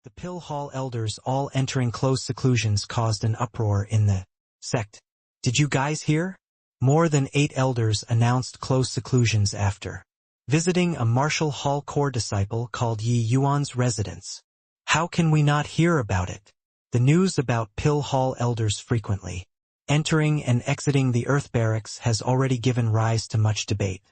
The Pill Hall elders all entering closed seclusions caused an uproar in the sect. Did you guys hear? More than 8 elders announced closed seclusions after visiting a Martial Hall core disciple called Yi Yuan's residence. How can we not hear about it? The news about Pill Hall elders frequently entering and exiting the Earth Barracks has already given rise to much debate.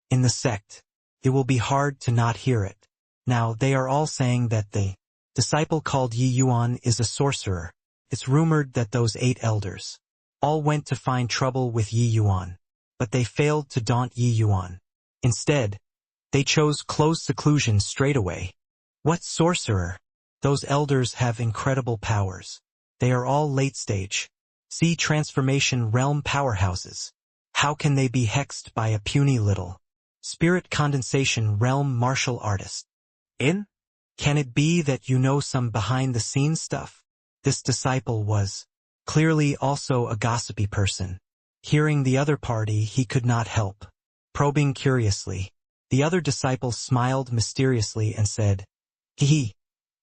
In the sect, it will be hard to not hear it. Now they are all saying that the disciple called Yi Yuan is a sorcerer. It's rumored that those 8 elders all went to find trouble with Yi Yuan, but they failed to daunt Yi Yuan. Instead, they chose closed seclusion straight away. What sorcerer? Those elders have incredible powers. They are all late stage. See transformation realm powerhouses. How can they be hexed by a puny little spirit condensation realm martial artist? Can it be that you know some behind-the-scenes stuff? This disciple was clearly also a gossipy person. Hearing the other party, he could not help probing curiously. The other disciple smiled mysteriously and said, "Hee,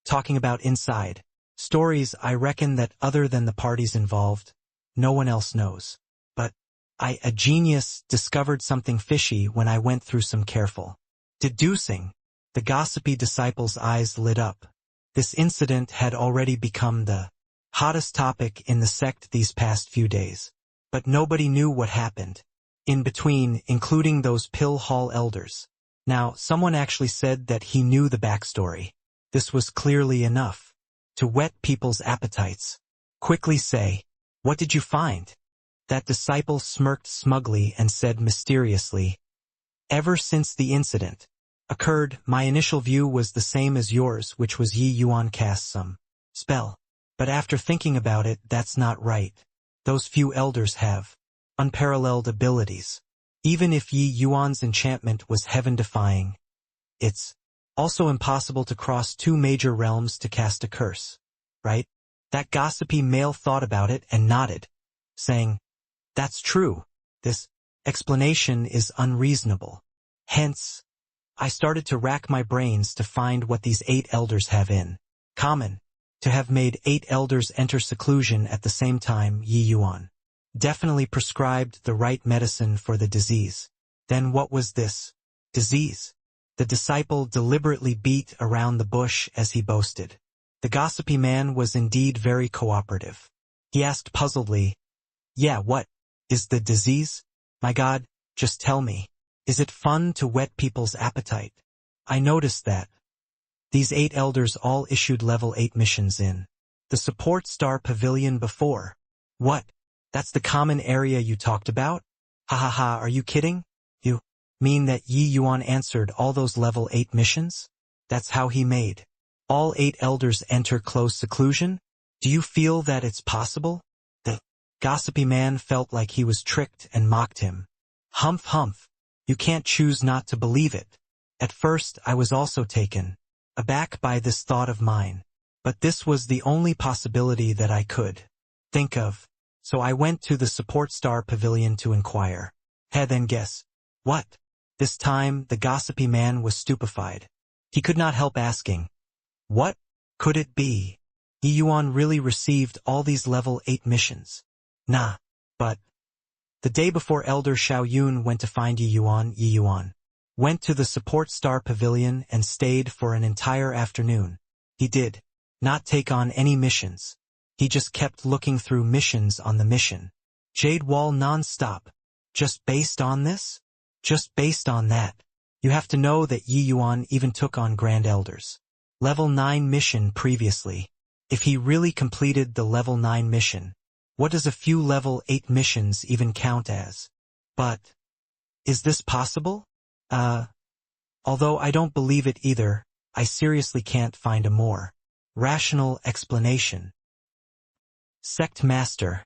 talking about inside stories, I reckon that other than the parties involved, no one else knows. But a genius, discovered something fishy when I went through some careful deducing." The gossipy disciple's eyes lit up. This incident had already become the hottest topic in the sect these past few days. But nobody knew what happened in between, including those Pill Hall elders. Now, someone actually said that he knew the backstory. This was clearly enough to whet people's appetites. Quickly say, what did you find? That disciple smirked smugly and said mysteriously, ever since the incident occurred, my initial view was the same as yours, which was Yi Yuan cast some spell. But after thinking about it, that's not right. Those few elders have unparalleled abilities. Even if Yi Yuan's enchantment was heaven-defying, it's also impossible to cross 2 major realms to cast a curse, right? That gossipy male thought about it and nodded, saying, that's true. This explanation is unreasonable. Hence, I started to rack my brains to find what these 8 elders have in common. To have made 8 elders enter seclusion at the same time, Yi Yuan definitely prescribed the right medicine for the disease. Then what was this disease? The disciple deliberately beat around the bush as he boasted. The gossipy man was indeed very cooperative. He asked puzzledly, yeah, what is the disease? My God, just tell me. Is it fun to whet people's appetite? I noticed that these 8 elders all issued level 8 missions in the support star pavilion before. What? That's the common area you talked about? Ha ha ha, are you kidding? You mean that Yi Yuan answered all those level 8 missions? That's how he made all 8 elders enter closed seclusion? Do you feel that it's possible? The gossipy man felt like he was tricked and mocked him. Humph humph. You can't choose not to believe it. At first, I was also taken aback by this thought of mine. But this was the only possibility that I could think of. So I went to the support star pavilion to inquire. Then guess what? This time, the gossipy man was stupefied. He could not help asking, what could it be? Yi Yuan really received all these level 8 missions? Nah, but the day before Elder Xiao Yun went to find Yi Yuan went to the support star pavilion and stayed for an entire afternoon. He did not take on any missions. He just kept looking through missions on the mission Jade Wall non-stop. Just based on this? Just based on that. You have to know that Yi Yuan even took on Grand Elders level 9 mission previously. If he really completed the level 9 mission, what does a few level 8 missions even count as? But is this possible? Although I don't believe it either, I seriously can't find a more rational explanation. Sect Master.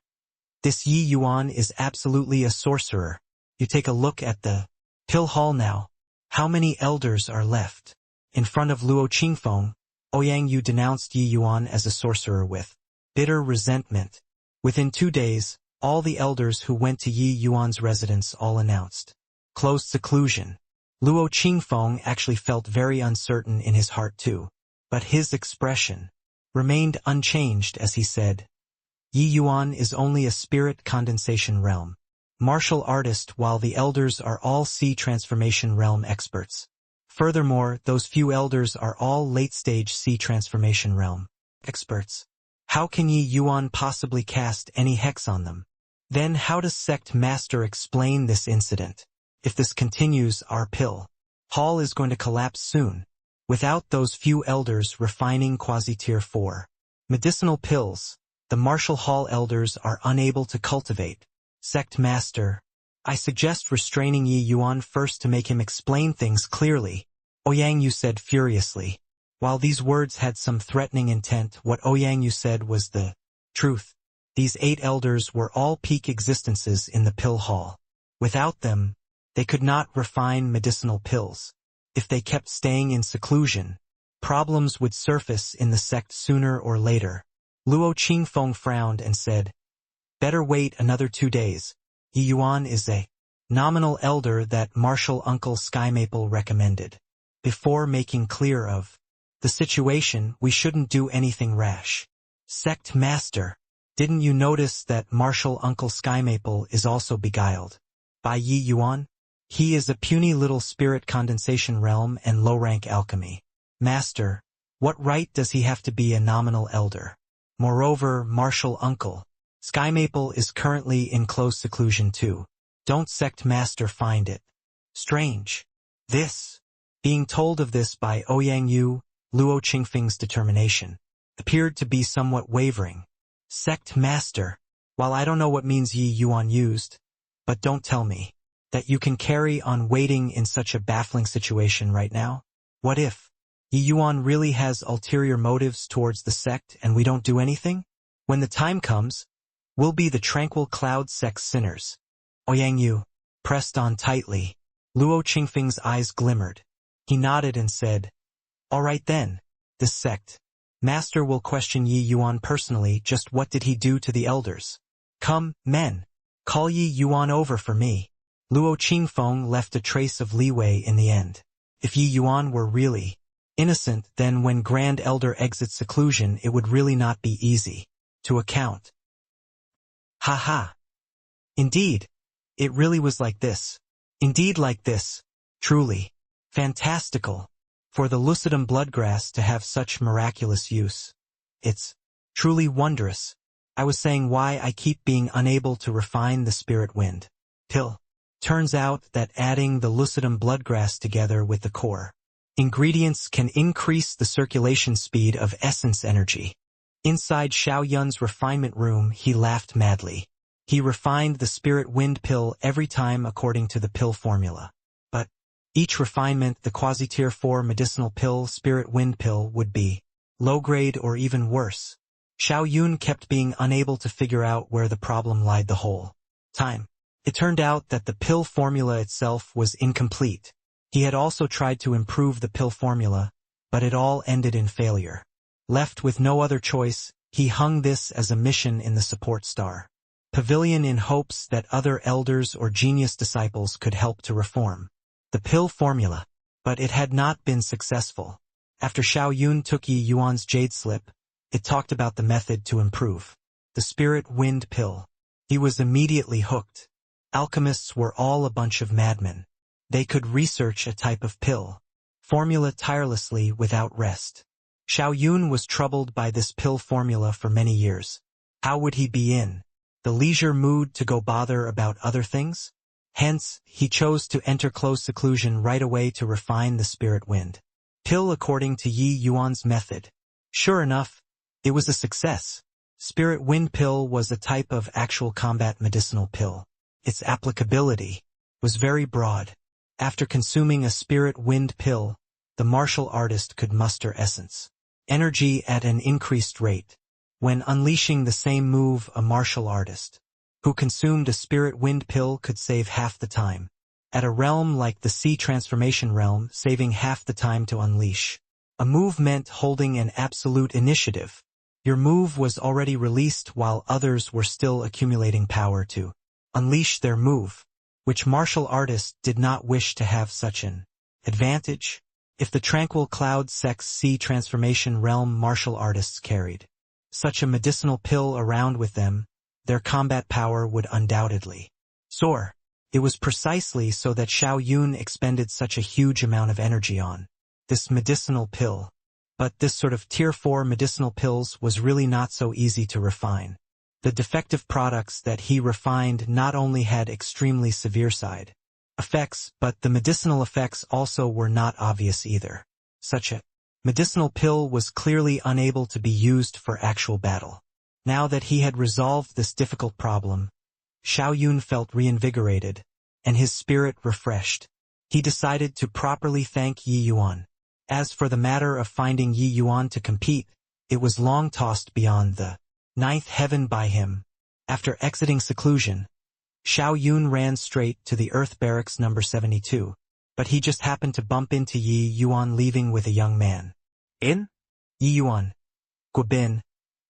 This Yi Yuan is absolutely a sorcerer. You take a look at the Pill Hall now. How many elders are left? In front of Luo Qingfeng, Ouyang Yu denounced Yi Yuan as a sorcerer with bitter resentment. Within 2 days, all the elders who went to Yi Yuan's residence all announced closed seclusion. Luo Qingfeng actually felt very uncertain in his heart too, but his expression remained unchanged as he said, Yi Yuan is only a spirit condensation realm. Martial artist while the elders are all sea transformation realm experts. Furthermore, those few elders are all late-stage sea transformation realm experts. How can Yi Yuan possibly cast any hex on them? Then how does Sect Master explain this incident? If this continues, our pill hall is going to collapse soon. Without those few elders refining quasi-tier 4 medicinal pills, the martial hall elders are unable to cultivate. Sect Master, I suggest restraining Yi Yuan first to make him explain things clearly, Ouyang Yu said furiously. While these words had some threatening intent, what Ouyang Yu said was the truth. These 8 elders were all peak existences in the pill hall. Without them, they could not refine medicinal pills. If they kept staying in seclusion, problems would surface in the sect sooner or later. Luo Qingfeng frowned and said, better wait another 2 days. Yi Yuan is a nominal elder that Martial Uncle Skymaple recommended. Before making clear of the situation, we shouldn't do anything rash. Sect Master, didn't you notice that Martial Uncle Skymaple is also beguiled by Yi Yuan? He is a puny little spirit condensation realm and low-rank alchemy. Master, what right does he have to be a nominal elder? Moreover, Martial Uncle Skymaple is currently in close seclusion too. Don't Sect Master find it strange? This, being told of this by Ouyang Yu, Luo Qingfeng's determination appeared to be somewhat wavering. Sect Master, while I don't know what means Yi Yuan used, but don't tell me that you can carry on waiting in such a baffling situation right now. What if Yi Yuan really has ulterior motives towards the sect and we don't do anything? When the time comes, we'll be the tranquil cloud sect sinners. Ouyang Yu pressed on tightly. Luo Qingfeng's eyes glimmered. He nodded and said, all right then, this sect Master will question Yi Yuan personally. Just what did he do to the elders? Come, men, call Yi Yuan over for me. Luo Qingfeng left a trace of leeway in the end. If Yi Yuan were really innocent, then when Grand Elder exits seclusion it would really not be easy to account. Ha ha. Indeed, it really was like this. Indeed like this. Truly. Fantastical. For the lucidum bloodgrass to have such miraculous use. It's truly wondrous. I was saying why I keep being unable to refine the spirit wind pill. Turns out that adding the lucidum bloodgrass together with the core ingredients can increase the circulation speed of essence energy. Inside Xiao Yun's refinement room, he laughed madly. He refined the spirit wind pill every time according to the pill formula. But each refinement, the quasi-tier 4 medicinal pill, spirit wind pill, would be low-grade or even worse. Xiao Yun kept being unable to figure out where the problem lied the whole time. It turned out that the pill formula itself was incomplete. He had also tried to improve the pill formula, but it all ended in failure. Left with no other choice, he hung this as a mission in the support star pavilion in hopes that other elders or genius disciples could help to reform the pill formula. But it had not been successful. After Xiao Yun took Yi Yuan's jade slip, it talked about the method to improve the spirit wind pill. He was immediately hooked. Alchemists were all a bunch of madmen. They could research a type of pill formula tirelessly without rest. Xiao Yun was troubled by this pill formula for many years. How would he be in the leisure mood to go bother about other things? Hence, he chose to enter close seclusion right away to refine the spirit wind pill according to Yi Yuan's method. Sure enough, it was a success. Spirit wind pill was a type of actual combat medicinal pill. Its applicability was very broad. After consuming a spirit wind pill, the martial artist could muster essence energy at an increased rate. When unleashing the same move, a martial artist who consumed a spirit wind pill could save half the time. At a realm like the sea transformation realm, saving half the time to unleash a move meant holding an absolute initiative. Your move was already released while others were still accumulating power to unleash their move, which martial artists did not wish to have such an advantage. If the tranquil cloud sect's sea transformation realm martial artists carried such a medicinal pill around with them, their combat power would undoubtedly soar. It was precisely so that Xiao Yun expended such a huge amount of energy on this medicinal pill. But this sort of tier 4 medicinal pills was really not so easy to refine. The defective products that he refined not only had extremely severe side effects, but the medicinal effects also were not obvious either. Such a medicinal pill was clearly unable to be used for actual battle. Now that he had resolved this difficult problem, Xiao Yun felt reinvigorated, and his spirit refreshed. He decided to properly thank Yi Yuan. As for the matter of finding Yi Yuan to compete, it was long tossed beyond the 9th heaven by him. After exiting seclusion, Xiao Yun ran straight to the Earth Barracks number 72, but he just happened to bump into Yi Yuan leaving with a young man. In? Yi Yuan. Guobin.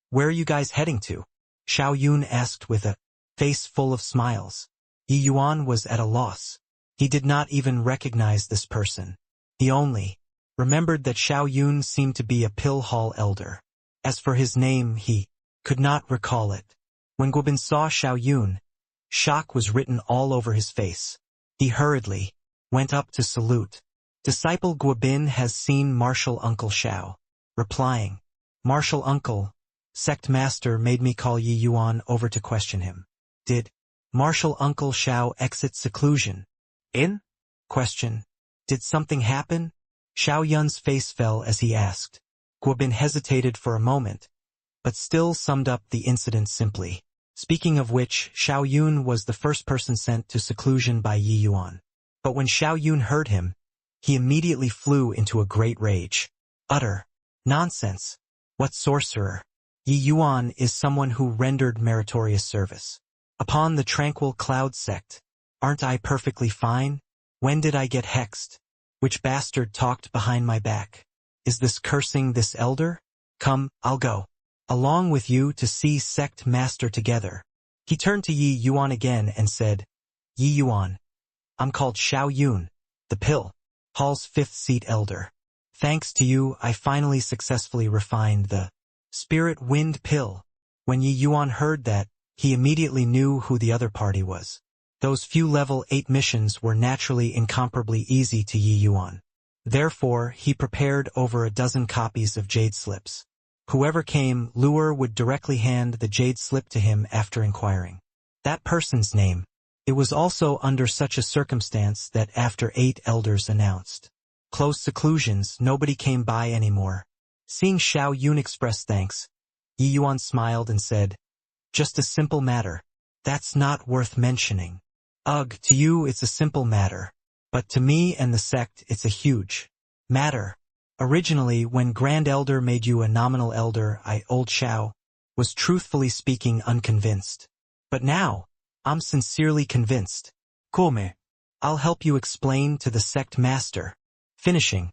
Where are you guys heading to? Xiao Yun asked with a face full of smiles. Yi Yuan was at a loss. He did not even recognize this person. He only remembered that Xiao Yun seemed to be a pill hall elder. As for his name, he could not recall it. When Guobin saw Xiao Yun, shock was written all over his face. He hurriedly went up to salute. Disciple Guobin has seen Martial Uncle Xiao. Replying, Martial Uncle, Sect Master made me call Yi Yuan over to question him. Did Martial Uncle Xiao exit seclusion? In? Question. Did something happen? Xiao Yun's face fell as he asked. Guobin hesitated for a moment, but still summed up the incident simply. Speaking of which, Xiao Yun was the first person sent to seclusion by Yi Yuan. But when Xiao Yun heard him, he immediately flew into a great rage. Utter nonsense. What sorcerer? Yi Yuan is someone who rendered meritorious service upon the tranquil cloud sect. Aren't I perfectly fine? When did I get hexed? Which bastard talked behind my back? Is this cursing this elder? Come, I'll go along with you to see Sect Master together. He turned to Yi Yuan again and said, Yi Yuan, I'm called Xiao Yun, the Pill Hall's 5th seat elder. Thanks to you, I finally successfully refined the Spirit Wind Pill. When Yi Yuan heard that, he immediately knew who the other party was. Those few level 8 missions were naturally incomparably easy to Yi Yuan. Therefore, he prepared over a dozen copies of Jade Slips. Whoever came, Lure would directly hand the Jade Slip to him after inquiring that person's name. It was also under such a circumstance that after 8 elders announced closed seclusions, nobody came by anymore. Seeing Xiao Yun express thanks, Yi Yuan smiled and said, Just a simple matter. That's not worth mentioning. Ugh, to you it's a simple matter. But to me and the sect it's a huge matter. Originally, when Grand Elder made you a nominal elder, Old Xiao, was truthfully speaking unconvinced. But now, I'm sincerely convinced. Come. I'll help you explain to the sect master. Finishing,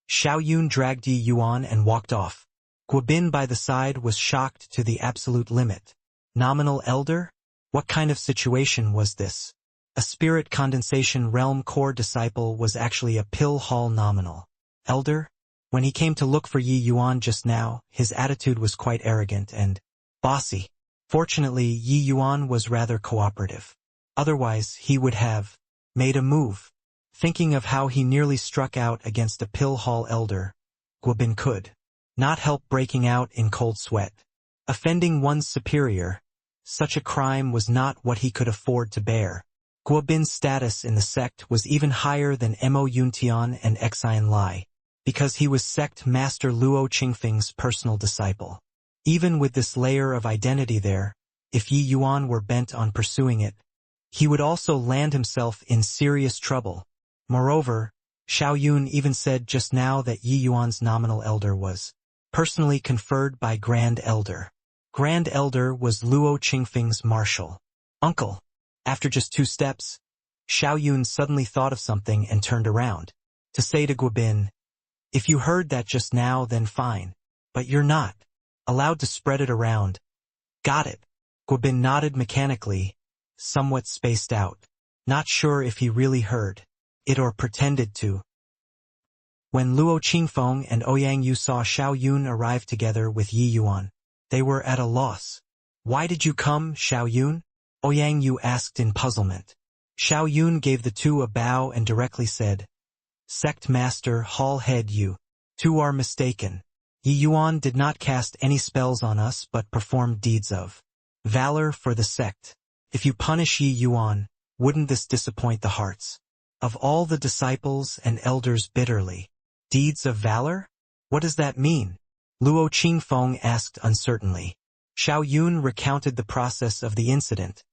Xiao Yun dragged Yi Yuan and walked off. Guobin by the side was shocked to the absolute limit. Nominal elder? What kind of situation was this? A spirit condensation realm core disciple was actually a pill hall nominal elder? When he came to look for Yi Yuan just now, his attitude was quite arrogant and bossy. Fortunately, Yi Yuan was rather cooperative. Otherwise, he would have made a move. Thinking of how he nearly struck out against a pill hall elder, Guobin could not help breaking out in cold sweat. Offending one's superior, such a crime was not what he could afford to bear. Guobin's status in the sect was even higher than Mo Yuntian and Xian Lai, because he was sect master Luo Qingfeng's personal disciple. Even with this layer of identity there, if Yi Yuan were bent on pursuing it, he would also land himself in serious trouble. Moreover, Xiao Yun even said just now that Yi Yuan's nominal elder was personally conferred by Grand Elder. Grand Elder was Luo Qingfeng's martial uncle. After just 2 steps, Xiao Yun suddenly thought of something and turned around to say to Guobin, If you heard that just now, then fine, but you're not allowed to spread it around. Got it. Guobin nodded mechanically, somewhat spaced out, not sure if he really heard it or pretended to. When Luo Qingfeng and Ouyang Yu saw Xiao Yun arrive together with Yi Yuan, they were at a loss. "Why did you come, Xiao Yun?" Ouyang Yu asked in puzzlement. Xiao Yun gave the two a bow and directly said, "Sect Master Hall Head Yu, two are mistaken. Yi Yuan did not cast any spells on us but performed deeds of valor for the sect. If you punish Yi Yuan, wouldn't this disappoint the hearts of all the disciples and elders bitterly?" "Deeds of valor? What does that mean?" Luo Qingfeng asked uncertainly. Xiao Yun recounted the process of the incident,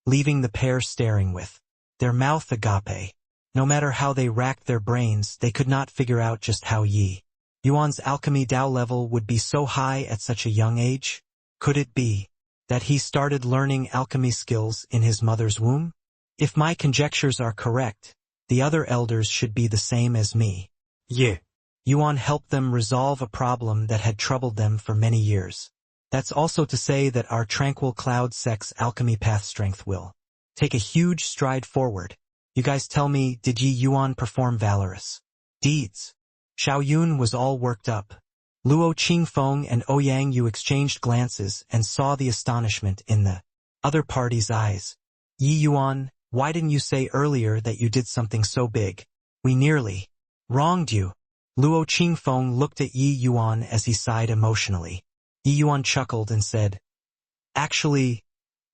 leaving the pair staring with their mouth agape. No matter how they racked their brains, they could not figure out just how Yi Yuan's alchemy Dao level would be so high at such a young age. Could it be that he started learning alchemy skills in his mother's womb? If my conjectures are correct, the other elders should be the same as me. Yi Yuan helped them resolve a problem that had troubled them for many years. That's also to say that our Tranquil Cloud sect's alchemy path strength will take a huge stride forward. You guys tell me, did Yi Yuan perform valorous deeds? Xiao Yun was all worked up. Luo Qingfeng and Ouyang Yu exchanged glances and saw the astonishment in the other party's eyes. "Yi Yuan, why didn't you say earlier that you did something so big? We nearly wronged you." Luo Qingfeng looked at Yi Yuan as he sighed emotionally. Yi Yuan chuckled and said, "Actually,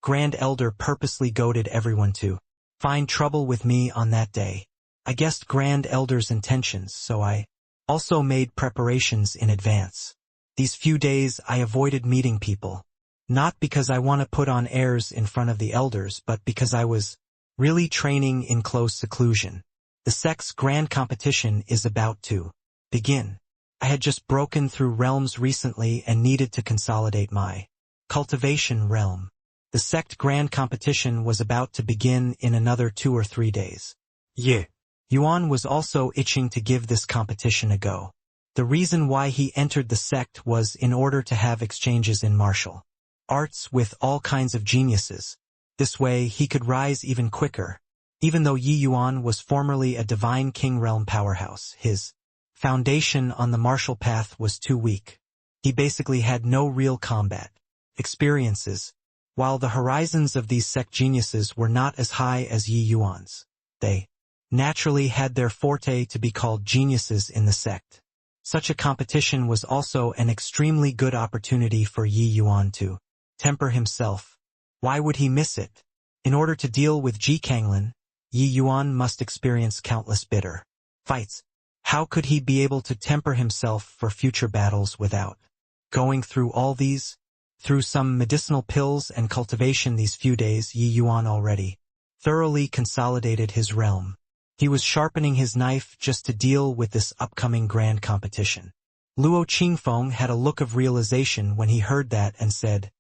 Grand Elder purposely goaded everyone to find trouble with me on that day. I guessed Grand Elder's intentions, so I also made preparations in advance. These few days I avoided meeting people, not because I want to put on airs in front of the elders, but because I was really training in close seclusion. The sect's grand competition is about to begin. I had just broken through realms recently and needed to consolidate my cultivation realm. The sect grand competition was about to begin in another 2 or 3 days. Yi Yuan was also itching to give this competition a go. The reason why he entered the sect was in order to have exchanges in martial arts with all kinds of geniuses. This way he could rise even quicker. Even though Yi Yuan was formerly a divine king realm powerhouse, his foundation on the martial path was too weak. He basically had no real combat experiences, while the horizons of these sect geniuses were not as high as Yi Yuan's. They naturally had their forte to be called geniuses in the sect. Such a competition was also an extremely good opportunity for Yi Yuan to temper himself. Why would he miss it? In order to deal with Ji Kanglin, Yi Yuan must experience countless bitter fights. How could he be able to temper himself for future battles without going through all these? Through some medicinal pills and cultivation these few days, Yi Yuan already thoroughly consolidated his realm. He was sharpening his knife just to deal with this upcoming grand competition. Luo Qingfeng had a look of realization when he heard that and said,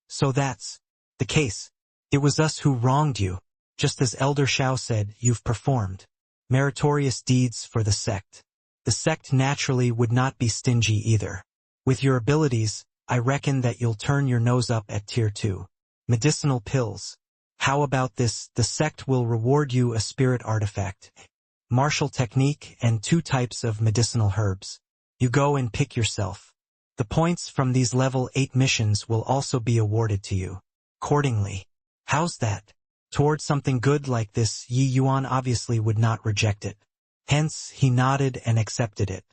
"So that's the case. It was us who wronged you. Just as Elder Xiao said, you've performed meritorious deeds for the sect. The sect naturally would not be stingy either. With your abilities, I reckon that you'll turn your nose up at Tier 2. Medicinal pills. How about this? The sect will reward you a spirit artifact, martial technique, and 2 types of medicinal herbs. You go and pick yourself. The points from these level 8 missions will also be awarded to you accordingly." "How's that?" Toward something good like this, Yi Yuan obviously would not reject it. Hence, he nodded and accepted it.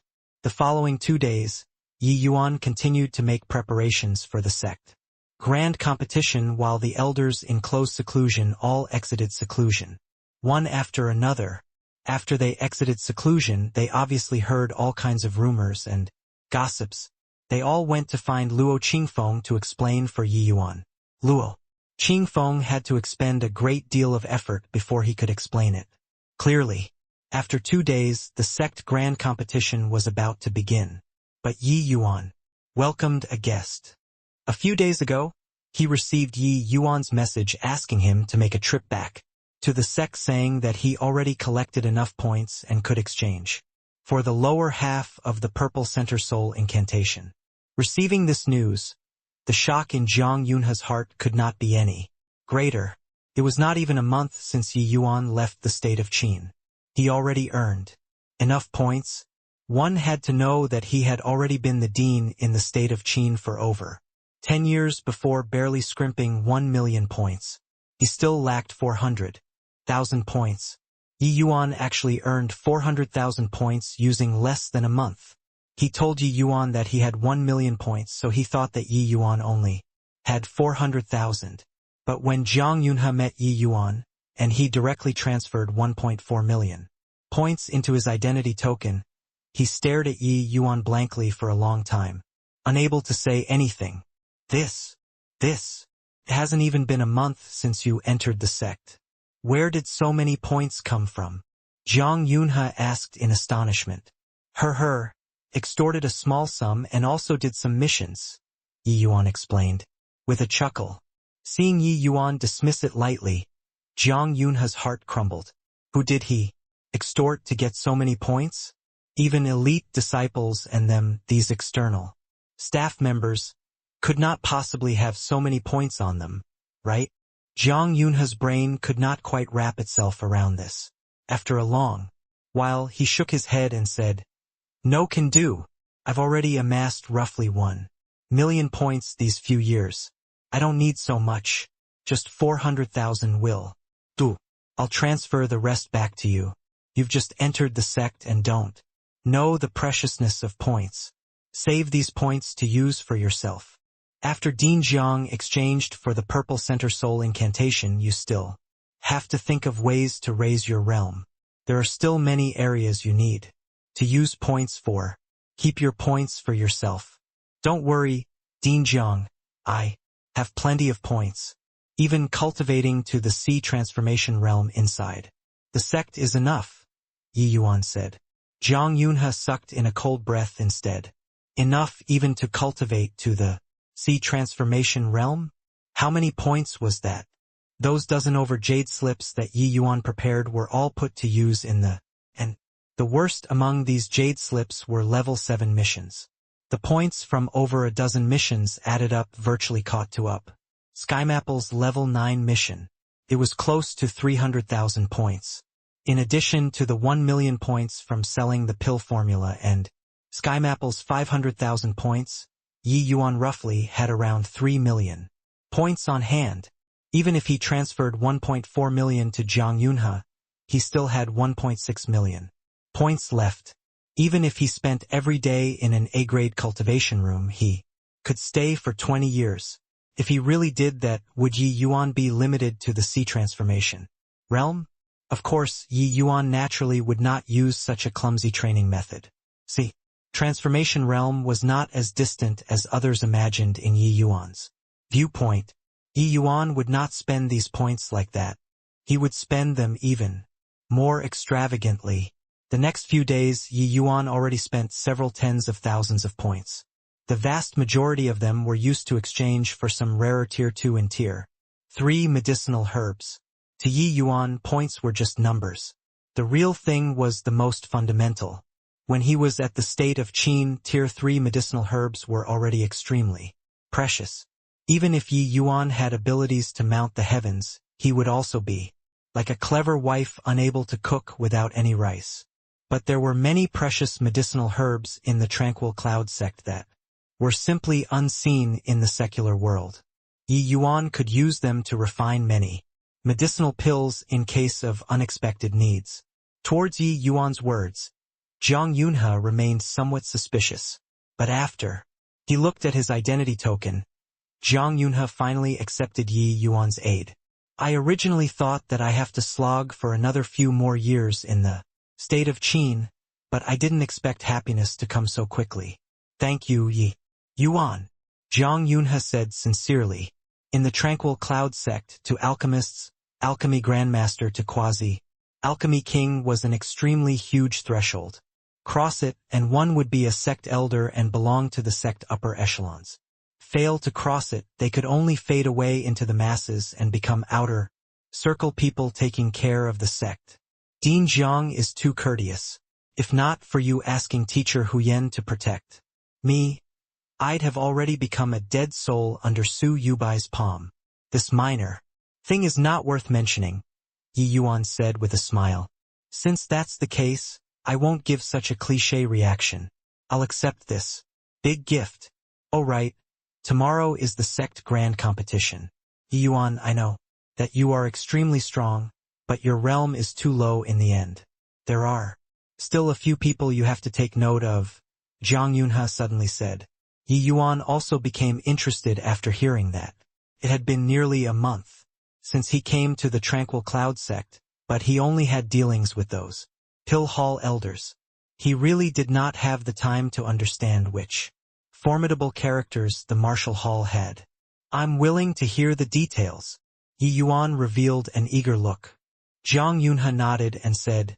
The following 2 days, Yi Yuan continued to make preparations for the sect grand competition while the elders in close seclusion all exited seclusion, one after another. After they exited seclusion, they obviously heard all kinds of rumors and gossips. They all went to find Luo Qingfeng to explain for Yi Yuan. Luo Qingfeng had to expend a great deal of effort before he could explain it clearly. After 2 days, the sect grand competition was about to begin. But Yi Yuan welcomed a guest. A few days ago, he received Yi Yuan's message asking him to make a trip back to the sect, saying that he already collected enough points and could exchange for the lower half of the Purple Center Soul incantation. Receiving this news, the shock in Jiang Yunhe's heart could not be any greater. It was not even a month since Yi Yuan left the state of Qin. He already earned enough points. One had to know that he had already been the dean in the state of Qin for over 10 years before barely scrimping 1 million points. He still lacked 400,000 points. Yi Yuan actually earned 400,000 points using less than a month. He told Yi Yuan that he had 1 million points, so he thought that Yi Yuan only had 400,000. But when Zhang Yunhe met Yi Yuan, and he directly transferred 1.4 million points into his identity token, he stared at Yi Yuan blankly for a long time, unable to say anything. This. It hasn't even been a month since you entered the sect. Where did so many points come from? Zhang Yunhe asked in astonishment. Extorted a small sum and also did some missions, Yi Yuan explained, with a chuckle. Seeing Yi Yuan dismiss it lightly, Zhang Yunhe's heart crumbled. Who did he extort to get so many points? Even elite disciples and these external staff members, could not possibly have so many points on them, right? Zhang Yunhe's brain could not quite wrap itself around this. After a long while, he shook his head and said, "No can do. I've already amassed roughly 1 million points these few years. I don't need so much. Just 400,000 will do. I'll transfer the rest back to you. You've just entered the sect and don't know the preciousness of points. Save these points to use for yourself. After Dean Jiang exchanged for the Purple Center Soul incantation, you still have to think of ways to raise your realm. There are still many areas you need to use points for. Keep your points for yourself. Don't worry, Dean Jiang. I have plenty of points. Even cultivating to the sea transformation realm inside the sect is enough," Yi Yuan said. Zhang Yunhe sucked in a cold breath instead. Enough even to cultivate to the sea transformation realm? How many points was that? Those dozen over jade slips that Yi Yuan prepared were all put to use in and the worst among these jade slips were level 7 missions. The points from over a dozen missions added up virtually caught to up SkyMapple's level 9 mission. It was close to 300,000 points. In addition to the 1 million points from selling the pill formula and SkyMapple's 500,000 points, Yi Yuan roughly had around 3 million points on hand. Even if he transferred 1.4 million to Zhang Yunhe, he still had 1.6 million points left. Even if he spent every day in an A-grade cultivation room, he could stay for 20 years. If he really did that, would Yi Yuan be limited to the sea transformation realm? Of course, Yi Yuan naturally would not use such a clumsy training method. See, transformation realm was not as distant as others imagined in Yi Yuan's viewpoint. Yi Yuan would not spend these points like that. He would spend them even more extravagantly. The next few days, Yi Yuan already spent several tens of thousands of points. The vast majority of them were used to exchange for some rarer Tier 2 and Tier 3 medicinal herbs. To Yi Yuan, points were just numbers. The real thing was the most fundamental. When he was at the state of Qin, Tier 3 medicinal herbs were already extremely precious. Even if Yi Yuan had abilities to mount the heavens, he would also be like a clever wife unable to cook without any rice. But there were many precious medicinal herbs in the Tranquil Cloud sect that were simply unseen in the secular world. Yi Yuan could use them to refine many medicinal pills in case of unexpected needs. Towards Yi Yuan's words, Zhang Yunhe remained somewhat suspicious. But after he looked at his identity token, Zhang Yunhe finally accepted Yi Yuan's aid. I originally thought that I have to slog for another few more years in the state of Qin, but I didn't expect happiness to come so quickly. Thank you, Yi Yuan, Zhang Yunhe said sincerely. In the Tranquil Cloud sect, to alchemists, alchemy grandmaster to quasi-alchemy king was an extremely huge threshold. Cross it, and one would be a sect elder and belong to the sect upper echelons. Fail to cross it, they could only fade away into the masses and become outer circle people taking care of the sect. Dean Jiang is too courteous. If not for you asking teacher Huyen to protect me, I'd have already become a dead soul under Su Yubai's palm. This minor thing is not worth mentioning, Yi Yuan said with a smile. Since that's the case, I won't give such a cliché reaction. I'll accept this. Big gift. Oh right. Tomorrow is the sect grand competition. Yi Yuan, I know that you are extremely strong, but your realm is too low in the end. There are still a few people you have to take note of, Zhang Yunhe suddenly said. Yi Yuan also became interested after hearing that. It had been nearly a month since he came to the Tranquil Cloud sect, but he only had dealings with those Pill Hall elders. He really did not have the time to understand which formidable characters the Martial Hall had. I'm willing to hear the details. Yi Yuan revealed an eager look. Zhang Yunhe nodded and said,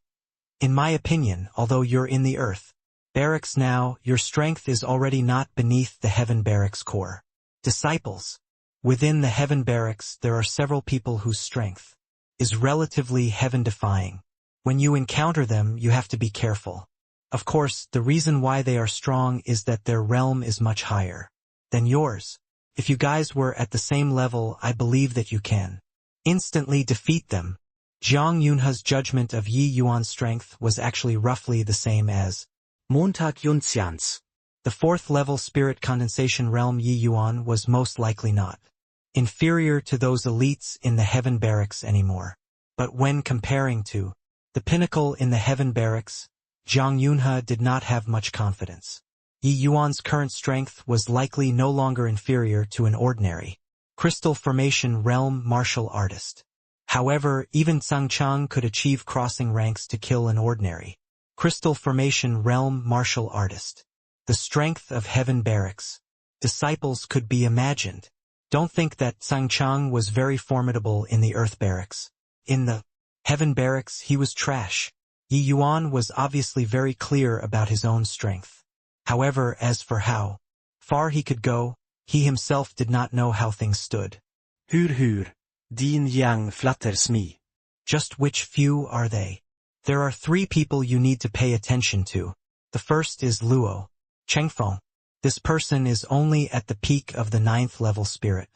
in my opinion, although you're in the Earth Barracks now, your strength is already not beneath the Heaven Barracks core. Disciples. Within the Heaven Barracks there are several people whose strength is relatively heaven-defying. When you encounter them, you have to be careful. Of course, the reason why they are strong is that their realm is much higher than yours. If you guys were at the same level, I believe that you can instantly defeat them. Zhang Yunhe's judgment of Yi Yuan's strength was actually roughly the same as Montag Yunxian's. The 4th level spirit condensation realm Yi Yuan was most likely not inferior to those elites in the Heaven Barracks anymore. But when comparing to the pinnacle in the Heaven Barracks, Zhang Yunhe did not have much confidence. Yi Yuan's current strength was likely no longer inferior to an ordinary crystal formation realm martial artist. However, even Zhang Chang could achieve crossing ranks to kill an ordinary crystal formation realm martial artist. The strength of Heaven Barracks disciples could be imagined. Don't think that Zhang Chang was very formidable in the Earth Barracks. In the Heaven Barracks he was trash. Yi Yuan was obviously very clear about his own strength. However, as for how far he could go, he himself did not know how things stood. Hur, din yang flatters me. Just which few are they? There are 3 people you need to pay attention to. The first is Luo Chengfeng. This person is only at the peak of the 9th level spirit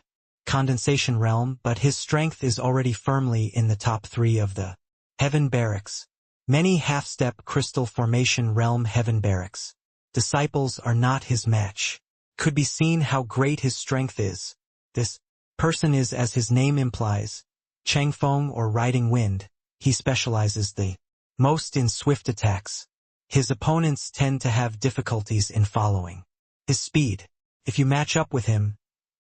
condensation realm, but his strength is already firmly in the top 3 of the Heaven Barracks. Many half-step crystal formation realm Heaven Barracks disciples are not his match. Could be seen how great his strength is. This person is, as his name implies, Chengfeng or Riding Wind. He specializes the most in swift attacks. His opponents tend to have difficulties in following his speed. If you match up with him,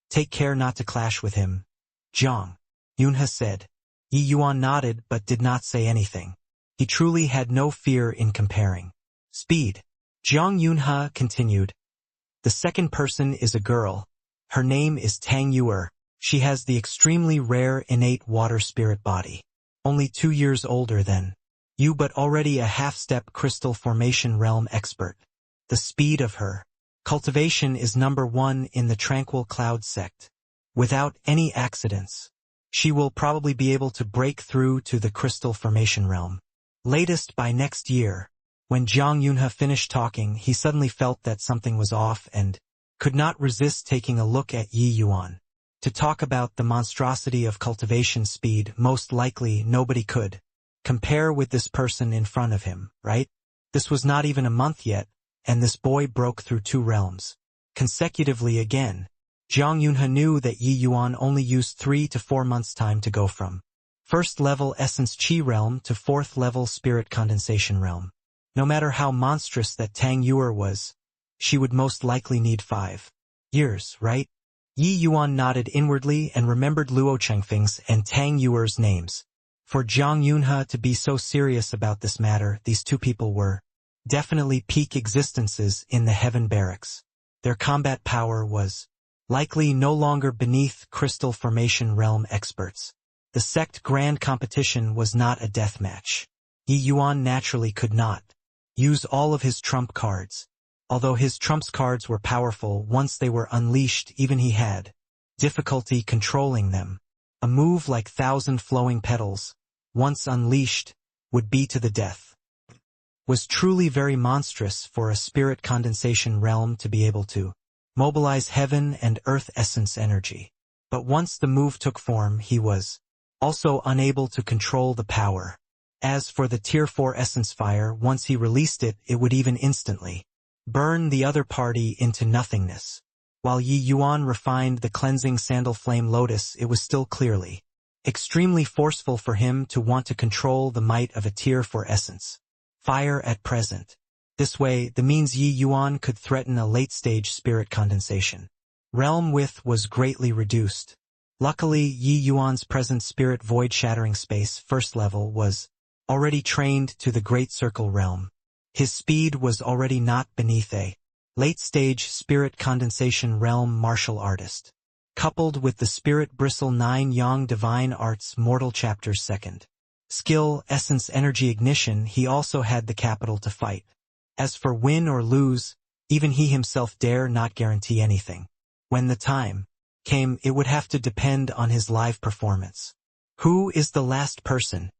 take care not to clash with him, Zhang Yunhe said. Yi Yuan nodded but did not say anything. He truly had no fear in comparing speed. Zhang Yunhe continued. The second person is a girl. Her name is Tang Yuer. She has the extremely rare innate water spirit body. Only 2 years older than you, but already a half-step crystal formation realm expert. The speed of her cultivation is number 1 in the Tranquil Cloud sect. Without any accidents, she will probably be able to break through to the crystal formation realm. Latest by next year. When Zhang Yunhe finished talking, he suddenly felt that something was off and could not resist taking a look at Yi Yuan. To talk about the monstrosity of cultivation speed, most likely nobody could compare with this person in front of him, right? This was not even a month yet, and this boy broke through 2 realms consecutively again. Zhang Yunhe knew that Yi Yuan only used 3 to 4 months' time to go from 1st level Essence Qi realm to 4th level Spirit Condensation realm. No matter how monstrous that Tang Yuer was, she would most likely need 5 years, right? Yi Yuan nodded inwardly and remembered Luo Chengfeng's and Tang Yuer's names. For Zhang Yunhe to be so serious about this matter, these 2 people were definitely peak existences in the Heaven Barracks. Their combat power was likely no longer beneath crystal formation realm experts. The sect grand competition was not a death match. Yi Yuan naturally could not use all of his trump cards. Although his trumps cards were powerful, once they were unleashed, even he had difficulty controlling them. A move like 1,000 flowing petals, once unleashed, would be to the death. Was truly very monstrous for a spirit condensation realm to be able to mobilize heaven and earth essence energy. But once the move took form, he was also unable to control the power As for the Tier 4 essence fire, once he released it, it would even instantly burn the other party into nothingness. While Yi Yuan refined the cleansing sandal flame lotus, it was still clearly extremely forceful for him to want to control the might of a Tier 4 essence fire at present. This way, the means Yi Yuan could threaten a late-stage spirit condensation realm with was greatly reduced. Luckily, Yi Yuan's present spirit void-shattering space first level was already trained to the Great Circle realm. His speed was already not beneath a late-stage spirit condensation realm martial artist. Coupled with the Spirit Bristle 9 Yang Divine Arts Mortal Chapter's second skill, Essence Energy Ignition, he also had the capital to fight. As for win or lose, even he himself dare not guarantee anything. When the time came, it would have to depend on his live performance. Who is the last person?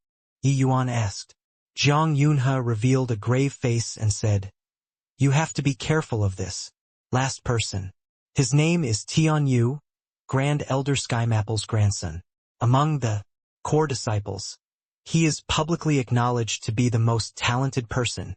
Yi Yuan asked. Zhang Yunhe revealed a grave face and said, "You have to be careful of this last person. His name is Tian Yu, Grand Elder Skymapple's grandson. Among the core disciples, he is publicly acknowledged to be the most talented person."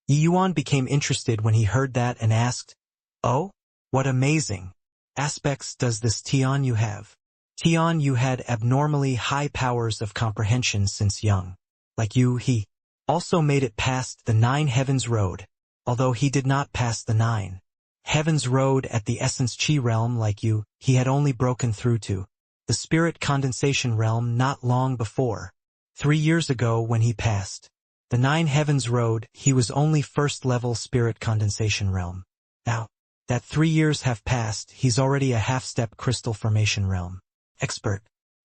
Yi Yuan became interested when he heard that and asked, "Oh, what amazing aspects does this Tian Yu have?" Tian Yu had abnormally high powers of comprehension since young. Like you, he also made it past the 9 Heavens Road, although he did not pass the 9 Heavens Road at the Essence Chi realm like you, he had only broken through to the Spirit Condensation realm not long before. 3 years ago when he passed the 9 Heavens Road, he was only first-level Spirit Condensation realm. Now that 3 years have passed, he's already a half-step Crystal Formation realm expert.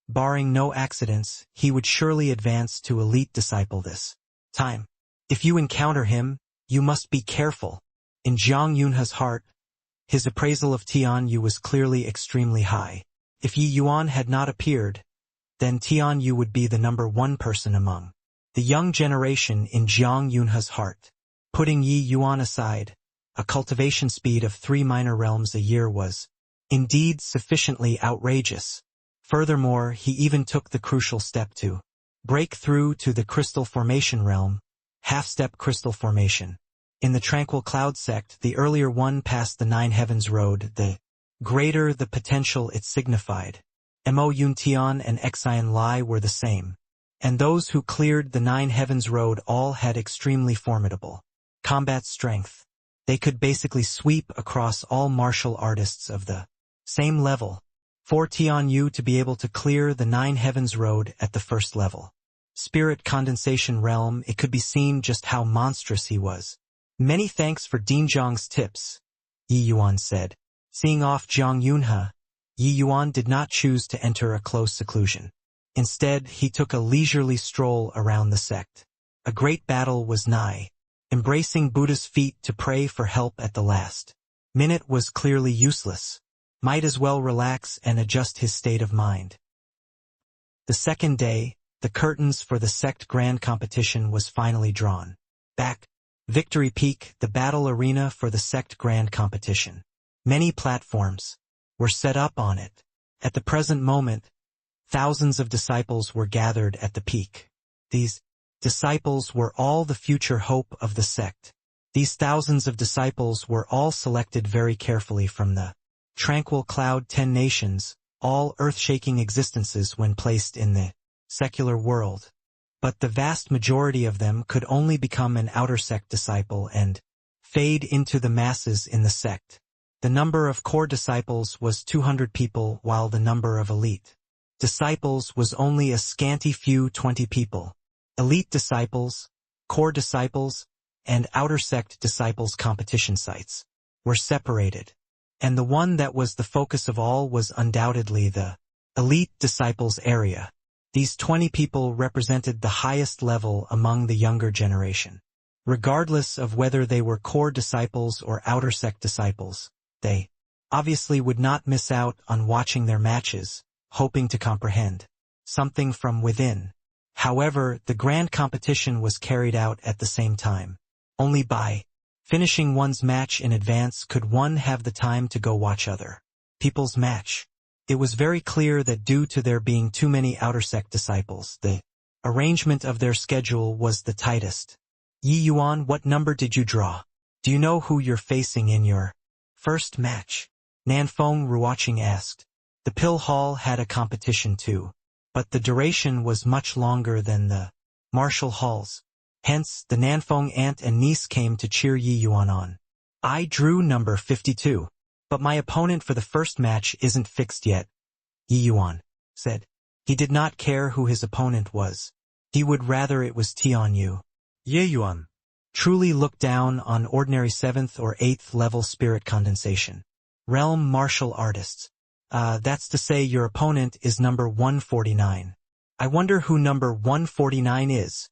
Barring no accidents, he would surely advance to Elite Disciple this time. If you encounter him, you must be careful. In Zhang Yunhe's heart, his appraisal of Tian Yu was clearly extremely high. If Yi Yuan had not appeared, then Tian Yu would be the number 1 person among the young generation in Zhang Yunhe's heart. Putting Yi Yuan aside, a cultivation speed of 3 minor realms a year was indeed sufficiently outrageous. Furthermore, he even took the crucial step to break through to the Crystal Formation realm, half-step Crystal Formation. In the Tranquil Cloud sect, the earlier one passed the 9 Heavens Road, the greater the potential it signified. Mo Yuntian and Xian Lai were the same, and those who cleared the 9 Heavens Road all had extremely formidable combat strength. They could basically sweep across all martial artists of the same level. For Tian Yu to be able to clear the 9 Heavens Road at the first level Spirit Condensation realm, it could be seen just how monstrous he was. "Many thanks for Dinzhang's tips," Yi Yuan said. Seeing off Zhang Yunhe, Yi Yuan did not choose to enter a close seclusion. Instead, he took a leisurely stroll around the sect. A great battle was nigh. Embracing Buddha's feet to pray for help at the last minute was clearly useless. Might as well relax and adjust his state of mind. The second day, the curtains for the sect grand competition was finally drawn back. Victory Peak, the battle arena for the sect grand competition. Many platforms were set up on it. At the present moment, thousands of disciples were gathered at the peak. These disciples were all the future hope of the sect. These thousands of disciples were all selected very carefully from the Tranquil Cloud 10 nations, all earth-shaking existences when placed in the secular world. But the vast majority of them could only become an outer sect disciple and fade into the masses in the sect. The number of core disciples was 200 people, while the number of elite disciples was only a scanty few 20 people. Elite disciples, core disciples, and outer sect disciples competition sites were separated, and the one that was the focus of all was undoubtedly the elite disciples area. These 20 people represented the highest level among the younger generation. Regardless of whether they were core disciples or outer sect disciples, they obviously would not miss out on watching their matches, hoping to comprehend something from within. However, the grand competition was carried out at the same time. Only by finishing one's match in advance could one have the time to go watch other people's match. It was very clear that due to there being too many outer sect disciples, the arrangement of their schedule was the tightest. Yi Yuan, what number did you draw? Do you know who you're facing in your first match? Nanfeng Ruoqing asked. The pill hall had a competition too, but the duration was much longer than the martial halls. Hence, the Nanfeng aunt and niece came to cheer Yi Yuan on. I drew number 52, but my opponent for the first match isn't fixed yet, Yi Yuan said. He did not care who his opponent was. He would rather it was Tian Yu. Yi Yuan truly looked down on ordinary 7th or 8th level spirit condensation. Realm martial artists. That's to say your opponent is number 149. I wonder who number 149 is.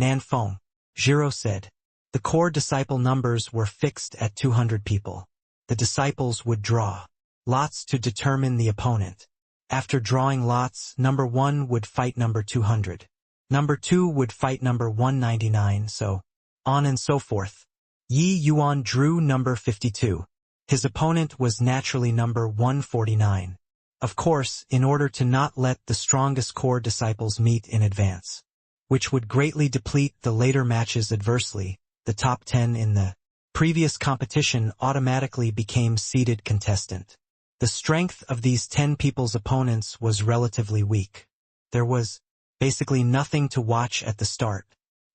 Nanfeng Jiro said. The core disciple numbers were fixed at 200 people. The disciples would draw lots to determine the opponent. After drawing lots, number 1 would fight number 200. Number 2 would fight number 199, so on and so forth. Yi Yuan drew number 52. His opponent was naturally number 149. Of course, in order to not let the strongest core disciples meet in advance, which would greatly deplete the later matches adversely, the top 10 in the previous competition automatically became seeded contestant. The strength of these 10 people's opponents was relatively weak. There was basically nothing to watch at the start.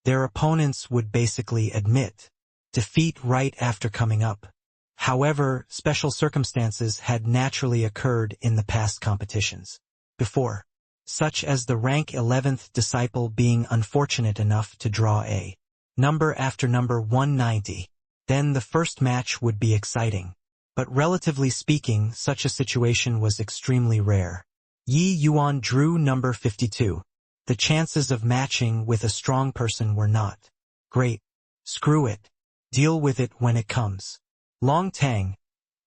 Their opponents would basically admit defeat right after coming up. However, special circumstances had naturally occurred in the past competitions before, such as the rank 11th disciple being unfortunate enough to draw a number after number 190. Then the first match would be exciting. But relatively speaking, such a situation was extremely rare. Yi Yuan drew number 52. The chances of matching with a strong person were not great. Screw it. Deal with it when it comes. Long Tang,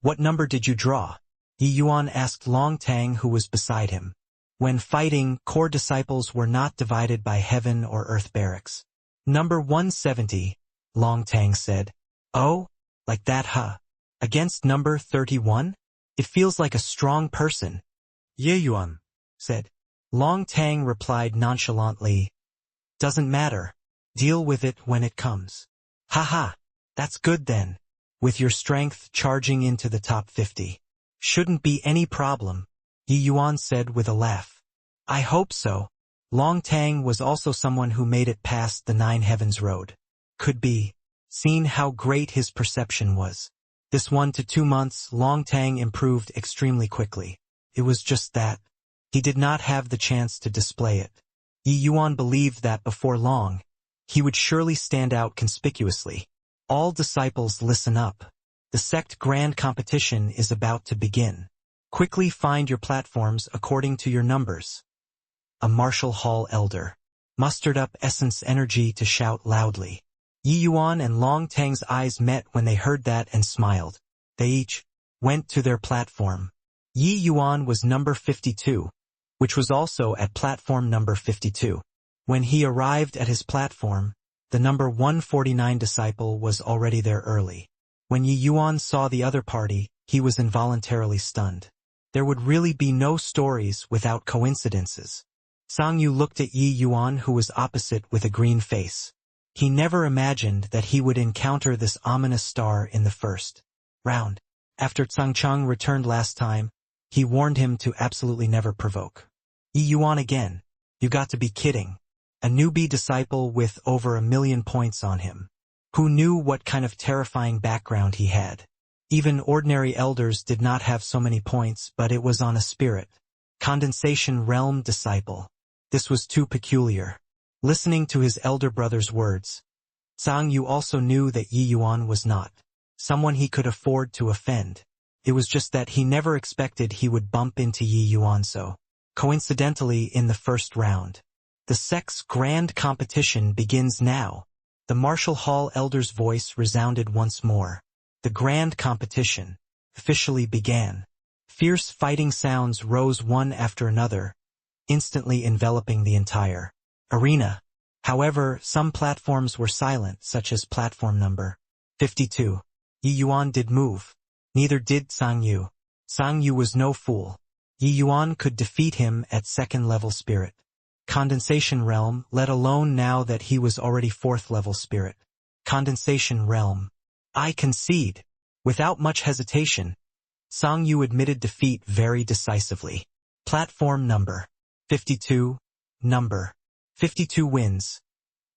what number did you draw? Yi Yuan asked Long Tang, who was beside him. When fighting, core disciples were not divided by heaven or earth barracks. Number 170, Long Tang said. Oh, like that, huh? Against number 31? It feels like a strong person. Ye Yuan said. Long Tang replied nonchalantly. Doesn't matter. Deal with it when it comes. Haha, that's good then. With your strength charging into the top 50. Shouldn't be any problem, Yi Yuan said with a laugh. I hope so. Long Tang was also someone who made it past the 9 Heavens Road. Could be seen how great his perception was. This 1 to 2 months, Long Tang improved extremely quickly. It was just that he did not have the chance to display it. Yi Yuan believed that before long, he would surely stand out conspicuously. All disciples, listen up. The sect grand competition is about to begin. Quickly find your platforms according to your numbers. A martial hall elder mustered up essence energy to shout loudly. Yi Yuan and Long Tang's eyes met when they heard that and smiled. They each went to their platform. Yi Yuan was number 52, which was also at platform number 52. When he arrived at his platform, the number 149 disciple was already there early. When Yi Yuan saw the other party, he was involuntarily stunned. There would really be no stories without coincidences. Sang Yu looked at Yi Yuan, who was opposite, with a green face. He never imagined that he would encounter this ominous star in the first round. After Tsang Cheng returned last time, he warned him to absolutely never provoke. Yi Yuan again. You got to be kidding. A newbie disciple with over 1 million points on him. Who knew what kind of terrifying background he had? Even ordinary elders did not have so many points, but it was on a spirit condensation realm disciple. This was too peculiar. Listening to his elder brother's words, Sang Yu also knew that Yi Yuan was not someone he could afford to offend. It was just that he never expected he would bump into Yi Yuan so coincidentally in the first round. The sect's grand competition begins now. The martial hall elder's voice resounded once more. The grand competition officially began. Fierce fighting sounds rose one after another, instantly enveloping the entire arena. However, some platforms were silent, such as platform number 52. Yi Yuan did move. Neither did Sang Yu. Sang Yu was no fool. Yi Yuan could defeat him at second-level spirit Condensation realm, let alone now that he was already 4th level spirit. Condensation realm. I concede. Without much hesitation, Sang Yu admitted defeat very decisively. Platform number 52. Number 52 wins.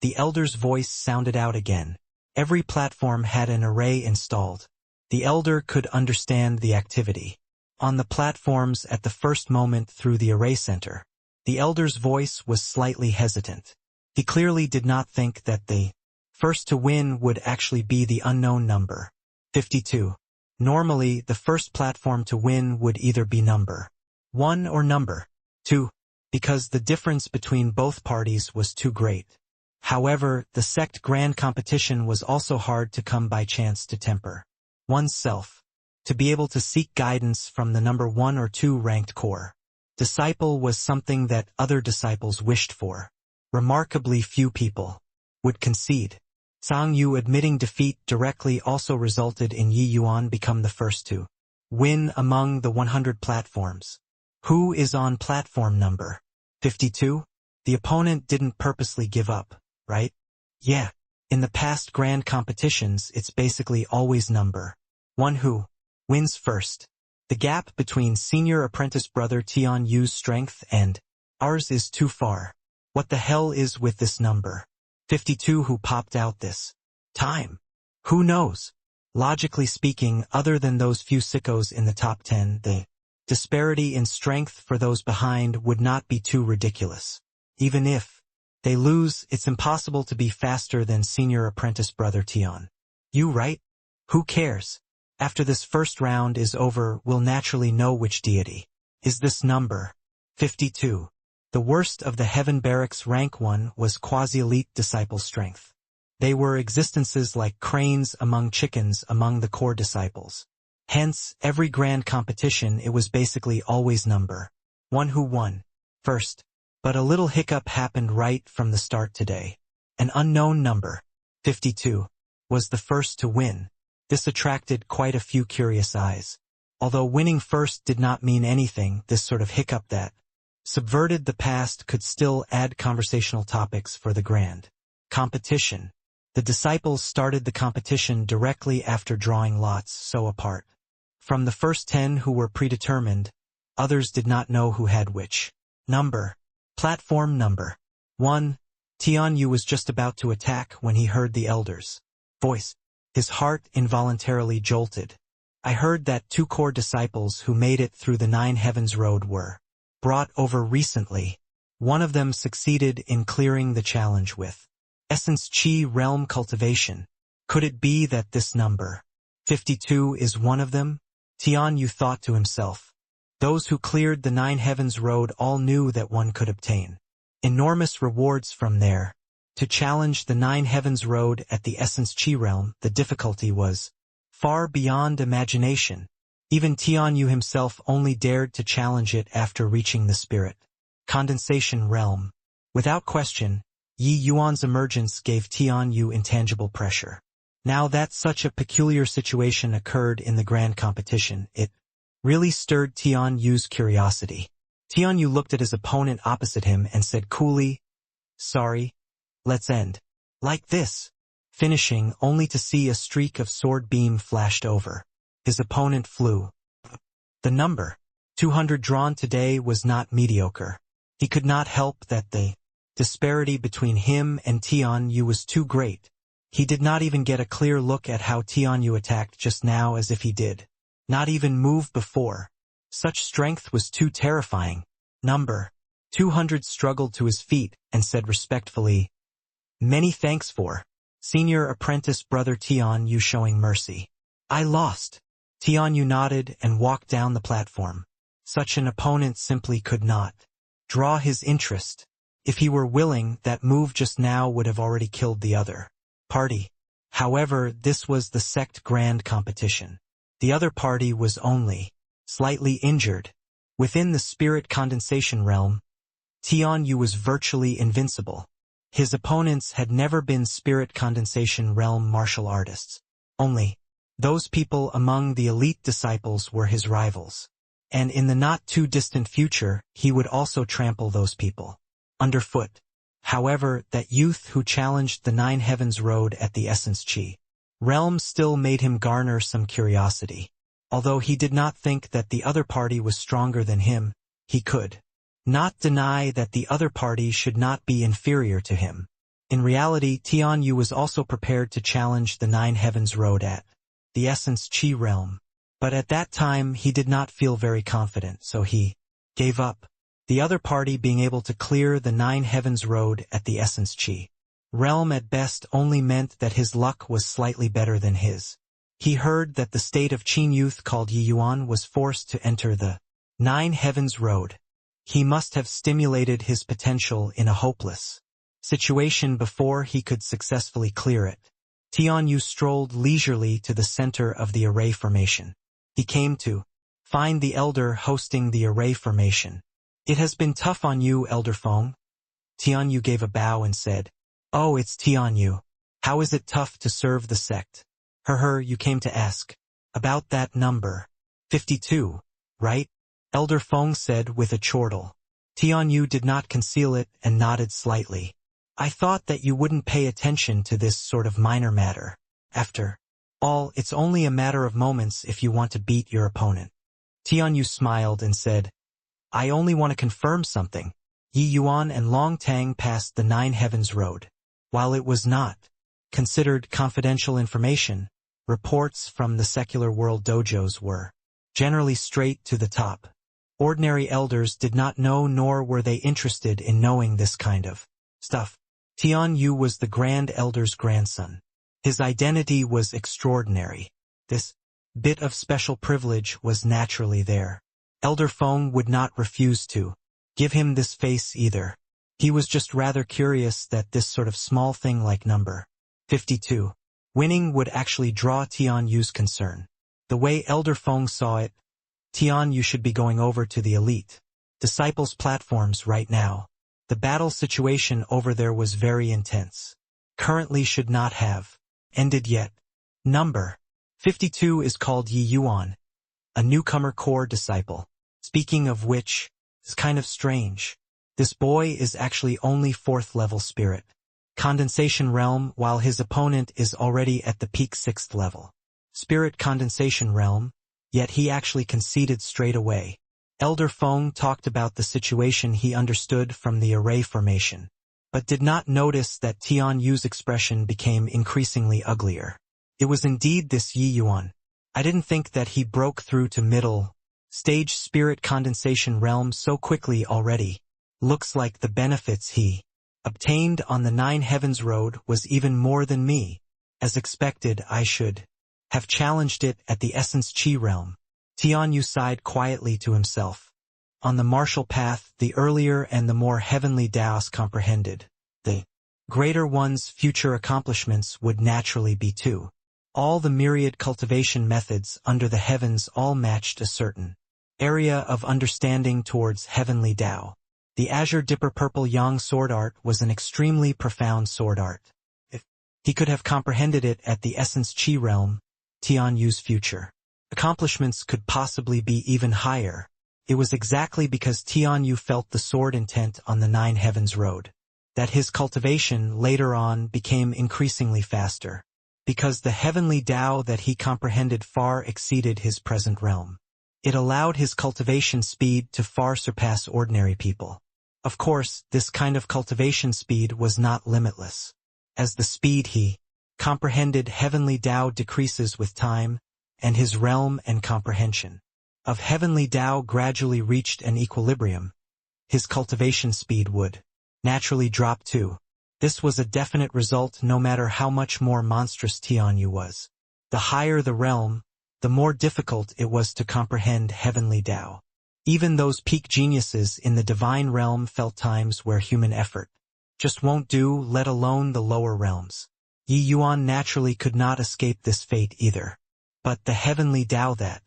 The elder's voice sounded out again. Every platform had an array installed. The elder could understand the activity. On the platforms at the first moment through the array center, the elder's voice was slightly hesitant. He clearly did not think that the first to win would actually be the unknown number 52. Normally, the first platform to win would either be number 1 or number 2, because the difference between both parties was too great. However, the sect grand competition was also hard to come by chance to temper oneself, to be able to seek guidance from the number 1 or 2 ranked core disciple was something that other disciples wished for. Remarkably few people would concede. Sang Yu admitting defeat directly also resulted in Yi Yuan become the first to win among the 100 platforms. Who is on platform number 52? The opponent didn't purposely give up, right? Yeah. In the past grand competitions, it's basically always number 1 who wins first. The gap between senior apprentice brother Tian Yu's strength and ours is too far. What the hell is with this number 52 who popped out this time? Who knows? Logically speaking, other than those few sickos in the top 10, the disparity in strength for those behind would not be too ridiculous. Even if they lose, it's impossible to be faster than senior apprentice brother Tian Yu, right? Who cares? After this first round is over, we'll naturally know which deity is this number 52. The worst of the Heaven Barracks rank 1 was quasi-elite disciple strength. They were existences like cranes among chickens among the core disciples. Hence, every grand competition it was basically always number 1 who won first. But a little hiccup happened right from the start today. An unknown number 52 was the first to win. This attracted quite a few curious eyes. Although winning first did not mean anything, this sort of hiccup that subverted the past could still add conversational topics for the grand competition. The disciples started the competition directly after drawing lots, so apart from the first 10 who were predetermined, others did not know who had which number. Platform number 1. Tian Yu was just about to attack when he heard the elder's voice. His heart involuntarily jolted. I heard that 2 core disciples who made it through the 9 Heavens Road were brought over recently. One of them succeeded in clearing the challenge with Essence Chi Realm Cultivation. Could it be that this number 52 is one of them? Tian Yu thought to himself. Those who cleared the 9 Heavens Road all knew that one could obtain enormous rewards from there. To challenge the 9 Heavens Road at the Essence Chi Realm, the difficulty was far beyond imagination. Even Tian Yu himself only dared to challenge it after reaching the Spirit Condensation Realm. Without question, Yi Yuan's emergence gave Tian Yu intangible pressure. Now that such a peculiar situation occurred in the grand competition, it really stirred Tian Yu's curiosity. Tian Yu looked at his opponent opposite him and said coolly, "Sorry, let's end like this," finishing only to see a streak of sword beam flashed over. His opponent flew. The number 200 drawn today was not mediocre. He could not help that the disparity between him and Tian Yu was too great. He did not even get a clear look at how Tian Yu attacked just now, as if he did not even move before. Such strength was too terrifying. Number 200 struggled to his feet and said respectfully, "Many thanks for senior apprentice brother Tian Yu showing mercy. I lost." Tian Yu nodded and walked down the platform. Such an opponent simply could not draw his interest. If he were willing, that move just now would have already killed the other party. However, this was the sect grand competition. The other party was only slightly injured. Within the spirit condensation realm, Tian Yu was virtually invincible. His opponents had never been spirit condensation realm martial artists. Only those people among the elite disciples were his rivals. And in the not-too-distant future, he would also trample those people. underfoot. However, that youth who challenged the Nine Heavens Road at the Essence Chi realm still made him garner some curiosity. Although he did not think that the other party was stronger than him, he could not deny that the other party should not be inferior to him. In reality, Tianyu was also prepared to challenge the Nine Heavens Road at the Essence Chi realm. But at that time he did not feel very confident, so he gave up. The other party being able to clear the Nine Heavens Road at the Essence Chi realm at best only meant that his luck was slightly better than his. He heard that the state of Qin youth called Yi Yuan was forced to enter the Nine Heavens Road. He must have stimulated his potential in a hopeless situation before he could successfully clear it. Tianyu strolled leisurely to the center of the array formation. He came to find the elder hosting the array formation. "It has been tough on you, Elder Feng." Tianyu gave a bow and said, "Oh, it's Tianyu. How is it tough to serve the sect?" You came to ask about that number. 52, right?" Elder Feng said with a chortle. Tianyu did not conceal it and nodded slightly. "I thought that you wouldn't pay attention to this sort of minor matter. After all, it's only a matter of moments if you want to beat your opponent." Tianyu smiled and said, "I only want to confirm something." Yi Yuan and Long Tang passed the Nine Heavens Road. While it was not considered confidential information, reports from the secular world dojos were generally straight to the top. Ordinary elders did not know, nor were they interested in knowing this kind of stuff. Tianyu was the Grand Elder's grandson. His identity was extraordinary. This bit of special privilege was naturally there. Elder Feng would not refuse to give him this face either. He was just rather curious that this sort of small thing like number 52 winning would actually draw Tianyu's concern. The way Elder Feng saw it, Tianyu should be going over to the elite disciples' platforms right now. The battle situation over there was very intense. Currently should not have ended yet. Number 52 is called Yi Yuan, a newcomer core disciple. Speaking of which, it's kind of strange. This boy is actually only 4th level spirit condensation realm, while his opponent is already at the peak 6th level spirit condensation realm, yet he actually conceded straight away. Elder Feng talked about the situation he understood from the array formation, but did not notice that Tianyu's expression became increasingly uglier. It was indeed this Yi Yuan. I didn't think that he broke through to middle stage spirit condensation realm so quickly already. Looks like the benefits he obtained on the Nine Heavens Road was even more than me. As expected, I should have challenged it at the Essence Chi realm. Tianyu sighed quietly to himself. On the martial path, the earlier and the more heavenly Taoists comprehended, the greater one's future accomplishments would naturally be too. All the myriad cultivation methods under the heavens all matched a certain area of understanding towards heavenly Tao. The Azure Dipper Purple Yang sword art was an extremely profound sword art. If he could have comprehended it at the Essence Chi realm, Tianyu's future accomplishments could possibly be even higher. It was exactly because Tianyu felt the sword intent on the Nine Heavens Road that his cultivation later on became increasingly faster, because the heavenly Tao that he comprehended far exceeded his present realm. It allowed his cultivation speed to far surpass ordinary people. Of course, this kind of cultivation speed was not limitless. As the speed he comprehended heavenly Tao decreases with time, and his realm and comprehension of heavenly Tao gradually reached an equilibrium, his cultivation speed would naturally drop too. This was a definite result no matter how much more monstrous Tianyu was. The higher the realm, the more difficult it was to comprehend heavenly Tao. Even those peak geniuses in the divine realm felt times where human effort just won't do, let alone the lower realms. Yi Yuan naturally could not escape this fate either. But the heavenly Tao that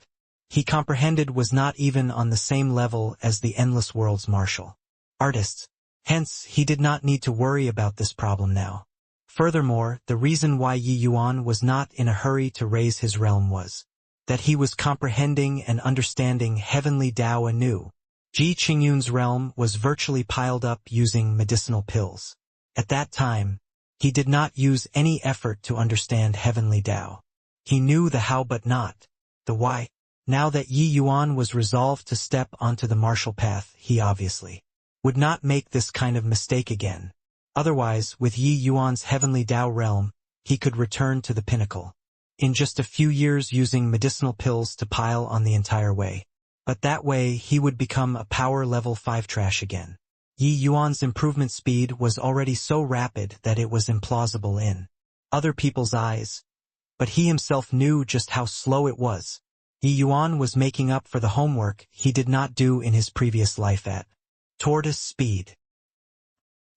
he comprehended was not even on the same level as the endless world's martial artists. Hence, he did not need to worry about this problem now. Furthermore, the reason why Yi Yuan was not in a hurry to raise his realm was that he was comprehending and understanding heavenly Tao anew. Ji Qingyun's realm was virtually piled up using medicinal pills. At that time, he did not use any effort to understand heavenly Tao. He knew the how but not the why. Now that Yi Yuan was resolved to step onto the martial path, he obviously would not make this kind of mistake again. Otherwise, with Yi Yuan's heavenly Tao realm, he could return to the pinnacle in just a few years using medicinal pills to pile on the entire way. But that way, he would become a power level 5 trash again. Yi Yuan's improvement speed was already so rapid that it was implausible in other people's eyes. But he himself knew just how slow it was. Yi Yuan was making up for the homework he did not do in his previous life at tortoise speed.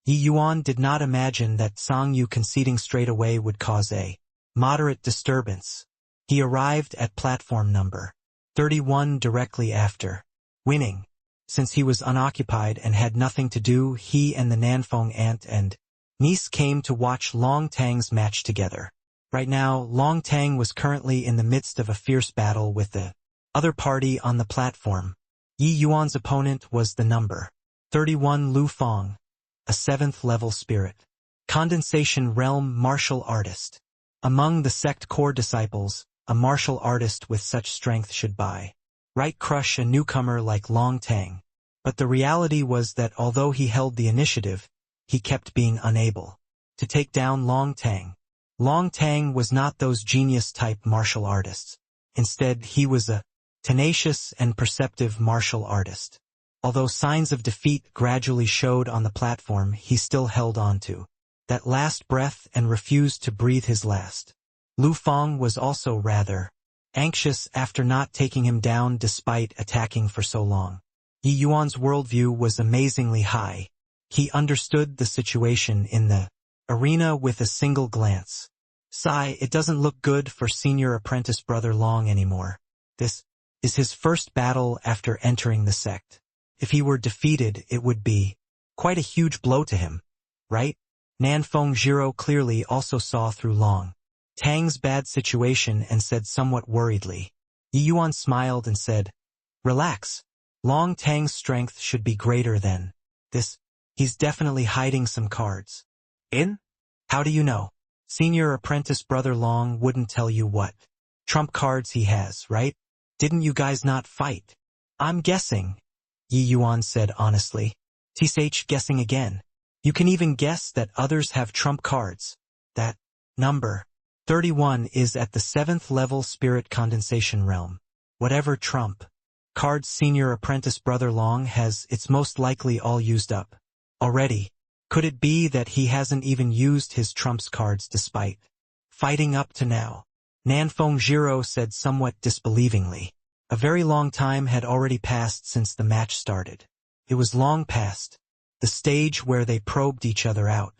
Yi Yuan did not imagine that Song Yu conceding straight away would cause a moderate disturbance. He arrived at platform number 31 directly after winning. Since he was unoccupied and had nothing to do, he and the Nanfeng aunt and niece came to watch Long Tang's match together. Right now, Long Tang was currently in the midst of a fierce battle with the other party on the platform. Yi Yuan's opponent was the number 31 Lu Feng, a 7th level spirit condensation realm martial artist. Among the sect core disciples, a martial artist with such strength should by right crush a newcomer like Long Tang. But the reality was that although he held the initiative, he kept being unable to take down Long Tang. Long Tang was not those genius-type martial artists. Instead, he was a tenacious and perceptive martial artist. Although signs of defeat gradually showed on the platform, he still held on to that last breath and refused to breathe his last. Lu Feng was also rather anxious after not taking him down despite attacking for so long. Yi Yuan's worldview was amazingly high. He understood the situation in the arena with a single glance. Sigh, it doesn't look good for senior apprentice brother Long anymore. This is his first battle after entering the sect. If he were defeated, it would be quite a huge blow to him, right? Nanfeng Jiro clearly also saw through Long Tang's bad situation and said somewhat worriedly. Yi Yuan smiled and said, "Relax. Long Tang's strength should be greater than this. He's definitely hiding some cards." "In? How do you know?" "Senior apprentice brother Long wouldn't tell you what trump cards he has, right? Didn't you guys not fight?" "I'm guessing," Yi Yuan said honestly. "Tsh, guessing again. You can even guess that others have trump cards. That number 31 is at the 7th level spirit condensation realm. Whatever trump cards senior apprentice brother Long has, it's most likely all used up already. Could it be that he hasn't even used his trumps cards despite fighting up to now?" Nanfeng Jiro said somewhat disbelievingly. A very long time had already passed since the match started. It was long past the stage where they probed each other out.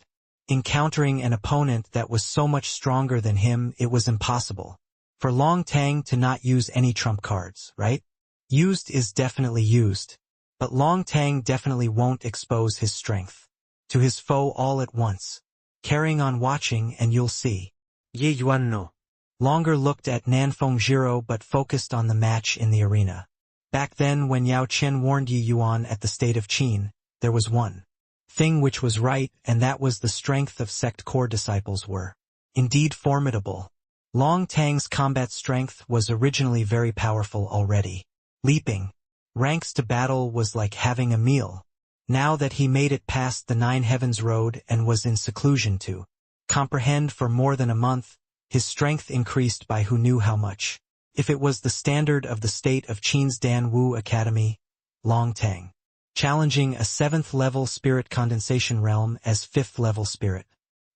Encountering an opponent that was so much stronger than him, it was impossible for Long Tang to not use any trump cards, right? Used is definitely used, but Long Tang definitely won't expose his strength to his foe all at once. Carrying on watching and you'll see. Ye Yuan no longer looked at Nanfeng Jiro but focused on the match in the arena. Back then when Yao Qian warned Yi Yuan at the state of Qin, there was one thing which was right, and that was the strength of sect core disciples were indeed formidable. Long Tang's combat strength was originally very powerful already. Leaping ranks to battle was like having a meal. Now that he made it past the 9 Heavens Road and was in seclusion to comprehend for more than a month, his strength increased by who knew how much. If it was the standard of the state of Qin's Dan Wu Academy, Long Tang challenging a 7th level spirit condensation realm as 5th level spirit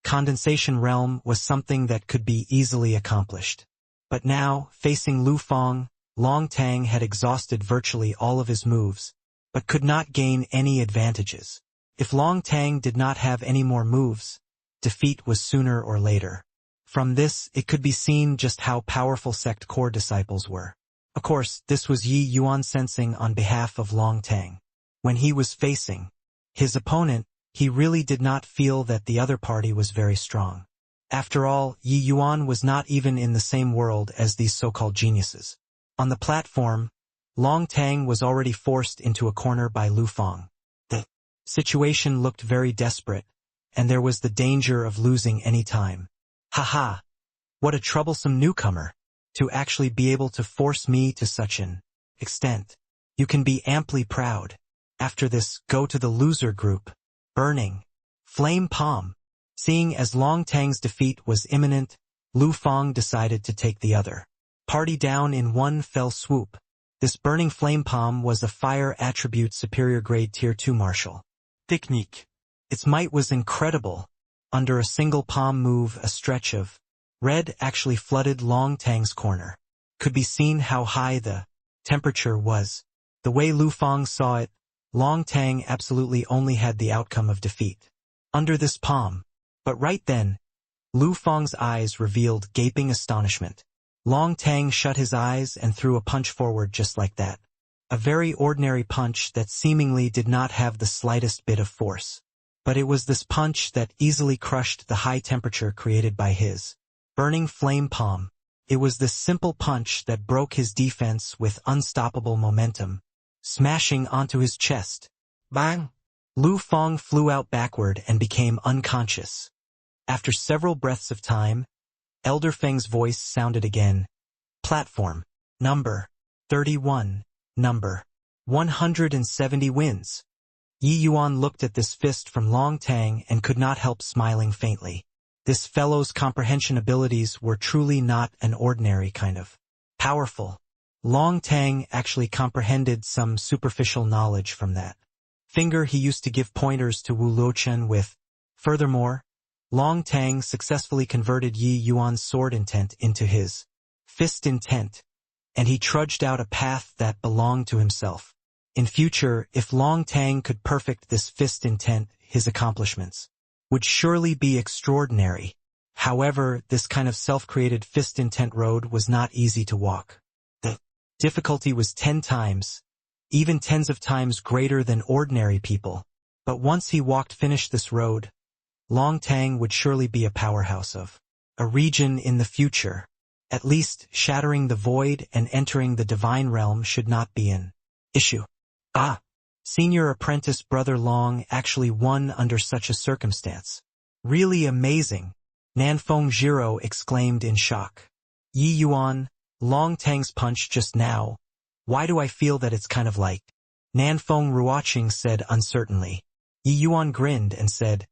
condensation realm was something that could be easily accomplished. But now, facing Lu Feng, Long Tang had exhausted virtually all of his moves, but could not gain any advantages. If Long Tang did not have any more moves, defeat was sooner or later. From this, it could be seen just how powerful sect core disciples were. Of course, this was Yi Yuan sensing on behalf of Long Tang. When he was facing his opponent, he really did not feel that the other party was very strong. After all, Yi Yuan was not even in the same world as these so-called geniuses. On the platform, Long Tang was already forced into a corner by Lu Fang. The situation looked very desperate, and there was the danger of losing any time. Haha! What a troublesome newcomer, to actually be able to force me to such an extent. You can be amply proud. After this, go to the loser group. Burning. Flame Palm. Seeing as Long Tang's defeat was imminent, Lu Fang decided to take the other party down in one fell swoop. This burning flame palm was a fire attribute superior grade tier 2 martial technique. Its might was incredible. Under a single palm move, a stretch of red actually flooded Long Tang's corner. Could be seen how high the temperature was. The way Lu Fang saw it, Long Tang absolutely only had the outcome of defeat under this palm. But right then, Lu Fang's eyes revealed gaping astonishment. Long Tang shut his eyes and threw a punch forward just like that. A very ordinary punch that seemingly did not have the slightest bit of force. But it was this punch that easily crushed the high temperature created by his burning flame palm. It was this simple punch that broke his defense with unstoppable momentum, smashing onto his chest. Bang! Lu Fang flew out backward and became unconscious. After several breaths of time, Elder Feng's voice sounded again. Platform. Number 31. Number 170 wins. Yi Yuan looked at this fist from Long Tang and could not help smiling faintly. This fellow's comprehension abilities were truly not an ordinary kind of powerful. Long Tang actually comprehended some superficial knowledge from that finger he used to give pointers to Wu Luochen with. Furthermore, Long Tang successfully converted Yi Yuan's sword intent into his fist intent, and he trudged out a path that belonged to himself. In future, if Long Tang could perfect this fist intent, his accomplishments would surely be extraordinary. However, this kind of self-created fist intent road was not easy to walk. The difficulty was 10 times, even tens of times greater than ordinary people. But once he finished this road, Long Tang would surely be a powerhouse of a region in the future. At least, shattering the void and entering the divine realm should not be an issue. Ah! Senior apprentice Brother Long actually won under such a circumstance. Really amazing! Nanfeng Jiro exclaimed in shock. Yi Yuan, Long Tang's punch just now. Why do I feel that it's kind of like? Nanfeng Ruoqing said uncertainly. Yi Yuan grinned and said,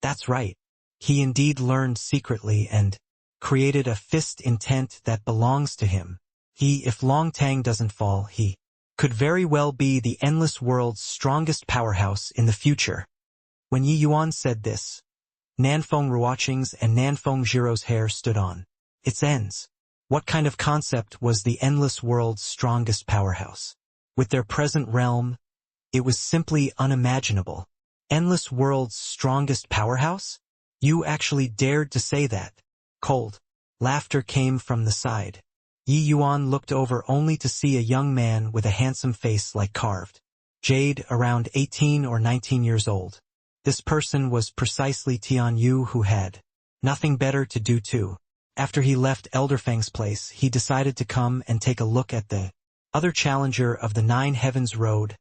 that's right. He indeed learned secretly and created a fist intent that belongs to him. If Long Tang doesn't fall, he could very well be the endless world's strongest powerhouse in the future. When Yi Yuan said this, Nanfeng Ruoqing's and Nanfeng Jiro's hair stood on its ends. What kind of concept was the endless world's strongest powerhouse? With their present realm, it was simply unimaginable. Endless world's strongest powerhouse? You actually dared to say that. Cold laughter came from the side. Yi Yuan looked over only to see a young man with a handsome face like carved jade, around 18 or 19 years old. This person was precisely Tian Yu, who had nothing better to do too. After he left Elder Feng's place, he decided to come and take a look at the other challenger of the Nine Heavens Road,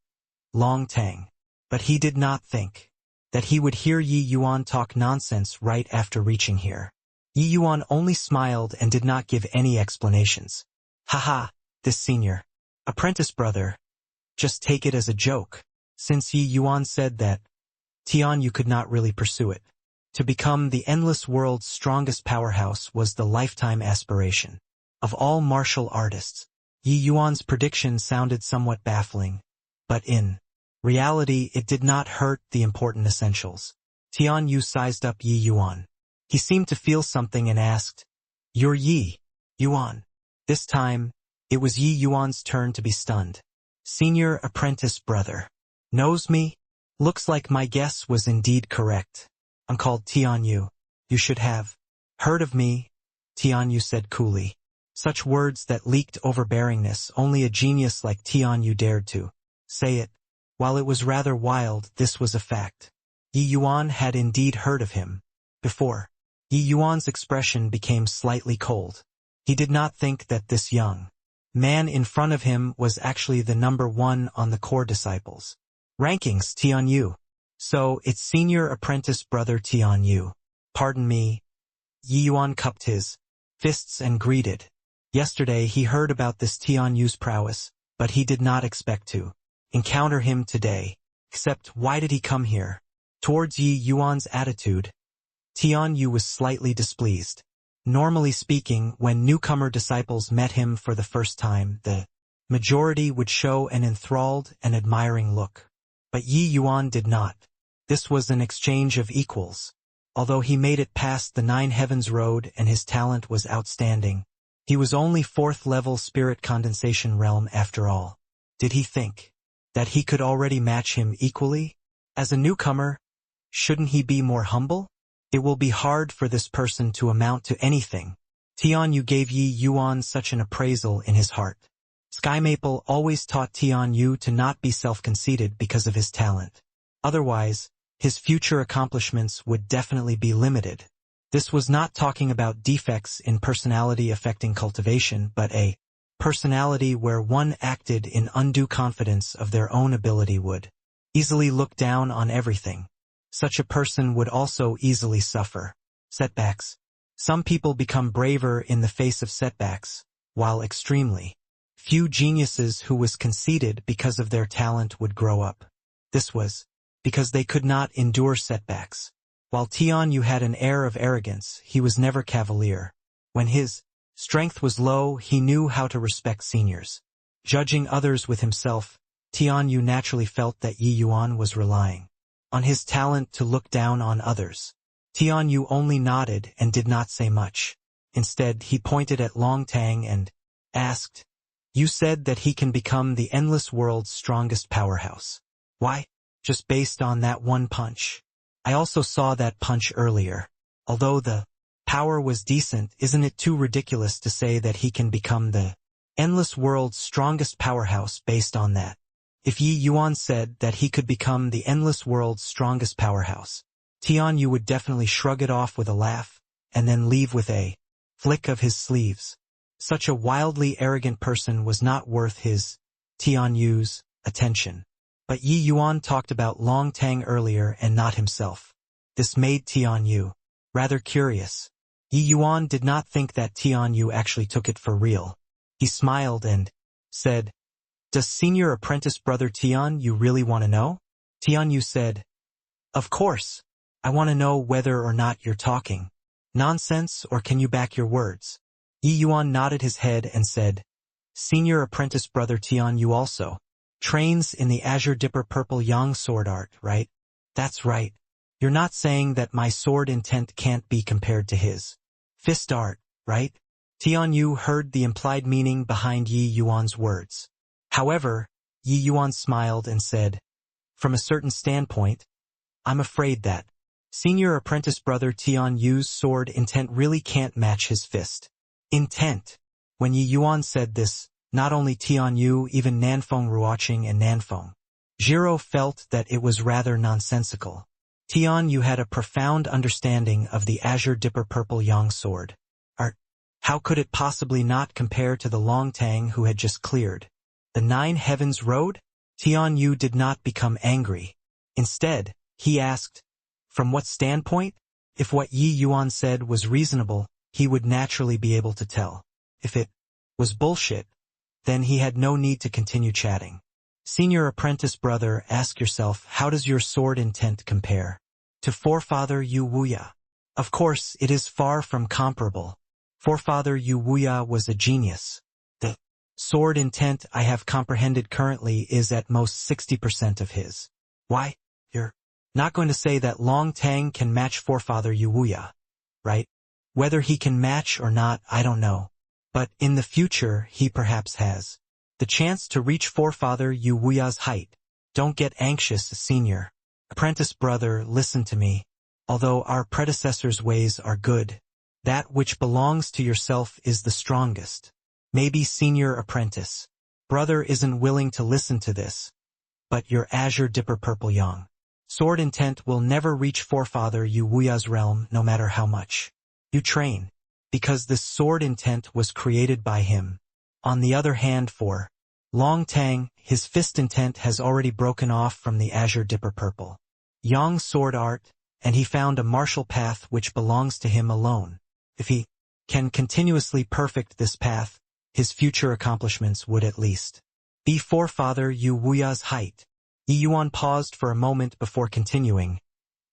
Long Tang. But he did not think that he would hear Yi Yuan talk nonsense right after reaching here. Yi Yuan only smiled and did not give any explanations. Haha, this senior apprentice brother. Just take it as a joke. Since Yi Yuan said that Tian Yu could not really pursue it. To become the endless world's strongest powerhouse was the lifetime aspiration of all martial artists. Yi Yuan's prediction sounded somewhat baffling, but in reality it did not hurt the important essentials. Tian Yu sized up Yi Yuan. He seemed to feel something and asked, "You're Yi Yuan?" This time, it was Yi Yuan's turn to be stunned. Senior apprentice brother. Knows me? Looks like my guess was indeed correct. I'm called Tian Yu. You should have heard of me, Tian Yu said coolly. Such words that leaked overbearingness, only a genius like Tian Yu dared to say it. While it was rather wild, this was a fact. Yi Yuan had indeed heard of him before. Yi Yuan's expression became slightly cold. He did not think that this young man in front of him was actually the number 1 on the core disciples rankings, Tianyu. So it's senior apprentice brother Tianyu. Pardon me. Yi Yuan cupped his fists and greeted. Yesterday he heard about this Tianyu's prowess, but he did not expect to encounter him today. Except, why did he come here? Towards Yi Yuan's attitude, Tianyu was slightly displeased. Normally speaking, when newcomer disciples met him for the first time, the majority would show an enthralled and admiring look. But Yi Yuan did not. This was an exchange of equals. Although he made it past the 9 heavens road and his talent was outstanding, he was only 4th level spirit condensation realm after all. Did he think that he could already match him equally? As a newcomer, shouldn't he be more humble? It will be hard for this person to amount to anything. Tianyu gave Yi Yuan such an appraisal in his heart. Sky Maple always taught Tianyu to not be self-conceited because of his talent. Otherwise, his future accomplishments would definitely be limited. This was not talking about defects in personality affecting cultivation, but a personality where one acted in undue confidence of their own ability would easily look down on everything. Such a person would also easily suffer setbacks. Some people become braver in the face of setbacks, while extremely few geniuses who was conceited because of their talent would grow up. This was because they could not endure setbacks. While Tianyu had an air of arrogance, he was never cavalier. When his strength was low, he knew how to respect seniors. Judging others with himself, Tianyu naturally felt that Yi Yuan was relying on his talent to look down on others. Tianyu only nodded and did not say much. Instead, he pointed at Long Tang and asked, "You said that he can become the endless world's strongest powerhouse. Why? Just based on that one punch? I also saw that punch earlier. Although the power was decent, isn't it too ridiculous to say that he can become the endless world's strongest powerhouse based on that?" If Yi Yuan said that he could become the endless world's strongest powerhouse, Tianyu would definitely shrug it off with a laugh, and then leave with a flick of his sleeves. Such a wildly arrogant person was not worth his, Tianyu's, attention. But Yi Yuan talked about Long Tang earlier and not himself. This made Tianyu rather curious. Yi Yuan did not think that Tianyu actually took it for real. He smiled and said, "Does senior apprentice brother Tianyu really want to know?" Tianyu said, "Of course. I want to know whether or not you're talking nonsense or can you back your words?" Yi Yuan nodded his head and said, "Senior apprentice brother Tianyu also trains in the Azure Dipper Purple Yang sword art, right?" "That's right. You're not saying that my sword intent can't be compared to his fist art, right?" Tianyu heard the implied meaning behind Yi Yuan's words. However, Yi Yuan smiled and said, "From a certain standpoint, I'm afraid that senior apprentice brother Tianyu's sword intent really can't match his fist intent." When Yi Yuan said this, not only Tianyu, even Nanfeng Ruoqing and Nanfeng Jiro felt that it was rather nonsensical. Tianyu had a profound understanding of the Azure Dipper Purple Yang sword art. How could it possibly not compare to the Long Tang who had just cleared the 9 heavens road? Tianyu did not become angry. Instead, he asked, "From what standpoint?" If what Yi Yuan said was reasonable, he would naturally be able to tell. If it was bullshit, then he had no need to continue chatting. "Senior apprentice brother, ask yourself, how does your sword intent compare to forefather Yu Wuya?" Of course, it is far from comparable. Forefather Yu Wuya was a genius. The sword intent I have comprehended currently is at most 60% of his. Why? You're not going to say that Long Tang can match forefather Yu Wuya, right? Whether he can match or not, I don't know. But in the future, he perhaps has the chance to reach forefather Yu Wuya's height. Don't get anxious, senior apprentice brother, listen to me. Although our predecessors' ways are good, that which belongs to yourself is the strongest. Maybe senior apprentice brother isn't willing to listen to this, but your Azure Dipper Purple Yang sword intent will never reach forefather Yu Wuya's realm no matter how much you train, because this sword intent was created by him. On the other hand, for Long Tang, his fist intent has already broken off from the Azure Dipper Purple Yang sword art, and he found a martial path which belongs to him alone. If he can continuously perfect this path, his future accomplishments would at least be forefather Yu Wuya's height. Yi Yuan paused for a moment before continuing.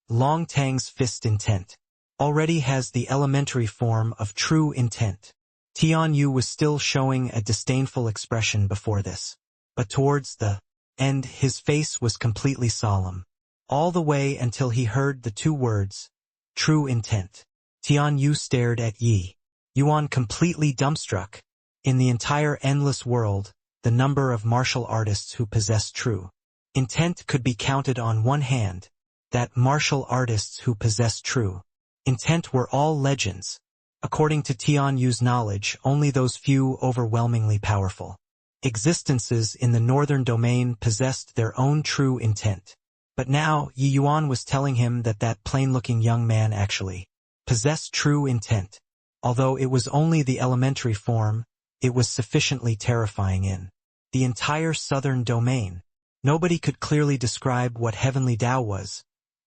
Long Tang's fist intent already has the elementary form of true intent. Tian Yu was still showing a disdainful expression before this, but towards the end his face was completely solemn, all the way until he heard the two words, true intent. Tian Yu stared at Yi Yuan completely dumbstruck. In the entire endless world, the number of martial artists who possess true intent could be counted on one hand. That martial artists who possess true intent were all legends. According to Tian Yu's knowledge, only those few overwhelmingly powerful existences in the northern domain possessed their own true intent. But now, Yi Yuan was telling him that that plain-looking young man actually possessed true intent. Although it was only the elementary form, it was sufficiently terrifying. In the entire southern domain, nobody could clearly describe what heavenly Tao was,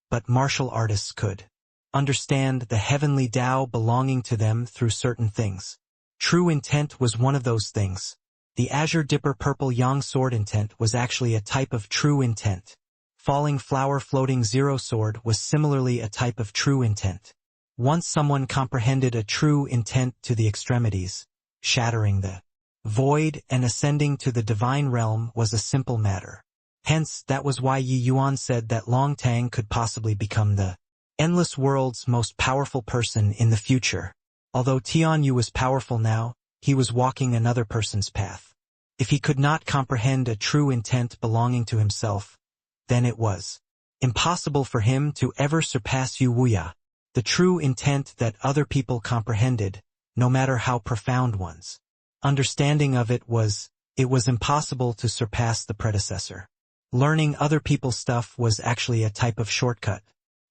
but martial artists could understand the heavenly Tao belonging to them through certain things. True intent was one of those things. The Azure Dipper Purple Yang sword intent was actually a type of true intent. Falling Flower Floating Zero sword was similarly a type of true intent. Once someone comprehended a true intent to the extremities, shattering the void and ascending to the divine realm was a simple matter. Hence, that was why Yi Yuan said that Long Tang could possibly become the endless world's most powerful person in the future. Although Tian Yu was powerful now, he was walking another person's path. If he could not comprehend a true intent belonging to himself, then it was impossible for him to ever surpass Yu Wuya, the true intent that other people comprehended, no matter how profound one's understanding of it was impossible to surpass the predecessor. Learning other people's stuff was actually a type of shortcut,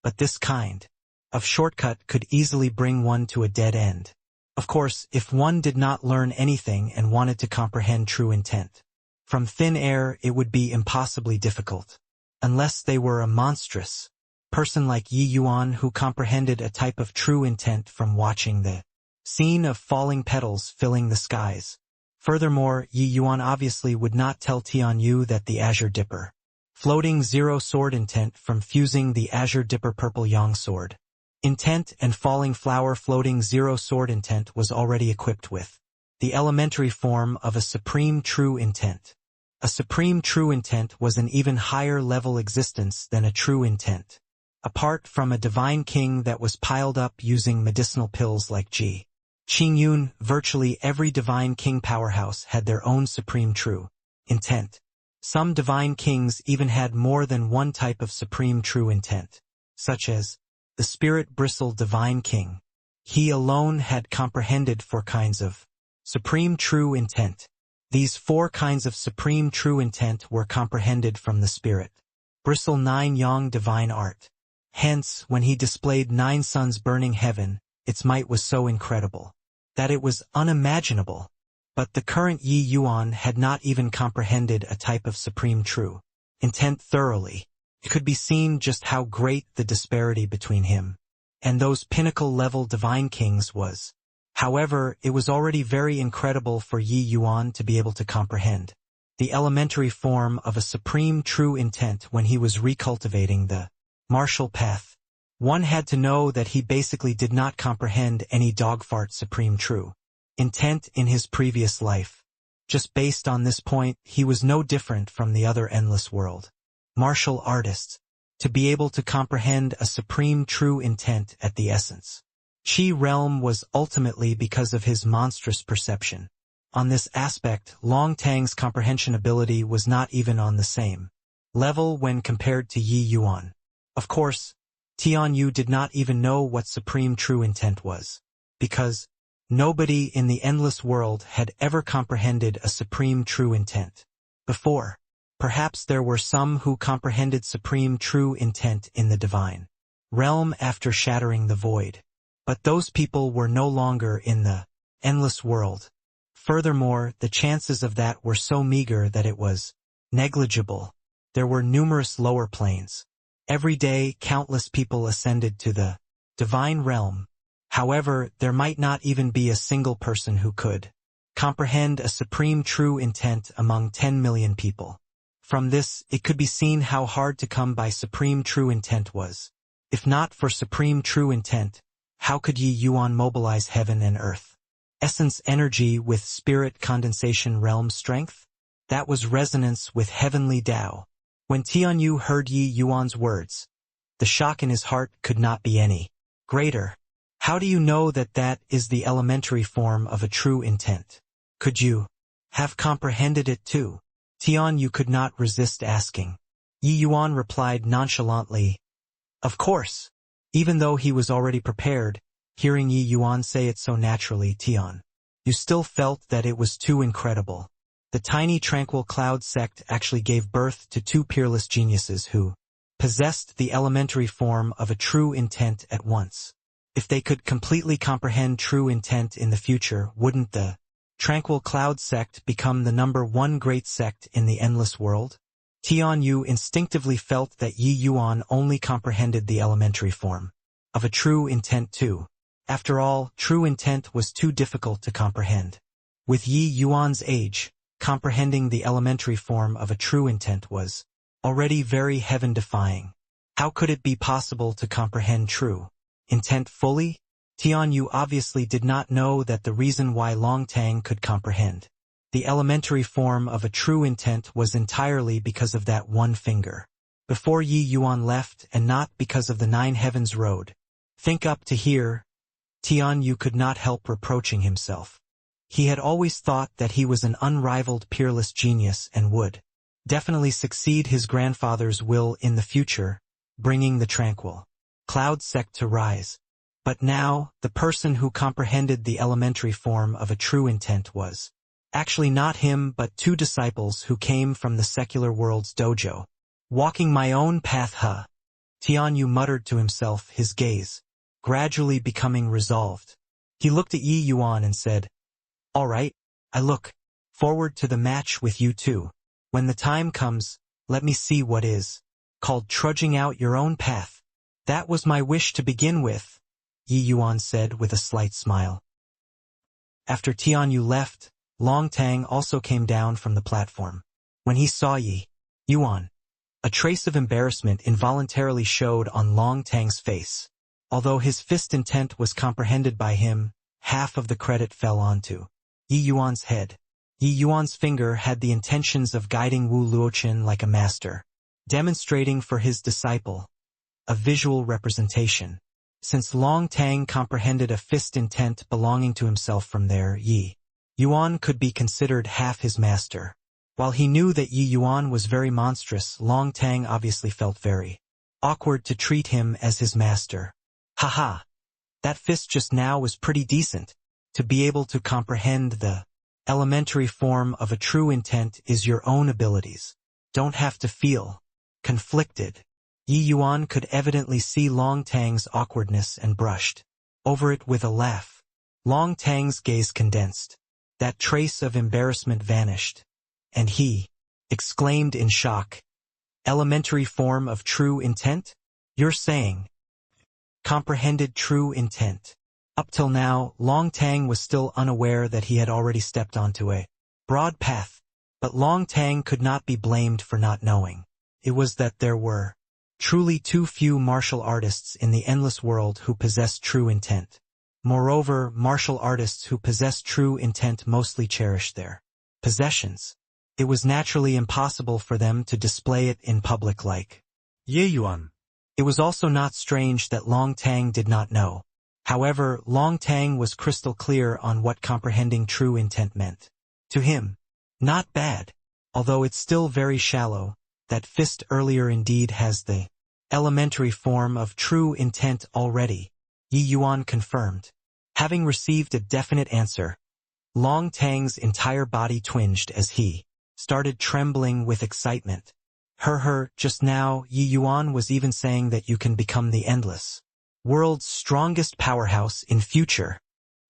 but this kind of shortcut could easily bring one to a dead end. Of course, if one did not learn anything and wanted to comprehend true intent from thin air, it would be impossibly difficult. Unless they were a monstrous person like Yi Yuan who comprehended a type of true intent from watching the scene of falling petals filling the skies. Furthermore, Yi Yuan obviously would not tell Tian Yu that the Azure Dipper Floating Zero sword intent from fusing the Azure Dipper Purple Yang sword intent and Falling Flower Floating Zero sword intent was already equipped with the elementary form of a supreme true intent. A supreme true intent was an even higher level existence than a true intent. Apart from a divine king that was piled up using medicinal pills like Ji Qingyun, virtually every divine king powerhouse had their own supreme true intent. Some divine kings even had more than one type of supreme true intent, such as the Spirit Bristle Divine King. He alone had comprehended 4 kinds of supreme true intent. These 4 kinds of supreme true intent were comprehended from the Spirit Bristle 9 Yang divine art. Hence, when he displayed 9 suns burning heaven, its might was so incredible that it was unimaginable. But the current Yi Yuan had not even comprehended a type of supreme true intent thoroughly. It could be seen just how great the disparity between him and those pinnacle-level divine kings was. However, it was already very incredible for Yi Yuan to be able to comprehend the elementary form of a supreme true intent when he was recultivating the martial path. One had to know that he basically did not comprehend any dogfart supreme true intent in his previous life. Just based on this point, he was no different from the other endless world martial artists, to be able to comprehend a supreme true intent at the essence. Qi realm was ultimately because of his monstrous perception. On this aspect, Long Tang's comprehension ability was not even on the same level when compared to Yi Yuan. Of course, Tian Yu did not even know what supreme true intent was, because nobody in the endless world had ever comprehended a supreme true intent before. Perhaps there were some who comprehended supreme true intent in the divine realm after shattering the void. But those people were no longer in the endless world. Furthermore, the chances of that were so meager that it was negligible. There were numerous lower planes. Every day, countless people ascended to the divine realm. However, there might not even be a single person who could comprehend a supreme true intent among 10 million people. From this, it could be seen how hard to come by supreme true intent was. If not for supreme true intent, how could Yi Yuan mobilize heaven and earth? Essence energy with spirit condensation realm strength? That was resonance with heavenly Tao. When Tianyu heard Yi Yuan's words, the shock in his heart could not be any greater. How do you know that that is the elementary form of a true intent? Could you have comprehended it too? Tianyu could not resist asking. Yi Yuan replied nonchalantly, of course. Even though he was already prepared, hearing Yi Yuan say it so naturally, Tianyu still felt that it was too incredible. The tiny tranquil cloud sect actually gave birth to two peerless geniuses who possessed the elementary form of a true intent at once. If they could completely comprehend true intent in the future, wouldn't the tranquil cloud sect become the #1 great sect in the endless world? Tianyu instinctively felt that Yi Yuan only comprehended the elementary form of a true intent too. After all, true intent was too difficult to comprehend. With Yi Yuan's age, comprehending the elementary form of a true intent was already very heaven-defying. How could it be possible to comprehend true intent fully? Tianyu obviously did not know that the reason why Long Tang could comprehend the elementary form of a true intent was entirely because of that one finger before Yi Yuan left, and not because of the 9 heavens road. Think up to here. Tianyu could not help reproaching himself. He had always thought that he was an unrivaled peerless genius and would definitely succeed his grandfather's will in the future, bringing the tranquil cloud sect to rise. But now, the person who comprehended the elementary form of a true intent was actually not him but 2 disciples who came from the secular world's dojo. Walking my own path, huh? Tianyu muttered to himself, his gaze gradually becoming resolved. He looked at Yi Yuan and said, all right, I look forward to the match with you too. When the time comes, let me see what is called trudging out your own path. That was my wish to begin with, Yi Yuan said with a slight smile. After Tianyu left, Long Tang also came down from the platform. When he saw Yi Yuan, a trace of embarrassment involuntarily showed on Long Tang's face. Although his fist intent was comprehended by him, half of the credit fell onto Yi Yuan's head. Yi Yuan's finger had the intentions of guiding Wu Luoqin like a master, demonstrating for his disciple a visual representation. Since Long Tang comprehended a fist intent belonging to himself from there, Yi Yuan could be considered half his master. While he knew that Yi Yuan was very monstrous, Long Tang obviously felt very awkward to treat him as his master. Haha, that fist just now was pretty decent. To be able to comprehend the elementary form of a true intent is your own abilities. Don't have to feel conflicted. Yi Yuan could evidently see Long Tang's awkwardness and brushed over it with a laugh. Long Tang's gaze condensed. That trace of embarrassment vanished. And he exclaimed in shock, elementary form of true intent? You're saying comprehended true intent. Up till now, Long Tang was still unaware that he had already stepped onto a broad path. But Long Tang could not be blamed for not knowing. It was that there were truly too few martial artists in the endless world who possessed true intent. Moreover, martial artists who possessed true intent mostly cherished their possessions. It was naturally impossible for them to display it in public like Yi Yuan. It was also not strange that Long Tang did not know. However, Long Tang was crystal clear on what comprehending true intent meant. To him, not bad. Although it's still very shallow, that fist earlier indeed has the elementary form of true intent already, Yi Yuan confirmed. Having received a definite answer, Long Tang's entire body twinged as he started trembling with excitement. Just now, Yi Yuan was even saying that you can become the endless world's strongest powerhouse in future.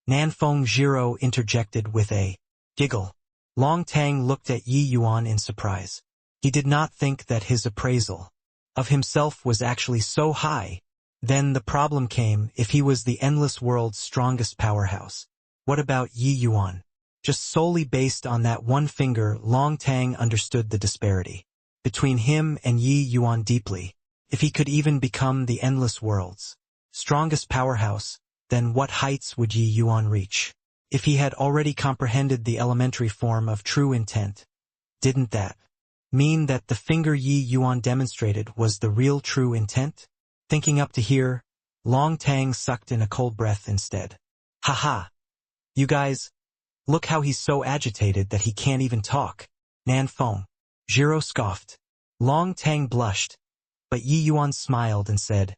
Nanfeng Jiro interjected with a Giggle. Long Tang looked at Yi Yuan in surprise. He did not think that his appraisal of himself was actually so high. Then the problem came: if he was the endless world's strongest powerhouse, what about Yi Yuan? Just solely based on that one finger, Long Tang understood the disparity between him and Yi Yuan deeply. If he could even become the endless world's strongest powerhouse, then what heights would Yi Yuan reach? If he had already comprehended the elementary form of true intent, didn't that mean that the finger Yi Yuan demonstrated was the real true intent? Thinking up to here, Long Tang sucked in a cold breath instead. Haha. You guys, look how he's so agitated that he can't even talk. Nan Feng. Jiro scoffed. Long Tang blushed, but Yi Yuan smiled and said,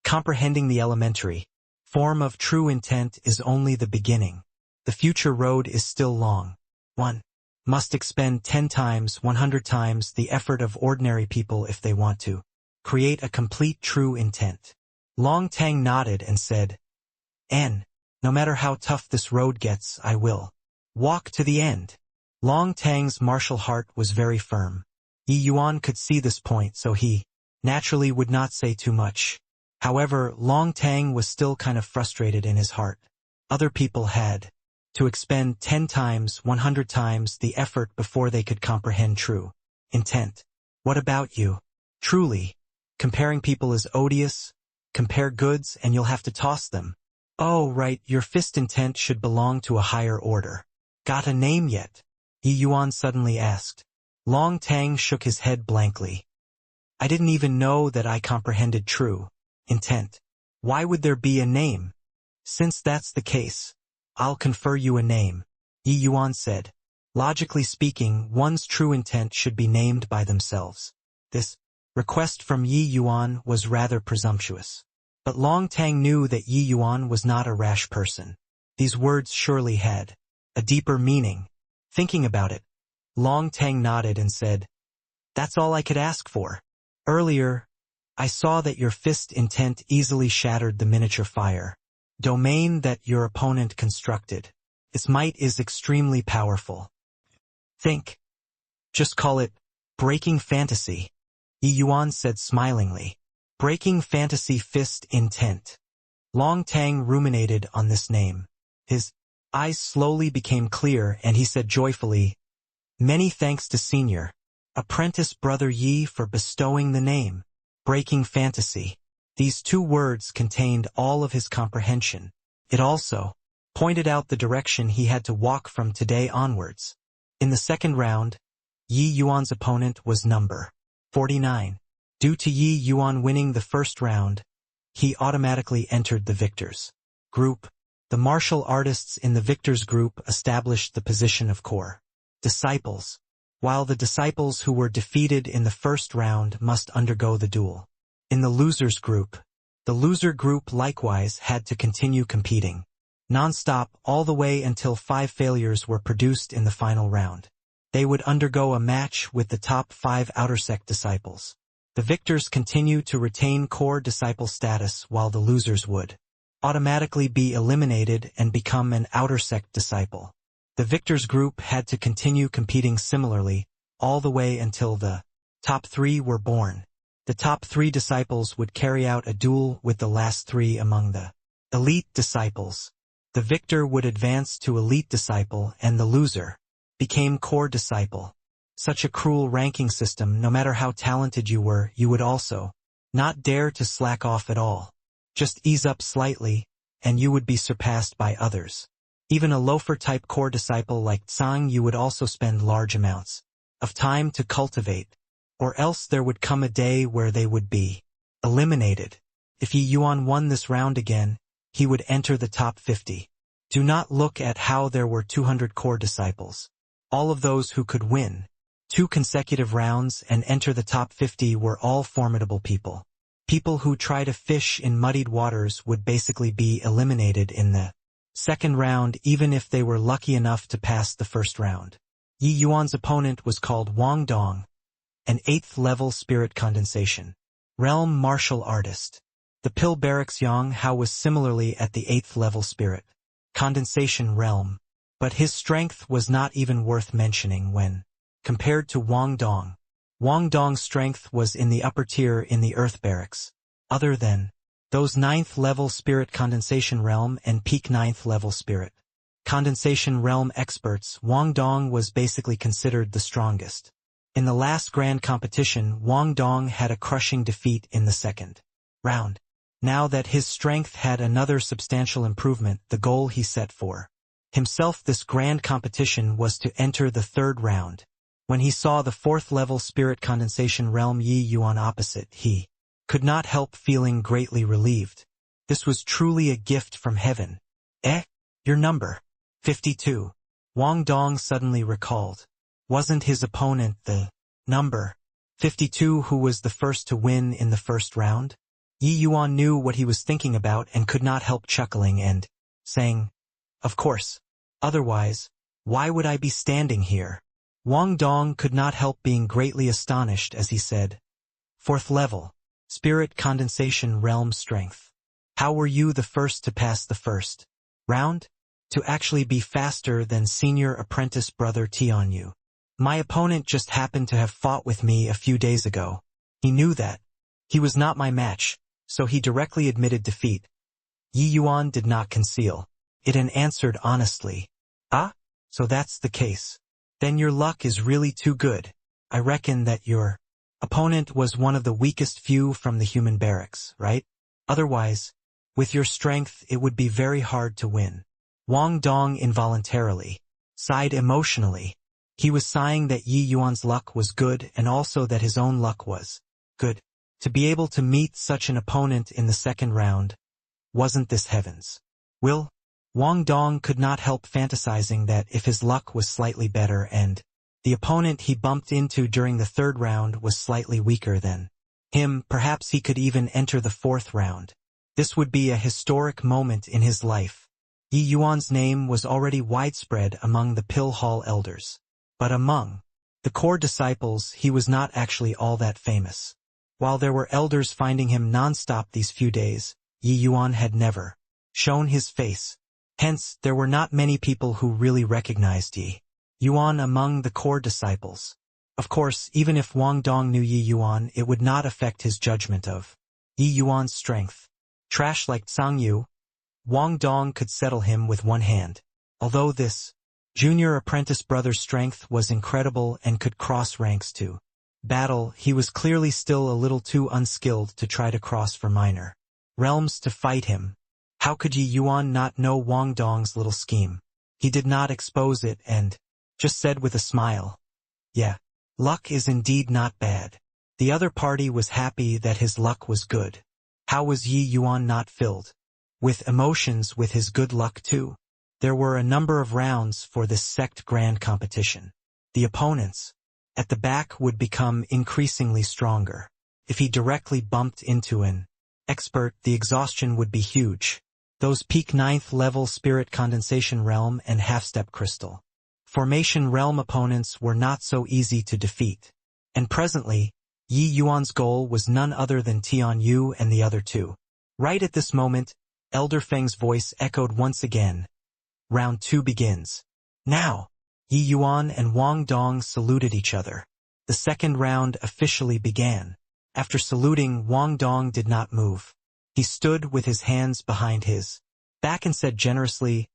comprehending the elementary form of true intent is only the beginning. The future road is still long. One must expend 10 times, 100 times the effort of ordinary people if they want to create a complete true intent. Long Tang nodded and said, no matter how tough this road gets, I will walk to the end. Long Tang's martial heart was very firm. Yi Yuan could see this point, so he naturally would not say too much. However, Long Tang was still kind of frustrated in his heart. Other people had to expend 10 times, 100 times the effort before they could comprehend true intent. What about you? Truly, comparing people is odious. Compare goods and you'll have to toss them. Oh right, your fist intent should belong to a higher order. Got a name yet? Yi Yuan suddenly asked. Long Tang shook his head blankly. I didn't even know that I comprehended true intent. Why would there be a name? Since that's the case, I'll confer you a name, Yi Yuan said. Logically speaking, one's true intent should be named by themselves. This request from Yi Yuan was rather presumptuous. But Long Tang knew that Yi Yuan was not a rash person. These words surely had a deeper meaning. Thinking about it, Long Tang nodded and said, that's all I could ask for. Earlier, I saw that your fist intent easily shattered the miniature fire domain that your opponent constructed. Its might is extremely powerful. Just call it breaking fantasy, Yi Yuan said smilingly. Breaking fantasy fist intent. Long Tang ruminated on this name. His eyes slowly became clear and he said joyfully, many thanks to Senior Apprentice Brother Yi for bestowing the name. Breaking fantasy. These two words contained all of his comprehension. It also pointed out the direction he had to walk from today onwards. In the second round, Yi Yuan's opponent was number 49. Due to Yi Yuan winning the first round, he automatically entered the victors group. The martial artists in the victors group established the position of core disciples, while the disciples who were defeated in the first round must undergo the duel. In the losers group, the loser group likewise had to continue competing non-stop all the way until 5 failures were produced in the final round. They would undergo a match with the top 5 outer sect disciples. The victors continue to retain core disciple status while the losers would automatically be eliminated and become an outer sect disciple. The victors group had to continue competing similarly all the way until the top 3 were born. The top 3 disciples would carry out a duel with the last 3 among the elite disciples. The victor would advance to elite disciple and the loser became core disciple. Such a cruel ranking system, no matter how talented you were, you would also not dare to slack off at all. Just ease up slightly, and you would be surpassed by others. Even a loafer-type core disciple like Tsang you would also spend large amounts of time to cultivate, or else there would come a day where they would be eliminated. If Yi Yuan won this round again, he would enter the top 50. Do not look at how there were 200 core disciples. All of those who could win 2 consecutive rounds and enter the top 50 were all formidable people. People who try to fish in muddied waters would basically be eliminated in the second round even if they were lucky enough to pass the first round. Yi Yuan's opponent was called Wang Dong, an 8th level spirit condensation realm martial artist. The Pil Barracks Yang Hao was similarly at the 8th level spirit condensation realm. But his strength was not even worth mentioning when compared to Wang Dong. Wang Dong's strength was in the upper tier in the Earth Barracks. Other than those 9th level Spirit Condensation Realm and peak 9th level Spirit Condensation Realm experts, Wang Dong was basically considered the strongest. In the last grand competition, Wang Dong had a crushing defeat in the second round. Now that his strength had another substantial improvement, the goal he set for himself this grand competition was to enter the third round. When he saw the 4th level Spirit Condensation Realm Yi Yuan opposite, he could not help feeling greatly relieved. This was truly a gift from heaven. Your number 52. Wang Dong suddenly recalled. Wasn't his opponent the number 52 who was the first to win in the first round? Yi Yuan knew what he was thinking about and could not help chuckling and saying, "Of course. Otherwise, why would I be standing here?" Wang Dong could not help being greatly astonished as he said, "4th level, Spirit Condensation Realm Strength. How were you the first to pass the first round? To actually be faster than senior apprentice brother Tianyu. My opponent just happened to have fought with me a few days ago. He knew that he was not my match, so he directly admitted defeat." Yi Yuan did not conceal it and answered honestly, "Ah, so that's the case. Then your luck is really too good. I reckon that your opponent was one of the weakest few from the human barracks, right? Otherwise, with your strength it would be very hard to win." Wang Dong involuntarily sighed emotionally. He was sighing that Yi Yuan's luck was good and also that his own luck was good. To be able to meet such an opponent in the second round, wasn't this heavens? Will? Wang Dong could not help fantasizing that if his luck was slightly better and the opponent he bumped into during the third round was slightly weaker than him, perhaps he could even enter the fourth round. This would be a historic moment in his life. Yi Yuan's name was already widespread among the Pill Hall elders. But among the core disciples he was not actually all that famous. While there were elders finding him non-stop these few days, Yi Yuan had never shown his face. Hence, there were not many people who really recognized Yi Yuan among the core disciples. Of course, even if Wang Dong knew Yi Yuan, it would not affect his judgment of Yi Yuan's strength. Trash like Zhang Yu, Wang Dong could settle him with one hand. Although this junior apprentice brother's strength was incredible and could cross ranks to battle, he was clearly still a little too unskilled to try to cross for minor realms to fight him. How could Yi Yuan not know Wang Dong's little scheme? He did not expose it and just said with a smile, "Yeah, luck is indeed not bad." The other party was happy that his luck was good. How was Yi Yuan not filled with emotions with his good luck too? There were a number of rounds for this sect grand competition. The opponents at the back would become increasingly stronger. If he directly bumped into an expert, the exhaustion would be huge. Those peak 9th level Spirit Condensation Realm and Half-Step Crystal Formation Realm opponents were not so easy to defeat. And presently, Yi Yuan's goal was none other than Tianyu and the other two. Right at this moment, Elder Feng's voice echoed once again. Round 2 begins. Now! Yi Yuan and Wang Dong saluted each other. The second round officially began. After saluting, Wang Dong did not move. He stood with his hands behind his back and said generously,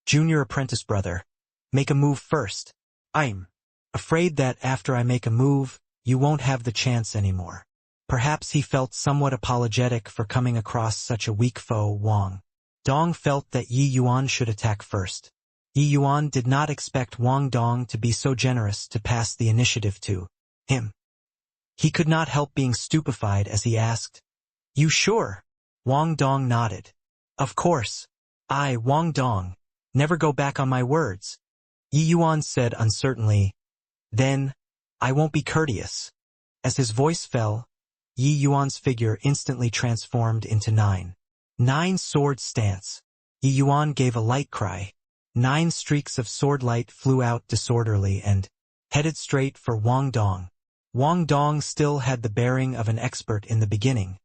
"Junior apprentice brother, make a move first. I'm afraid that after I make a move, you won't have the chance anymore." Perhaps he felt somewhat apologetic for coming across such a weak foe. Wang Dong felt that Yi Yuan should attack first. Yi Yuan did not expect Wang Dong to be so generous to pass the initiative to him. He could not help being stupefied as he asked, "You sure?" Wang Dong nodded. "Of course. I, Wang Dong, never go back on my words." Yi Yuan said uncertainly, "Then, I won't be courteous." As his voice fell, Yi Yuan's figure instantly transformed into 9 sword stance. Yi Yuan gave a light cry. 9 streaks of sword light flew out disorderly and headed straight for Wang Dong. Wang Dong still had the bearing of an expert in the beginning,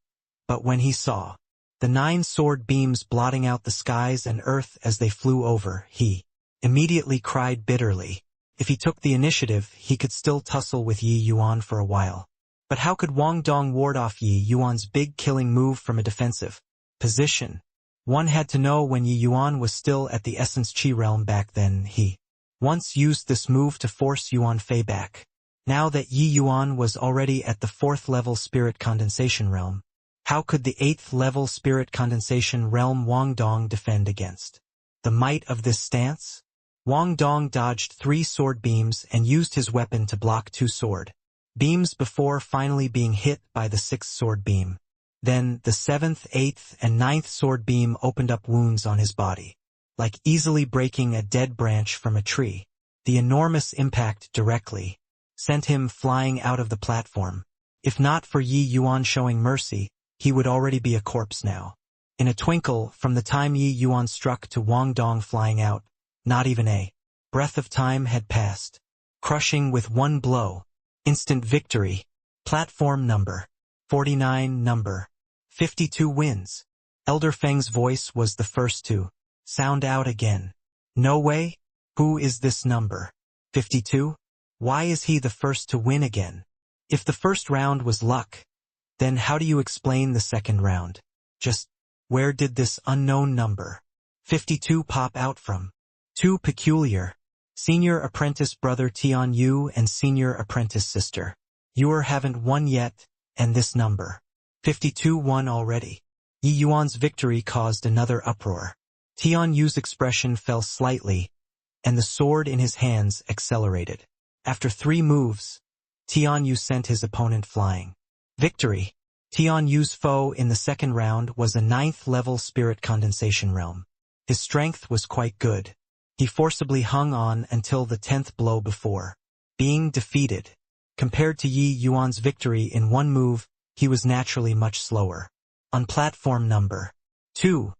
but when he saw the 9 sword beams blotting out the skies and earth as they flew over, he immediately cried bitterly. If he took the initiative, he could still tussle with Yi Yuan for a while. But how could Wang Dong ward off Yi Yuan's big killing move from a defensive position? One had to know when Yi Yuan was still at the Essence Qi realm back then. He once used this move to force Yuan Fei back. Now that Yi Yuan was already at the 4th level Spirit Condensation realm, how could the 8th level Spirit Condensation realm Wang Dong defend against the might of this stance? Wang Dong dodged 3 sword beams and used his weapon to block 2 sword beams before finally being hit by the 6th sword beam. Then the 7th, 8th, and 9th sword beam opened up wounds on his body, like easily breaking a dead branch from a tree. The enormous impact directly sent him flying out of the platform. If not for Yi Yuan showing mercy, he would already be a corpse now. In a twinkle, from the time Yi Yuan struck to Wang Dong flying out, not even a breath of time had passed. Crushing with one blow. Instant victory. Platform number 49, number 52 wins. Elder Feng's voice was the first to sound out again. No way? Who is this number 52? Why is he the first to win again? If the first round was luck, then how do you explain the second round? Just where did this unknown number 52 pop out from? Too peculiar. Senior apprentice brother Tian Yu and senior apprentice sister Yuer haven't won yet, and this number 52 won already. Yi Yuan's victory caused another uproar. Tian Yu's expression fell slightly, and the sword in his hands accelerated. After 3 moves, Tian Yu sent his opponent flying. Victory. Tian Yu's foe in the second round was a 9th level Spirit Condensation realm. His strength was quite good. He forcibly hung on until the 10th blow before being defeated. Compared to Yi Yuan's victory in 1 move, he was naturally much slower. On platform number 2,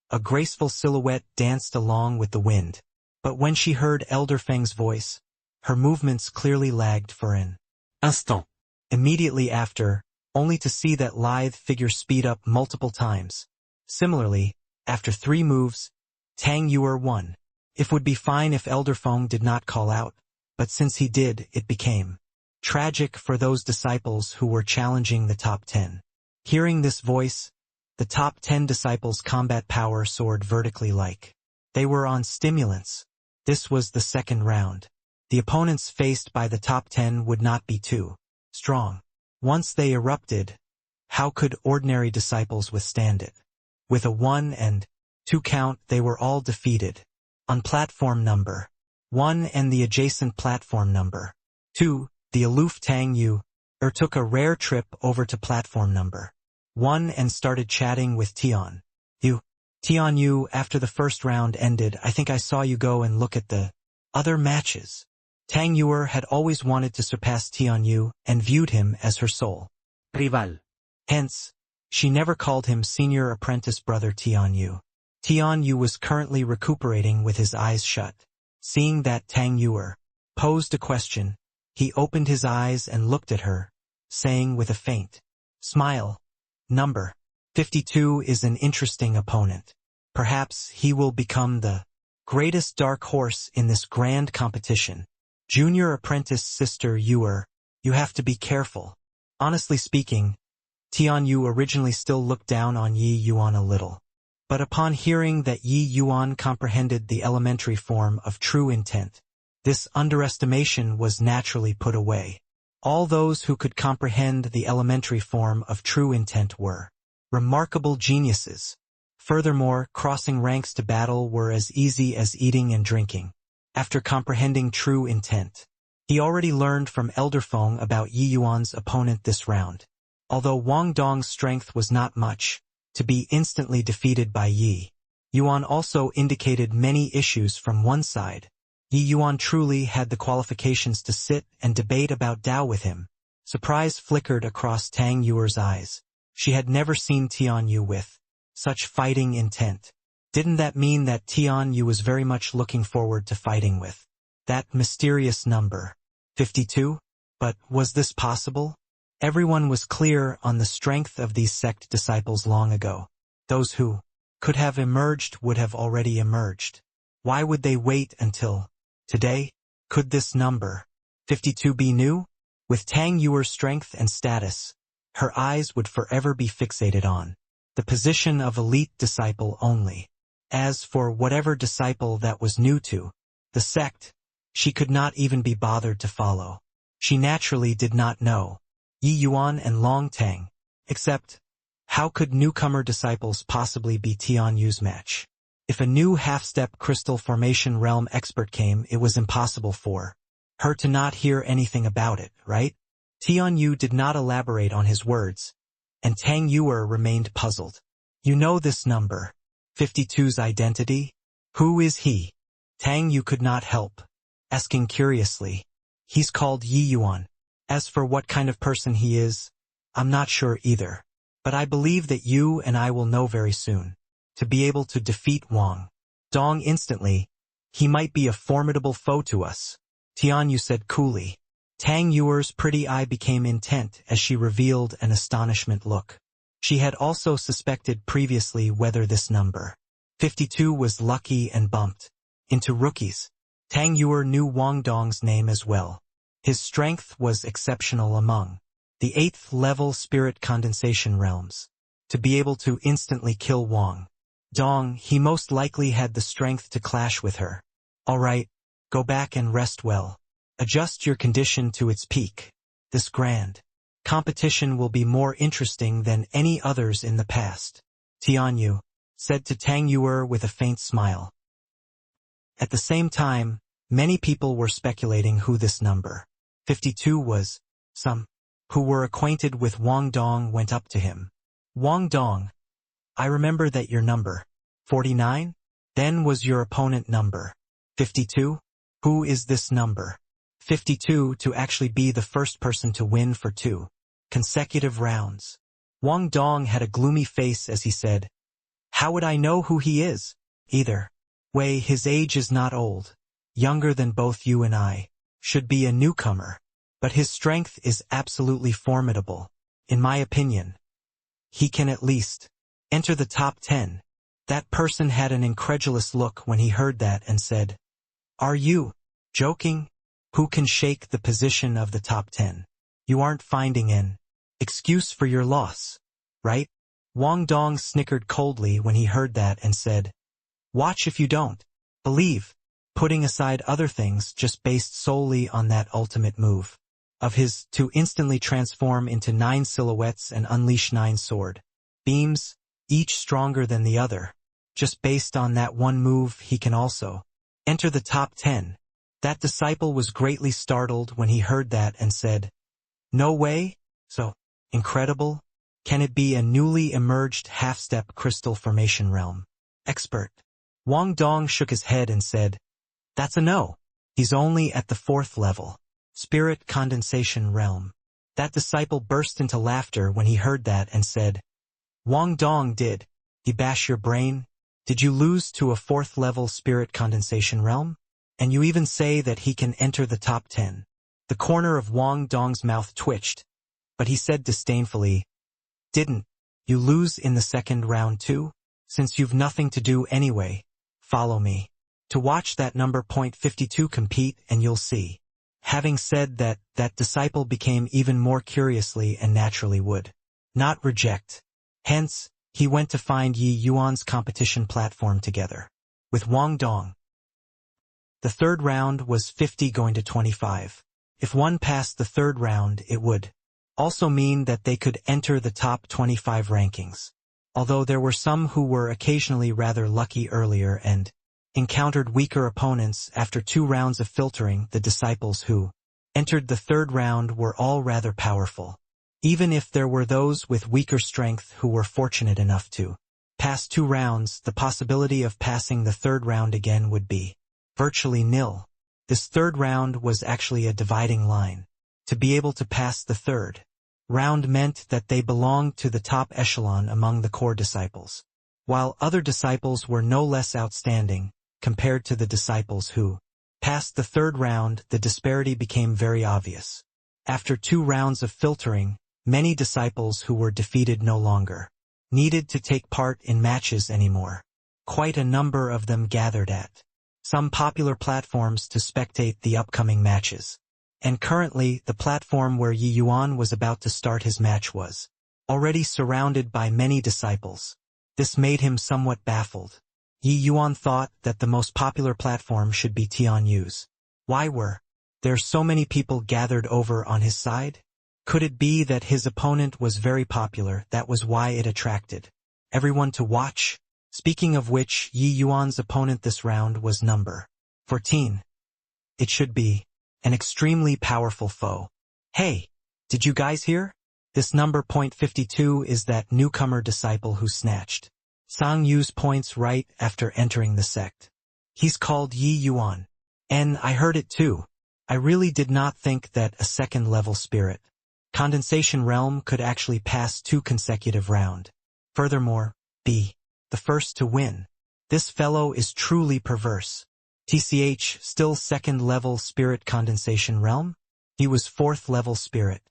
a graceful silhouette danced along with the wind. But when she heard Elder Feng's voice, her movements clearly lagged for an instant. Immediately after, only to see that lithe figure speed up multiple times. Similarly, after 3 moves, Tang Yuer won. It would be fine if Elder Feng did not call out, but since he did, it became tragic for those disciples who were challenging the top 10. Hearing this voice, the top 10 disciples' combat power soared vertically like they were on stimulants. This was the second round. The opponents faced by the top 10 would not be too strong. Once they erupted, how could ordinary disciples withstand it? With a 1 and 2 count, they were all defeated. On platform number 1 and the adjacent platform number 2, the aloof Tang Yu took a rare trip over to platform number 1 and started chatting with Tian Yu. Tian Yu, after the first round ended, I think I saw you go and look at the other matches. Tang Yuer had always wanted to surpass Tian Yu and viewed him as her sole rival. Hence, she never called him senior apprentice brother Tian Yu. Tian Yu was currently recuperating with his eyes shut. Seeing that Tang Yuer posed a question, he opened his eyes and looked at her, saying with a faint smile, "Number 52 is an interesting opponent. Perhaps he will become the greatest dark horse in this grand competition. Junior apprentice sister Yuer, you have to be careful." Honestly speaking, Tian Yu originally still looked down on Yi Yuan a little. But upon hearing that Yi Yuan comprehended the elementary form of true intent, this underestimation was naturally put away. All those who could comprehend the elementary form of true intent were remarkable geniuses. Furthermore, crossing ranks to battle were as easy as eating and drinking. After comprehending true intent, he already learned from Elder Feng about Yi Yuan's opponent this round. Although Wang Dong's strength was not much, to be instantly defeated by Yi Yuan also indicated many issues from one side. Yi Yuan truly had the qualifications to sit and debate about Tao with him. Surprise flickered across Tang Yuer's eyes. She had never seen Tian Yu with such fighting intent. Didn't that mean that Tian Yu was very much looking forward to fighting with that mysterious number 52? But was this possible? Everyone was clear on the strength of these sect disciples long ago. Those who could have emerged would have already emerged. Why would they wait until today? Could this number 52 be new? With Tang Yuer's strength and status, her eyes would forever be fixated on the position of elite disciple only. As for whatever disciple that was new to the sect, she could not even be bothered to follow. She naturally did not know Yi Yuan and Long Tang, except, how could newcomer disciples possibly be Tianyu's match? If a new half-step crystal formation realm expert came, it was impossible for her to not hear anything about it, right? Tianyu did not elaborate on his words, and Tang Yuer remained puzzled. You know this number 52's identity? Who is he? Tang Yu could not help asking curiously. He's called Yi Yuan. As for what kind of person he is, I'm not sure either. But I believe that you and I will know very soon. To be able to defeat Wang Dong instantly, he might be a formidable foe to us, Tianyu said coolly. Tang Yuer's pretty eye became intent as she revealed an astonishment look. She had also suspected previously whether this number 52 was lucky and bumped into rookies. Tang Yuer knew Wang Dong's name as well. His strength was exceptional among the 8th level spirit condensation realms. To be able to instantly kill Wang Dong, he most likely had the strength to clash with her. Alright, go back and rest well. Adjust your condition to its peak. This grand competition will be more interesting than any others in the past, Tianyu said to Tang Yuer with a faint smile. At the same time, many people were speculating who this number 52 was. Some who were acquainted with Wang Dong went up to him. Wang Dong, I remember that your number 49? Then was your opponent number 52? Who is this number 52 to actually be the first person to win for 2 consecutive rounds? Wang Dong had a gloomy face as he said, how would I know who he is? Either way, his age is not old, younger than both you and I, should be a newcomer, but his strength is absolutely formidable. In my opinion, he can at least enter the top 10. That person had an incredulous look when he heard that and said, are you joking? Who can shake the position of the top 10? You aren't finding an excuse for your loss, right? Wang Dong snickered coldly when he heard that and said, watch if you don't believe, putting aside other things just based solely on that ultimate move of his to instantly transform into 9 silhouettes and unleash 9 sword beams, each stronger than the other. Just based on that one move, he can also enter the top 10. That disciple was greatly startled when he heard that and said, no way? So incredible? Can it be a newly emerged half-step crystal formation realm expert? Wang Dong shook his head and said, that's a no. He's only at the 4th level spirit condensation realm. That disciple burst into laughter when he heard that and said, Wang Dong, did he bash your brain? Did you lose to a 4th level spirit condensation realm? And you even say that he can enter the top 10. The corner of Wang Dong's mouth twitched, but he said disdainfully, didn't you lose in the 2nd round too? Since you've nothing to do anyway, follow me to watch that number .52 compete and you'll see. Having said that, that disciple became even more curiously and naturally would not reject. Hence, he went to find Yi Yuan's competition platform together with Wang Dong. The 3rd round was 50 going to 25. If one passed the 3rd round, it would also mean that they could enter the top 25 rankings. Although there were some who were occasionally rather lucky earlier and encountered weaker opponents after 2 rounds of filtering, the disciples who entered the 3rd round were all rather powerful. Even if there were those with weaker strength who were fortunate enough to pass 2 rounds, the possibility of passing the 3rd round again would be virtually nil. This 3rd round was actually a dividing line. To be able to pass the 3rd round meant that they belonged to the top echelon among the core disciples, while other disciples were no less outstanding compared to the disciples who passed the 3rd round. The disparity became very obvious. After 2 rounds of filtering, many disciples who were defeated no longer needed to take part in matches anymore. Quite a number of them gathered at some popular platforms to spectate the upcoming matches. And currently, the platform where Yi Yuan was about to start his match was already surrounded by many disciples. This made him somewhat baffled. Yi Yuan thought that the most popular platform should be Tianyu's. Why were there so many people gathered over on his side? Could it be that his opponent was very popular, that was why it attracted everyone to watch? Speaking of which, Yi Yuan's opponent this round was number 14. It should be an extremely powerful foe. Hey, did you guys hear? This number .52 is that newcomer disciple who snatched Sang Yu's points right after entering the sect. He's called Yi Yuan. And I heard it too. I really did not think that a second-level spirit condensation realm could actually pass 2 consecutive rounds. Furthermore, be the first to win. This fellow is truly perverse. TCH, still second-level spirit condensation realm? He was 4th-level spirit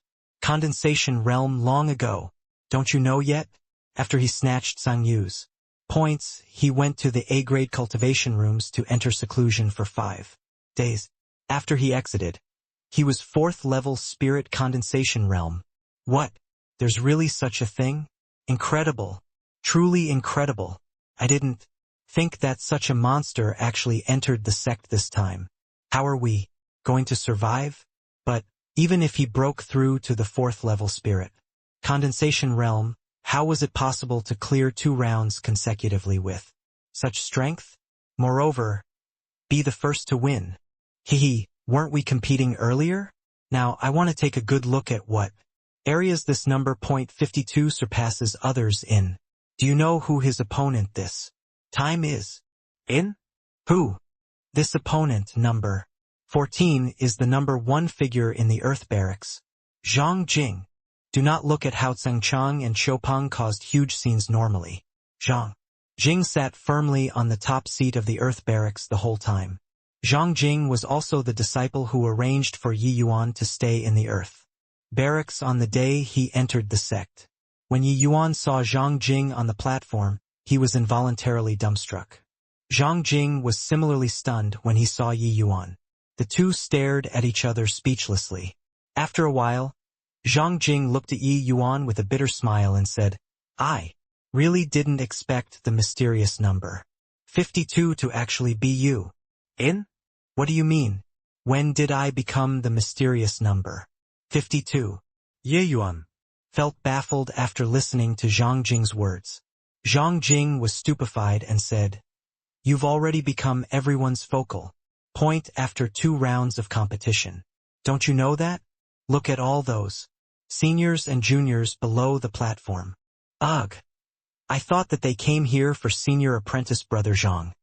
condensation realm long ago. Don't you know yet? After he snatched Sang Yu's points, he went to the A-grade cultivation rooms to enter seclusion for 5 days. After he exited, he was 4th-level spirit condensation realm. What? There's really such a thing? Incredible. Truly incredible. I didn't think that such a monster actually entered the sect this time. How are we going to survive? But even if he broke through to the 4th-level spirit condensation realm, how was it possible to clear 2 rounds consecutively with such strength? Moreover, be the first to win. Hehe, weren't we competing earlier? Now I want to take a good look at what areas this number .52 surpasses others in. Do you know who his opponent this time is? In? Who? This opponent, number 14, is the number 1 figure in the Earth Barracks, Zhang Jing. Do not look at how Tseng Chang and Xiaopeng caused huge scenes normally. Zhang Jing sat firmly on the top seat of the Earth Barracks the whole time. Zhang Jing was also the disciple who arranged for Yi Yuan to stay in the Earth Barracks on the day he entered the sect. When Yi Yuan saw Zhang Jing on the platform, he was involuntarily dumbstruck. Zhang Jing was similarly stunned when he saw Yi Yuan. The two stared at each other speechlessly. After a while, Zhang Jing looked at Yi Yuan with a bitter smile and said, "I really didn't expect the mysterious number 52 to actually be you." In? What do you mean? When did I become the mysterious number 52? Yi Yuan felt baffled after listening to Zhang Jing's words. Zhang Jing was stupefied and said, "You've already become everyone's focal point after 2 rounds of competition. Don't you know that? Look at all those seniors and juniors below the platform. Ugh. I thought that they came here for senior apprentice brother Zhang."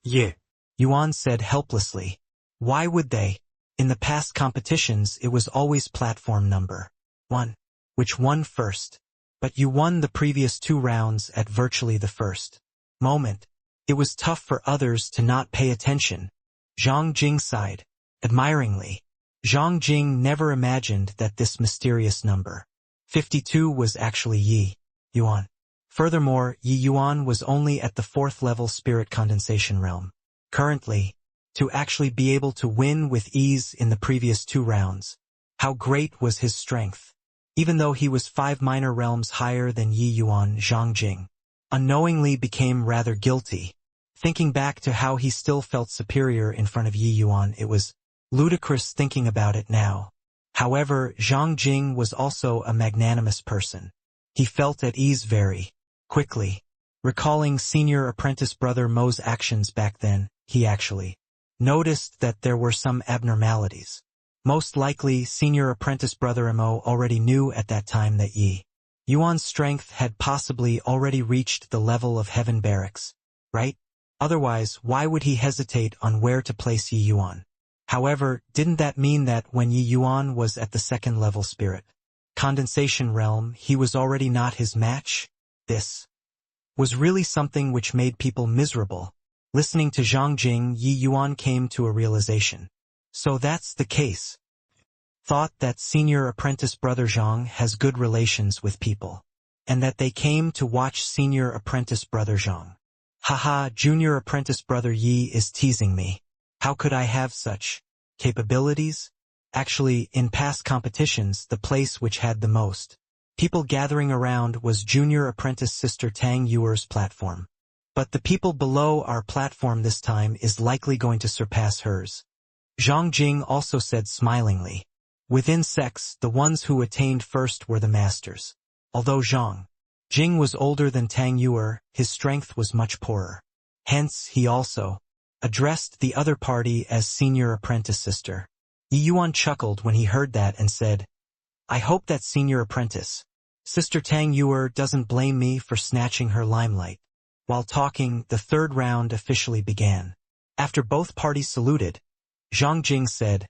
"Yeah," Yuan said helplessly. "Why would they? In the past competitions it was always platform number 1, which won first. But you won the previous 2 rounds at virtually the first moment. It was tough for others to not pay attention." Zhang Jing sighed admiringly. Zhang Jing never imagined that this mysterious number 52 was actually Yi Yuan. Furthermore, Yi Yuan was only at the 4th level spirit condensation realm. Currently, to actually be able to win with ease in the previous 2 rounds. How great was his strength? Even though he was 5 minor realms higher than Yi Yuan, Zhang Jing unknowingly became rather guilty. Thinking back to how he still felt superior in front of Yi Yuan, it was ludicrous thinking about it now. However, Zhang Jing was also a magnanimous person. He felt at ease very quickly. Recalling senior apprentice brother Mo's actions back then, he actually noticed that there were some abnormalities. Most likely, senior apprentice brother Mo already knew at that time that Yi Yuan's strength had possibly already reached the level of Heaven Barracks, right? Otherwise, why would he hesitate on where to place Yi Yuan? However, didn't that mean that when Yi Yuan was at the 2nd level spirit condensation realm, he was already not his match? This was really something which made people miserable. Listening to Zhang Jing, Yi Yuan came to a realization. So that's the case. Thought that senior apprentice brother Zhang has good relations with people, and that they came to watch senior apprentice brother Zhang Haha, junior apprentice brother Yi is teasing me. How could I have such capabilities? Actually, in past competitions, the place which had the most people gathering around was junior apprentice sister Tang Yuer's platform. But the people below our platform this time is likely going to surpass hers. Zhang Jing also said smilingly. Within sects, the ones who attained first were the masters. Although Zhang Jing was older than Tang Yuer, his strength was much poorer. Hence, he also addressed the other party as senior apprentice sister. Yi Yuan chuckled when he heard that and said, I hope that senior apprentice sister Tang Yuer doesn't blame me for snatching her limelight. While talking, the third round officially began. After both parties saluted, Zhang Jing said,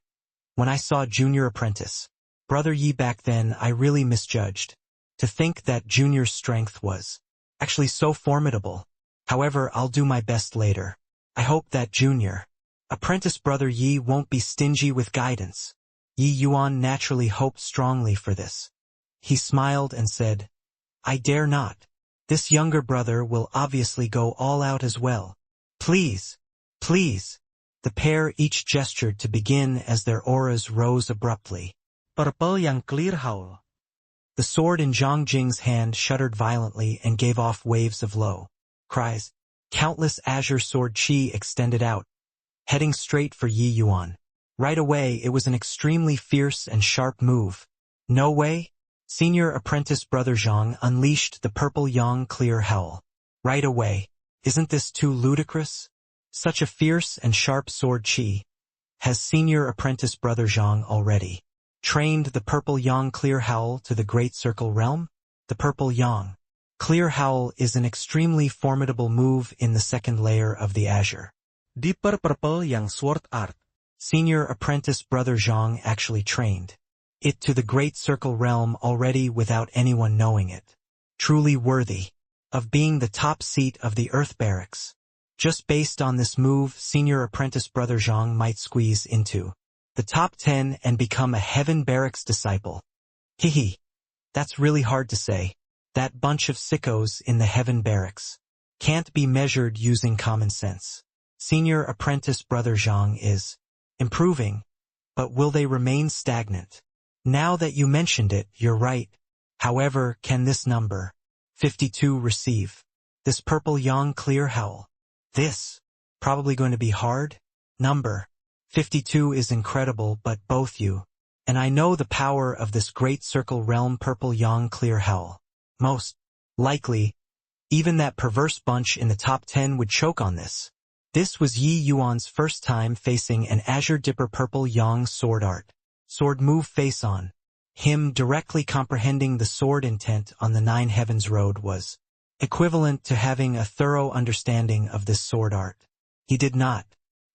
When I saw junior apprentice brother Yi back then, I really misjudged. To think that junior's strength was actually so formidable. However, I'll do my best later. I hope that junior apprentice brother Yi won't be stingy with guidance. Yi Yuan naturally hoped strongly for this. He smiled and said, I dare not. This younger brother will obviously go all out as well. Please, please. The pair each gestured to begin as their auras rose abruptly. Purple yang clear howl. The sword in Zhang Jing's hand shuddered violently and gave off waves of low cries. Countless azure sword chi extended out, heading straight for Yi Yuan. Right away, it was an extremely fierce and sharp move. No way? Senior apprentice brother Zhang unleashed the purple yang clear howl. Right away. Isn't this too ludicrous? Such a fierce and sharp sword chi. Has senior apprentice brother Zhang already trained the purple yang clear howl to the great circle realm? The purple yang clear howl is an extremely formidable move in the second layer of the azure. Deeper purple yang sword art. Senior apprentice brother Zhang actually trained it to the great circle realm already without anyone knowing it. Truly worthy of being the top seat of the Earth Barracks. Just based on this move, senior apprentice brother Zhang might squeeze into the top 10 and become a Heaven Barracks disciple. Hehe. That's really hard to say. That bunch of sickos in the Heaven Barracks can't be measured using common sense. Senior apprentice brother Zhang is improving, but will they remain stagnant? Now that you mentioned it, you're right. However, can this number 52 receive this purple yang clear howl? This probably going to be hard. Number 52 is incredible, but both you and I know the power of this great circle realm purple yang clear howl. Most likely, even that perverse bunch in the top 10 would choke on this. This was Yi Yuan's first time facing an Azure Dipper purple yang sword art. Sword move face on. Him directly comprehending the sword intent on the Nine Heavens Road was equivalent to having a thorough understanding of this sword art. He did not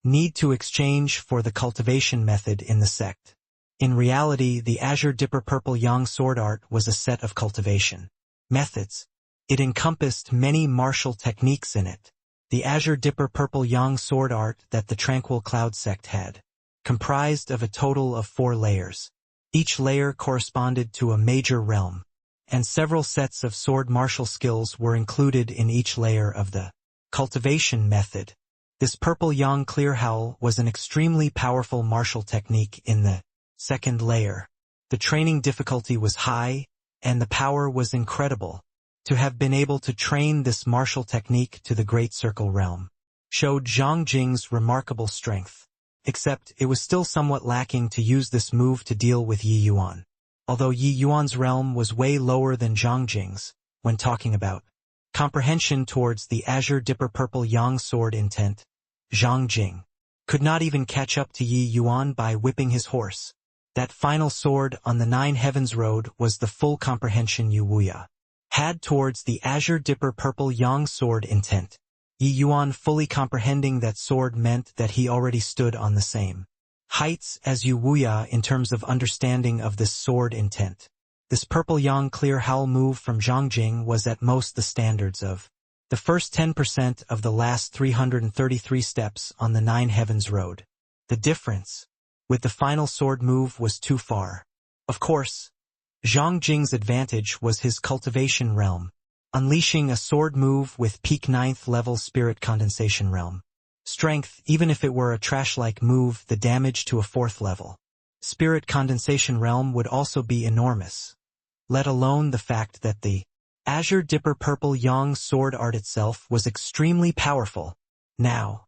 need to exchange for the cultivation method in the sect. In reality, the Azure Dipper purple yang sword art was a set of cultivation methods. It encompassed many martial techniques in it. The Azure Dipper purple yang sword art that the Tranquil Cloud sect had comprised of a total of 4 layers. Each layer corresponded to a major realm, and several sets of sword martial skills were included in each layer of the cultivation method. This purple yang clear howl was an extremely powerful martial technique in the second layer. The training difficulty was high, and the power was incredible. To have been able to train this martial technique to the Great Circle realm showed Zhang Jing's remarkable strength. Except it was still somewhat lacking to use this move to deal with Yi Yuan. Although Yi Yuan's realm was way lower than Zhang Jing's, when talking about comprehension towards the Azure Dipper purple yang sword intent, Zhang Jing could not even catch up to Yi Yuan by whipping his horse. That final sword on the Nine Heavens Road was the full comprehension Yu Wuya had towards the Azure Dipper purple yang sword intent. Yi Yuan fully comprehending that sword meant that he already stood on the same heights as Yu Wuya in terms of understanding of this sword intent. This purple yang clear howl move from Zhang Jing was at most the standards of the first 10% of the last 333 steps on the Nine Heavens Road. The difference with the final sword move was too far. Of course, Zhang Jing's advantage was his cultivation realm. unleashing a sword move with peak 9th level Spirit Condensation Realm. Strength, even if it were a trash-like move, the damage to a 4th level Spirit Condensation Realm would also be enormous. Let alone the fact that the Azure Dipper Purple Yang sword art itself was extremely powerful. Now,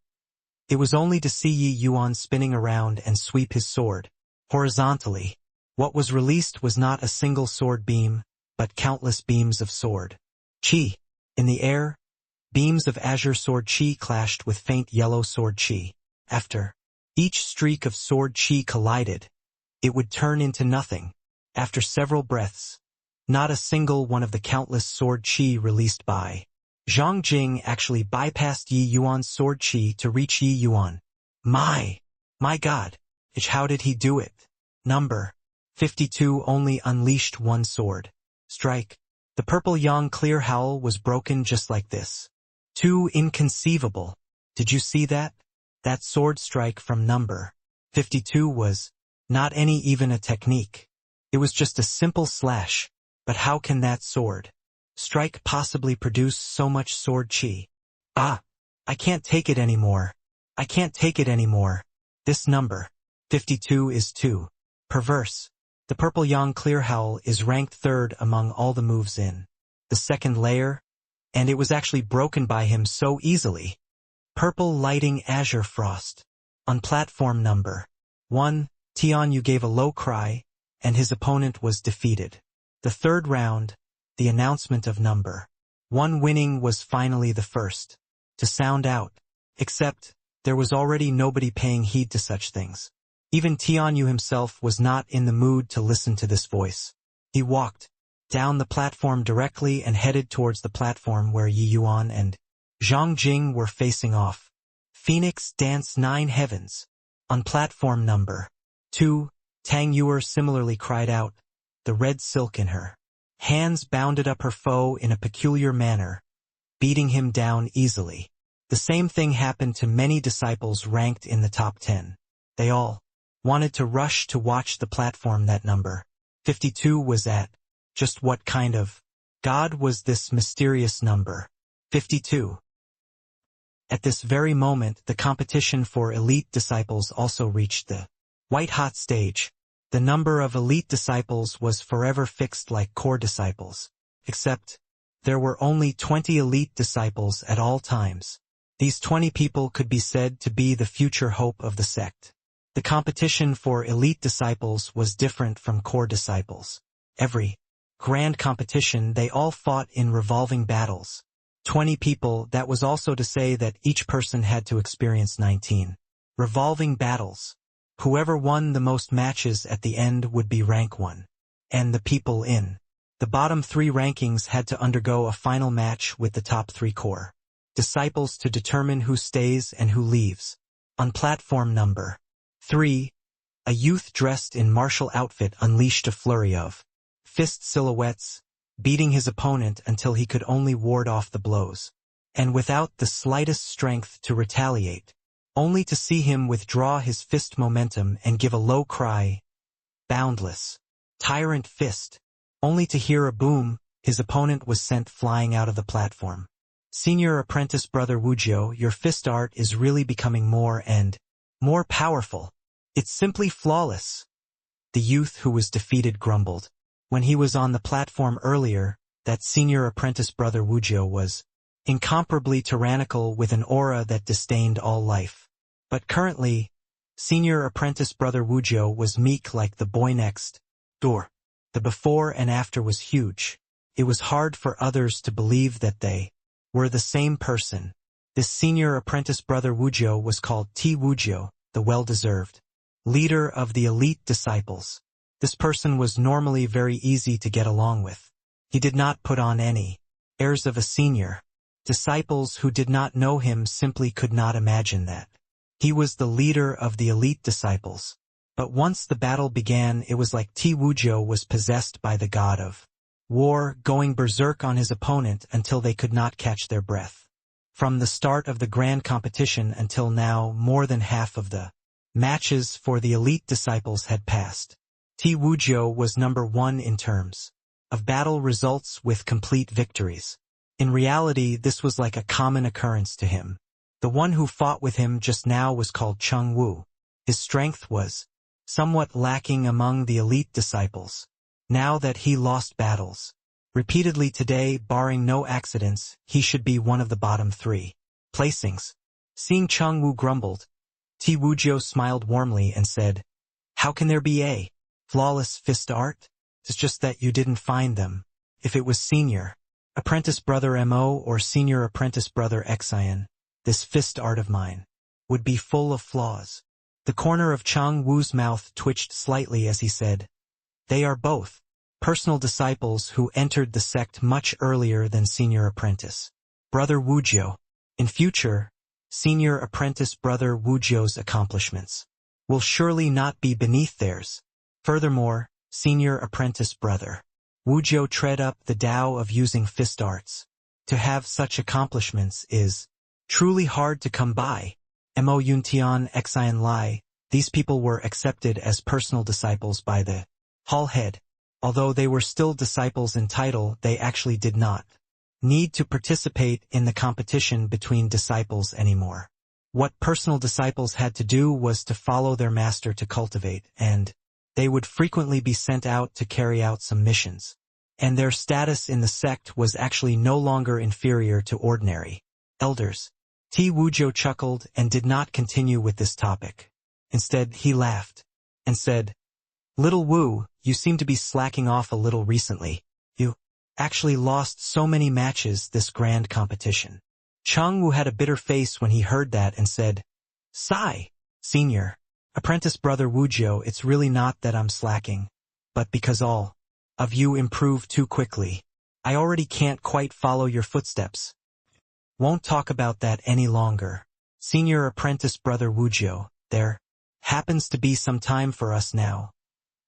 it was only to see Yi Yuan spinning around and sweep his sword horizontally. What was released was not a single sword beam, but countless beams of sword chi. In the air, beams of azure sword chi clashed with faint yellow sword chi. After each streak of sword chi collided, it would turn into nothing. After several breaths, not a single one of the countless sword chi released by Zhang Jing actually bypassed Yi Yuan's sword chi to reach Yi Yuan. My God, how did he do it? Number 52 only unleashed one sword strike. The purple yang clear howl was broken just like this. Too inconceivable. Did you see that? That sword strike from number 52 was not even a technique. It was just a simple slash. But how can that sword strike possibly produce so much sword chi? I can't take it anymore. I can't take it anymore. This number 52 is too perverse. The purple yang clear howl is ranked 3rd among all the moves in the 2nd layer, and it was actually broken by him so easily. Purple lighting azure frost. On platform number 1, Tianyu gave a low cry, and his opponent was defeated. The 3rd round, the announcement of number 1 winning was finally the first to sound out, except there was already nobody paying heed to such things. Even Tianyu himself was not in the mood to listen to this voice. He walked down the platform directly and headed towards the platform where Yi Yuan and Zhang Jing were facing off. Phoenix Dance 9 Heavens. On platform number 2, Tang Yuer similarly cried out, the red silk in her hands bounded up her foe in a peculiar manner, beating him down easily. The same thing happened to many disciples ranked in the top 10. They all wanted to rush to watch the platform that number 52 was at. Just what kind of god was this mysterious number 52? At this very moment, the competition for elite disciples also reached the white-hot stage. The number of elite disciples was forever fixed like core disciples, except there were only 20 elite disciples at all times. These 20 people could be said to be the future hope of the sect. The competition for elite disciples was different from core disciples. Every grand competition, they all fought in revolving battles. 20 people, that was also to say that each person had to experience 19 revolving battles. Whoever won the most matches at the end would be rank 1. And the people in the bottom 3 rankings had to undergo a final match with the top 3 core disciples to determine who stays and who leaves. On platform number 3, a youth dressed in martial outfit unleashed a flurry of fist silhouettes, beating his opponent until he could only ward off the blows, and without the slightest strength to retaliate, only to see him withdraw his fist momentum and give a low cry, boundless, tyrant fist, only to hear a boom. His opponent was sent flying out of the platform. Senior apprentice brother Wujio, your fist art is really becoming more and more powerful. It's simply flawless. The youth who was defeated grumbled. When he was on the platform earlier, that senior apprentice brother Wujio was incomparably tyrannical with an aura that disdained all life. But currently, senior apprentice brother Wujio was meek like the boy next door. The before and after was huge. It was hard for others to believe that they were the same person. This senior apprentice brother Wujio was called T. Wujio, the well-deserved leader of the elite disciples. This person was normally very easy to get along with. He did not put on any airs of a senior. Disciples who did not know him simply could not imagine that he was the leader of the elite disciples. But once the battle began, it was like T. Wujio was possessed by the god of war, going berserk on his opponent until they could not catch their breath. From the start of the grand competition until now, more than half of the matches for the elite disciples had passed. T. Wujio was number 1 in terms of battle results with complete victories. In reality, this was like a common occurrence to him. The one who fought with him just now was called Cheng Wu. His strength was somewhat lacking among the elite disciples. Now that he lost battles repeatedly today, barring no accidents, he should be one of the bottom 3 placings. Seeing Cheng Wu grumbled, Ti Wuzhou smiled warmly and said, "How can there be a flawless fist art? It's just that you didn't find them. If it was senior apprentice brother Mo or senior apprentice brother Xian, this fist art of mine would be full of flaws." The corner of Cheng Wu's mouth twitched slightly as he said, "They are both personal disciples who entered the sect much earlier than senior apprentice brother Wuzhou. In future, senior apprentice brother Wuzhou's accomplishments will surely not be beneath theirs. Furthermore, senior apprentice brother Wuzhou tread up the Tao of using fist arts. To have such accomplishments is truly hard to come by. Mo Yuntian Xian Lai, these people were accepted as personal disciples by the hall head. Although they were still disciples in title, they actually did not need to participate in the competition between disciples anymore. What personal disciples had to do was to follow their master to cultivate, and they would frequently be sent out to carry out some missions. And their status in the sect was actually no longer inferior to ordinary elders. Ti Wuzhou chuckled and did not continue with this topic. Instead, he laughed and said, "Little Wu, you seem to be slacking off a little recently. You actually lost so many matches this grand competition." Cheng Wu had a bitter face when he heard that and said, "Sigh, senior apprentice brother Wuzhou, it's really not that I'm slacking, but because all of you improve too quickly. I already can't quite follow your footsteps. Won't talk about that any longer. Senior apprentice brother Wuzhou, there happens to be some time for us now.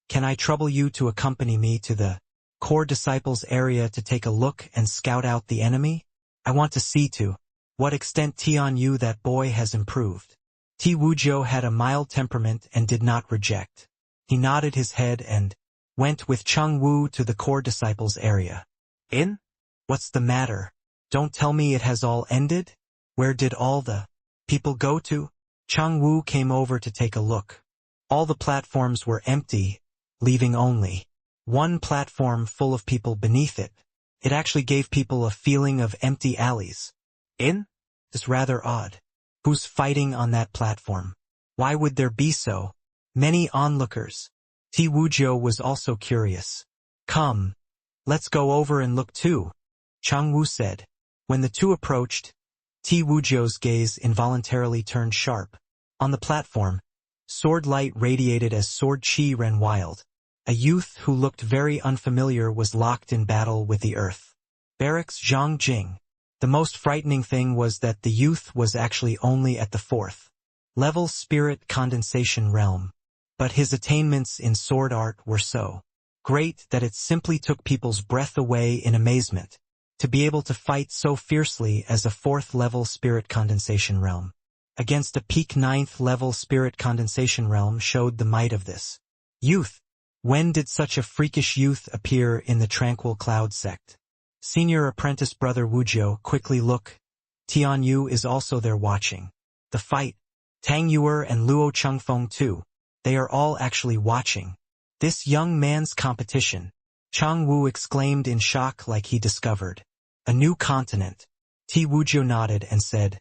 Can I trouble you to accompany me to the core disciples area to take a look and scout out the enemy? I want to see to what extent Tian Yu that boy has improved." Ti Wuzhou had a mild temperament and did not reject. He nodded his head and went with Cheng Wu to the core disciples area. "In? What's the matter? Don't tell me it has all ended? Where did all the people go to?" Cheng Wu came over to take a look. All the platforms were empty, leaving only one platform full of people beneath it. It actually gave people a feeling of empty alleys. "In? It's rather odd. Who's fighting on that platform? Why would there be so many onlookers?" Ti Wuzhou was also curious. "Come, let's go over and look too," Cheng Wu said. When the two approached, Ti Wuzhou's gaze involuntarily turned sharp. On the platform, sword light radiated as sword chi ran wild. A youth who looked very unfamiliar was locked in battle with the earth. Barracks Zhang Jing. The most frightening thing was that the youth was actually only at the 4th level spirit condensation realm. But his attainments in sword art were so great that it simply took people's breath away in amazement. To be able to fight so fiercely as a 4th level spirit condensation realm against a peak 9th level spirit condensation realm showed the might of this youth. When did such a freakish youth appear in the Tranquil Cloud sect? Senior apprentice brother Wuzhou, quickly look. Tian Yu is also there watching the fight. Tang Yuer and Luo Chengfeng too. They are all actually watching this young man's competition. Cheng Wu exclaimed in shock like he discovered a new continent. Ti Wuzhou nodded and said,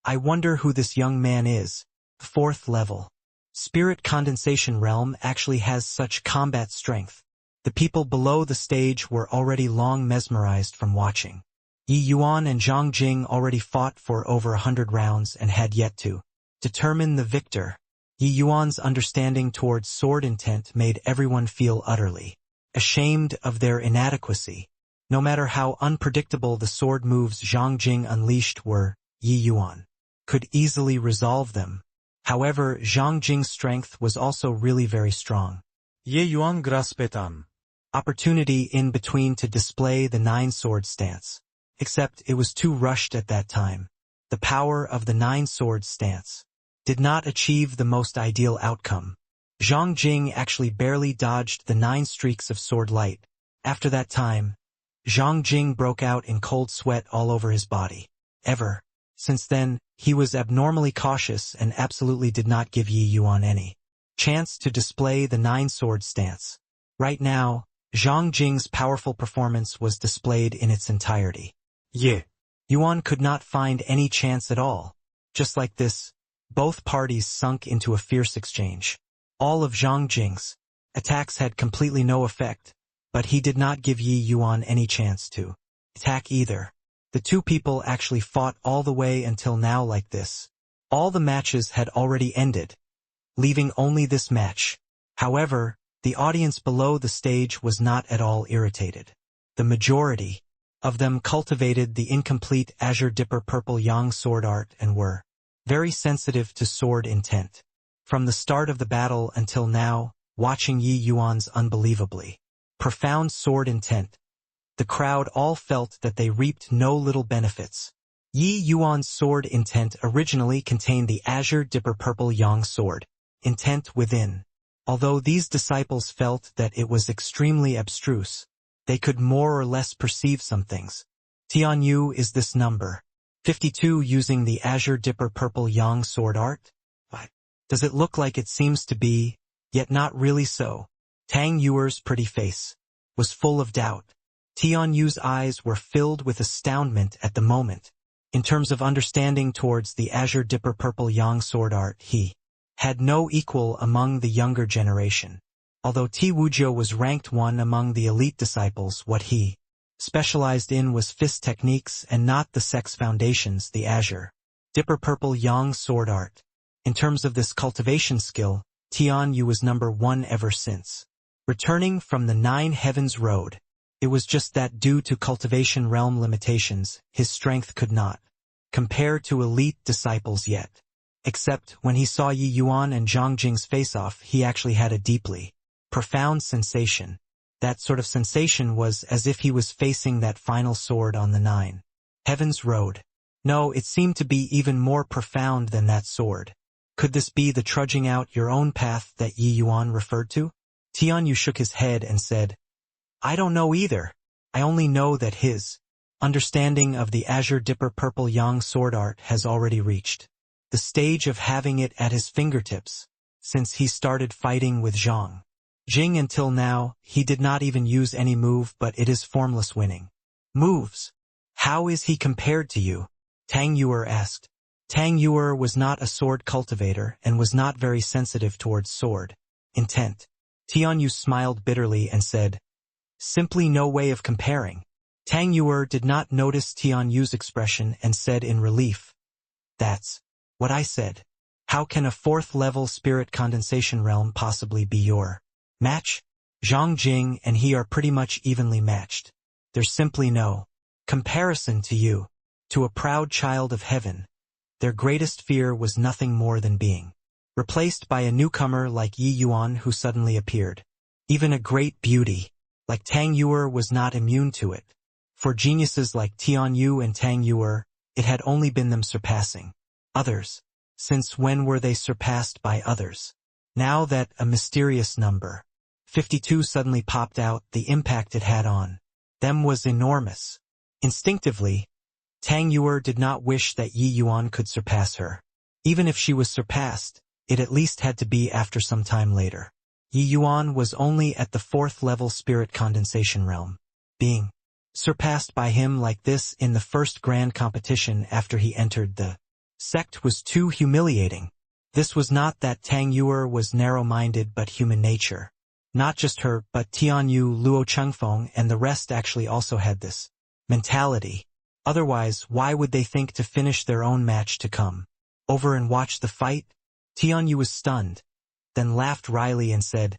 "I wonder who this young man is." 4th level spirit condensation realm actually has such combat strength. The people below the stage were already long mesmerized from watching. Yi Yuan and Zhang Jing already fought for over 100 rounds and had yet to determine the victor. Yi Yuan's understanding towards sword intent made everyone feel utterly ashamed of their inadequacy. No matter how unpredictable the sword moves Zhang Jing unleashed were, Yi Yuan could easily resolve them. However, Zhang Jing's strength was also really very strong. Ye Yuan graspetan. Opportunity in between to display the 9-sword stance. Except it was too rushed at that time. The power of the 9-sword stance did not achieve the most ideal outcome. Zhang Jing actually barely dodged the 9 streaks of sword light. After that time, Zhang Jing broke out in cold sweat all over his body. Ever since then, he was abnormally cautious and absolutely did not give Yi Yuan any chance to display the nine-sword stance. Right now, Zhang Jing's powerful performance was displayed in its entirety. Yi Yuan could not find any chance at all. Just like this, both parties sunk into a fierce exchange. All of Zhang Jing's attacks had completely no effect, but he did not give Yi Yuan any chance to attack either. The two people actually fought all the way until now like this. All the matches had already ended, leaving only this match. However, the audience below the stage was not at all irritated. The majority of them cultivated the incomplete Azure Dipper Purple Yang sword art and were very sensitive to sword intent. From the start of the battle until now, watching Yi Yuan's unbelievably profound sword intent, the crowd all felt that they reaped no little benefits. Yi Yuan's sword intent originally contained the Azure Dipper Purple Yang sword intent within. Although these disciples felt that it was extremely abstruse, they could more or less perceive some things. Tianyu is this number 52 using the Azure Dipper Purple Yang sword art? But does it look like it seems to be, yet not really so? Tang Yuer's pretty face was full of doubt. Tianyu's eyes were filled with astoundment at the moment. In terms of understanding towards the Azure Dipper Purple Yang sword art, he had no equal among the younger generation. Although Ti Wuzhou was ranked one among the elite disciples, what he specialized in was fist techniques and not the sex foundations, the Azure Dipper Purple Yang sword art. In terms of this cultivation skill, Tianyu was number one ever since returning from the Nine Heavens Road. It was just that due to cultivation realm limitations, his strength could not compare to elite disciples yet. Except when he saw Yi Yuan and Zhang Jing's face-off, he actually had a deeply profound sensation. That sort of sensation was as if he was facing that final sword on the Nine Heavens Road. No, it seemed to be even more profound than that sword. Could this be the trudging out your own path that Yi Yuan referred to? Tianyu shook his head and said, I don't know either. I only know that his understanding of the Azure Dipper Purple Yang sword art has already reached the stage of having it at his fingertips. Since he started fighting with Zhang Jing until now, he did not even use any move, but it is formless winning moves. How is he compared to you? Tang Yuer asked. Tang Yuer was not a sword cultivator and was not very sensitive towards sword intent. Tianyu smiled bitterly and said, simply no way of comparing. Tang Yuer did not notice Tianyu's expression and said in relief, that's what I said. How can a fourth-level spirit condensation realm possibly be your match? Zhang Jing and he are pretty much evenly matched. There's simply no comparison to you. To a proud child of heaven, their greatest fear was nothing more than being replaced by a newcomer like Yi Yuan who suddenly appeared. Even a great beauty like Tang Yuer was not immune to it. For geniuses like Tianyu and Tang Yuer, it had only been them surpassing others. Since when were they surpassed by others? Now that a mysterious number 52 suddenly popped out, the impact it had on them was enormous. Instinctively, Tang Yuer did not wish that Yi Yuan could surpass her. Even if she was surpassed, it at least had to be after some time later. Yi Yuan was only at the fourth-level spirit condensation realm. Being surpassed by him like this in the first grand competition after he entered the sect was too humiliating. This was not that Tang Yuer was narrow-minded but human nature. Not just her, but Tianyu, Luo Chengfeng, and the rest actually also had this mentality. Otherwise, why would they think to finish their own match to come over and watch the fight? Tianyu was stunned, then laughed wryly and said,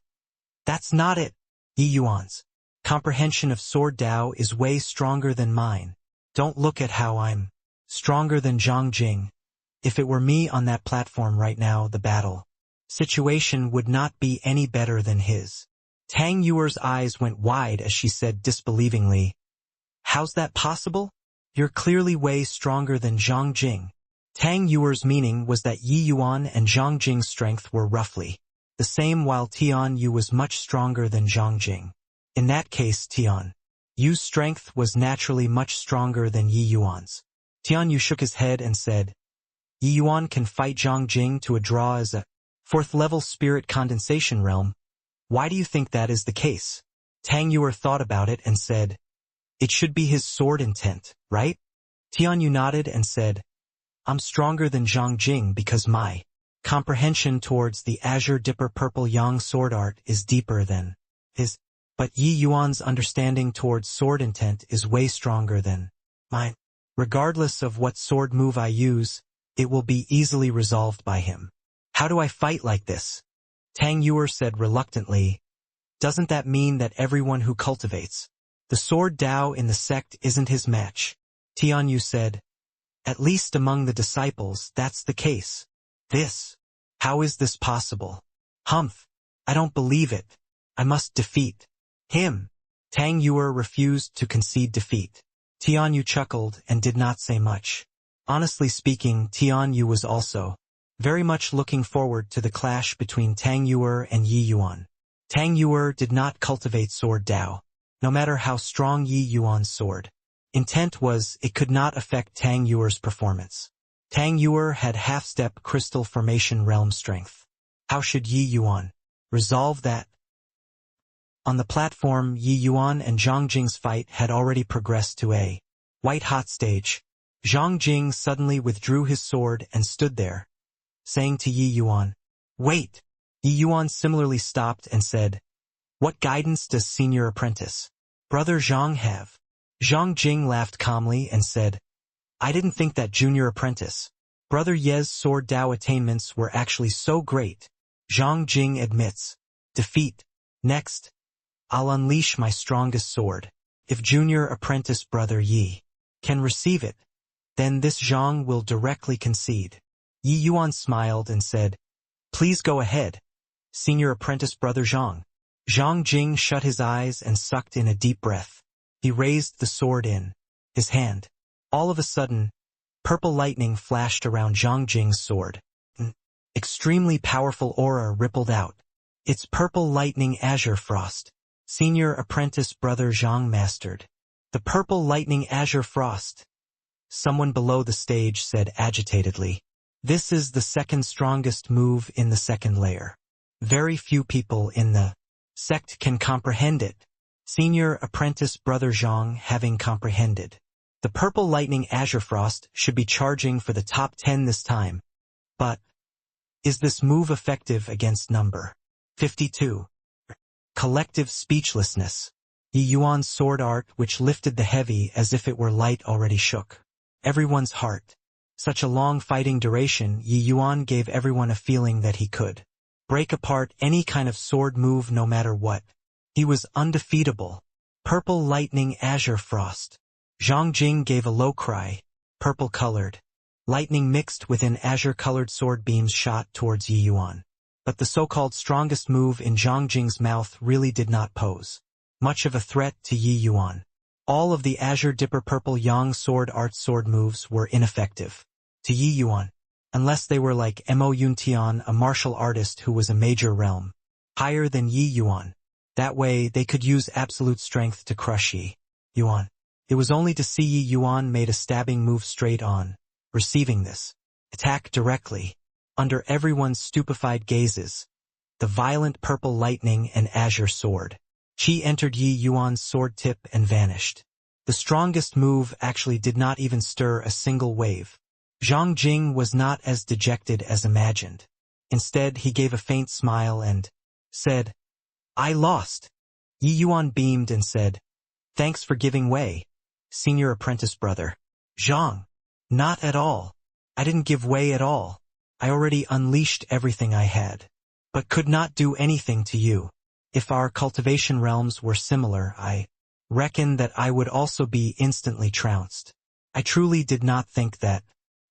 that's not it. Yi Yuan's comprehension of sword Dao is way stronger than mine. Don't look at how I'm stronger than Zhang Jing. If it were me on that platform right now, the battle situation would not be any better than his. Tang Yuer's eyes went wide as she said disbelievingly, how's that possible? You're clearly way stronger than Zhang Jing. Tang Yuer's meaning was that Yi Yuan and Zhang Jing's strength were roughly the same, while Tianyu was much stronger than Zhang Jing. In that case, Tian Yu's strength was naturally much stronger than Yi Yuan's. Tian Yu shook his head and said, Yi Yuan can fight Zhang Jing to a draw as a 4th-level spirit condensation realm. Why do you think that is the case? Tang Yuer thought about it and said, it should be his sword intent, right? Tian Yu nodded and said, I'm stronger than Zhang Jing because my comprehension towards the Azure Dipper Purple Yang sword art is deeper than his. But Yi Yuan's understanding towards sword intent is way stronger than mine. Regardless of what sword move I use, it will be easily resolved by him. How do I fight like this? Tang Yuer said reluctantly, doesn't that mean that everyone who cultivates the sword Dao in the sect isn't his match? Tian Yu said, at least among the disciples that's the case. How is this possible? Humph, I don't believe it. I must defeat him. Tang Yuer refused to concede defeat. Tian Yu chuckled and did not say much. Honestly speaking, Tian Yu was also very much looking forward to the clash between Tang Yuer and Yi Yuan. Tang Yuer did not cultivate sword Dao, no matter how strong Yi Yuan's sword intent was, it could not affect Tang Yuer's performance. Tang Yuer had half-step crystal formation realm strength. How should Yi Yuan resolve that? On the platform, Yi Yuan and Zhang Jing's fight had already progressed to a white-hot stage. Zhang Jing suddenly withdrew his sword and stood there, saying to Yi Yuan, wait! Yi Yuan similarly stopped and said, what guidance does senior apprentice Brother Zhang have? Zhang Jing laughed calmly and said, I didn't think that junior apprentice Brother Ye's sword Dao attainments were actually so great. Zhang Jing admits defeat. Next, I'll unleash my strongest sword. If junior apprentice Brother Yi can receive it, then this Zhang will directly concede. Yi Yuan smiled and said, please go ahead, senior apprentice Brother Zhang. Zhang Jing shut his eyes and sucked in a deep breath. He raised the sword in his hand. All of a sudden, purple lightning flashed around Zhang Jing's sword. An extremely powerful aura rippled out. It's purple lightning azure frost. Senior apprentice Brother Zhang mastered the purple lightning azure frost. Someone below the stage said agitatedly, this is the second strongest move in the second layer. Very few people in the sect can comprehend it. Senior apprentice Brother Zhang having comprehended. The purple lightning azure frost should be charging for the top 10 this time. But is this move effective against number 52? Collective speechlessness. Yi Yuan's sword art, which lifted the heavy as if it were light, already shook everyone's heart. Such a long fighting duration, Yi Yuan gave everyone a feeling that he could break apart any kind of sword move no matter what. He was undefeatable. Purple lightning azure frost. Zhang Jing gave a low cry. Purple-colored lightning mixed with an azure-colored sword beams shot towards Yi Yuan. But the so-called strongest move in Zhang Jing's mouth really did not pose much of a threat to Yi Yuan. All of the Azure Dipper Purple Yang sword art sword moves were ineffective to Yi Yuan, unless they were like Mo Yuntian, a martial artist who was a major realm higher than Yi Yuan. That way they could use absolute strength to crush Yi Yuan. It was only to see Yi Yuan made a stabbing move straight on, receiving this attack directly, under everyone's stupefied gazes. The violent purple lightning and azure sword. Qi entered Yi Yuan's sword tip and vanished. The strongest move actually did not even stir a single wave. Zhang Jing was not as dejected as imagined. Instead, he gave a faint smile and said, I lost. Yi Yuan beamed and said, thanks for giving way, senior apprentice Brother Zhang. Not at all. I didn't give way at all. I already unleashed everything I had, but could not do anything to you. If our cultivation realms were similar, I reckon that I would also be instantly trounced. I truly did not think that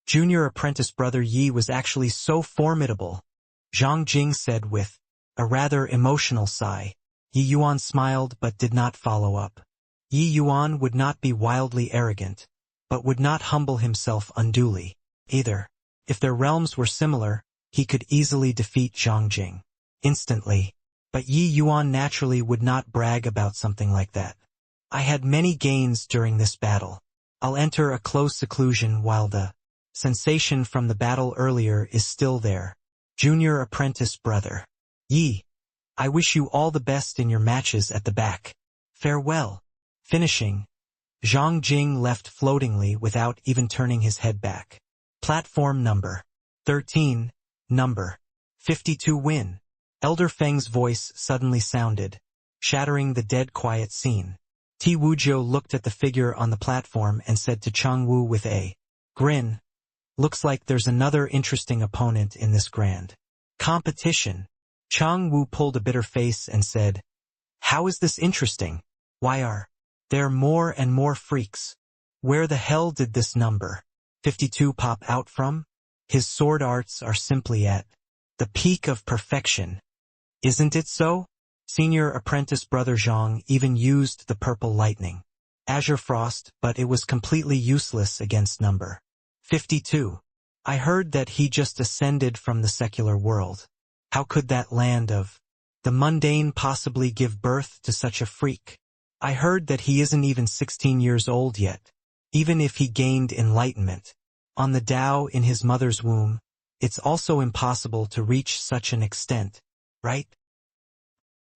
junior apprentice Brother Yi was actually so formidable. Zhang Jing said with a rather emotional sigh. Yi Yuan smiled but did not follow up. Yi Yuan would not be wildly arrogant, but would not humble himself unduly, either. If their realms were similar, he could easily defeat Zhang Jing instantly. But Yi Yuan naturally would not brag about something like that. I had many gains during this battle. I'll enter a close seclusion while the sensation from the battle earlier is still there. Junior apprentice brother. Yi. I wish you all the best in your matches at the back. Farewell. Finishing. Zhang Jing left floatingly without even turning his head back. Platform number 13, number 52 win. Elder Feng's voice suddenly sounded, shattering the dead quiet scene. Ti Wujiu looked at the figure on the platform and said to Chang Wu with a grin, "Looks like there's another interesting opponent in this grand competition." Chang Wu pulled a bitter face and said, "How is this interesting? Why are there more and more freaks? Where the hell did this number 52 pop out from? His sword arts are simply at the peak of perfection. Isn't it so?" Senior apprentice brother Zhang even used the purple lightning, Azure Frost, but it was completely useless against number 52. I heard that he just ascended from the secular world. How could that land of the mundane possibly give birth to such a freak? I heard that he isn't even 16 years old yet. Even if he gained enlightenment on the Tao in his mother's womb, it's also impossible to reach such an extent, right?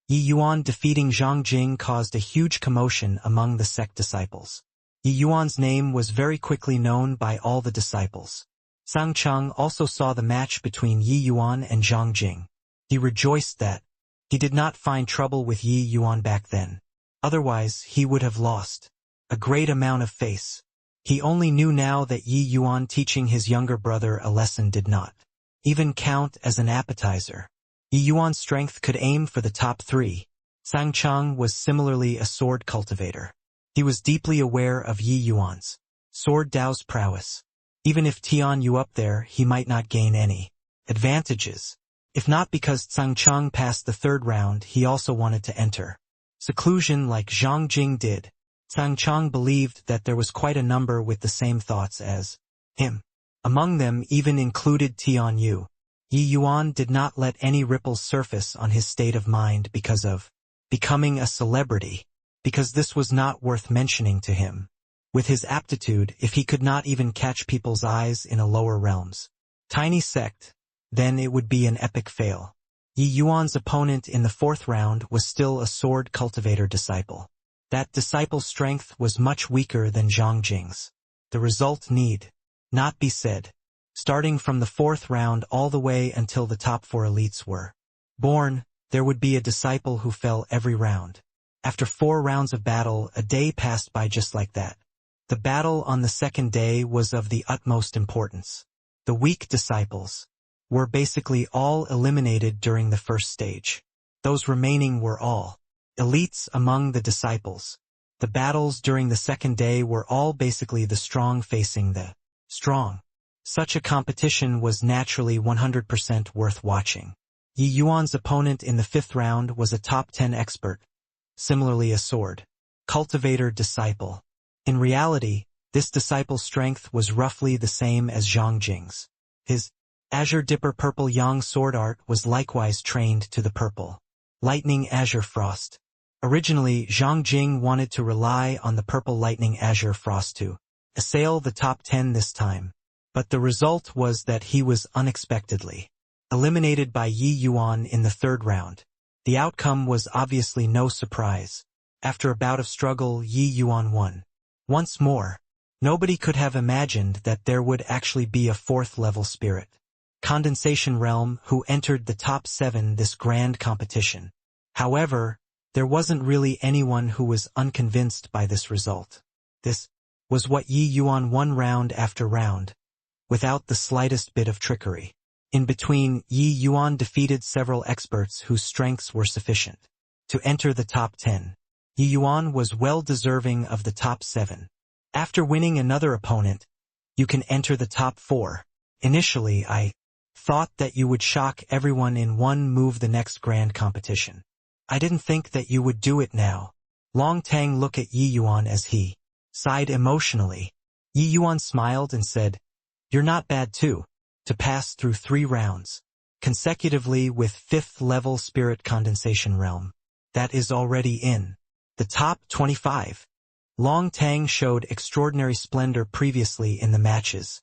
Yi Yuan defeating Zhang Jing caused a huge commotion among the sect disciples. Yi Yuan's name was very quickly known by all the disciples. Sang Cheng also saw the match between Yi Yuan and Zhang Jing. He rejoiced that he did not find trouble with Yi Yuan back then. Otherwise, he would have lost a great amount of face. He only knew now that Yi Yuan teaching his younger brother a lesson did not even count as an appetizer. Yi Yuan's strength could aim for the top 3. Sang Cheng was similarly a sword cultivator. He was deeply aware of Yi Yuan's sword Dao's prowess. Even if Tian Yu up there, he might not gain any advantages. If not because Sang Cheng passed the 3rd round, he also wanted to enter seclusion like Zhang Jing did. Sang Cheng believed that there was quite a number with the same thoughts as him. Among them even included Tian Yu. Yi Yuan did not let any ripples surface on his state of mind because of becoming a celebrity, because this was not worth mentioning to him. With his aptitude, if he could not even catch people's eyes in a lower realms, tiny sect, then it would be an epic fail. Yi Yuan's opponent in the 4th round was still a sword cultivator disciple. That disciple's strength was much weaker than Zhang Jing's. The result need not be said. Starting from the 4th round all the way until the top 4 elites were born, there would be a disciple who fell every round. After 4 rounds of battle, a day passed by just like that. The battle on the 2nd day was of the utmost importance. The weak disciples were basically all eliminated during the 1st stage. Those remaining were all elites among the disciples. The battles during the 2nd day were all basically the strong facing the strong. Such a competition was naturally 100% worth watching. Yi Yuan's opponent in the 5th round was a top 10 expert, similarly a sword cultivator disciple. In reality, this disciple's strength was roughly the same as Zhang Jing's. His Azure Dipper Purple Yang sword art was likewise trained to the purple Lightning Azure Frost. Originally, Zhang Jing wanted to rely on the purple Lightning Azure Frost to assail the top 10 this time. But the result was that he was unexpectedly eliminated by Yi Yuan in the 3rd round. The outcome was obviously no surprise. After a bout of struggle, Yi Yuan won. Once more, nobody could have imagined that there would actually be a 4th level spirit condensation realm who entered the top 7 this grand competition. However, there wasn't really anyone who was unconvinced by this result. This was what Yi Yuan won round after round, without the slightest bit of trickery. In between, Yi Yuan defeated several experts whose strengths were sufficient to enter the top 10. Yi Yuan was well deserving of the top 7. After winning another opponent, you can enter the top 4. Initially, I thought that you would shock everyone in one move the next grand competition. I didn't think that you would do it now. Long Tang looked at Yi Yuan as he sighed emotionally. Yi Yuan smiled and said, "You're not bad too, to pass through 3 rounds consecutively with 5th level spirit condensation realm. That is already in The top 25. Long Tang showed extraordinary splendor previously in the matches,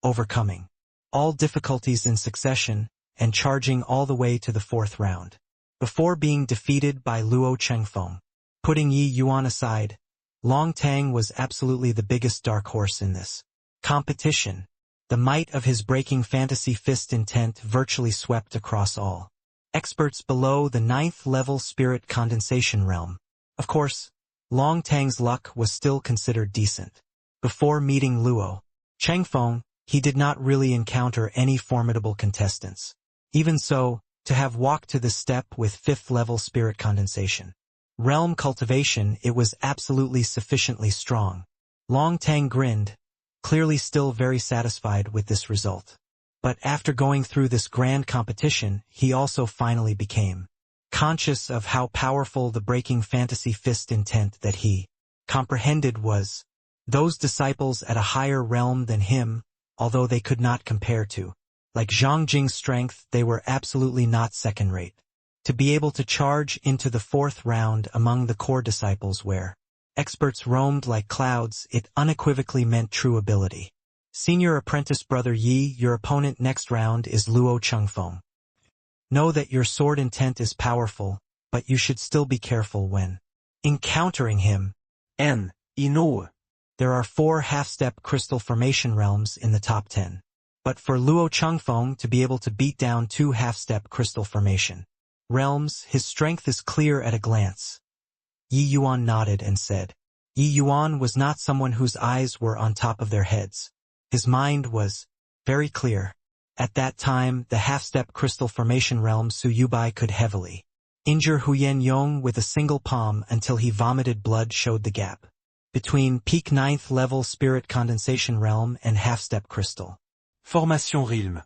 overcoming all difficulties in succession and charging all the way to the 4th round. Before being defeated by Luo Chengfeng, putting Yi Yuan aside, Long Tang was absolutely the biggest dark horse in this competition. The might of his breaking fantasy fist intent virtually swept across all experts below the 9th level spirit condensation realm. Of course, Long Tang's luck was still considered decent. Before meeting Luo Chengfeng, he did not really encounter any formidable contestants. Even so, to have walked to this step with 5th level spirit condensation realm cultivation, it was absolutely sufficiently strong. Long Tang grinned, clearly still very satisfied with this result. But after going through this grand competition, he also finally became conscious of how powerful the breaking fantasy fist intent that he comprehended was. Those disciples at a higher realm than him, although they could not compare to, like Zhang Jing's strength, they were absolutely not second-rate. To be able to charge into the 4th round among the core disciples where experts roamed like clouds, it unequivocally meant true ability. Senior apprentice brother Yi, your opponent next round is Luo Chengfeng. Know that your sword intent is powerful, but you should still be careful when encountering him. There are 4 half-step crystal formation realms in the top 10. But for Luo Chengfeng to be able to beat down 2 half-step crystal formation realms, his strength is clear at a glance. Yi Yuan nodded and said. Yi Yuan was not someone whose eyes were on top of their heads. His mind was very clear. At that time, the half-step crystal formation realm Su Yubai could heavily injure Huyen Yong with a single palm until he vomited blood showed the gap between peak 9th level spirit condensation realm and half-step crystal formation realm.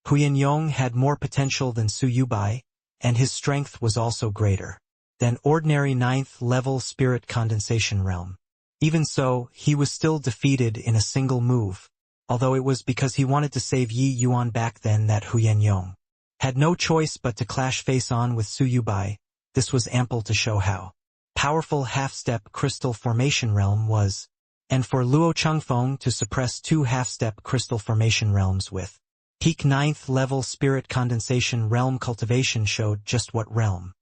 Huyen Yong had more potential than Su Yubai, and his strength was also greater than ordinary 9th level spirit condensation realm. Even so, he was still defeated in a single move, although it was because he wanted to save Yi Yuan back then that Huyen Yong had no choice but to clash face-on with Su Yubai. This was ample to show how powerful half-step crystal formation realm was, and for Luo Chengfeng to suppress 2 half-step crystal formation realms with peak 9th level spirit condensation realm cultivation showed just what realm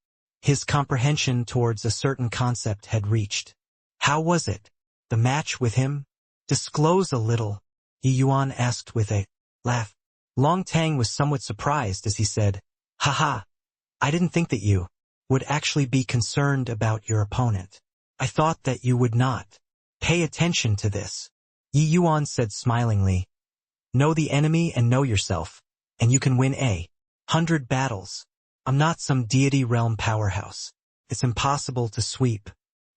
his comprehension towards a certain concept had reached. How was it? The match with him? Disclose a little, Yi Yuan asked with a laugh. Long Tang was somewhat surprised as he said, Haha, I didn't think that you would actually be concerned about your opponent. I thought that you would not pay attention to this. Yi Yuan said smilingly, know the enemy and know yourself, and you can win 100 battles. I'm not some deity realm powerhouse. It's impossible to sweep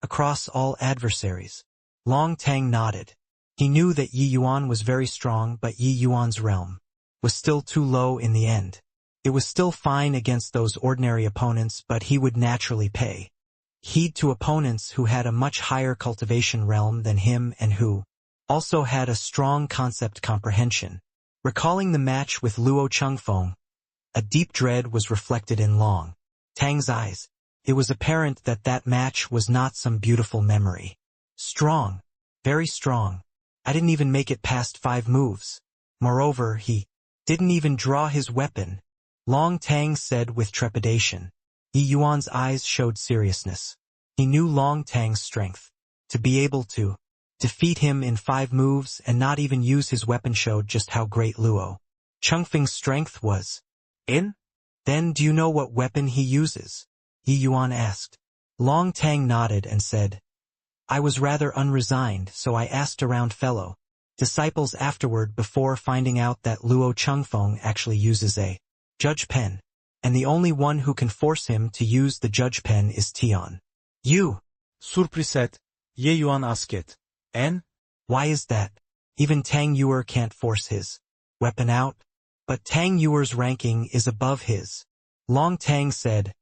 across all adversaries. Long Tang nodded. He knew that Yi Yuan was very strong, but Yi Yuan's realm was still too low in the end. It was still fine against those ordinary opponents, but he would naturally pay heed to opponents who had a much higher cultivation realm than him and who also had a strong concept comprehension. Recalling the match with Luo Chengfeng, a deep dread was reflected in Long Tang's eyes. It was apparent that that match was not some beautiful memory. Strong. Very strong. I didn't even make it past 5 moves. Moreover, he didn't even draw his weapon. Long Tang said with trepidation. Yi Yuan's eyes showed seriousness. He knew Long Tang's strength. To be able to defeat him in 5 moves and not even use his weapon showed just how great Luo Chengfeng's strength was. Then do you know what weapon he uses? Yi Yuan asked. Long Tang nodded and said, I was rather unresigned, so I asked around fellow disciples afterward before finding out that Luo Chengfeng actually uses a judge pen, and the only one who can force him to use the judge pen is Tian Yu. Surpriset, Ye Yuan asket. Why is that? Even Tang Yuer can't force his weapon out? But Tang Yuer's ranking is above his. Long Tang said,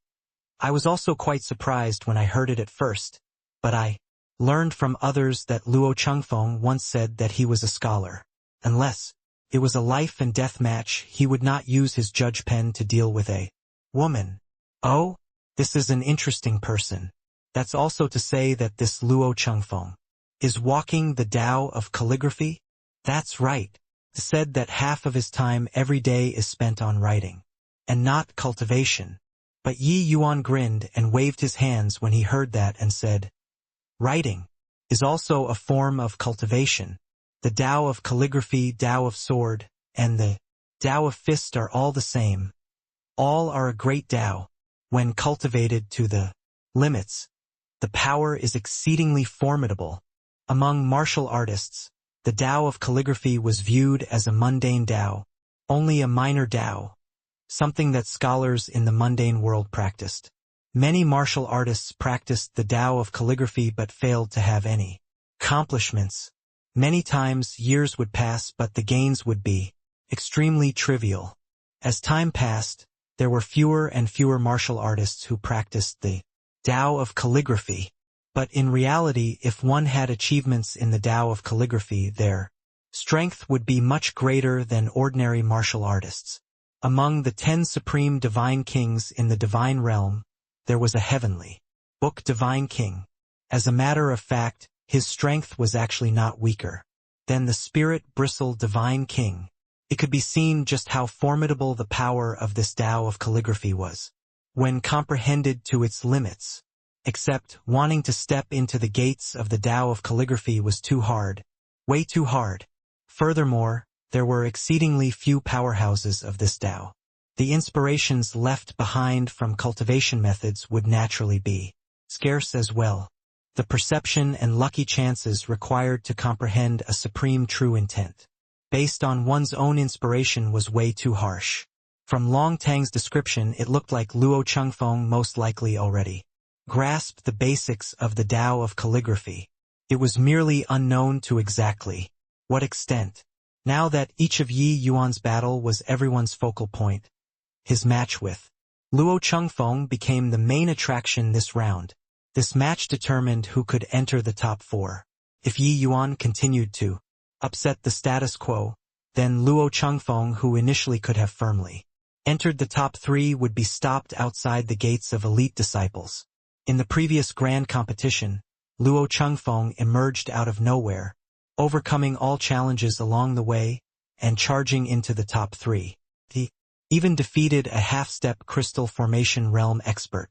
I was also quite surprised when I heard it at first, but I learned from others that Luo Chengfeng once said that he was a scholar. Unless it was a life and death match, he would not use his judge pen to deal with a woman. Oh, this is an interesting person. That's also to say that this Luo Chengfeng is walking the Tao of calligraphy? That's right. Said that half of his time every day is spent on writing, and not cultivation. But Yi Yuan grinned and waved his hands when he heard that and said, writing is also a form of cultivation. The Tao of calligraphy, Tao of sword, and the Tao of fist are all the same. All are a great Tao. When cultivated to the limits, the power is exceedingly formidable. Among martial artists, the Tao of calligraphy was viewed as a mundane Tao, only a minor Tao, something that scholars in the mundane world practiced. Many martial artists practiced the Tao of calligraphy but failed to have any accomplishments. Many times years would pass but the gains would be extremely trivial. As time passed, there were fewer and fewer martial artists who practiced the Tao of calligraphy. But in reality, if one had achievements in the Tao of calligraphy, their strength would be much greater than ordinary martial artists. Among the 10 supreme divine kings in the divine realm, there was a heavenly book divine king. As a matter of fact, his strength was actually not weaker than the spirit bristle divine king. It could be seen just how formidable the power of this Tao of calligraphy was, when comprehended to its limits. Except, wanting to step into the gates of the Tao of calligraphy was too hard, way too hard. Furthermore, there were exceedingly few powerhouses of this Tao. The inspirations left behind from cultivation methods would naturally be scarce as well. The perception and lucky chances required to comprehend a supreme true intent, based on one's own inspiration, was way too harsh. From Long Tang's description, it looked like Luo Chengfeng most likely already grasped the basics of the Tao of calligraphy. It was merely unknown to exactly what extent. Now that each of Yi Yuan's battle was everyone's focal point, his match with Luo Chengfeng became the main attraction this round. This match determined who could enter the top 4. If Yi Yuan continued to upset the status quo, then Luo Chengfeng, who initially could have firmly entered the top 3, would be stopped outside the gates of elite disciples. In the previous grand competition, Luo Chengfeng emerged out of nowhere, overcoming all challenges along the way and charging into the top 3. He even defeated a half-step crystal formation realm expert.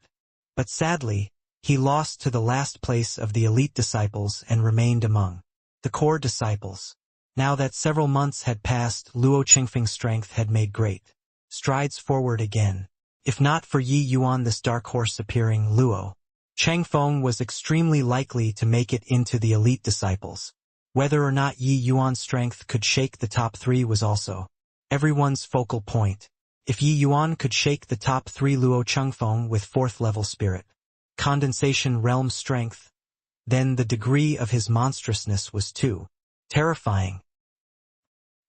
But sadly, he lost to the last place of the elite disciples and remained among the core disciples. Now that several months had passed, Luo Chengfeng's strength had made great strides forward again. If not for Yi Yuan, this dark horse appearing, Luo Chengfeng was extremely likely to make it into the elite disciples. Whether or not Yi Yuan's strength could shake the top 3 was also everyone's focal point. If Yi Yuan could shake the top 3 Luo Chengfeng with 4th level spirit condensation realm strength, then the degree of his monstrousness was too terrifying.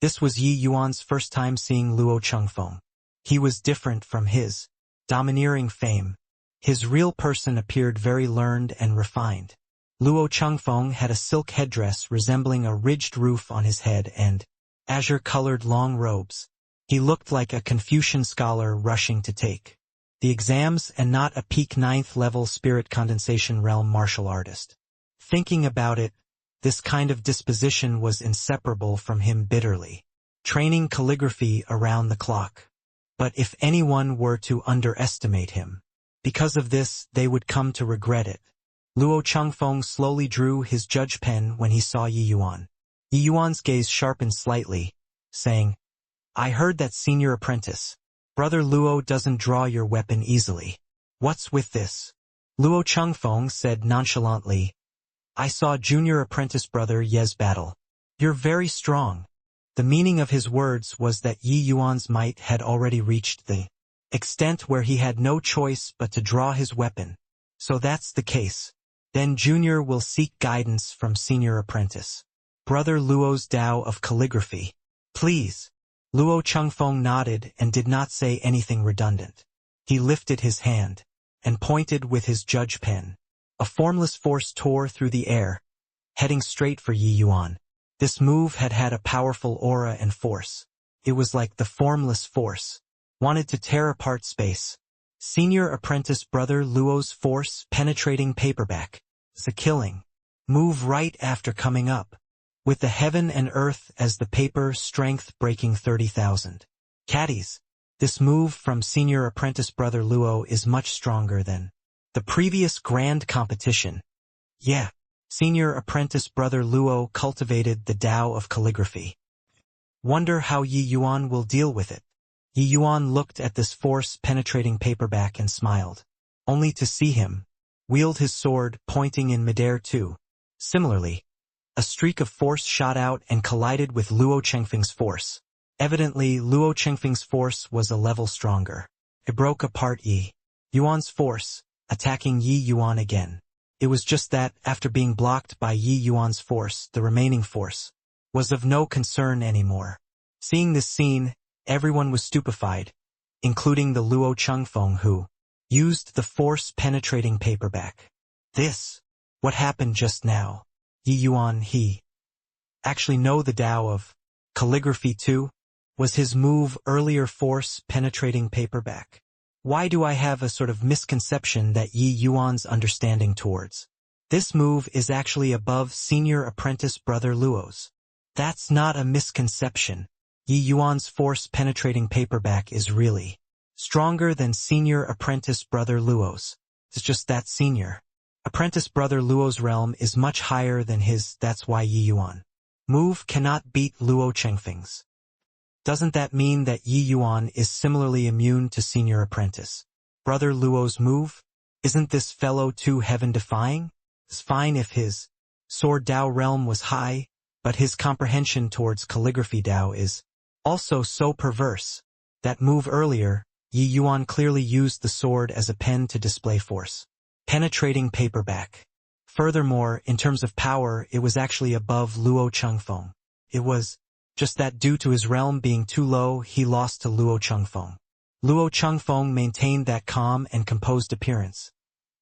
This was Yi Yuan's first time seeing Luo Chengfeng. He was different from his domineering fame. His real person appeared very learned and refined. Luo Chengfeng had a silk headdress resembling a ridged roof on his head and azure-colored long robes. He looked like a Confucian scholar rushing to take the exams and not a peak 9th level spirit condensation realm martial artist. Thinking about it, this kind of disposition was inseparable from him bitterly training calligraphy around the clock. But if anyone were to underestimate him, because of this, they would come to regret it. Luo Chengfeng slowly drew his judge pen when he saw Yi Yuan. Yi Yuan's gaze sharpened slightly, saying, "I heard that senior apprentice, Brother Luo, doesn't draw your weapon easily. What's with this?" Luo Chengfeng said nonchalantly, "I saw junior apprentice Brother Ye's battle. You're very strong." The meaning of his words was that Yi Yuan's might had already reached the extent where he had no choice but to draw his weapon. So that's the case. Then Junior will seek guidance from Senior Apprentice Brother Luo's Tao of calligraphy. Please. Luo Chengfeng nodded and did not say anything redundant. He lifted his hand and pointed with his judge pen. A formless force tore through the air, heading straight for Yi Yuan. This move had had a powerful aura and force. It was like the formless force wanted to tear apart space. Senior apprentice brother Luo's force penetrating paperback. It's a killing move right after coming up, with the heaven and earth as the paper strength breaking 30,000. Caddies, this move from senior apprentice brother Luo is much stronger than the previous grand competition. Yeah, senior apprentice brother Luo cultivated the Tao of calligraphy. Wonder how Yi Yuan will deal with it. Yi Yuan looked at this force-penetrating paperback and smiled, only to see him wield his sword pointing in midair too. Similarly, a streak of force shot out and collided with Luo Chengfeng's force. Evidently, Luo Chengfeng's force was a level stronger. It broke apart Yi Yuan's force, attacking Yi Yuan again. It was just that, after being blocked by Yi Yuan's force, the remaining force was of no concern anymore. Seeing this scene, everyone was stupefied, including the Luo Chengfeng who used the force-penetrating paperback. What happened just now? Yi Yuan, he actually know the Tao of calligraphy too? Was his move earlier force-penetrating paperback? Why do I have a sort of misconception that Yi Yuan's understanding towards this move is actually above senior apprentice brother Luo's? That's not a misconception. Yi Yuan's force-penetrating paperback is really stronger than senior apprentice brother Luo's. It's just that senior apprentice brother Luo's realm is much higher than his, that's why Yi Yuan move cannot beat Luo Chengfeng's. Doesn't that mean that Yi Yuan is similarly immune to senior apprentice brother Luo's move? Isn't this fellow too heaven-defying? It's fine if his sword Tao realm was high, but his comprehension towards calligraphy Tao is also so perverse. That move earlier, Yi Yuan clearly used the sword as a pen to display force. Penetrating paperback. Furthermore, in terms of power, it was actually above Luo Chengfeng. It was just that due to his realm being too low, he lost to Luo Chengfeng. Luo Chengfeng maintained that calm and composed appearance,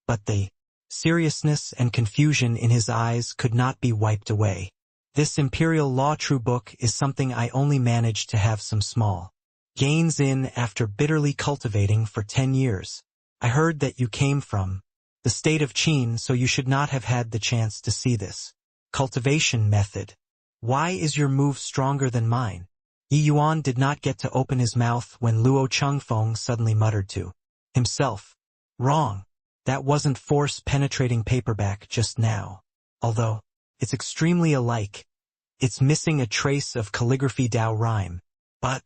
but the seriousness and confusion in his eyes could not be wiped away. This imperial law true book is something I only managed to have some small gains in after bitterly cultivating for 10 years. I heard that you came from the state of Qin, so you should not have had the chance to see this cultivation method. Why is your move stronger than mine? Yi Yuan did not get to open his mouth when Luo Chengfeng suddenly muttered to himself, "Wrong. That wasn't force-penetrating paperback just now. Although it's extremely alike. It's missing a trace of calligraphy Tao rhyme. But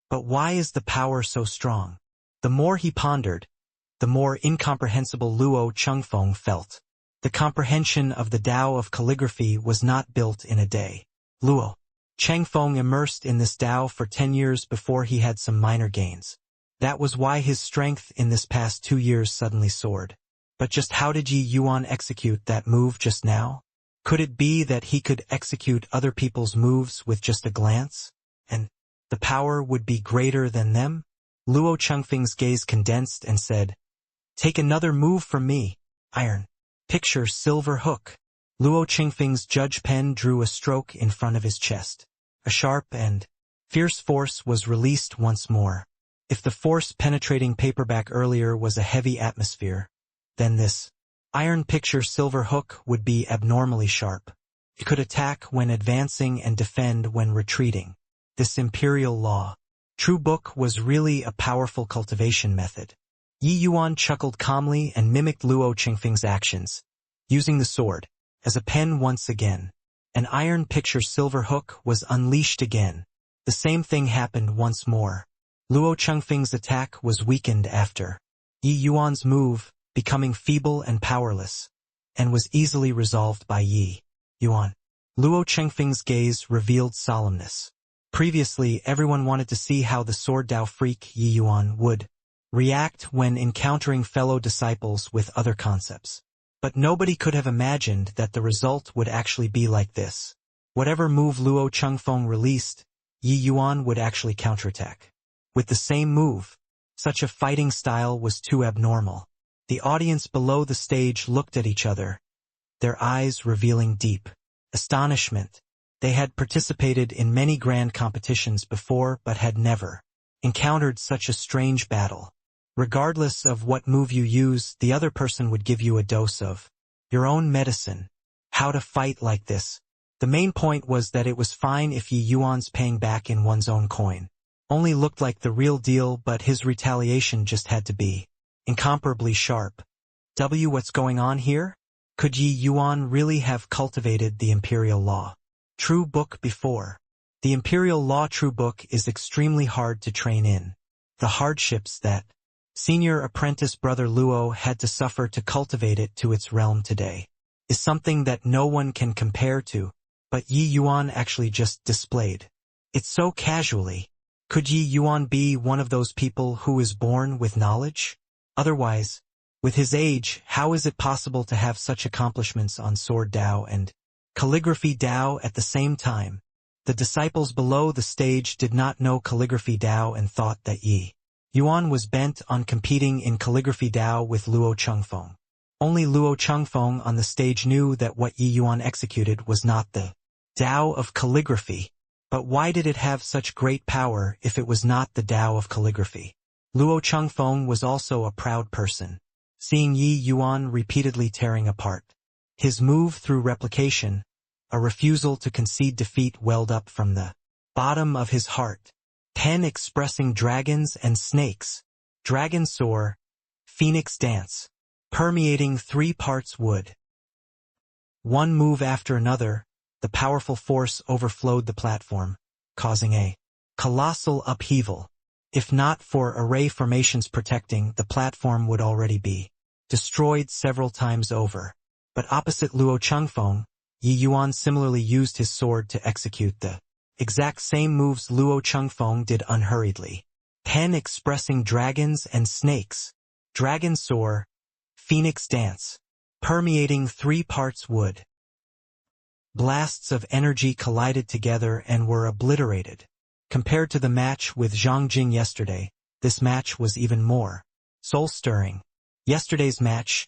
why is the power so strong?" The more he pondered, the more incomprehensible Luo Chengfeng felt. The comprehension of the Tao of calligraphy was not built in a day. Luo Chengfeng immersed in this Tao for 10 years before he had some minor gains. That was why his strength in this past 2 years suddenly soared. But just how did Yi Yuan execute that move just now? Could it be that he could execute other people's moves with just a glance, and the power would be greater than them? Luo Chengfeng's gaze condensed and said, "Take another move from me. Iron. Picture silver hook." Luo Chengfeng's judge pen drew a stroke in front of his chest. A sharp and fierce force was released once more. If the force-penetrating paperback earlier was a heavy atmosphere, then this iron picture silver hook would be abnormally sharp. It could attack when advancing and defend when retreating. This imperial law true book was really a powerful cultivation method. Yi Yuan chuckled calmly and mimicked Luo Chengfeng's actions, using the sword as a pen once again. An iron picture silver hook was unleashed again. The same thing happened once more. Luo Chengfeng's attack was weakened after Yi Yuan's move, becoming feeble and powerless, and was easily resolved by Yi Yuan. Luo Chengfeng's gaze revealed solemnness. Previously, everyone wanted to see how the sword Tao freak Yi Yuan would react when encountering fellow disciples with other concepts. But nobody could have imagined that the result would actually be like this. Whatever move Luo Chengfeng released, Yi Yuan would actually counterattack with the same move. Such a fighting style was too abnormal. The audience below the stage looked at each other, their eyes revealing deep astonishment. They had participated in many grand competitions before but had never encountered such a strange battle. Regardless of what move you use, the other person would give you a dose of your own medicine. How to fight like this. The main point was that it was fine if Yi Yuan's paying back in one's own coin only looked like the real deal, but his retaliation just had to be incomparably sharp. What's going on here? Could Yi Yuan really have cultivated the imperial law true book before? The imperial law true book is extremely hard to train in. The hardships that senior apprentice brother Luo had to suffer to cultivate it to its realm today is something that no one can compare to, but Yi Yuan actually just displayed it so casually. Could Yi Yuan be one of those people who is born with knowledge? Otherwise, with his age, how is it possible to have such accomplishments on sword Dao and calligraphy Dao at the same time? The disciples below the stage did not know calligraphy Dao and thought that Yi Yuan was bent on competing in calligraphy Dao with Luo Chengfeng. Only Luo Chengfeng on the stage knew that what Yi Yuan executed was not the Dao of calligraphy. But why did it have such great power if it was not the Dao of calligraphy? Luo Chengfeng was also a proud person. Seeing Yi Yuan repeatedly tearing apart his move through replication, a refusal to concede defeat welled up from the bottom of his heart. 10 expressing dragons and snakes. Dragon soar, phoenix dance. Permeating 3 parts wood. One move after another, the powerful force overflowed the platform, causing a colossal upheaval. If not for array formations protecting, the platform would already be destroyed several times over. But opposite Luo Chengfeng, Yi Yuan similarly used his sword to execute the exact same moves Luo Chengfeng did unhurriedly. 10 expressing dragons and snakes. Dragon soar, phoenix dance. Permeating 3 parts wood. Blasts of energy collided together and were obliterated. Compared to the match with Zhang Jing yesterday, this match was even more soul-stirring. Yesterday's match,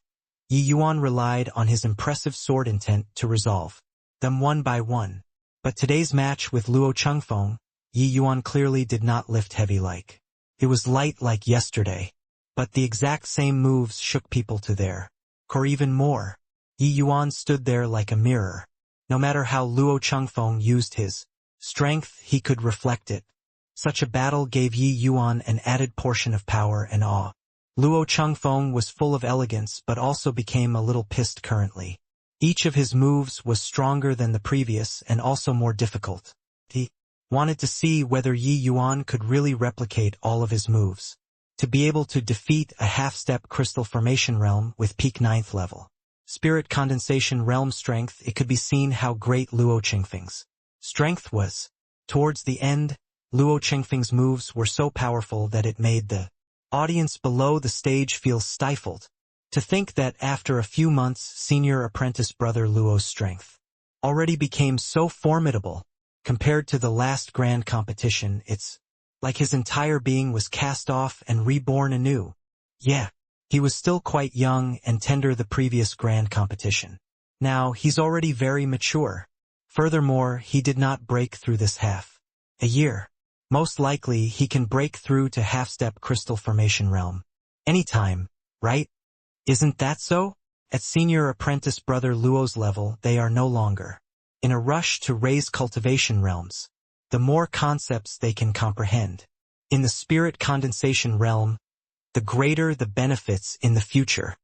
Yi Yuan relied on his impressive sword intent to resolve them one by one. But today's match with Luo Chengfeng, Yi Yuan clearly did not lift heavy like it was light like yesterday. But the exact same moves shook people to their core even more. Yi Yuan stood there like a mirror. No matter how Luo Chengfeng used his strength, he could reflect it. Such a battle gave Yi Yuan an added portion of power and awe. Luo Chengfeng was full of elegance but also became a little pissed currently. Each of his moves was stronger than the previous and also more difficult. He wanted to see whether Yi Yuan could really replicate all of his moves, to be able to defeat a half-step crystal formation realm with peak 9th level spirit condensation realm strength. It could be seen how great Luo Chengfeng's strength was. Towards the end, Luo Chengfeng's moves were so powerful that it made the audience below the stage feel stifled. To think that after a few months, senior apprentice brother Luo's strength already became so formidable. Compared to the last grand competition, it's like his entire being was cast off and reborn anew. Yeah, he was still quite young and tender the previous grand competition. Now he's already very mature. Furthermore, he did not break through this half a year. Most likely he can break through to half-step crystal formation realm anytime, right? Isn't that so? At senior apprentice brother Luo's level, they are no longer in a rush to raise cultivation realms. The more concepts they can comprehend in the spirit condensation realm, the greater the benefits in the future.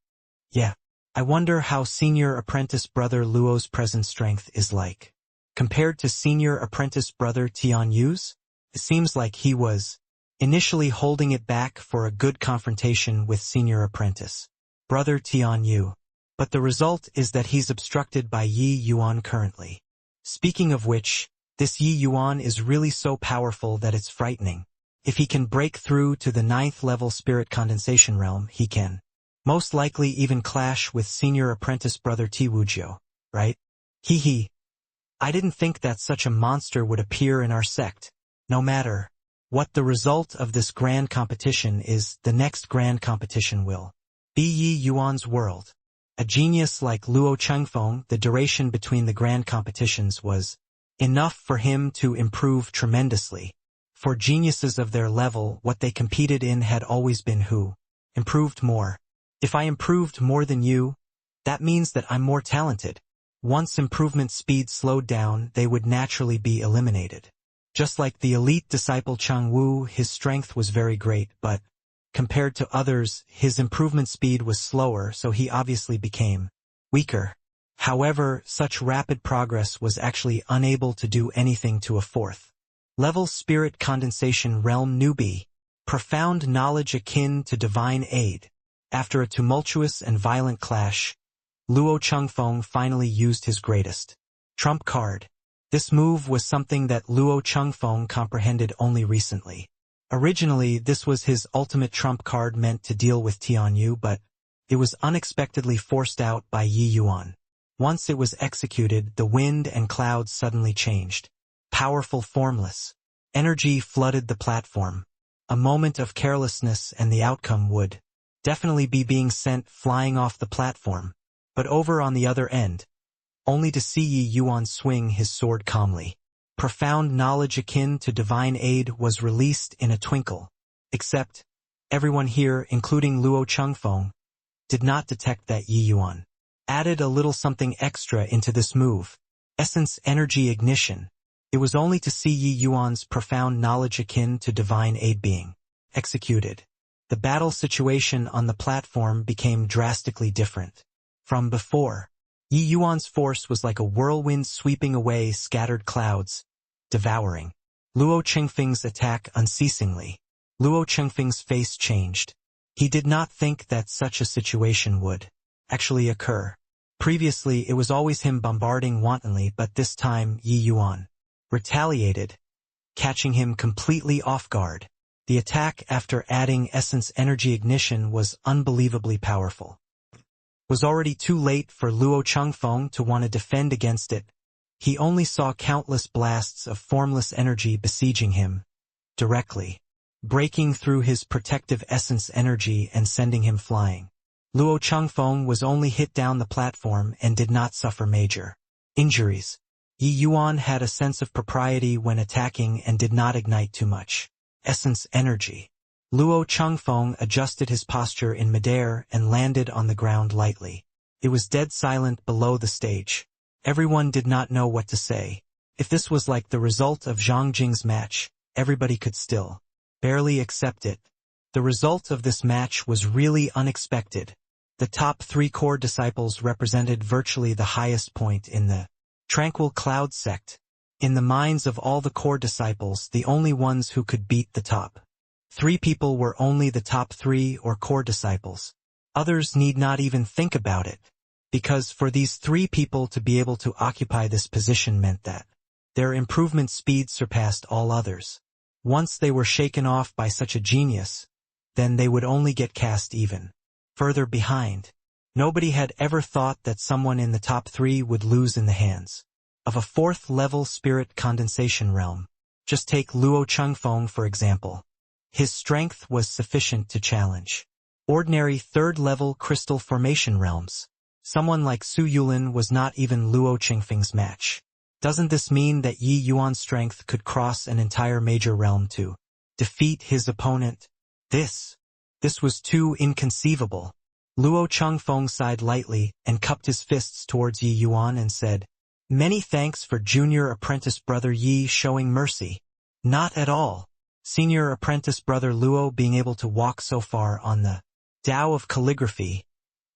Yeah, I wonder how senior apprentice brother Luo's present strength is like compared to senior apprentice brother Tian Yu's. It seems like he was initially holding it back for a good confrontation with senior apprentice brother Tian Yu. But the result is that he's obstructed by Yi Yuan currently. Speaking of which, this Yi Yuan is really so powerful that it's frightening. If he can break through to the 9th level spirit condensation realm, he can most likely even clash with senior apprentice brother Ti Wuzhou, right? Hee. I didn't think that such a monster would appear in our sect. No matter what the result of this grand competition is, the next grand competition will be Yi Yuan's world. A genius like Luo Chengfeng, the duration between the grand competitions was enough for him to improve tremendously. For geniuses of their level, what they competed in had always been who Improved more. If I improved more than you, that means that I'm more talented. Once improvement speed slowed down, they would naturally be eliminated. Just like the elite disciple Chang Wu, his strength was very great, but compared to others, his improvement speed was slower, so he obviously became weaker. However, such rapid progress was actually unable to do anything to a fourth level spirit condensation realm newbie. Profound knowledge akin to divine aid. After a tumultuous and violent clash, Luo Chengfeng finally used his greatest trump card. This move was something that Luo Chengfeng comprehended only recently. Originally, this was his ultimate trump card meant to deal with Tianyu, but it was unexpectedly forced out by Yi Yuan. Once it was executed, the wind and clouds suddenly changed. Powerful formless energy flooded the platform. A moment of carelessness and the outcome would definitely be being sent flying off the platform. But over on the other end, only to see Yi Yuan swing his sword calmly. Profound knowledge akin to divine aid was released in a twinkle. Except, everyone here, including Luo Chengfeng, did not detect that Yi Yuan added a little something extra into this move. Essence energy ignition. It was only to see Yi Yuan's profound knowledge akin to divine aid being executed. The battle situation on the platform became drastically different from before. Yi Yuan's force was like a whirlwind sweeping away scattered clouds, devouring Luo Chengfeng's attack unceasingly. Luo Chengfeng's face changed. He did not think that such a situation would actually occur. Previously, it was always him bombarding wantonly, but this time Yi Yuan retaliated, catching him completely off guard. The attack after adding essence energy ignition was unbelievably powerful. Was already too late for Luo Chengfeng to want to defend against it. He only saw countless blasts of formless energy besieging him directly, breaking through his protective essence energy and sending him flying. Luo Chengfeng was only hit down the platform and did not suffer major injuries. Yi Yuan had a sense of propriety when attacking and did not ignite too much essence energy. Luo Chengfeng adjusted his posture in midair and landed on the ground lightly. It was dead silent below the stage. Everyone did not know what to say. If this was like the result of Zhang Jing's match, everybody could still barely accept it. The result of this match was really unexpected. The top 3 core disciples represented virtually the highest point in the Tranquil Cloud sect. In the minds of all the core disciples, the only ones who could beat the top 3 people were only the top 3 or core disciples. Others need not even think about it, because for these 3 people to be able to occupy this position meant that their improvement speed surpassed all others. Once they were shaken off by such a genius, then they would only get cast even further behind. Nobody had ever thought that someone in the top 3 would lose in the hands of a 4th level spirit condensation realm. Just take Luo Chengfeng for example. His strength was sufficient to challenge ordinary 3rd level crystal formation realms. Someone like Su Yulin was not even Luo Chengfeng's match. Doesn't this mean that Yi Yuan's strength could cross an entire major realm to defeat his opponent? This was too inconceivable. Luo Chengfeng sighed lightly and cupped his fists towards Yi Yuan and said, "Many thanks for junior apprentice brother Yi showing mercy." "Not at all. Senior apprentice brother Luo being able to walk so far on the Tao of calligraphy.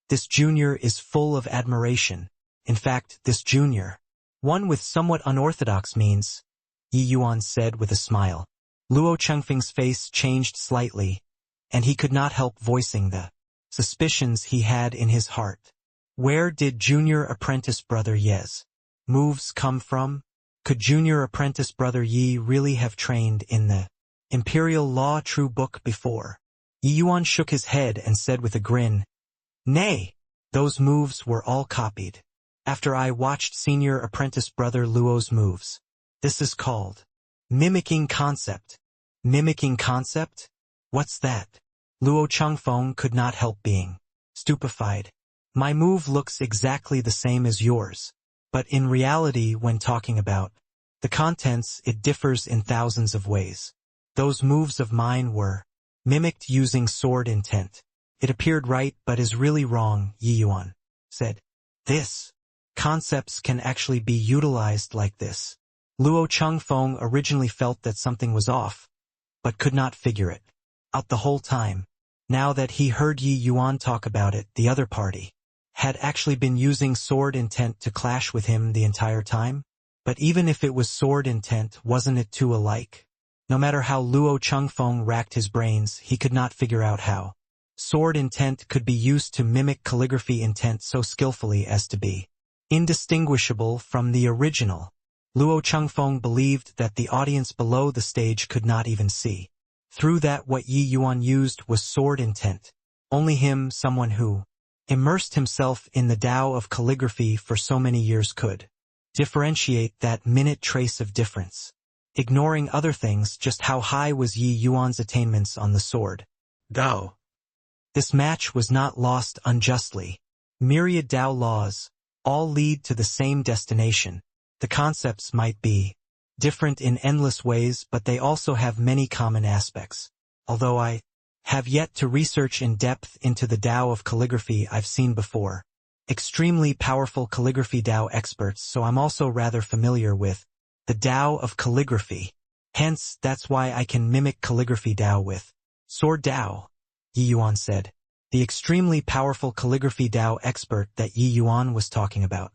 This junior is full of admiration. In fact, this junior, one with somewhat unorthodox means," Yi Yuan said with a smile. Luo Chengfeng's face changed slightly, and he could not help voicing the suspicions he had in his heart. Where did junior apprentice brother Ye's moves come from? Could junior apprentice brother Yi really have trained in the Imperial Law True Book before? Yi Yuan shook his head and said with a grin, "Nay, those moves were all copied. After I watched senior apprentice brother Luo's moves. This is called mimicking concept." Mimicking concept? What's that? Luo Chengfeng could not help being stupefied. "My move looks exactly the same as yours, but in reality when talking about the contents it differs in thousands of ways. Those moves of mine were mimicked using sword intent. It appeared right but is really wrong, Yi Yuan said. This. Concepts can actually be utilized like this. Luo Chengfeng originally felt that something was off, but could not figure it out the whole time. Now that he heard Yi Yuan talk about it, the other party had actually been using sword intent to clash with him the entire time? But even if it was sword intent, wasn't it too alike? No matter how Luo Chengfeng racked his brains, he could not figure out how sword intent could be used to mimic calligraphy intent so skillfully as to be indistinguishable from the original. Luo Chengfeng believed that the audience below the stage could not even see through that what Yi Yuan used was sword intent. Only him, someone who immersed himself in the Tao of calligraphy for so many years, could differentiate that minute trace of difference. Ignoring other things, just how high was Yi Yuan's attainments on the sword Tao? This match was not lost unjustly. Myriad Tao laws all lead to the same destination. The concepts might be different in endless ways, but they also have many common aspects. Although I have yet to research in depth into the Tao of calligraphy, I've seen before extremely powerful calligraphy Tao experts, so I'm also rather familiar with the Tao of calligraphy. Hence, that's why I can mimic calligraphy Tao with sword Tao, Yi Yuan said. The extremely powerful calligraphy Tao expert that Yi Yuan was talking about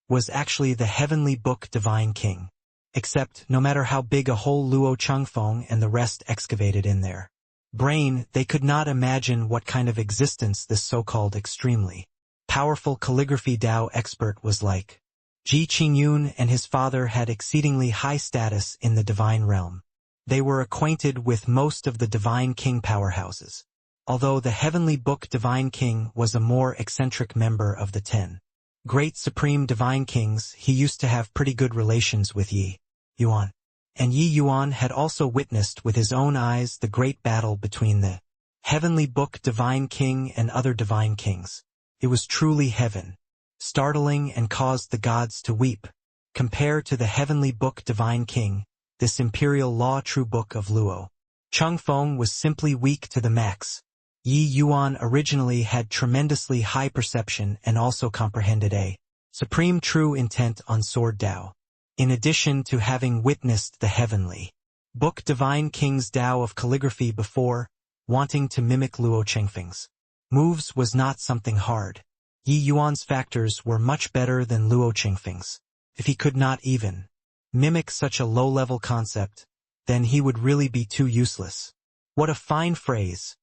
was actually the heavenly book Divine King. Except, no matter how big a hole Luo Chengfeng and the rest excavated in their brain, they could not imagine what kind of existence this so-called extremely powerful calligraphy Tao expert was like. Ji Qingyun and his father had exceedingly high status in the divine realm. They were acquainted with most of the Divine King powerhouses. Although the heavenly book Divine King was a more eccentric member of the 10 great supreme divine kings, he used to have pretty good relations with Yi Yuan. And Yi Yuan had also witnessed with his own eyes the great battle between the heavenly book Divine King and other divine kings. It was truly heaven startling and caused the gods to weep. Compare to the heavenly book Divine King, this imperial law true book of Luo Chengfeng was simply weak to the max. Yi Yuan originally had tremendously high perception and also comprehended a supreme true intent on sword Tao. In addition to having witnessed the heavenly book Divine King's Tao of calligraphy before, wanting to mimic Luo Chengfeng's moves was not something hard. Yi Yuan's factors were much better than Luo Chengfeng's. If he could not even mimic such a low-level concept, then he would really be too useless. What a fine phrase.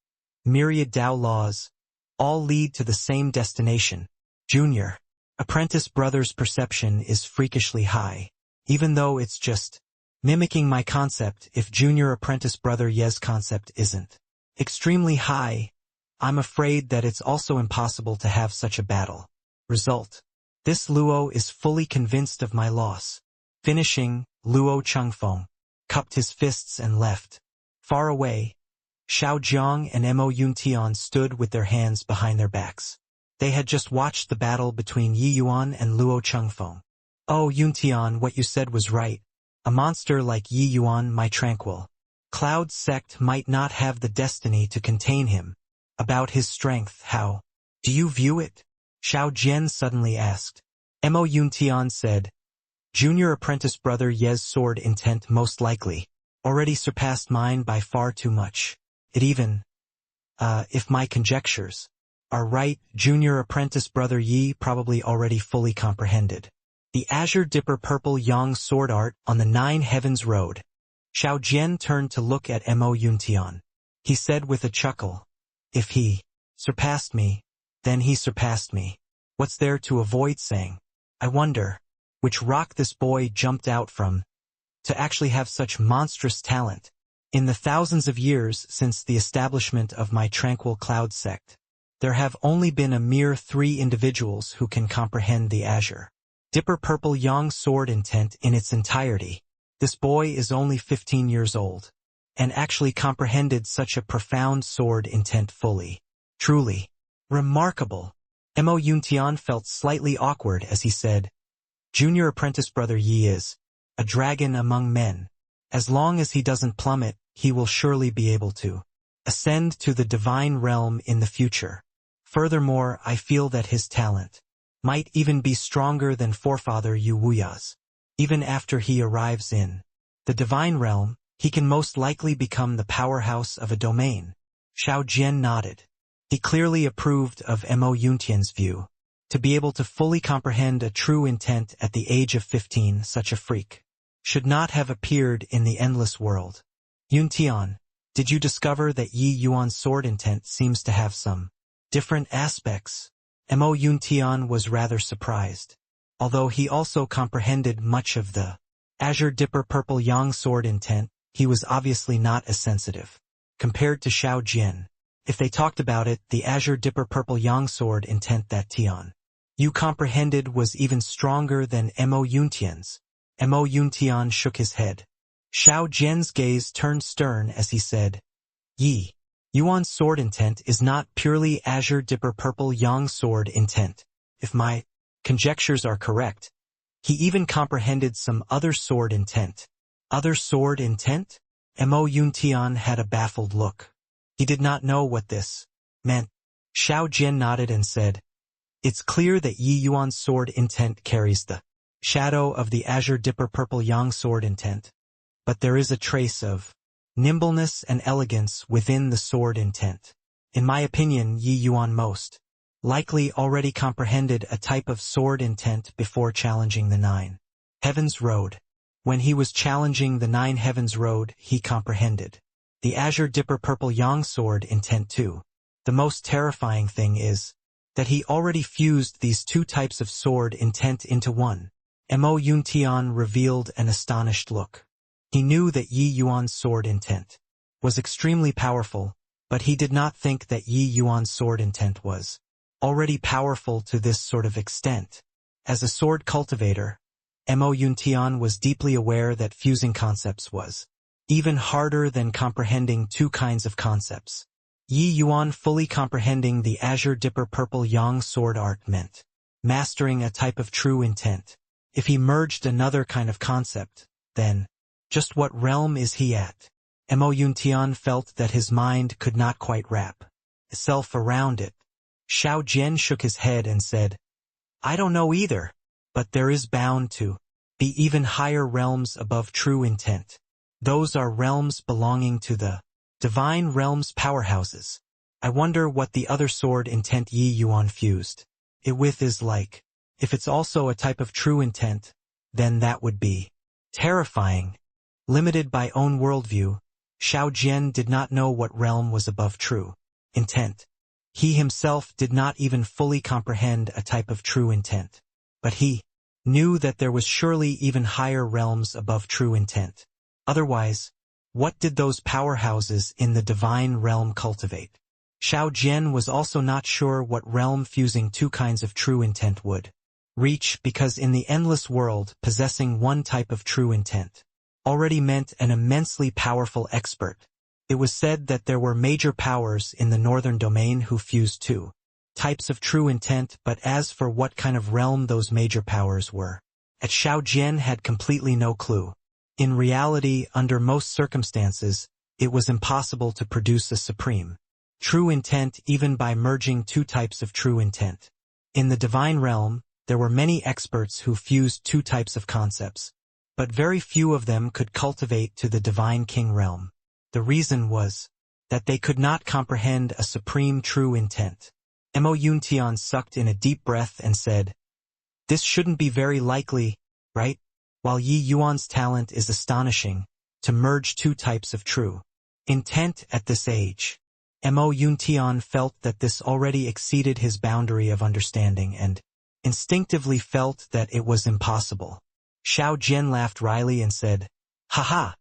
Myriad Tao laws all lead to the same destination. Junior apprentice brother's perception is freakishly high. Even though it's just mimicking my concept, if junior apprentice brother Ye's concept isn't extremely high, I'm afraid that it's also impossible to have such a battle. Result. This Luo is fully convinced of my loss. Finishing, Luo Chengfeng cupped his fists and left. Far away, Xiao Jiang and Mo Yuntian stood with their hands behind their backs. They had just watched the battle between Yi Yuan and Luo Chengfeng. Oh, Yuntian, what you said was right. A monster like Yi Yuan, my tranquil Cloud sect, might not have the destiny to contain him. About his strength, how do you view it? Xiao Jian suddenly asked. Mo Yuntian said, Junior apprentice brother Ye's sword intent most likely already surpassed mine by far too much. It even, if my conjectures are right, junior apprentice brother Yi probably already fully comprehended the azure dipper purple yang sword art on the 9 heavens road. Xiao Jian turned to look at Mo Yuntian. He said with a chuckle, if he surpassed me, then he surpassed me. What's there to avoid saying? I wonder which rock this boy jumped out from to actually have such monstrous talent. In the thousands of years since the establishment of my tranquil cloud sect, there have only been a mere 3 individuals who can comprehend the azure dipper purple yang sword intent in its entirety. This boy is only 15 years old, and actually comprehended such a profound sword intent fully. Truly remarkable. Mo Yuntian felt slightly awkward as he said, Junior apprentice brother Yi is a dragon among men. As long as he doesn't plummet, he will surely be able to ascend to the divine realm in the future. Furthermore, I feel that his talent might even be stronger than forefather Yu Wuya's. Even after he arrives in the divine realm, he can most likely become the powerhouse of a domain. Xiao Jian nodded. He clearly approved of Mo Yuntian's view. To be able to fully comprehend a true intent at the age of 15, such a freak should not have appeared in the endless world. Yuntian, did you discover that Yi Yuan's sword intent seems to have some different aspects? Mo Yuntian was rather surprised. Although he also comprehended much of the Azure Dipper Purple Yang sword intent, he was obviously not as sensitive compared to Xiao Jian. If they talked about it, the Azure Dipper Purple Yang sword intent that Tian Yu comprehended was even stronger than Mo Yuntian's. Mo Yuntian shook his head. Xiao Jian's gaze turned stern as he said, Yi Yuan's sword intent is not purely Azure Dipper Purple Yang sword intent. If my conjectures are correct, he even comprehended some other sword intent. Other sword intent? Mo Yuntian had a baffled look. He did not know what this meant. Xiao Jian nodded and said, it's clear that Yi Yuan's sword intent carries the shadow of the Azure Dipper Purple Yang sword intent. But there is a trace of nimbleness and elegance within the sword intent. In my opinion, Yi Yuan most likely already comprehended a type of sword intent before challenging the Nine Heavens Road. When he was challenging the Nine Heavens Road, he comprehended the Azure Dipper Purple Yang sword intent too. The most terrifying thing is that he already fused these two types of sword intent into one. Mo Yuntian revealed an astonished look. He knew that Yi Yuan's sword intent was extremely powerful, but he did not think that Yi Yuan's sword intent was already powerful to this sort of extent. As a sword cultivator, Mo Yuntian was deeply aware that fusing concepts was even harder than comprehending two kinds of concepts. Yi Yuan fully comprehending the Azure Dipper Purple Yang sword art meant mastering a type of true intent. If he merged another kind of concept, then just what realm is he at? Mo Yuntian felt that his mind could not quite wrap itself around it. Xiao Jian shook his head and said, I don't know either, but there is bound to be even higher realms above true intent. Those are realms belonging to the divine realms powerhouses. I wonder what the other sword intent Yi Yuan fused it with is like. If it's also a type of true intent, then that would be terrifying. Limited by own worldview, Xiao Jian did not know what realm was above true intent. He himself did not even fully comprehend a type of true intent. But he knew that there was surely even higher realms above true intent. Otherwise, what did those powerhouses in the divine realm cultivate? Xiao Jian was also not sure what realm fusing two kinds of true intent would reach, because in the endless world, possessing one type of true intent already meant an immensely powerful expert. It was said that there were major powers in the northern domain who fused two types of true intent, but as for what kind of realm those major powers were, Xiao Jian had completely no clue. In reality, under most circumstances, it was impossible to produce a supreme true intent even by merging two types of true intent. In the divine realm, there were many experts who fused two types of concepts, but very few of them could cultivate to the divine king realm. The reason was that they could not comprehend a supreme true intent. Mo Yuntian sucked in a deep breath and said, this shouldn't be very likely, right? While Yi Yuan's talent is astonishing, to merge two types of true intent at this age. Mo Yuntian felt that this already exceeded his boundary of understanding and instinctively felt that it was impossible. Xiao Jian laughed wryly and said, haha,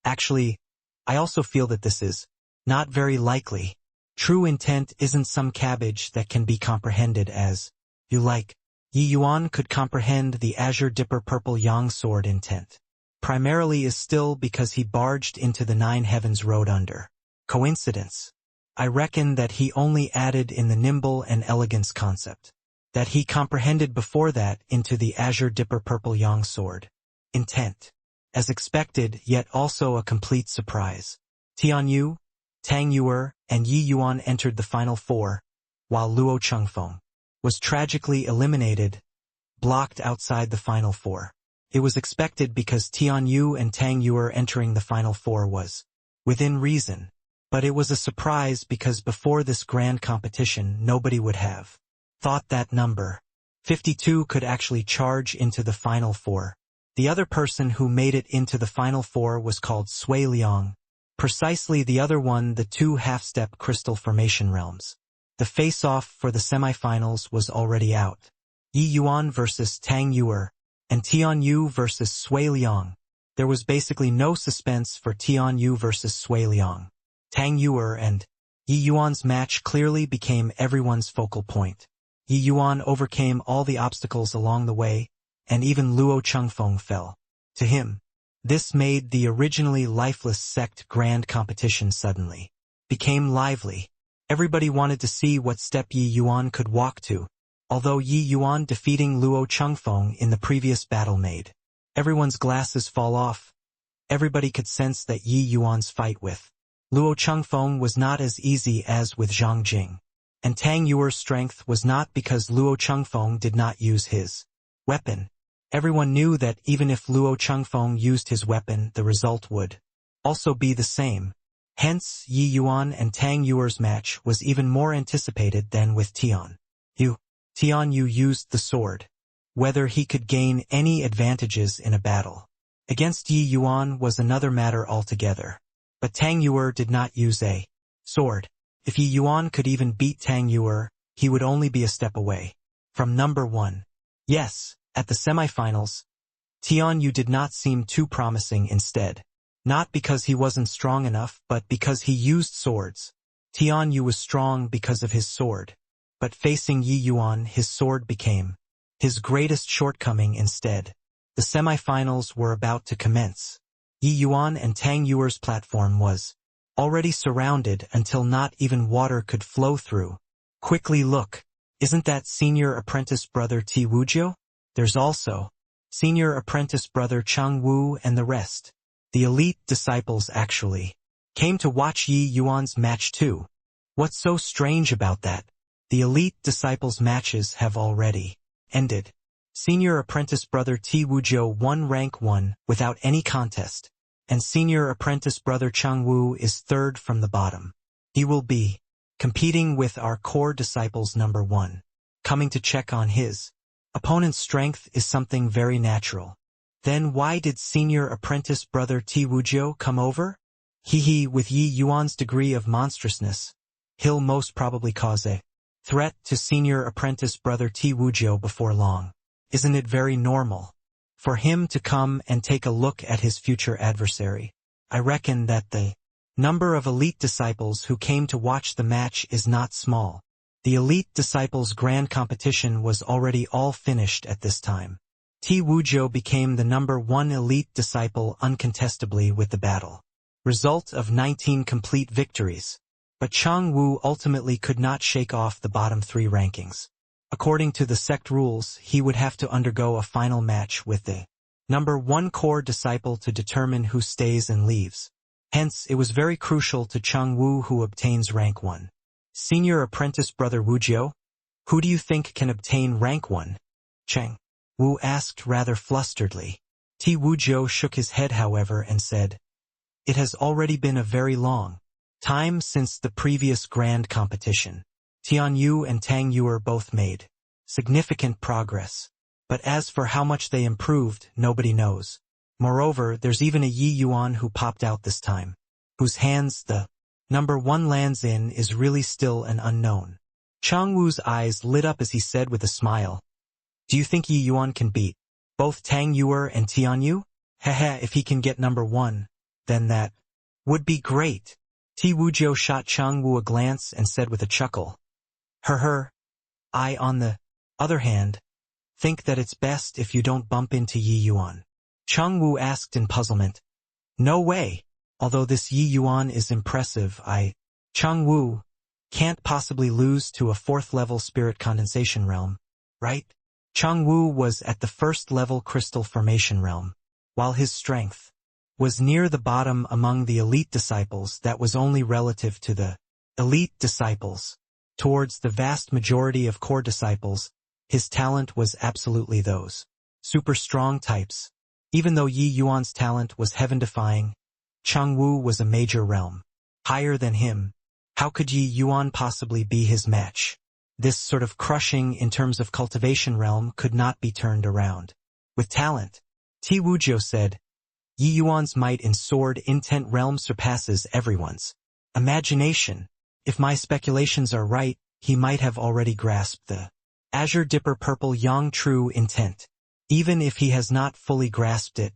actually, I also feel that this is not very likely. True intent isn't some cabbage that can be comprehended as you like. Yi Yuan could comprehend the Azure Dipper Purple Yang sword intent. Primarily is still because he barged into the Nine Heavens Road under coincidence. I reckon that he only added in the nimble and elegance concept that he comprehended before that into the Azure Dipper Purple Yang sword intent. As expected, yet also a complete surprise. Tian Yu, Tang Yuer, and Yi Yuan entered the final four, while Luo Chengfeng was tragically eliminated, blocked outside the final four. It was expected because Tian Yu and Tang Yuer entering the final four was within reason, but it was a surprise because before this grand competition nobody would have thought that number 52 could actually charge into the final four. The other person who made it into the final four was called Sui Liang, precisely the other one, the two half-step crystal formation realms. The face-off for the semifinals was already out. Yi Yuan versus Tang Yuer, and Tian Yu versus Sui Liang. There was basically no suspense for Tian Yu versus Sui Liang. Tang Yuer and Yi Yuan's match clearly became everyone's focal point. Yi Yuan overcame all the obstacles along the way, and even Luo Chengfeng fell to him. This made the originally lifeless sect grand competition suddenly became lively. Everybody wanted to see what step Yi Yuan could walk to. Although Yi Yuan defeating Luo Chengfeng in the previous battle made everyone's glasses fall off, everybody could sense that Yi Yuan's fight with Luo Chengfeng was not as easy as with Zhang Jing. And Tang Yuer's strength was not because Luo Chengfeng did not use his weapon. Everyone knew that even if Luo Chengfeng used his weapon, the result would also be the same. Hence, Yi Yuan and Tang Yuer's match was even more anticipated than with Tian Yu. Tian Yu used the sword. Whether he could gain any advantages in a battle against Yi Yuan was another matter altogether. But Tang Yuer did not use a sword. If Yi Yuan could even beat Tang Yuer, he would only be a step away from number one. Yes, at the semifinals, Tian Yu did not seem too promising instead. Not because he wasn't strong enough, but because he used swords. Tian Yu was strong because of his sword. But facing Yi Yuan, his sword became his greatest shortcoming instead. The semifinals were about to commence. Yi Yuan and Tang Yuer's platform was already surrounded until not even water could flow through. Quickly look, isn't that senior apprentice brother Ti Wujiu? There's also senior apprentice brother Chang Wu and the rest. The elite disciples actually came to watch Yi Yuan's match too. What's so strange about that? The elite disciples' matches have already ended. Senior apprentice brother Ti Wujiu won rank 1 without any contest, and senior apprentice brother Chang Wu is third from the bottom. He will be competing with our core disciples number 1. Coming to check on his opponent's strength is something very natural. Then why did senior apprentice brother Ti Wujiu come over? With Yi Yuan's degree of monstrousness, he'll most probably cause a threat to senior apprentice brother Ti Wujiu before long. Isn't it very normal for him to come and take a look at his future adversary? I reckon that the number of elite disciples who came to watch the match is not small. The elite disciples' grand competition was already all finished at this time. Ti Wujiu became the number 1 elite disciple uncontestably with the battle result of 19 complete victories. But Chang Wu ultimately could not shake off the bottom 3 rankings. According to the sect rules, he would have to undergo a final match with the number 1 core disciple to determine who stays and leaves. Hence, it was very crucial to Chang Wu who obtains rank 1. Senior apprentice brother Wujiu, who do you think can obtain rank 1? Chang Wu asked rather flusteredly. Ti Wujiu shook his head however and said, "It has already been a very long time since the previous grand competition. Tian Yu and Tang Yuer both made significant progress. But as for how much they improved, nobody knows. Moreover, there's even a Yi Yuan who popped out this time, whose hands the number 1 lands in is really still an unknown." Chang Wu's eyes lit up as he said with a smile, "Do you think Yi Yuan can beat both Tang Yuer and Tian Yu? Haha, if he can get number 1, then that would be great." Ti Wujiu shot Chang Wu a glance and said with a chuckle, I, on the other hand, think that it's best if you don't bump into Yi Yuan." Chang Wu asked in puzzlement. "No way. Although this Yi Yuan is impressive, Chang Wu can't possibly lose to a 4th level spirit condensation realm, right?" Chang Wu was at the 1st level crystal formation realm, while his strength was near the bottom among the elite disciples that was only relative to the elite disciples. Towards the vast majority of core disciples, his talent was absolutely those super strong types. Even though Yi Yuan's talent was heaven-defying, Changwu was a major realm higher than him. How could Yi Yuan possibly be his match? This sort of crushing in terms of cultivation realm could not be turned around. With talent, Ti Wujiu said, Yi Yuan's might in sword intent realm surpasses everyone's imagination. If my speculations are right, he might have already grasped the Azure Dipper Purple Yang true intent. Even if he has not fully grasped it,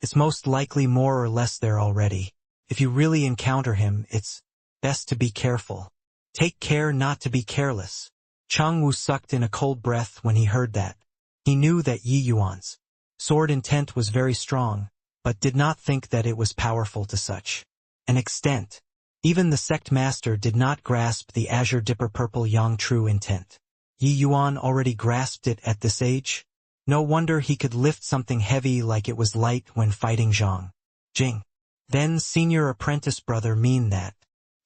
it's most likely more or less there already. If you really encounter him, it's best to be careful. Take care not to be careless. Changwu sucked in a cold breath when he heard that. He knew that Yi Yuan's sword intent was very strong, but did not think that it was powerful to such an extent. Even the sect master did not grasp the Azure Dipper Purple Yang true intent. Yi Yuan already grasped it at this age. No wonder he could lift something heavy like it was light when fighting Zhang Jing. Then senior apprentice brother mean that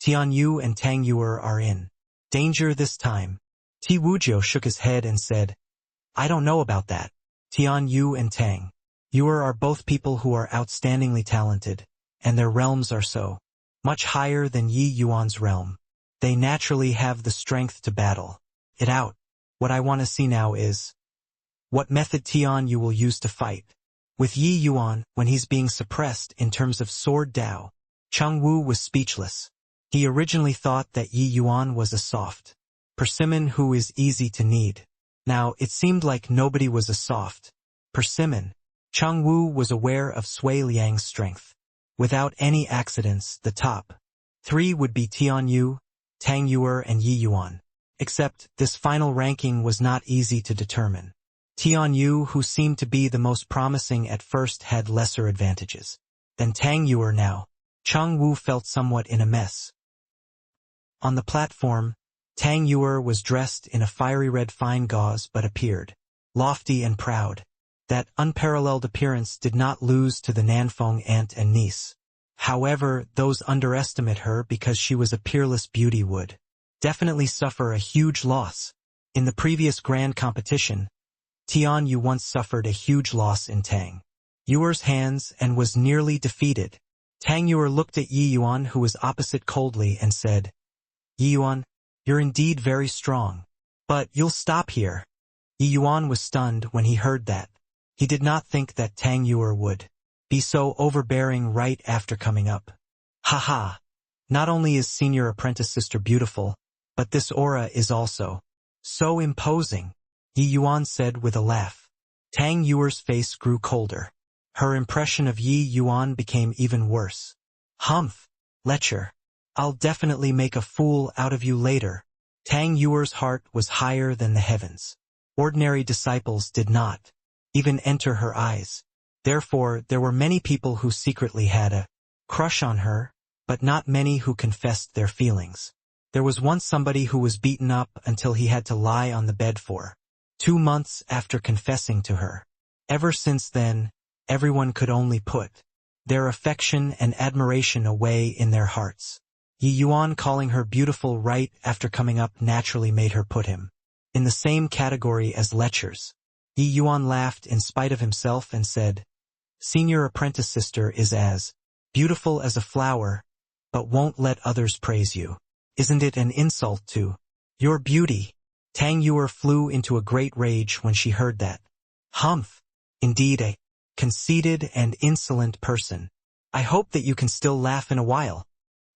Tian Yu and Tang Yuer are in danger this time. Ti Wujiu shook his head and said, I don't know about that. Tian Yu and Tang Yuer are both people who are outstandingly talented, and their realms are so much higher than Yi Yuan's realm. They naturally have the strength to battle it out. What I want to see now is what method Tian Yu will use to fight with Yi Yuan when he's being suppressed in terms of sword Dao. Changwu was speechless. He originally thought that Yi Yuan was a soft persimmon who is easy to knead. Now it seemed like nobody was a soft persimmon. Changwu was aware of Sui Liang's strength. Without any accidents, the top three would be Tian Yu, Tang Yuer and Yi Yuan. Except this final ranking was not easy to determine. Tian Yu, who seemed to be the most promising at first, had lesser advantages than Tang Yuer now. Changwu felt somewhat in a mess. On the platform, Tang Yuer was dressed in a fiery red fine gauze but appeared lofty and proud. That unparalleled appearance did not lose to the Nanfeng aunt and niece. However, those underestimate her because she was a peerless beauty would definitely suffer a huge loss. In the previous grand competition, Tian Yu once suffered a huge loss in Tang Yuer's hands and was nearly defeated. Tang Yuer looked at Yi Yuan, who was opposite, coldly and said, Yi Yuan, you're indeed very strong. But you'll stop here. Yi Yuan was stunned when he heard that. He did not think that Tang Yuer would be so overbearing right after coming up. Haha. Not only is senior apprentice sister beautiful, but this aura is also so imposing, Yi Yuan said with a laugh. Tang Yuer's face grew colder. Her impression of Yi Yuan became even worse. Humph, lecher. I'll definitely make a fool out of you later. Tang Yuer's heart was higher than the heavens. Ordinary disciples did not even enter her eyes. Therefore, there were many people who secretly had a crush on her, but not many who confessed their feelings. There was once somebody who was beaten up until he had to lie on the bed for 2 months after confessing to her. Ever since then, everyone could only put their affection and admiration away in their hearts. Yi Yuan calling her beautiful right after coming up naturally made her put him in the same category as lechers. Yi Yuan laughed in spite of himself and said, Senior apprentice sister is as beautiful as a flower, but won't let others praise you. Isn't it an insult to your beauty? Tang Yuer flew into a great rage when she heard that. Humph! Indeed a conceited and insolent person. I hope that you can still laugh in a while.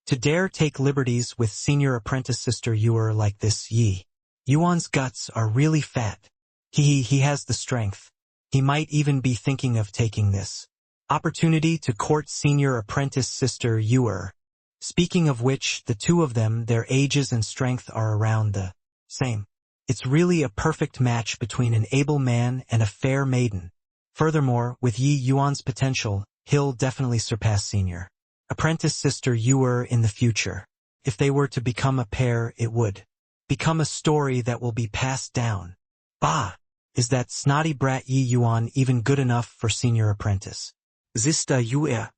To dare take liberties with senior apprentice sister Yuer like this. Yi Yuan's guts are really fat. He has the strength. He might even be thinking of taking this opportunity to court senior apprentice sister Yuer. Speaking of which, the two of them, their ages and strength are around the same. It's really a perfect match between an able man and a fair maiden. Furthermore, with Yi Yuan's potential, he'll definitely surpass senior apprentice sister Yuer in the future. If they were to become a pair, it would become a story that will be passed down. Bah! Is that snotty brat Yi Yuan even good enough for senior apprentice? Sister Yuer.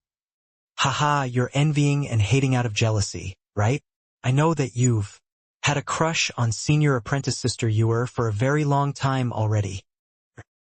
Haha, you're envying and hating out of jealousy, right? I know that you've had a crush on senior apprentice Sister Yuer for a very long time already.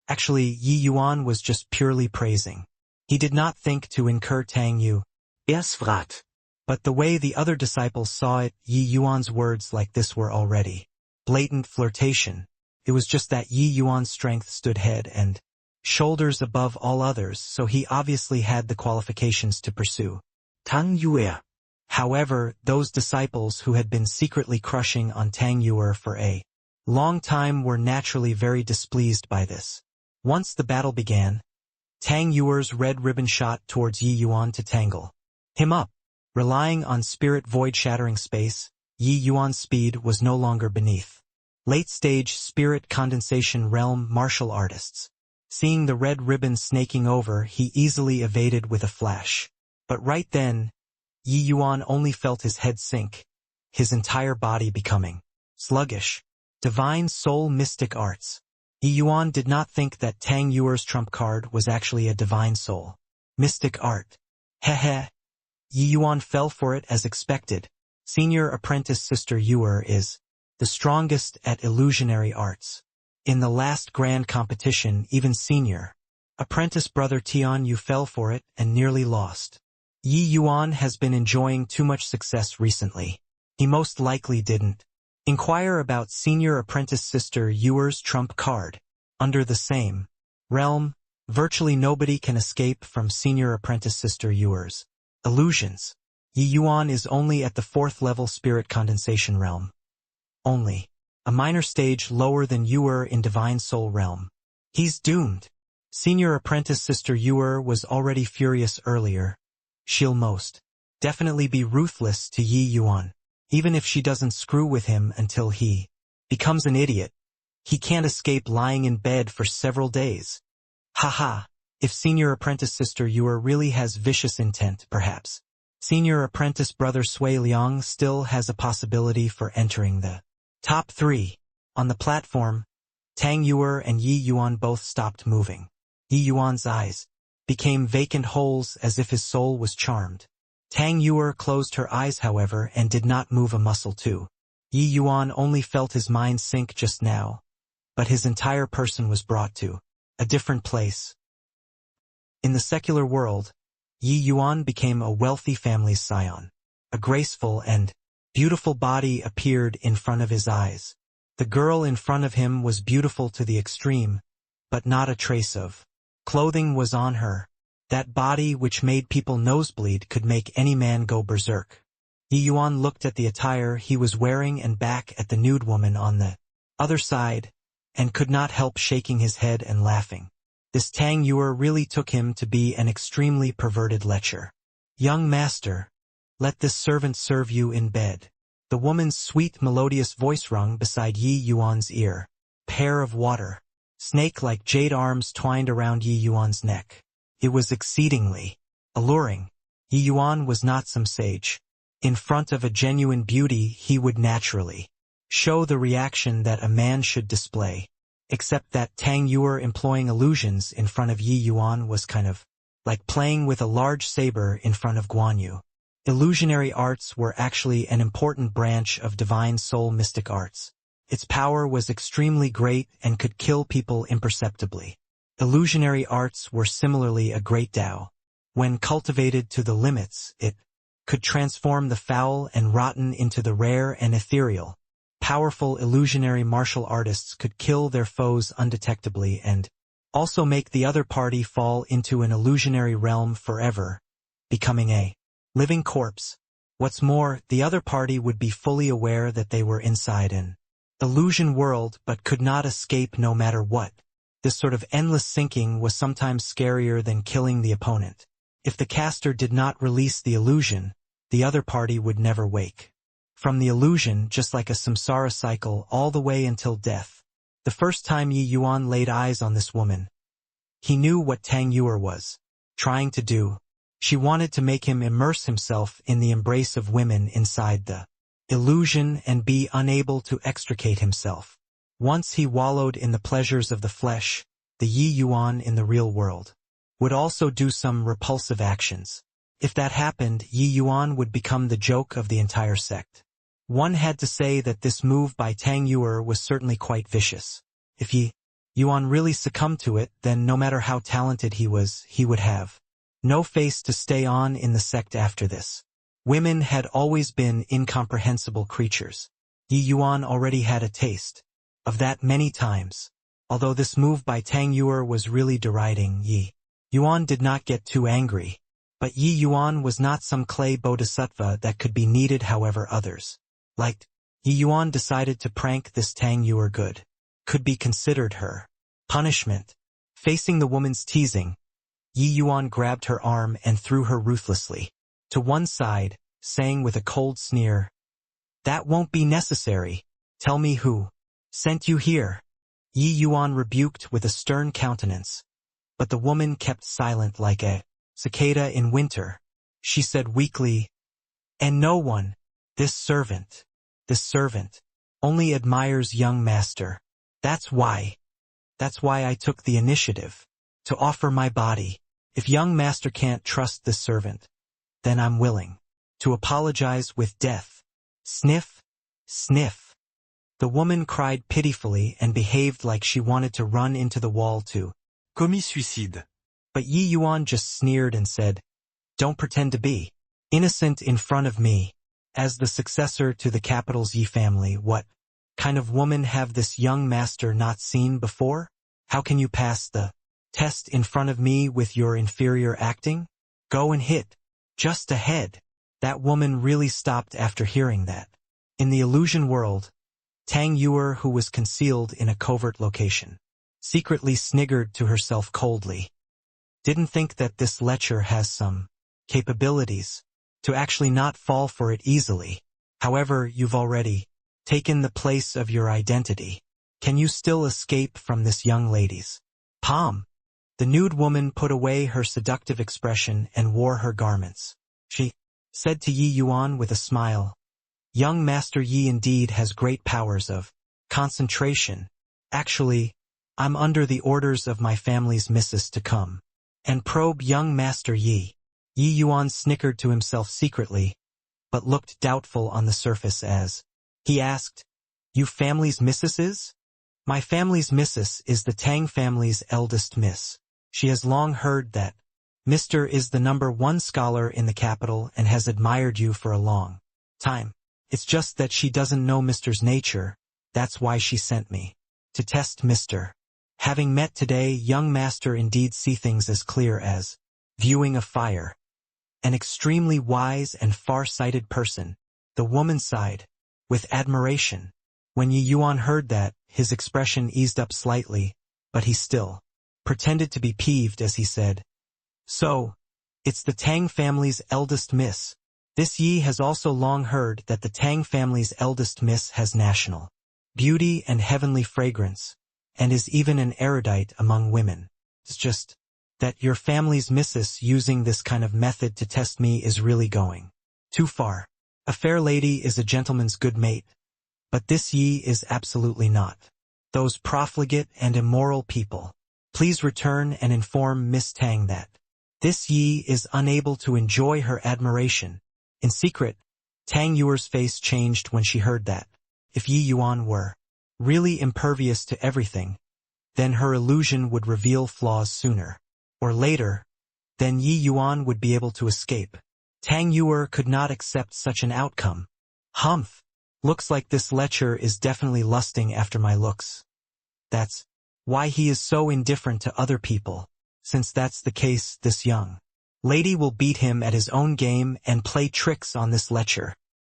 Actually, Yi Yuan was just purely praising. He did not think to incur Tang Yu. Frat. But the way the other disciples saw it, Yi Yuan's words like this were already blatant flirtation. It was just that Yi Yuan's strength stood head and shoulders above all others, so he obviously had the qualifications to pursue Tang Yuer. However, those disciples who had been secretly crushing on Tang Yuer for a long time were naturally very displeased by this. Once the battle began, Tang Yuer's red ribbon shot towards Yi Yuan to tangle him up. Relying on spirit void-shattering space, Yi Yuan's speed was no longer beneath late-stage spirit condensation realm martial artists. Seeing the red ribbon snaking over, he easily evaded with a flash. But right then, Yi Yuan only felt his head sink, his entire body becoming sluggish. Divine Soul Mystic Arts. Yi Yuan did not think that Tang Yuer's trump card was actually a divine soul mystic art. Heh. Yi Yuan fell for it as expected. Senior apprentice Sister Yuer is the strongest at illusionary arts. In the last grand competition, even senior apprentice brother Tian Yu fell for it and nearly lost. Yi Yuan has been enjoying too much success recently. He most likely didn't inquire about senior apprentice Sister Yuer's trump card. Under the same realm, virtually nobody can escape from senior apprentice Sister Yuer's illusions. Yi Yuan is only at the 4th level spirit condensation realm. Only a minor stage lower than Yuer in divine soul realm. He's doomed. Senior apprentice Sister Yuer was already furious earlier. She'll most definitely be ruthless to Yi Yuan. Even if she doesn't screw with him until he becomes an idiot, he can't escape lying in bed for several days. Haha, if senior apprentice Sister Yuer really has vicious intent, perhaps senior apprentice brother Sui Liang still has a possibility for entering the top 3. On the platform, Tang Yuer and Yi Yuan both stopped moving. Yi Yuan's eyes became vacant holes as if his soul was charmed. Tang Yuer closed her eyes, however, and did not move a muscle too. Yi Yuan only felt his mind sink just now, but his entire person was brought to a different place. In the secular world, Yi Yuan became a wealthy family's scion. A graceful and beautiful body appeared in front of his eyes. The girl in front of him was beautiful to the extreme, but not a trace of clothing was on her. That body which made people nosebleed could make any man go berserk. Yi Yuan looked at the attire he was wearing and back at the nude woman on the other side, and could not help shaking his head and laughing. This Tang Yuer really took him to be an extremely perverted lecher. Young master, let this servant serve you in bed. The woman's sweet melodious voice rung beside Yi Yuan's ear. Pair of water, snake-like jade arms twined around Yi Yuan's neck. It was exceedingly alluring. Yi Yuan was not some sage. In front of a genuine beauty he would naturally show the reaction that a man should display. Except that Tang Yuer employing illusions in front of Yi Yuan was kind of like playing with a large saber in front of Guan Yu. Illusionary arts were actually an important branch of divine soul mystic arts. Its power was extremely great and could kill people imperceptibly. Illusionary arts were similarly a great Tao. When cultivated to the limits, it could transform the foul and rotten into the rare and ethereal. Powerful illusionary martial artists could kill their foes undetectably and also make the other party fall into an illusionary realm forever, becoming a living corpse. What's more, the other party would be fully aware that they were inside an illusion world but could not escape no matter what. This sort of endless sinking was sometimes scarier than killing the opponent. If the caster did not release the illusion, the other party would never wake from the illusion, just like a samsara cycle all the way until death. The first time Yi Yuan laid eyes on this woman, he knew what Tang Yuer was trying to do. She wanted to make him immerse himself in the embrace of women inside the illusion and be unable to extricate himself. Once he wallowed in the pleasures of the flesh, the Yi Yuan in the real world would also do some repulsive actions. If that happened, Yi Yuan would become the joke of the entire sect. One had to say that this move by Tang Yuer was certainly quite vicious. If Yi Yuan really succumbed to it, then no matter how talented he was, he would have no face to stay on in the sect after this. Women had always been incomprehensible creatures. Yi Yuan already had a taste of that many times. Although this move by Tang Yuer was really deriding, Yi Yuan did not get too angry. But Yi Yuan was not some clay bodhisattva that could be kneaded however others liked. Yi Yuan decided to prank this Tang Yuer good. Could be considered her punishment. Facing the woman's teasing, Yi Yuan grabbed her arm and threw her ruthlessly to one side, saying with a cold sneer, "That won't be necessary. Tell me who sent you here." Yi Yuan rebuked with a stern countenance. But the woman kept silent like a cicada in winter. She said weakly, "And no one, this servant only admires young master. That's why I took the initiative to offer my body. If young master can't trust this servant, then I'm willing to apologize with death." Sniff, sniff. The woman cried pitifully and behaved like she wanted to run into the wall to Commis suicide. But Yi Yuan just sneered and said, "Don't pretend to be innocent in front of me. As the successor to the capital's Yi family, what kind of woman have this young master not seen before? How can you pass the test in front of me with your inferior acting? Go and hit just ahead." That woman really stopped after hearing that. In the illusion world, Tang Yuer, who was concealed in a covert location, secretly sniggered to herself coldly. Didn't think that this lecher has some capabilities to actually not fall for it easily. However, you've already taken the place of your identity. Can you still escape from this young lady's palm? The nude woman put away her seductive expression and wore her garments. She said to Yi Yuan with a smile, "Young Master Yi indeed has great powers of concentration. Actually, I'm under the orders of my family's missus to come and probe young Master Yi." Yi Yuan snickered to himself secretly, but looked doubtful on the surface as he asked, "You family's missuses?" "My family's missus is the Tang family's eldest miss. She has long heard that Mr. is the #1 scholar in the capital and has admired you for a long time. It's just that she doesn't know Mr.'s nature. That's why she sent me to test Mr. Having met today, young master indeed see things as clear as viewing a fire. An extremely wise and far-sighted person." The woman sighed with admiration. When Yi Yuan heard that, his expression eased up slightly, but he still pretended to be peeved as he said, "So, it's the Tang family's eldest miss." This Yi has also long heard that the Tang family's eldest miss has national beauty and heavenly fragrance, and is even an erudite among women. It's just that your family's missus using this kind of method to test me is really going too far. A fair lady is a gentleman's good mate, but this Yi is absolutely not. Those profligate and immoral people. Please return and inform Miss Tang that this Yi is unable to enjoy her admiration. In secret, Tang Yuer's face changed when she heard that. If Yi Yuan were really impervious to everything, then her illusion would reveal flaws sooner or later. Then Yi Yuan would be able to escape. Tang Yuer could not accept such an outcome. Humph! Looks like this lecher is definitely lusting after my looks. That's why he is so indifferent to other people. Since that's the case, this young lady will beat him at his own game and play tricks on this lecher.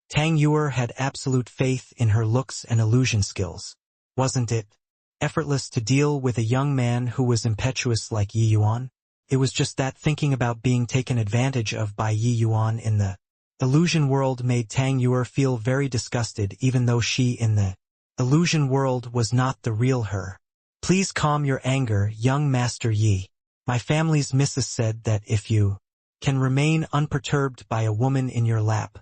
Tang Yuer had absolute faith in her looks and illusion skills. Wasn't it effortless to deal with a young man who was impetuous like Yi Yuan? It was just that thinking about being taken advantage of by Yi Yuan in the illusion world made Tang Yuer feel very disgusted, even though she in the illusion world was not the real her. "Please calm your anger, young Master Yi. My family's missus said that if you can remain unperturbed by a woman in your lap,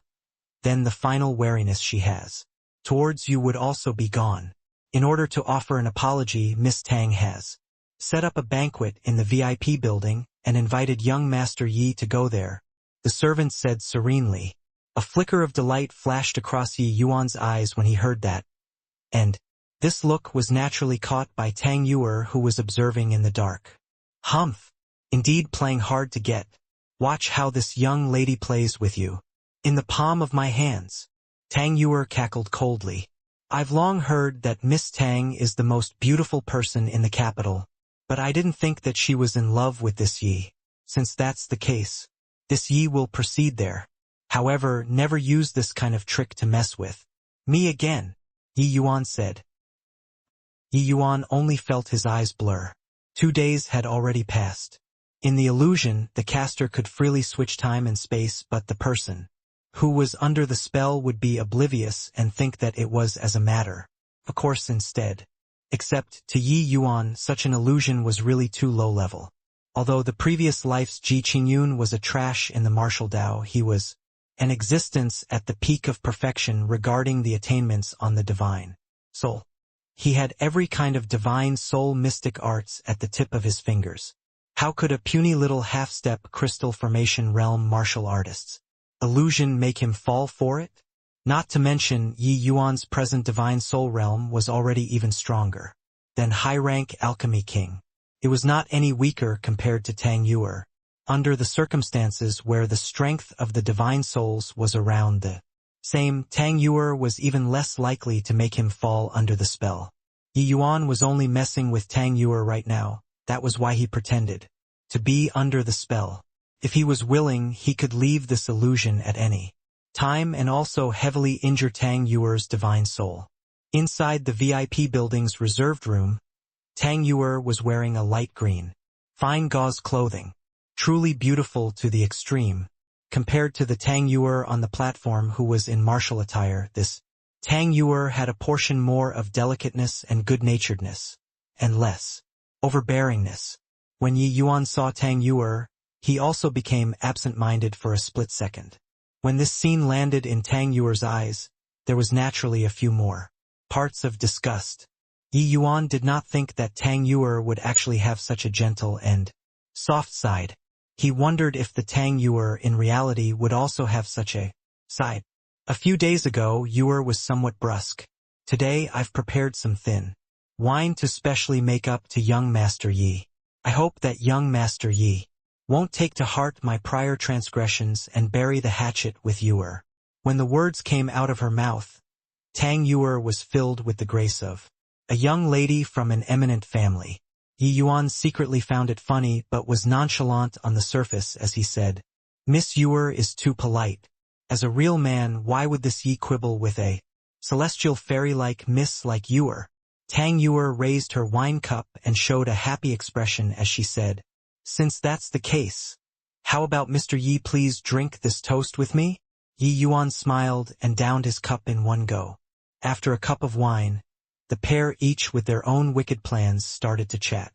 then the final wariness she has towards you would also be gone. In order to offer an apology, Miss Tang has set up a banquet in the VIP building and invited young Master Yi to go there. the servant said serenely. A flicker of delight flashed across Yi Yuan's eyes when he heard that, and this look was naturally caught by Tang Yuer, who was observing in the dark. Humph! Indeed, playing hard to get. Watch how this young lady plays with you. In the palm of my hands. Tang Yuer cackled coldly. I've long heard that Miss Tang is the most beautiful person in the capital, but I didn't think that she was in love with this Yi. Since that's the case, this Yi will proceed there. However, never use this kind of trick to mess with me again, Yi Yuan said. Yi Yuan only felt his eyes blur. 2 days had already passed. In the illusion, the caster could freely switch time and space, but the person who was under the spell would be oblivious and think that it was as a matter of course instead. Except, to Yi Yuan, such an illusion was really too low-level. Although the previous life's Ji Qingyun was a trash in the martial Tao, he was an existence at the peak of perfection regarding the attainments on the divine soul. He had every kind of divine soul mystic arts at the tip of his fingers. How could a puny little half-step crystal formation realm martial artist's illusion make him fall for it? Not to mention, Yi Yuan's present divine soul realm was already even stronger than high-rank alchemy king. It was not any weaker compared to Tang Yuer, under the circumstances where the strength of the divine souls was around the same. Tang Yuer was even less likely to make him fall under the spell. Yi Yuan was only messing with Tang Yuer right now. That was why he pretended to be under the spell. If he was willing, he could leave this illusion at any time and also heavily injure Tang Yuer's divine soul. Inside the VIP building's reserved room, Tang Yuer was wearing a light green, fine gauze clothing, truly beautiful to the extreme. Compared to the Tang Yuer on the platform who was in martial attire, this Tang Yuer had a portion more of delicateness and good-naturedness, and less overbearingness. When Yi Yuan saw Tang Yuer, he also became absent-minded for a split second. When this scene landed in Tang Yuer's eyes, there was naturally a few more parts of disgust. Yi Yuan did not think that Tang Yuer would actually have such a gentle and soft side. He wondered if the Tang Yuer in reality would also have such a side. A few days ago, Yuer was somewhat brusque. Today, I've prepared some thin wine to specially make up to young Master Yi. I hope that young Master Yi won't take to heart my prior transgressions and bury the hatchet with Yuer. When the words came out of her mouth, Tang Yuer was filled with the grace of a young lady from an eminent family. Yi Yuan secretly found it funny but was nonchalant on the surface as he said, Miss Yuer is too polite. As a real man, why would this Yi quibble with a celestial fairy-like miss like Yuer? Tang Yuer raised her wine cup and showed a happy expression as she said, Since that's the case, how about Mr. Yi please drink this toast with me? Yi Yuan smiled and downed his cup in one go. After a cup of wine, the pair each with their own wicked plans started to chat.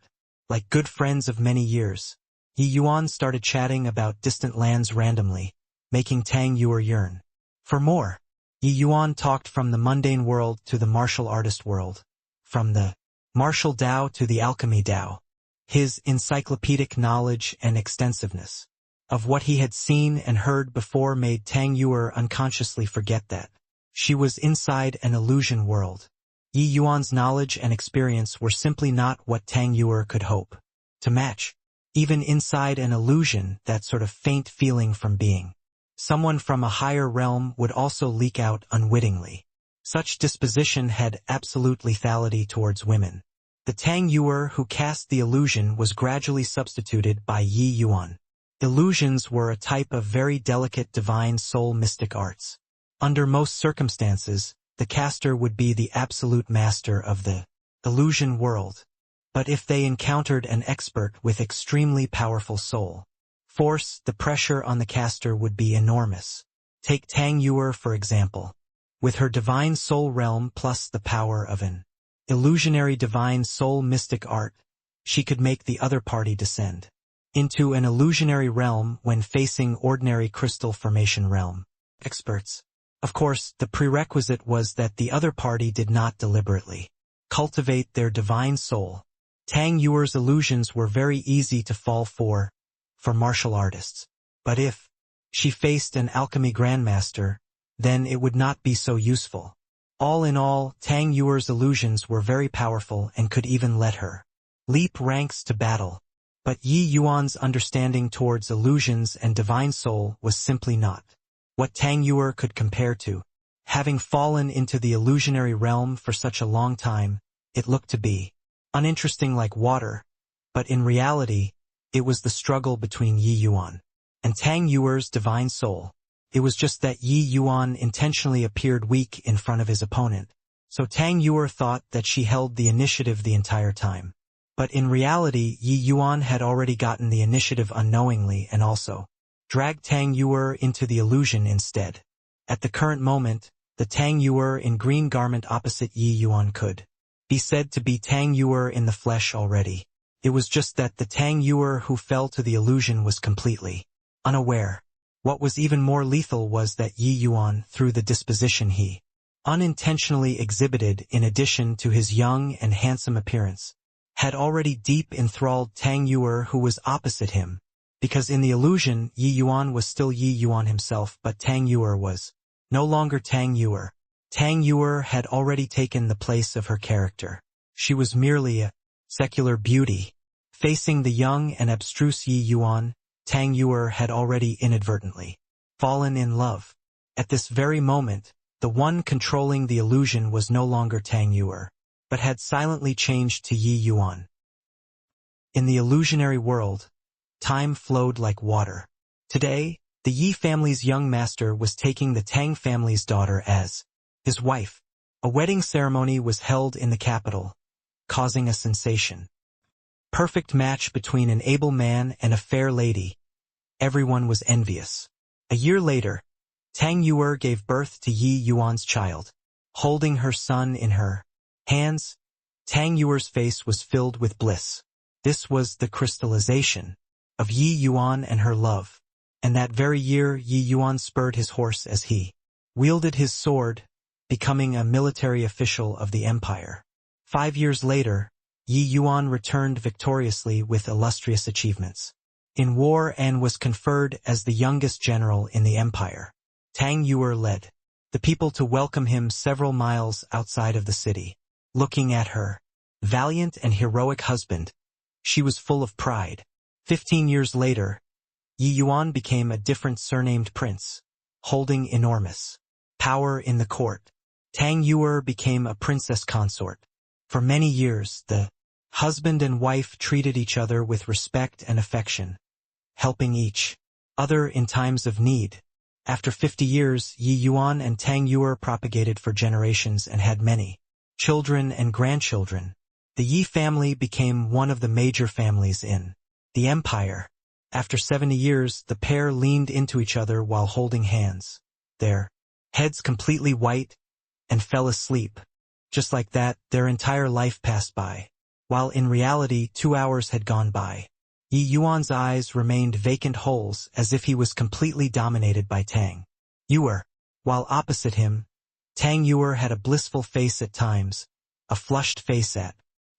Like good friends of many years, Yi Yuan started chatting about distant lands randomly, making Tang Yuer yearn for more. Yi Yuan talked from the mundane world to the martial artist world, from the martial Tao to the alchemy Tao. His encyclopedic knowledge and extensiveness of what he had seen and heard before made Tang Yuer unconsciously forget that she was inside an illusion world. Yi Yuan's knowledge and experience were simply not what Tang Yuer could hope to match. Even inside an illusion, that sort of faint feeling from being someone from a higher realm would also leak out unwittingly. Such disposition had absolute lethality towards women. The Tang Yuer who cast the illusion was gradually substituted by Yi Yuan. Illusions were a type of very delicate divine soul mystic arts. Under most circumstances, the caster would be the absolute master of the illusion world. But if they encountered an expert with extremely powerful soul force, the pressure on the caster would be enormous. Take Tang Yuer for example. With her divine soul realm plus the power of an illusionary divine soul mystic art, she could make the other party descend into an illusionary realm when facing ordinary crystal formation realm experts. Of course, the prerequisite was that the other party did not deliberately cultivate their divine soul. Tang Yuer's illusions were very easy to fall for martial artists. But if she faced an alchemy grandmaster, then it would not be so useful. All in all, Tang Yuer's illusions were very powerful and could even let her leap ranks to battle. But Yi Yuan's understanding towards illusions and divine soul was simply not what Tang Yuer could compare to. Having fallen into the illusionary realm for such a long time, it looked to be uninteresting like water, but in reality, it was the struggle between Yi Yuan and Tang Yuer's divine soul. It was just that Yi Yuan intentionally appeared weak in front of his opponent, so Tang Yuer thought that she held the initiative the entire time. But in reality, Yi Yuan had already gotten the initiative unknowingly and also dragged Tang Yuer into the illusion instead. At the current moment, the Tang Yuer in green garment opposite Yi Yuan could be said to be Tang Yuer in the flesh already. It was just that the Tang Yuer who fell to the illusion was completely unaware. What was even more lethal was that Yi Yuan, through the disposition he unintentionally exhibited in addition to his young and handsome appearance, had already deep enthralled Tang Yuer who was opposite him, because in the illusion Yi Yuan was still Yi Yuan himself, but Tang Yuer was no longer Tang Yuer. Tang Yuer had already taken the place of her character. She was merely a secular beauty. Facing the young and abstruse Yi Yuan, Tang Yuer had already inadvertently fallen in love. At this very moment, the one controlling the illusion was no longer Tang Yuer, but had silently changed to Yi Yuan. In the illusionary world, time flowed like water. Today, the Yi family's young master was taking the Tang family's daughter as his wife. A wedding ceremony was held in the capital, causing a sensation. Perfect match between an able man and a fair lady. Everyone was envious. A year later, Tang Yuer gave birth to Yi Yuan's child. Holding her son in her hands, Tang Yuer's face was filled with bliss. This was the crystallization of Yi Yuan and her love. And that very year Yi Yuan spurred his horse as he wielded his sword, becoming a military official of the empire. 5 years later, Yi Yuan returned victoriously with illustrious achievements in war and was conferred as the youngest general in the empire. Tang Yuer led the people to welcome him several miles outside of the city. Looking at her valiant and heroic husband, she was full of pride. 15 years later, Yi Yuan became a different surnamed prince, holding enormous power in the court. Tang Yuer became a princess consort. For many years, the husband and wife treated each other with respect and affection, helping each other in times of need. After 50 years, Yi Yuan and Tang Yuer propagated for generations and had many children and grandchildren. The Yi family became one of the major families in the empire. After 70 years, the pair leaned into each other while holding hands, their heads completely white, and fell asleep. Just like that, their entire life passed by. While in reality 2 hours had gone by. Yi Yuan's eyes remained vacant holes as if he was completely dominated by Tang Yuer. While opposite him, Tang Yuer had a blissful face at times, a flushed face at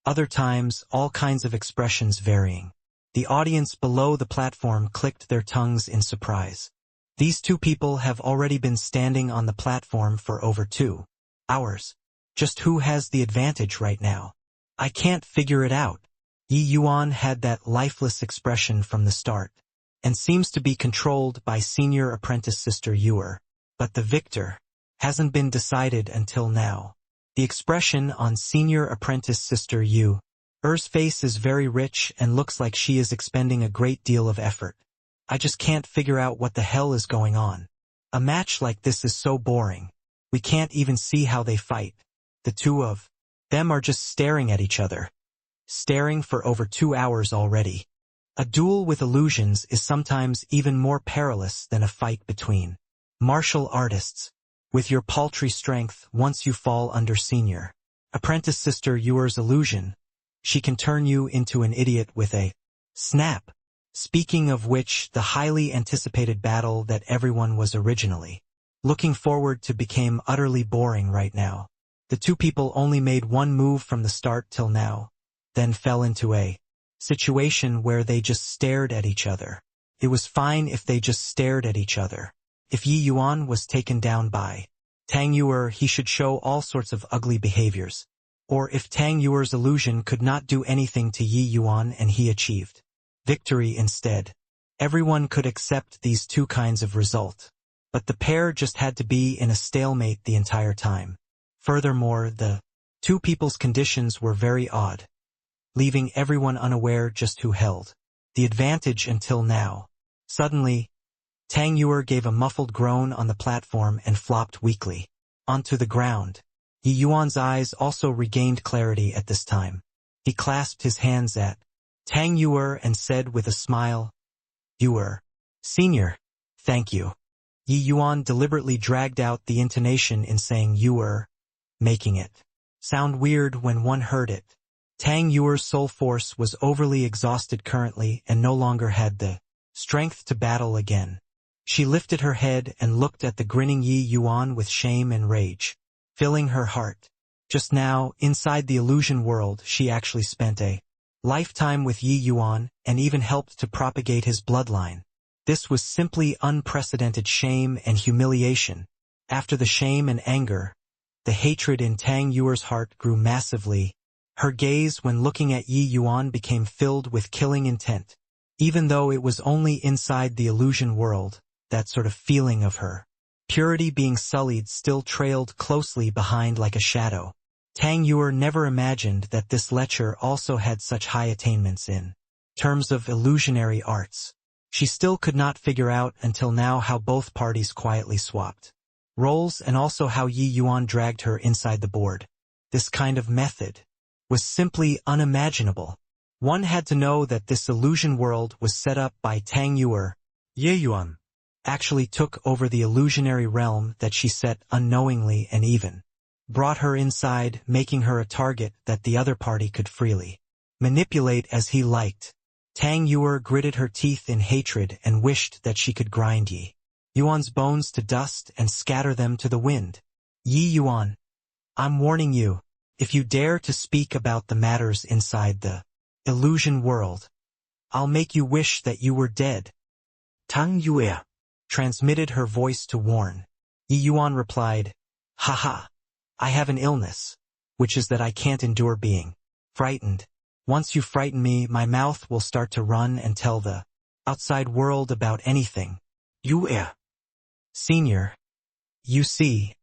other times, all kinds of expressions varying. The audience below the platform clicked their tongues in surprise. These two people have already been standing on the platform for over 2 hours. Just who has the advantage right now? I can't figure it out. Yi Yuan had that lifeless expression from the start, and seems to be controlled by senior apprentice Sister Yuer. But the victor hasn't been decided until now. The expression on senior apprentice Sister Yuer's face is very rich and looks like she is expending a great deal of effort. I just can't figure out what the hell is going on. A match like this is so boring. We can't even see how they fight. The two of them are just staring at each other. Staring for over 2 hours already. A duel with illusions is sometimes even more perilous than a fight between martial artists. With your paltry strength, once you fall under senior apprentice Sister Yuer's illusion, she can turn you into an idiot with a snap. Speaking of which, the highly anticipated battle that everyone was originally looking forward to became utterly boring right now. The two people only made one move from the start till now, then fell into a situation where they just stared at each other. It was fine if they just stared at each other. If Yi Yuan was taken down by Tang Yuer, he should show all sorts of ugly behaviors. Or if Tang Yuer's illusion could not do anything to Yi Yuan and he achieved victory instead. Everyone could accept these two kinds of result. But the pair just had to be in a stalemate the entire time. Furthermore, the two people's conditions were very odd, leaving everyone unaware just who held the advantage until now. Suddenly, Tang Yuer gave a muffled groan on the platform and flopped weakly onto the ground. Yi Yuan's eyes also regained clarity at this time. He clasped his hands at Tang Yuer and said with a smile, "Yuer, Senior, thank you." Yi Yuan deliberately dragged out the intonation in saying Yuer, making it sound weird when one heard it. Tang Yuer's soul force was overly exhausted currently and no longer had the strength to battle again. She lifted her head and looked at the grinning Yi Yuan with shame and rage, filling her heart. Just now, inside the illusion world, she actually spent a lifetime with Yi Yuan and even helped to propagate his bloodline. This was simply unprecedented shame and humiliation. After the shame and anger, the hatred in Tang Yuer's heart grew massively. Her gaze when looking at Yi Yuan became filled with killing intent. Even though it was only inside the illusion world, that sort of feeling of her purity being sullied still trailed closely behind like a shadow. Tang Yuer never imagined that this lecher also had such high attainments in terms of illusionary arts. She still could not figure out until now how both parties quietly swapped roles and also how Yi Yuan dragged her inside the board. This kind of method was simply unimaginable. One had to know that this illusion world was set up by Tang Yuer. Yi Yuan actually took over the illusionary realm that she set unknowingly and even brought her inside, making her a target that the other party could freely manipulate as he liked. Tang Yuer gritted her teeth in hatred and wished that she could grind Yi Yuan's bones to dust and scatter them to the wind. Yi Yuan, I'm warning you, if you dare to speak about the matters inside the illusion world, I'll make you wish that you were dead. Tang Yuer transmitted her voice to warn. Yi Yuan replied, "Haha. I have an illness, which is that I can't endure being frightened. Once you frighten me, my mouth will start to run and tell the outside world about anything." Yuer. Senior. You see.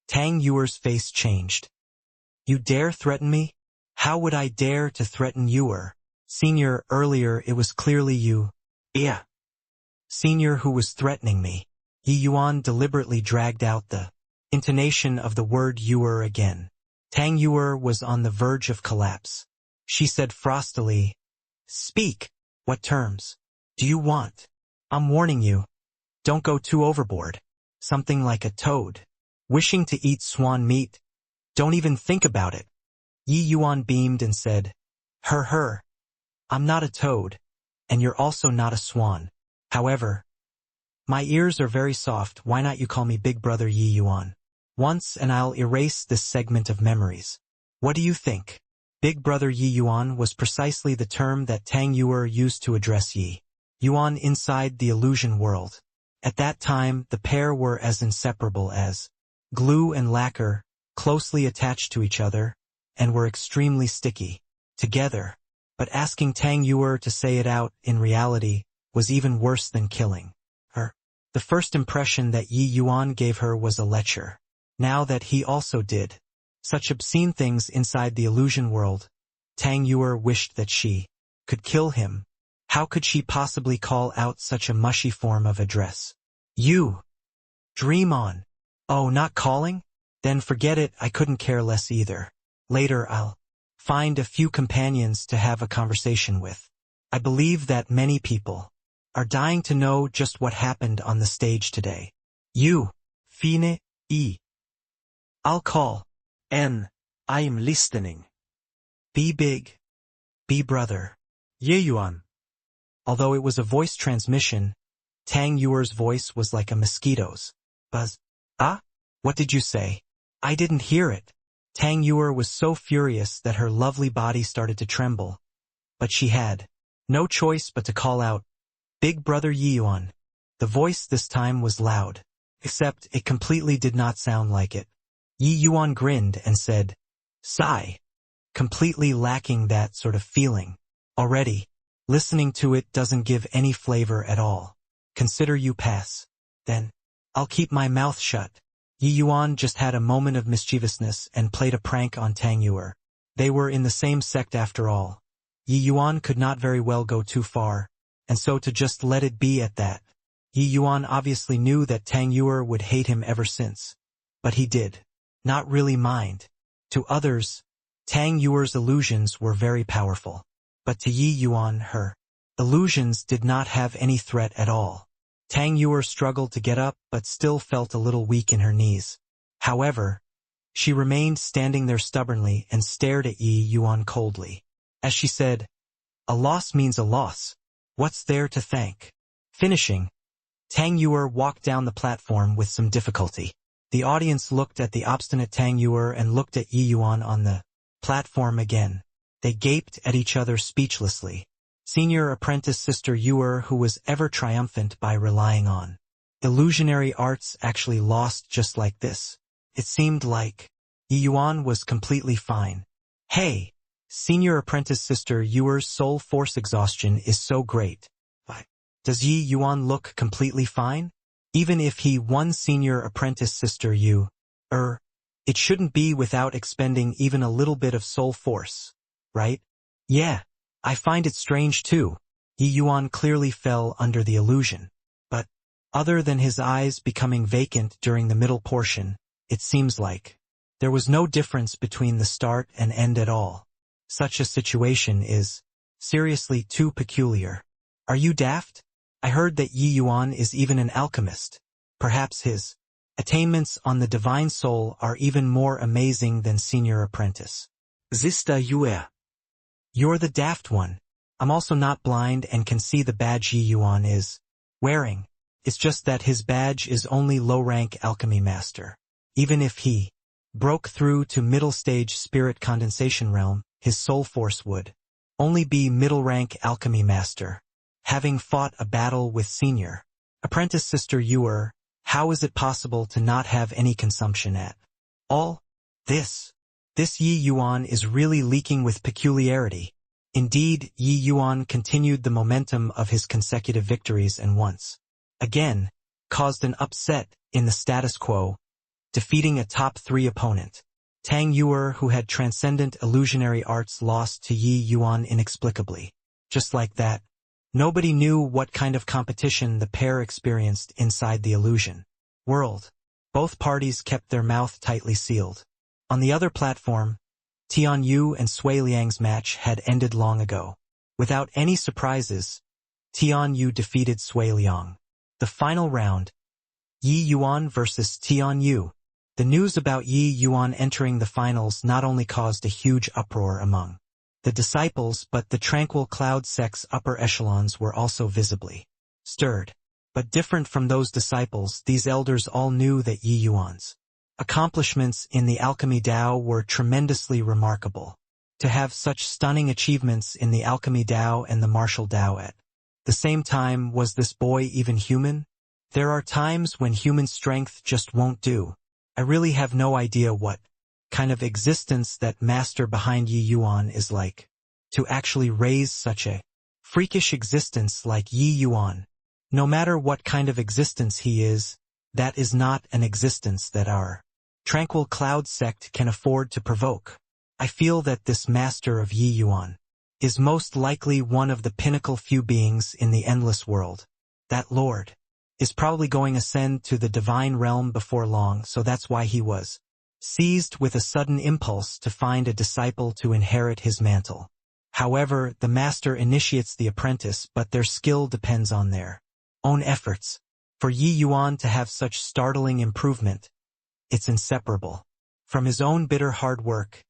Tang Yuer's face changed. You dare threaten me? How would I dare to threaten Yuer? Senior, earlier it was clearly you. Senior who was threatening me. Yi Yuan deliberately dragged out the intonation of the word Yuer again. Tang Yuer was on the verge of collapse. She said frostily, "Speak. What terms do you want? I'm warning you. Don't go too overboard. Something like a toad wishing to eat swan meat. Don't even think about it." Yi Yuan beamed and said, Her. I'm not a toad, and you're also not a swan. However, my ears are very soft. Why not you call me Big Brother Yi Yuan once and I'll erase this segment of memories. What do you think? Big Brother Yi Yuan was precisely the term that Tang Yuer used to address Yi Yuan inside the illusion world. At that time, the pair were as inseparable as glue and lacquer, closely attached to each other, and were extremely sticky together. But asking Tang Yuer to say it out, in reality, was even worse than killing her. The first impression that Yi Yuan gave her was a lecher. Now that he also did such obscene things inside the illusion world, Tang Yuer wished that she could kill him. How could she possibly call out such a mushy form of address? You. Dream on. Oh, not calling? Then forget it, I couldn't care less either. Later I'll find a few companions to have a conversation with. I believe that many people are dying to know just what happened on the stage today. You. Fine. E. I'll call. N. I'm listening. Be big. Be brother. Yi Yuan. Although it was a voice transmission, Tang Yuer's voice was like a mosquito's buzz. Ah? What did you say? I didn't hear it. Tang Yuer was so furious that her lovely body started to tremble. But she had no choice but to call out, Big brother Yi Yuan. The voice this time was loud, except it completely did not sound like it. Yi Yuan grinned and said, "Sigh," completely lacking that sort of feeling. Already, listening to it doesn't give any flavor at all. Consider you pass. Then, I'll keep my mouth shut. Yi Yuan just had a moment of mischievousness and played a prank on Tang Yuer. They were in the same sect after all. Yi Yuan could not very well go too far, and so to just let it be at that. Yi Yuan obviously knew that Tang Yuer would hate him ever since. But he did not really mind. To others, Tang Yuer's illusions were very powerful. But to Yi Yuan, her illusions did not have any threat at all. Tang Yuer struggled to get up but still felt a little weak in her knees. However, she remained standing there stubbornly and stared at Yi Yuan coldly. As she said, "A loss means a loss. What's there to thank?" Finishing, Tang Yuer walked down the platform with some difficulty. The audience looked at the obstinate Tang Yuer and looked at Yi Yuan on the platform again. They gaped at each other speechlessly. Senior apprentice Sister Yuer, who was ever triumphant by relying on illusionary arts, actually lost just like this. It seemed like Yi Yuan was completely fine. Hey, Senior apprentice Sister Yuer's soul force exhaustion is so great. But does Yi Yuan look completely fine? Even if he won Senior apprentice Sister Yu, it shouldn't be without expending even a little bit of soul force, right? Yeah, I find it strange too. Yi Yuan clearly fell under the illusion. But, other than his eyes becoming vacant during the middle portion, it seems like there was no difference between the start and end at all. Such a situation is seriously too peculiar. Are you daft? I heard that Yi Yuan is even an alchemist. Perhaps his attainments on the divine soul are even more amazing than Senior apprentice. Sister Yuer. You're the daft one. I'm also not blind and can see the badge Yi Yuan is wearing. It's just that his badge is only low-rank alchemy master. Even if he broke through to middle-stage spirit condensation realm, his soul force would only be middle-rank alchemy master. Having fought a battle with Senior apprentice Sister Yuer, how is it possible to not have any consumption at all? This Yi Yuan is really leaking with peculiarity. Indeed, Yi Yuan continued the momentum of his consecutive victories and once again caused an upset in the status quo, defeating a top 3 opponent. Tang Yuer, who had transcendent illusionary arts, lost to Yi Yuan inexplicably. Just like that, nobody knew what kind of competition the pair experienced inside the illusion world. Both parties kept their mouth tightly sealed. On the other platform, Tian Yu and Sui Liang's match had ended long ago. Without any surprises, Tian Yu defeated Sui Liang. The final round, Yi Yuan versus Tian Yu. The news about Yi Yuan entering the finals not only caused a huge uproar among the disciples, but the tranquil cloud sect's upper echelons were also visibly stirred. But different from those disciples, these elders all knew that Yi Yuan's accomplishments in the alchemy Dao were tremendously remarkable. To have such stunning achievements in the alchemy Dao and the martial Dao at the same time, was this boy even human? There are times when human strength just won't do. I really have no idea what kind of existence that master behind Yi Yuan is like. To actually raise such a freakish existence like Yi Yuan. No matter what kind of existence he is, that is not an existence that our tranquil cloud sect can afford to provoke. I feel that this master of Yi Yuan is most likely one of the pinnacle few beings in the endless world. That lord is probably going to ascend to the divine realm before long, so that's why he was seized with a sudden impulse to find a disciple to inherit his mantle. However, the master initiates the apprentice, but their skill depends on their own efforts. For Yi Yuan to have such startling improvement, it's inseparable from his own bitter hard work.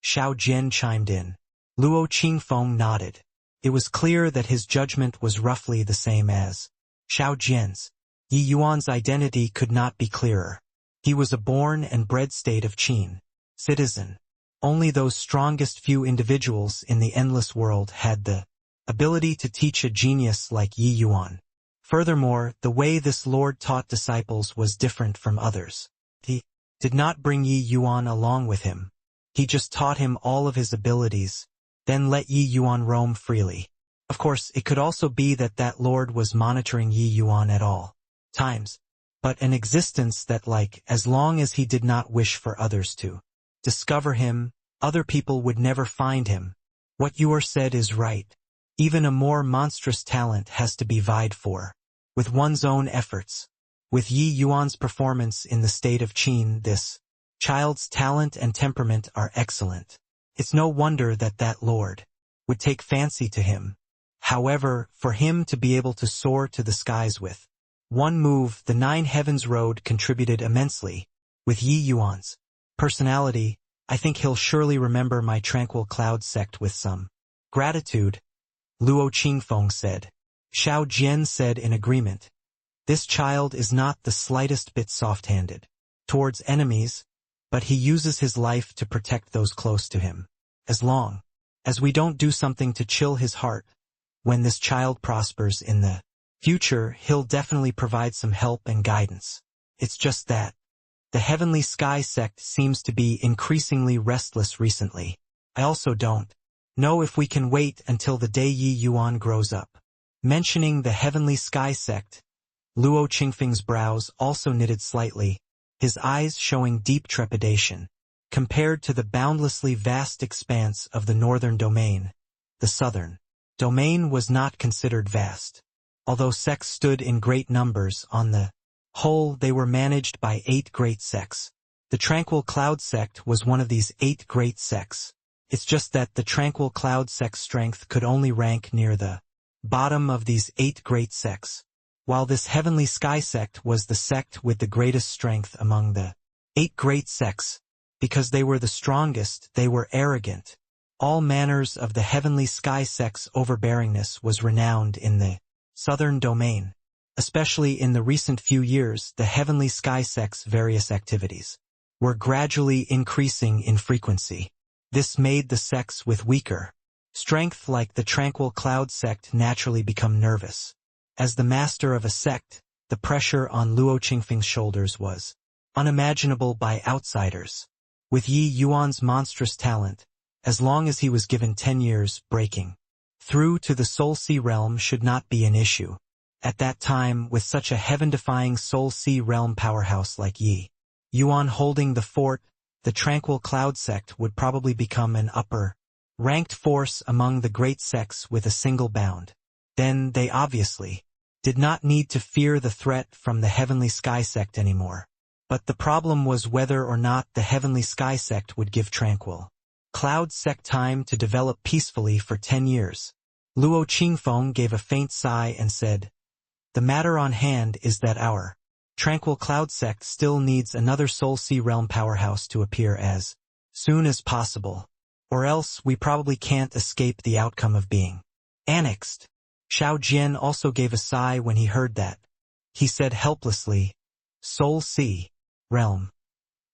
Xiao Jian chimed in. Luo Qingfeng nodded. It was clear that his judgment was roughly the same as Xiao Jian's. Yi Yuan's identity could not be clearer. He was a born and bred state of Qin citizen. Only those strongest few individuals in the endless world had the ability to teach a genius like Yi Yuan. Furthermore, the way this Lord taught disciples was different from others. He did not bring Yi Yuan along with him. He just taught him all of his abilities, then let Yi Yuan roam freely. Of course, it could also be that that Lord was monitoring Yi Yuan at all times, but an existence that as long as he did not wish for others to discover him, other people would never find him. What you are said is right. Even a more monstrous talent has to be vied for, with one's own efforts. With Yi Yuan's performance in the state of Qin, this child's talent and temperament are excellent. It's no wonder that that Lord would take fancy to him. However, for him to be able to soar to the skies with one move, the 9 Heavens Road contributed immensely. With Yi Yuan's personality, I think he'll surely remember my tranquil cloud sect with some gratitude, Luo Qingfeng said. Xiao Jian said in agreement. This child is not the slightest bit soft-handed towards enemies, but he uses his life to protect those close to him. As long as we don't do something to chill his heart, when this child prospers in the future, he'll definitely provide some help and guidance. It's just that the Heavenly Sky sect seems to be increasingly restless recently. I also don't know if we can wait until the day Yi Yuan grows up. Mentioning the Heavenly Sky sect, Luo Qingfeng's brows also knitted slightly, his eyes showing deep trepidation. Compared to the boundlessly vast expanse of the northern domain, the southern domain was not considered vast. Although sects stood in great numbers, on the whole they were managed by 8 great sects. The Tranquil Cloud sect was one of these 8 great sects. It's just that the Tranquil Cloud sect's strength could only rank near the bottom of these 8 great sects, while this Heavenly Sky sect was the sect with the greatest strength among the 8 great sects. Because they were the strongest, they were arrogant. All manners of the Heavenly Sky sect's overbearingness was renowned in the southern domain. Especially in the recent few years, the Heavenly Sky sect's various activities were gradually increasing in frequency. This made the sects with weaker strength like the Tranquil Cloud sect naturally become nervous. As the master of a sect, the pressure on Luo Qingfeng's shoulders was unimaginable by outsiders. With Yi Yuan's monstrous talent, as long as he was given 10 years, breaking through to the Soul Sea realm should not be an issue. At that time, with such a heaven-defying Soul Sea realm powerhouse like Yi Yuan holding the fort, the Tranquil Cloud sect would probably become an upper-ranked force among the great sects with a single bound. Then they obviously did not need to fear the threat from the Heavenly Sky sect anymore. But the problem was whether or not the Heavenly Sky sect would give Tranquil Cloud sect time to develop peacefully for 10 years. Luo Qingfeng gave a faint sigh and said, "The matter on hand is that our Tranquil Cloud sect still needs another Soul Sea realm powerhouse to appear as soon as possible, or else we probably can't escape the outcome of being annexed." Xiao Jian also gave a sigh when he heard that. He said helplessly, "Soul Sea realm.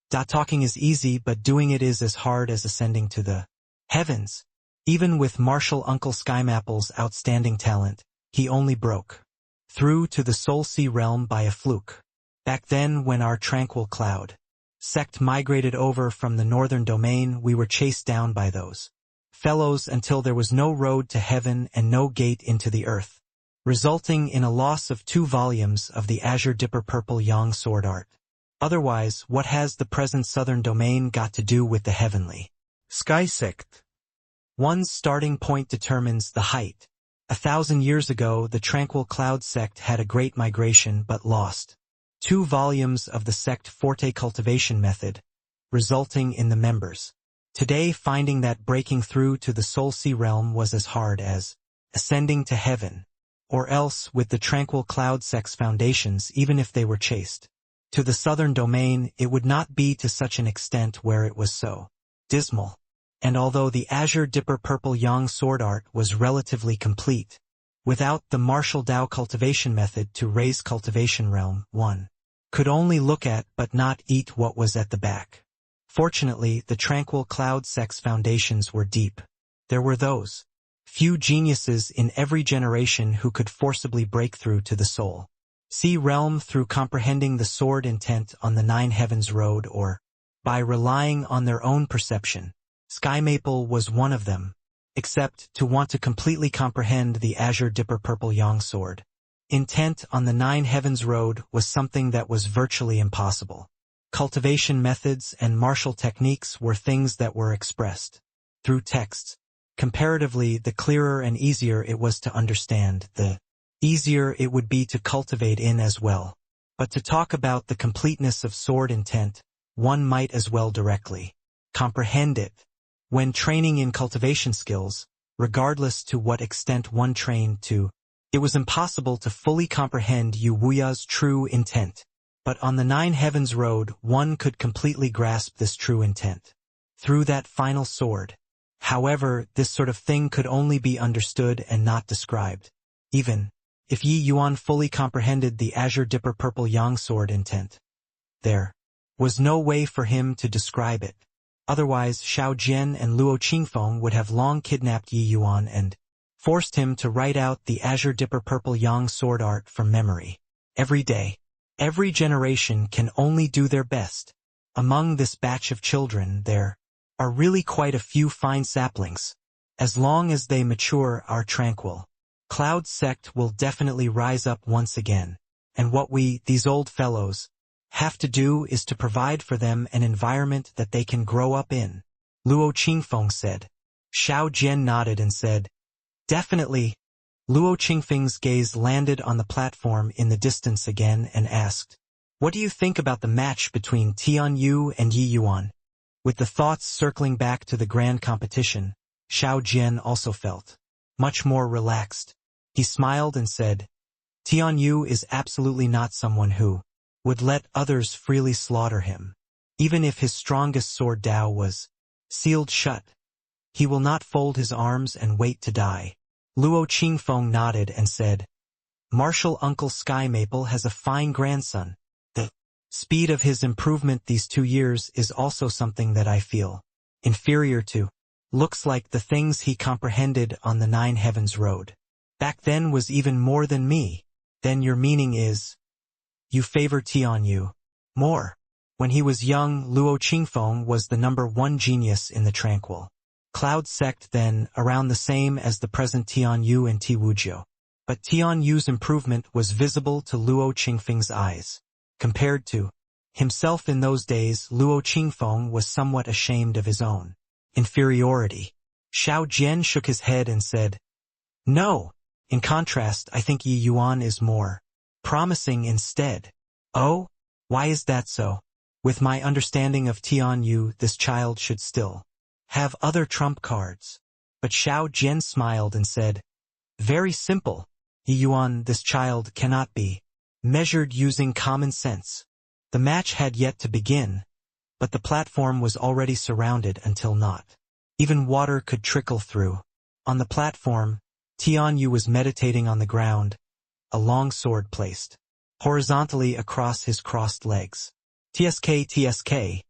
Talking is easy, but doing it is as hard as ascending to the heavens." Even with Marshal Uncle Skymapple's outstanding talent, he only broke through to the Soul Sea realm by a fluke. Back then, when our Tranquil Cloud sect migrated over from the northern domain, we were chased down by those fellows until there was no road to heaven and no gate into the earth, resulting in a loss of 2 volumes of the Azure Dipper Purple Yang sword art. Otherwise, what has the present southern domain got to do with the Heavenly Sky sect? One's starting point determines the height. 1,000 years ago, the Tranquil Cloud sect had a great migration but lost 2 volumes of the sect Forte cultivation method, resulting in the members today finding that breaking through to the Soul Sea realm was as hard as ascending to heaven, or else with the Tranquil Cloud sect's foundations, even if they were chased to the southern domain, it would not be to such an extent where it was so dismal. And although the Azure Dipper Purple Yang sword art was relatively complete, without the martial Dao cultivation method to raise cultivation realm, one could only look at but not eat what was at the back. Fortunately, the Tranquil Cloud sect's foundations were deep. There were those Few geniuses in every generation who could forcibly break through to the soul. See realm through comprehending the sword intent on the nine heavens road or by relying on their own perception. Sky Maple was one of them, except to want to completely comprehend the azure dipper purple yang sword. Intent on the nine heavens road was something that was virtually impossible. Cultivation methods and martial techniques were things that were expressed through texts. Comparatively, the clearer and easier it was to understand, the easier it would be to cultivate in as well. But to talk about the completeness of sword intent, one might as well directly comprehend it. When training in cultivation skills, regardless to what extent one trained to, it was impossible to fully comprehend Yu Wuya's true intent. But on the nine heavens road, one could completely grasp this true intent through that final sword. However, this sort of thing could only be understood and not described. Even if Yi Yuan fully comprehended the azure dipper purple yang sword intent, there was no way for him to describe it. Otherwise, Xiao Jian and Luo Qingfeng would have long kidnapped Yi Yuan and forced him to write out the azure dipper purple yang sword art from memory. Every day, every generation can only do their best. Among this batch of children, there are really quite a few fine saplings. As long as they mature are tranquil, Cloud sect will definitely rise up once again. And what we, these old fellows, have to do is to provide for them an environment that they can grow up in. Luo Qingfeng said. Xiao Jian nodded and said, definitely. Luo Qingfeng's gaze landed on the platform in the distance again and asked, what do you think about the match between Tianyu and Yi Yuan? With the thoughts circling back to the grand competition, Xiao Jian also felt much more relaxed. He smiled and said, Tianyu is absolutely not someone who would let others freely slaughter him. Even if his strongest sword Dao was sealed shut, he will not fold his arms and wait to die. Luo Qingfeng nodded and said, Martial Uncle Sky Maple has a fine grandson. The speed of his improvement these 2 years is also something that I feel inferior to. Looks like the things he comprehended on the Nine Heavens Road back then was even more than me. Then your meaning is, you favor Tianyu more. When he was young, Luo Qingfeng was the #1 genius in the Tranquil Cloud sect then, around the same as the present Tianyu and Tiwujiu. But Tianyu's improvement was visible to Luo Qingfeng's eyes. Compared to himself in those days, Luo Qingfeng was somewhat ashamed of his own inferiority. Xiao Jian shook his head and said, no. In contrast, I think Yi Yuan is more promising instead. Oh? Why is that so? With my understanding of Tianyu, this child should still have other trump cards. But Xiao Jian smiled and said, very simple. Yi Yuan, this child cannot be measured using common sense. The match had yet to begin, but the platform was already surrounded until not even water could trickle through. On the platform, Tianyu was meditating on the ground, a long sword placed horizontally across his crossed legs. TSK,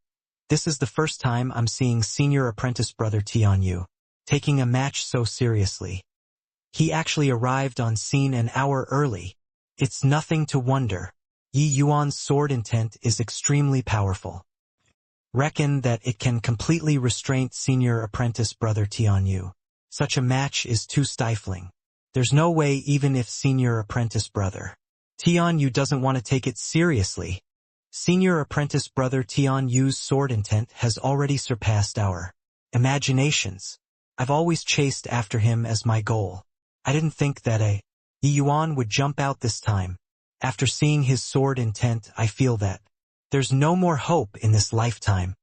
this is the first time I'm seeing senior apprentice brother Tianyu taking a match so seriously. He actually arrived on scene an hour early. It's nothing to wonder. Yi Yuan's sword intent is extremely powerful. Reckon that it can completely restrain senior apprentice brother Tianyu. Such a match is too stifling. There's no way even if senior apprentice brother Tianyu doesn't want to take it seriously. Senior apprentice brother Tianyu's sword intent has already surpassed our imaginations. I've always chased after him as my goal. I didn't think that Yi Yuan would jump out this time. After seeing his sword intent, I feel that there's no more hope in this lifetime.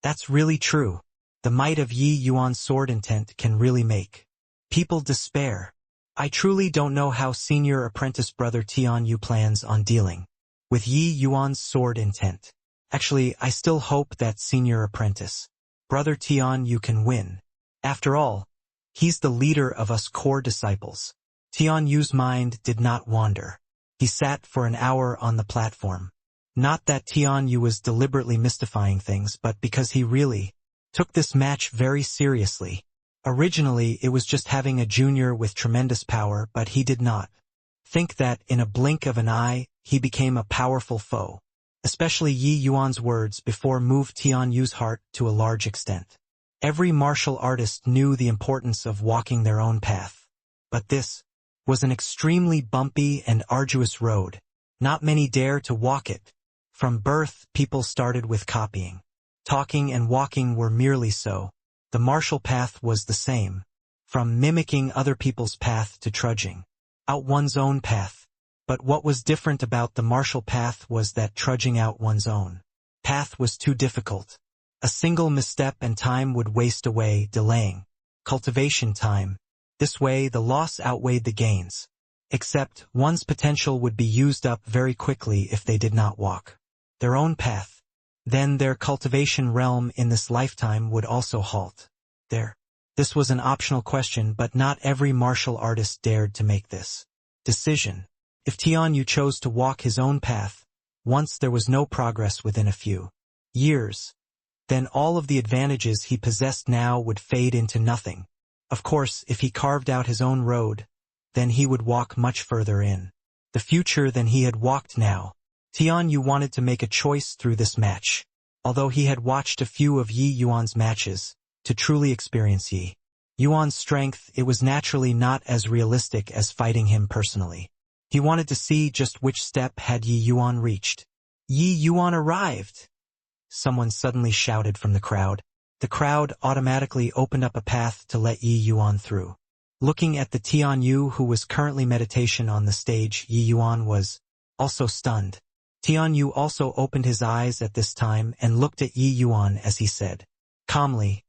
That's really true. The might of Yi Yuan's sword intent can really make people despair. I truly don't know how senior apprentice brother Tianyu plans on dealing with Yi Yuan's sword intent. Actually, I still hope that senior apprentice brother Tianyu can win. After all, he's the leader of us core disciples. Tianyu's mind did not wander. He sat for an hour on the platform. Not that Tianyu was deliberately mystifying things, but because he really took this match very seriously. Originally, it was just having a junior with tremendous power, but he did not think that, in a blink of an eye, he became a powerful foe. Especially Yi Yuan's words before moved Tian Yu's heart to a large extent. Every martial artist knew the importance of walking their own path. But this was an extremely bumpy and arduous road. Not many dare to walk it. From birth, people started with copying. Talking and walking were merely so. The martial path was the same. From mimicking other people's path to trudging out one's own path. But what was different about the martial path was that trudging out one's own path was too difficult. A single misstep and time would waste away, delaying cultivation time. This way the loss outweighed the gains. Except one's potential would be used up very quickly if they did not walk their own path. Then their cultivation realm in this lifetime would also halt. This was an optional question, but not every martial artist dared to make this decision. If Tian Yu chose to walk his own path, once there was no progress within a few years, then all of the advantages he possessed now would fade into nothing. Of course, if he carved out his own road, then he would walk much further in the future than he had walked now. Tian Yu wanted to make a choice through this match. Although he had watched a few of Yi Yuan's matches, to truly experience Yi Yuan's strength, it was naturally not as realistic as fighting him personally. He wanted to see just which step had Yi Yuan reached. Yi Yuan arrived! Someone suddenly shouted from the crowd. The crowd automatically opened up a path to let Yi Yuan through. Looking at the Tian Yu who was currently meditation on the stage, Yi Yuan was also stunned. Tian Yu also opened his eyes at this time and looked at Yi Yuan as he said calmly,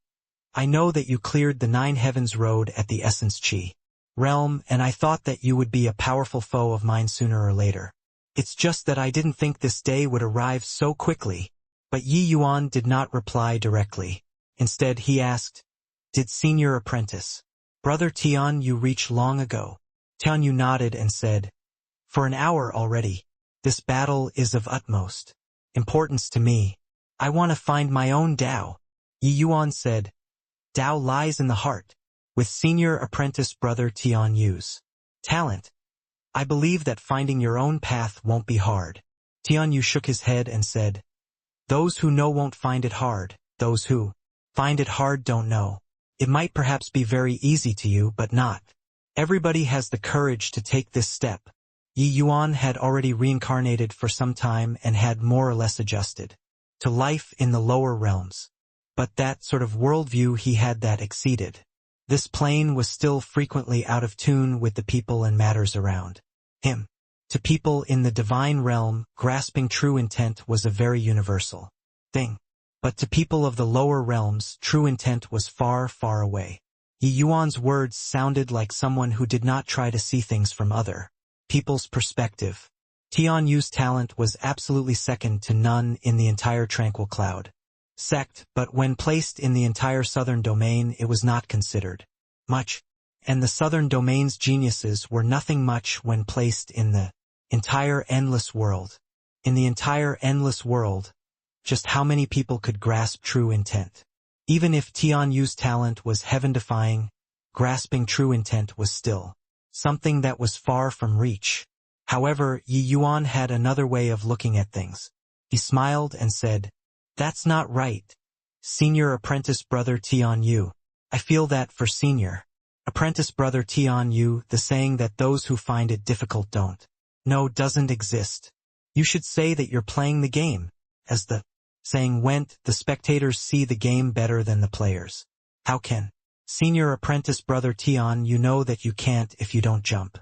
"I know that you cleared the Nine Heavens road at the Essence Chi realm, and I thought that you would be a powerful foe of mine sooner or later. It's just that I didn't think this day would arrive so quickly." But Yi Yuan did not reply directly. Instead, he asked, "Did Senior Apprentice Brother Tian Yu reach long ago?" Tian Yu nodded and said, "For an hour already. This battle is of utmost importance to me. I want to find my own Tao." Yi Yuan said, "Tao lies in the heart. With Senior Apprentice Brother Tian Yu's talent, I believe that finding your own path won't be hard." Tian Yu shook his head and said, "Those who know won't find it hard. Those who find it hard don't know. It might perhaps be very easy to you, but not everybody has the courage to take this step." Yi Yuan had already reincarnated for some time and had more or less adjusted to life in the lower realms. But that sort of worldview he had that exceeded this plane was still frequently out of tune with the people and matters around him. To people in the divine realm, grasping true intent was a very universal thing. But to people of the lower realms, true intent was far, far away. Yi Yuan's words sounded like someone who did not try to see things from other people's perspective. Tian Yu's talent was absolutely second to none in the entire Tranquil Cloud sect, but when placed in the entire southern domain it was not considered much, and the southern domain's geniuses were nothing much when placed in the entire endless world. In the entire endless world, just how many people could grasp true intent? Even if Tian Yu's talent was heaven-defying, grasping true intent was still something that was far from reach. However, Yi Yuan had another way of looking at things. He smiled and said, "That's not right. Senior Apprentice Brother Tian Yu. I feel that for Senior Apprentice Brother Tian Yu, the saying that those who find it difficult don't know doesn't exist. You should say that you're playing the game." As the saying went, the spectators see the game better than the players. How can Senior Apprentice Brother Tian Yu know that you can't if you don't jump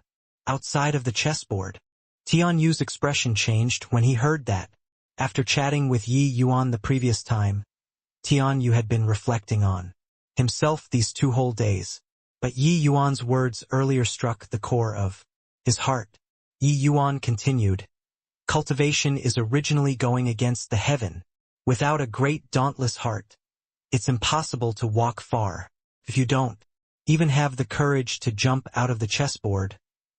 outside of the chessboard? Tian Yu's expression changed when he heard that. After chatting with Yi Yuan the previous time, Tian Yu had been reflecting on himself these 2 whole days. But Yi Yuan's words earlier struck the core of his heart. Yi Yuan continued, "Cultivation is originally going against the heaven. Without a great dauntless heart, it's impossible to walk far. If you don't even have the courage to jump out of the chessboard,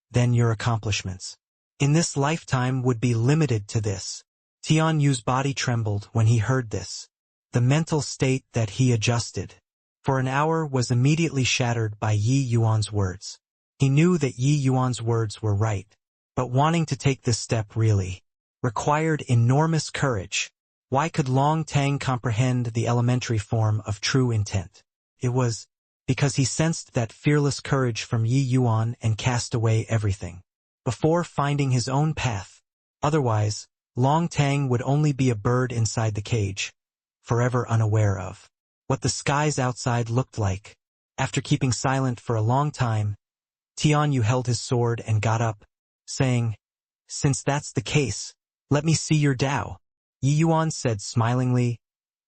then your accomplishments in this lifetime would be limited to this." Tian Yu's body trembled when he heard this. The mental state that he adjusted for an hour was immediately shattered by Yi Yuan's words. He knew that Yi Yuan's words were right, but wanting to take this step really required enormous courage. Why could Long Tang comprehend the elementary form of true intent? It was because he sensed that fearless courage from Yi Yuan and cast away everything before finding his own path. Otherwise, Long Tang would only be a bird inside the cage, forever unaware of what the skies outside looked like. After keeping silent for a long time, Tianyu held his sword and got up, saying, "Since that's the case, let me see your Tao." Yi Yuan said smilingly,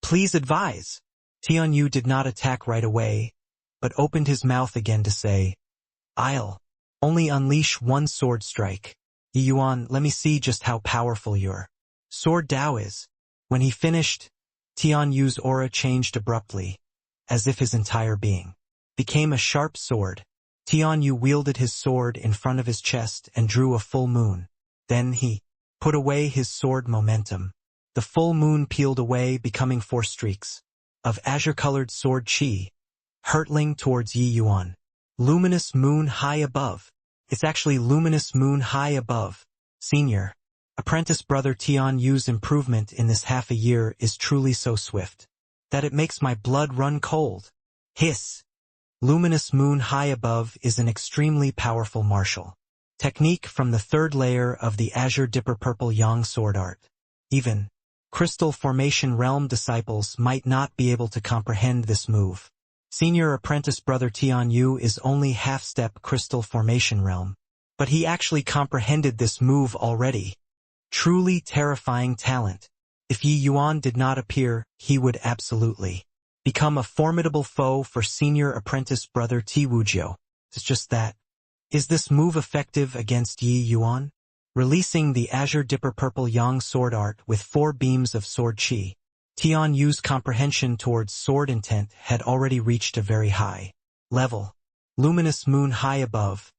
"Please advise." Tianyu did not attack right away, but opened his mouth again to say, "I'll only unleash one sword strike. Yi Yuan, let me see just how powerful your sword Tao is." When he finished, Tianyu's aura changed abruptly, as if his entire being became a sharp sword. Tianyu wielded his sword in front of his chest and drew a full moon. Then he put away his sword momentum. The full moon peeled away, becoming 4 streaks of azure-colored sword chi, hurtling towards Yi Yuan. Luminous moon high above. It's actually luminous moon high above. Senior apprentice brother Tianyu's improvement in this half a year is truly so swift that it makes my blood run cold. Hiss. Luminous moon high above is an extremely powerful martial technique from the 3rd layer of the Azure Dipper Purple Yang sword art. Even Crystal Formation Realm disciples might not be able to comprehend this move. Senior apprentice brother Tianyu is only half-step Crystal Formation Realm, but he actually comprehended this move already. Truly terrifying talent. If Yi Yuan did not appear, he would absolutely become a formidable foe for senior apprentice brother Ti Wujio. It's just that. Is this move effective against Yi Yuan? Releasing the Azure Dipper Purple Yang sword art with 4 beams of sword chi, Tianyu's comprehension towards sword intent had already reached a very high level. Luminous moon high above.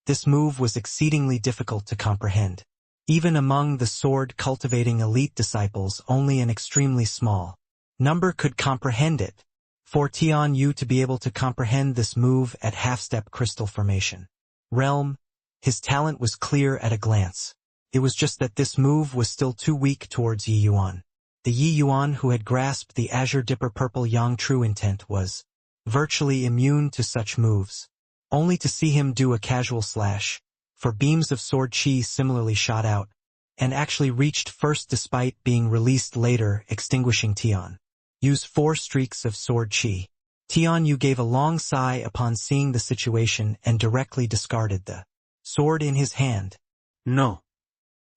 This move was exceedingly difficult to comprehend. Even among the sword-cultivating elite disciples, only an extremely small number could comprehend it. For Tianyu to be able to comprehend this move at half-step crystal formation realm, his talent was clear at a glance. It was just that this move was still too weak towards Yi Yuan. The Yi Yuan who had grasped the Azure Dipper Purple Yang true intent was virtually immune to such moves. Only to see him do a casual slash, for beams of sword chi similarly shot out, and actually reached first despite being released later, extinguishing Tianyu's 4 streaks of sword chi. Tianyu gave a long sigh upon seeing the situation and directly discarded the sword in his hand. No.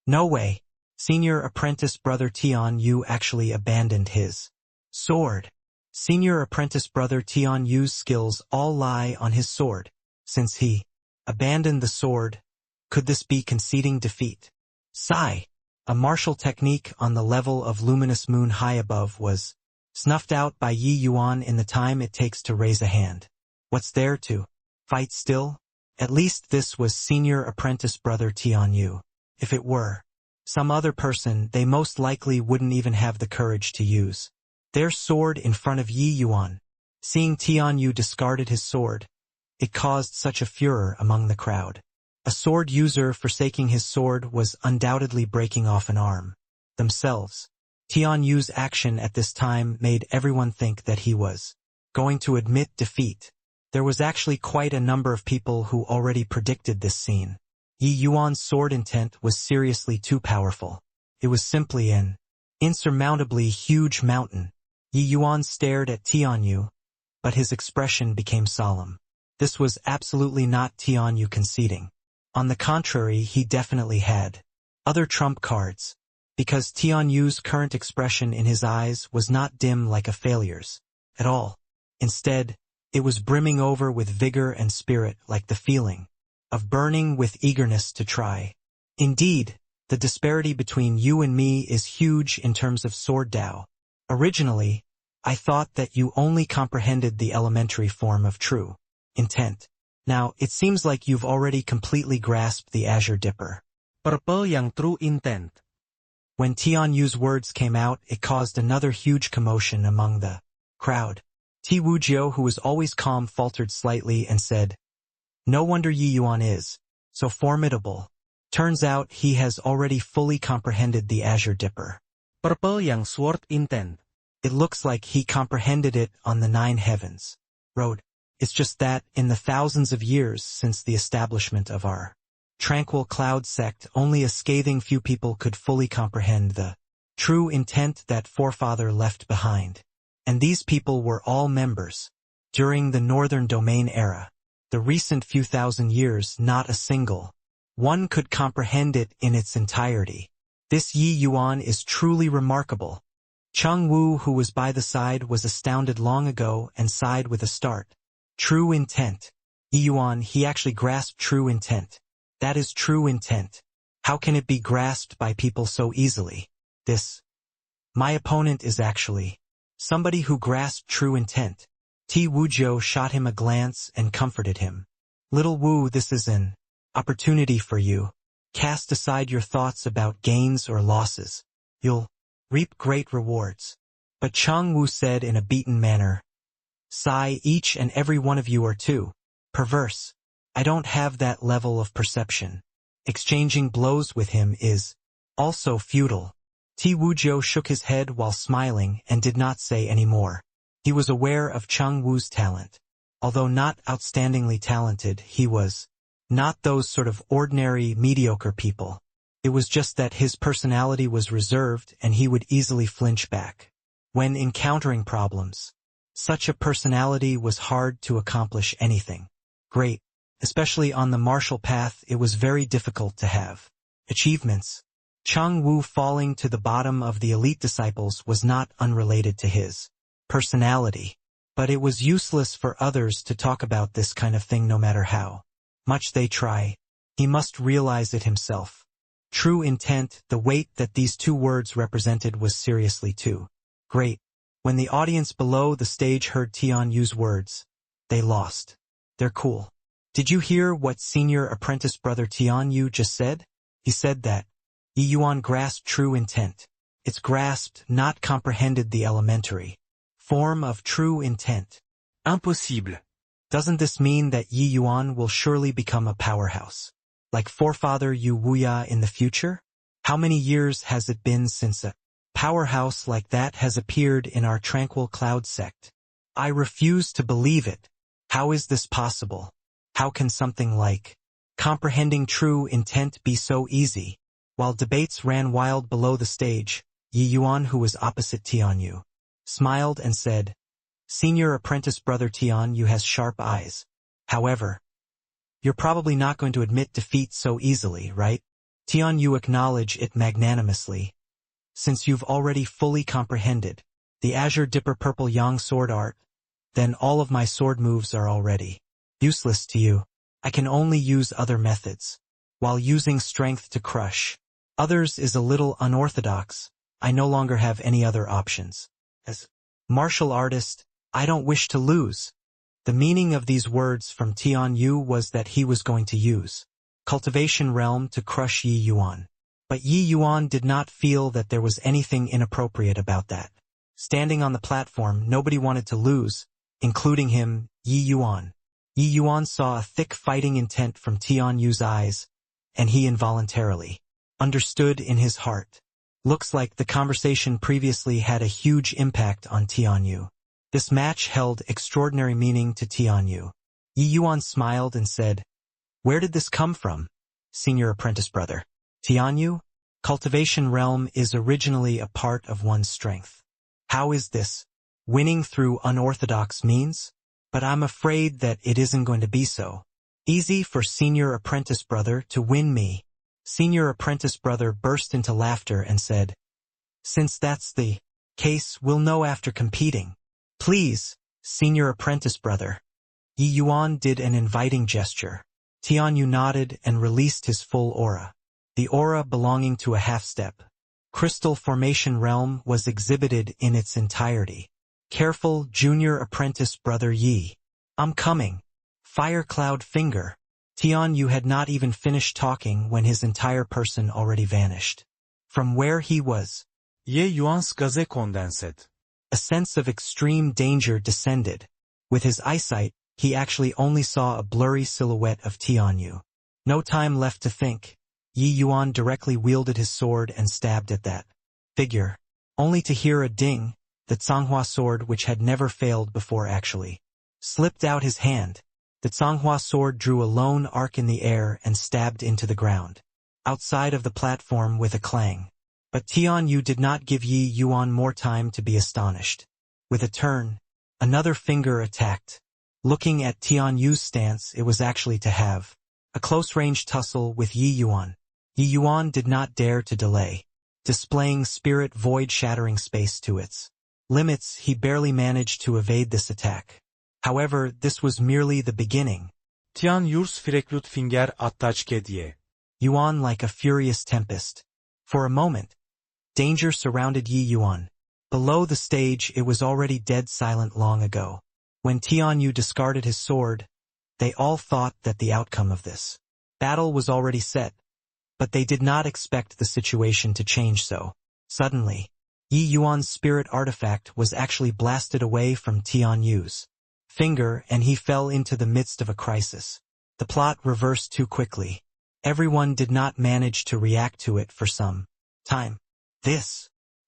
No way. Senior apprentice brother Tianyu actually abandoned his sword. Senior apprentice brother Tianyu's skills all lie on his sword. Since he abandoned the sword, could this be conceding defeat? Sigh. A martial technique on the level of luminous moon high above was snuffed out by Yi Yuan in the time it takes to raise a hand. What's there to fight still? At least this was senior apprentice brother Tianyu. If it were some other person, they most likely wouldn't even have the courage to use their sword in front of Yi Yuan. Seeing Tianyu discarded his sword, it caused such a furor among the crowd. A sword user forsaking his sword was undoubtedly breaking off an arm themselves. Tianyu's action at this time made everyone think that he was going to admit defeat. There was actually quite a number of people who already predicted this scene. Yi Yuan's sword intent was seriously too powerful. It was simply an insurmountably huge mountain. Yi Yuan stared at Tianyu, but his expression became solemn. This was absolutely not Tianyu conceding. On the contrary, he definitely had other trump cards, because Tianyu's current expression in his eyes was not dim like a failure's at all. Instead, it was brimming over with vigor and spirit, like the feeling of burning with eagerness to try. Indeed, the disparity between you and me is huge in terms of sword Tao. Originally, I thought that you only comprehended the elementary form of true intent. Now, it seems like you've already completely grasped the Azure Dipper Purple Yang true intent. When Tianyu's words came out, it caused another huge commotion among the crowd. Ti Wujiu, who was always calm, faltered slightly and said, "No wonder Yi Yuan is so formidable. Turns out he has already fully comprehended the Azure Dipper. Purple yang sword intent. It looks like he comprehended it on the 9 heavens. Road. It's just that, in the thousands of years since the establishment of our tranquil cloud sect, only a scathing few people could fully comprehend the true intent that forefather left behind. And these people were all members. During the Northern Domain era, the recent few thousand years, not a single one could comprehend it in its entirety. This Yi Yuan is truly remarkable." Cheng Wu, who was by the side, was astounded long ago and sighed with a start. True intent. Yi Yuan, he actually grasped true intent. That is true intent. How can it be grasped by people so easily? My opponent is actually somebody who grasped true intent. Ti Wujiu shot him a glance and comforted him. "Little Wu, this is an opportunity for you. Cast aside your thoughts about gains or losses. You'll reap great rewards." But Cheng Wu said in a beaten manner, "Sigh, each and every one of you are too perverse. I don't have that level of perception. Exchanging blows with him is also futile." Ti Wujiu shook his head while smiling and did not say any more. He was aware of Cheng Wu's talent. Although not outstandingly talented, he was not those sort of ordinary, mediocre people. It was just that his personality was reserved and he would easily flinch back when encountering problems. Such a personality was hard to accomplish anything great. Especially on the martial path, it was very difficult to have achievements. Cheng Wu falling to the bottom of the elite disciples was not unrelated to his personality. But it was useless for others to talk about this kind of thing no matter how much they try. He must realize it himself. True intent, the weight that these two words represented was seriously too great. When the audience below the stage heard Tian Yu's words, they lost their cool. "Did you hear what senior apprentice brother Tian Yu just said?" He said that Yi Yuan grasped true intent. It's grasped, not comprehended, the elementary form of true intent. Impossible. Doesn't this mean that Yi Yuan will surely become a powerhouse, like forefather Yu Wuya in the future? How many years has it been since a powerhouse like that has appeared in our tranquil cloud sect? I refuse to believe it. How is this possible? How can something like comprehending true intent be so easy? While debates ran wild below the stage, Yi Yuan, who was opposite Tian Yu, smiled and said, "Senior apprentice brother Tian Yu has sharp eyes. However, you're probably not going to admit defeat so easily, right?" Tian Yu acknowledged it magnanimously. "Since you've already fully comprehended the Azure Dipper Purple Yang sword art, then all of my sword moves are already useless to you. I can only use other methods. While using strength to crush others is a little unorthodox, I no longer have any other options. As martial artist, I don't wish to lose." The meaning of these words from Tian Yu was that he was going to use cultivation realm to crush Yi Yuan. But Yi Yuan did not feel that there was anything inappropriate about that. Standing on the platform, nobody wanted to lose, including him, Yi Yuan. Yi Yuan saw a thick fighting intent from Tian Yu's eyes, and he involuntarily understood in his heart. Looks like the conversation previously had a huge impact on Tian Yu. This match held extraordinary meaning to Tian Yu. Yi Yuan smiled and said, "Where did this come from, senior apprentice brother?" Tian Yu, cultivation realm is originally a part of one's strength. How is this winning through unorthodox means? But I'm afraid that it isn't going to be so easy for senior apprentice brother to win me. Senior apprentice brother burst into laughter and said, "Since that's the case, we'll know after competing. Please, senior apprentice brother." Yi Yuan did an inviting gesture. Tian Yu nodded and released his full aura. The aura belonging to a half-step crystal formation realm was exhibited in its entirety. "Careful, junior apprentice brother Yi. I'm coming. Fire cloud finger." Tian Yu had not even finished talking when his entire person already vanished from where he was. Yi Yuan's gazé condensed. A sense of extreme danger descended. With his eyesight, he actually only saw a blurry silhouette of Tianyu. No time left to think. Yi Yuan directly wielded his sword and stabbed at that figure, only to hear a ding. The Zhonghua sword, which had never failed before, actually slipped out his hand. The Zhonghua sword drew a lone arc in the air and stabbed into the ground, outside of the platform with a clang. But Tianyu did not give Yi Yuan more time to be astonished. With a turn, another finger attacked. Looking at Tianyu's stance, it was actually to have a close-range tussle with Yi Yuan. Yi Yuan did not dare to delay. Displaying spirit void-shattering space to its limits, he barely managed to evade this attack. However, this was merely the beginning. Tianyurs fireklut finger attachke diye. Yuan like a furious tempest. For a moment, danger surrounded Yi Yuan. Below the stage, it was already dead silent long ago. When Tianyu discarded his sword, they all thought that the outcome of this battle was already set, but they did not expect the situation to change so suddenly. Yi Yuan's spirit artifact was actually blasted away from Tianyu's finger, and he fell into the midst of a crisis. The plot reversed too quickly. Everyone did not manage to react to it for some time.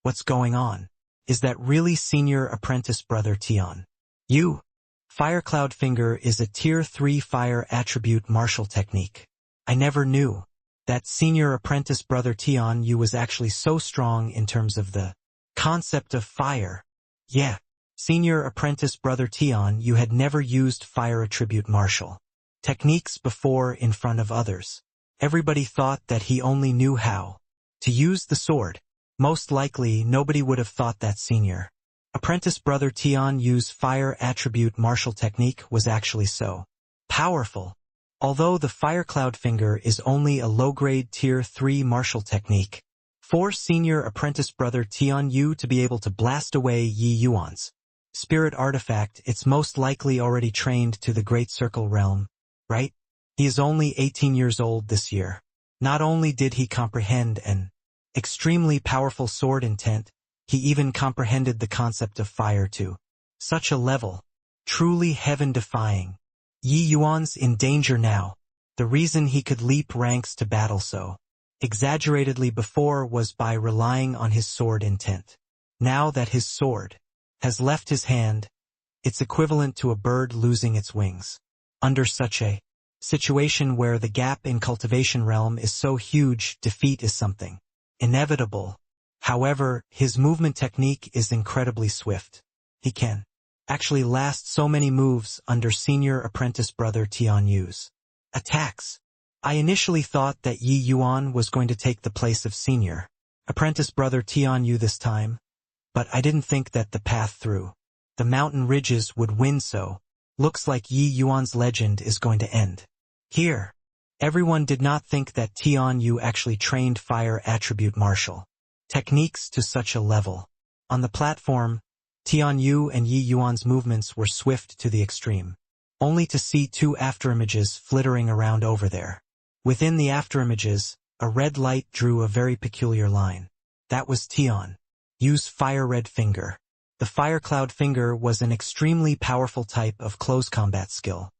What's going on? Is that really senior apprentice brother Tianyu? Fire Cloud Finger is a Tier 3 fire attribute martial technique. I never knew that senior apprentice brother Tianyu was actually so strong in terms of the concept of fire. Yeah, senior apprentice brother Tianyu had never used fire attribute martial techniques before in front of others. Everybody thought that he only knew how to use the sword. Most likely, nobody would have thought that senior apprentice brother Tianyu's fire attribute martial technique was actually so powerful. Although the Fire Cloud Finger is only a low-grade Tier 3 martial technique, for senior apprentice brother Tianyu to be able to blast away Yi Yuan's spirit artifact, it's most likely already trained to the Great Circle realm, right? He is only 18 years old this year. Not only did he comprehend an extremely powerful sword intent, he even comprehended the concept of fire to such a level. Truly heaven-defying. Yi Yuan's in danger now. The reason he could leap ranks to battle so exaggeratedly before was by relying on his sword intent. Now that his sword has left his hand, it's equivalent to a bird losing its wings. Under such a situation where the gap in cultivation realm is so huge, defeat is something inevitable. However, his movement technique is incredibly swift. He can actually last so many moves under senior apprentice brother Tianyu's attacks. I initially thought that Yi Yuan was going to take the place of senior apprentice brother Tianyu this time, but I didn't think that the path through the mountain ridges would win, so looks like Yi Yuan's legend is going to end here. Everyone did not think that Tianyu actually trained fire attribute martial techniques to such a level. On the platform, Tianyu and Yi Yuan's movements were swift to the extreme, only to see two afterimages flittering around over there. Within the afterimages, a red light drew a very peculiar line. That was Tianyu's fire red finger. The Fire Cloud Finger was an extremely powerful type of close combat skill.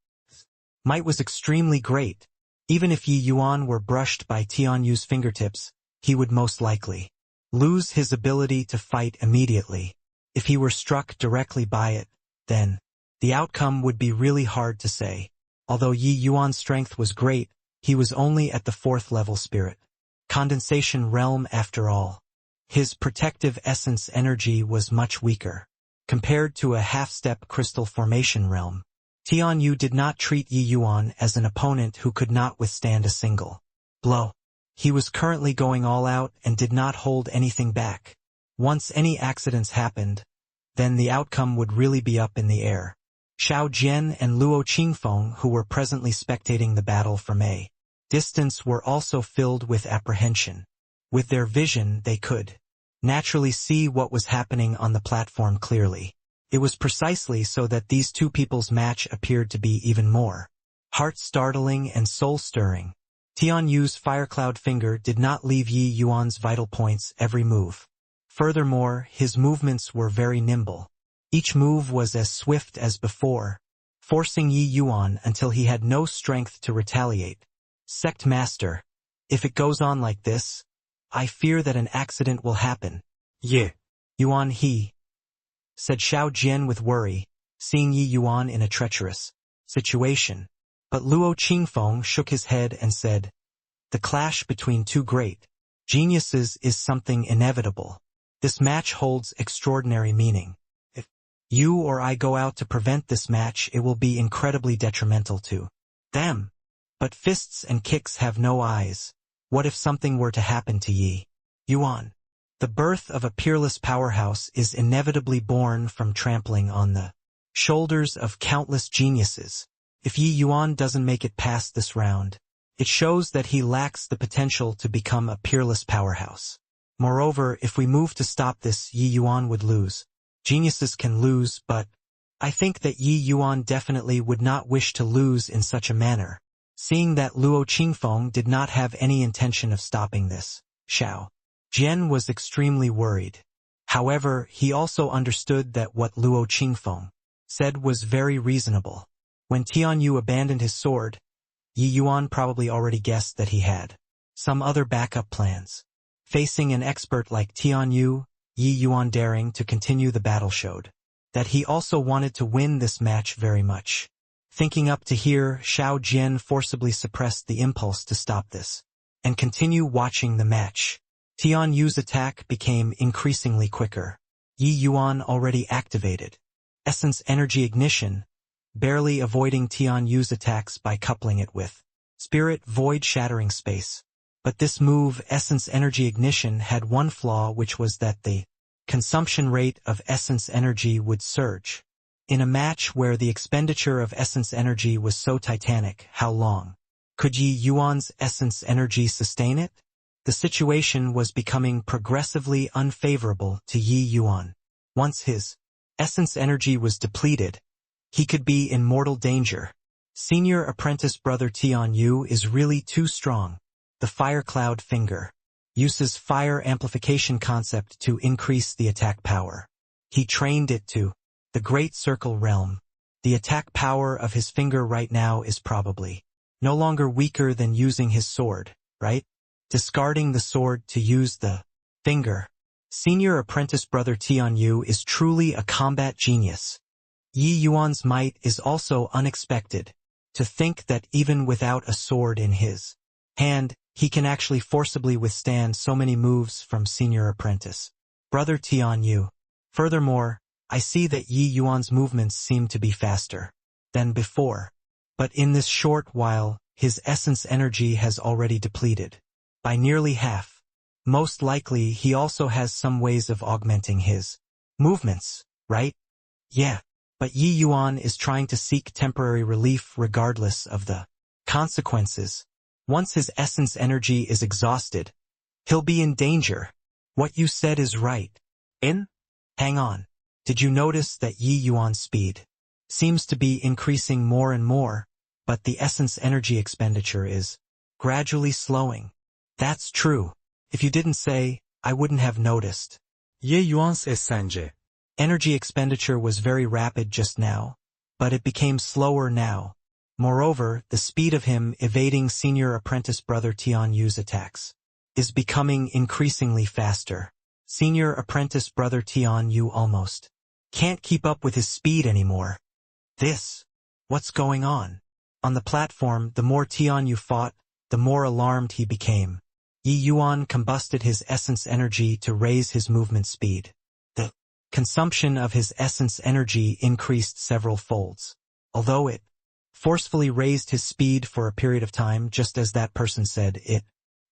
Might was extremely great. Even if Yi Yuan were brushed by Tianyu's fingertips, he would most likely lose his ability to fight immediately. If he were struck directly by it, then the outcome would be really hard to say. Although Yi Yuan's strength was great, he was only at the 4th level spirit condensation realm after all. His protective essence energy was much weaker. Compared to a half-step crystal formation realm, Tianyu did not treat Yi Yuan as an opponent who could not withstand a single blow. He was currently going all out and did not hold anything back. Once any accidents happened, then the outcome would really be up in the air. Xiao Jian and Luo Qingfeng, who were presently spectating the battle from a distance, were also filled with apprehension. With their vision, they could naturally see what was happening on the platform clearly. It was precisely so that these two people's match appeared to be even more heart-startling and soul-stirring. Tianyu's Fire Cloud Finger did not leave Yi Yuan's vital points every move. Furthermore, his movements were very nimble. Each move was as swift as before, forcing Yi Yuan until he had no strength to retaliate. Sect Master, if it goes on like this, I fear that an accident will happen. Yeah. Yuan he, said Xiao Jian with worry, seeing Yi Yuan in a treacherous situation. But Luo Qingfeng shook his head and said, the clash between two great geniuses is something inevitable. This match holds extraordinary meaning. If you or I go out to prevent this match, it will be incredibly detrimental to them. But fists and kicks have no eyes. What if something were to happen to Yi Yuan? The birth of a peerless powerhouse is inevitably born from trampling on the shoulders of countless geniuses. If Yi Yuan doesn't make it past this round, it shows that he lacks the potential to become a peerless powerhouse. Moreover, if we move to stop this, Yi Yuan would lose. Geniuses can lose, but I think that Yi Yuan definitely would not wish to lose in such a manner. Seeing that Luo Qingfeng did not have any intention of stopping this, Xiao Jian was extremely worried. However, he also understood that what Luo Qingfeng said was very reasonable. When Tianyu abandoned his sword, Yi Yuan probably already guessed that he had some other backup plans. Facing an expert like Tianyu, Yi Yuan daring to continue the battle showed that he also wanted to win this match very much. Thinking up to here, Xiao Jian forcibly suppressed the impulse to stop this and continue watching the match. Tianyu's attack became increasingly quicker. Yi Yuan already activated Essence Energy Ignition, barely avoiding Tianyu's attacks by coupling it with Spirit Void Shattering Space. But this move, Essence Energy Ignition, had one flaw, which was that the consumption rate of essence energy would surge. In a match where the expenditure of essence energy was so titanic, how long could Yi Yuan's essence energy sustain it? The situation was becoming progressively unfavorable to Yi Yuan. Once his essence energy was depleted, he could be in mortal danger. Senior apprentice brother Tianyu is really too strong. The Fire Cloud Finger uses fire amplification concept to increase the attack power. He trained it to the Great Circle Realm. The attack power of his finger right now is probably no longer weaker than using his sword, right? Discarding the sword to use the finger. Senior apprentice brother Tianyu is truly a combat genius. Yi Yuan's might is also unexpected. To think that even without a sword in his hand, he can actually forcibly withstand so many moves from senior apprentice brother Tianyu. Furthermore, I see that Yi Yuan's movements seem to be faster than before. But in this short while, his essence energy has already depleted by nearly half. Most likely, he also has some ways of augmenting his movements, right? Yeah, but Yi Yuan is trying to seek temporary relief regardless of the consequences. Once his essence energy is exhausted, he'll be in danger. What you said is right. Hang on. Did you notice that Yi Yuan's speed seems to be increasing more and more, but the essence energy expenditure is gradually slowing? That's true. If you didn't say, I wouldn't have noticed. Ye Yuan's sence. Energy expenditure was very rapid just now, but it became slower now. Moreover, the speed of him evading senior apprentice brother Tianyu's attacks is becoming increasingly faster. Senior apprentice brother Tianyu almost can't keep up with his speed anymore. What's going on? On the platform, the more Tianyu fought, the more alarmed he became. Yi Yuan combusted his essence energy to raise his movement speed. The consumption of his essence energy increased several folds. Although it forcefully raised his speed for a period of time, just as that person said, it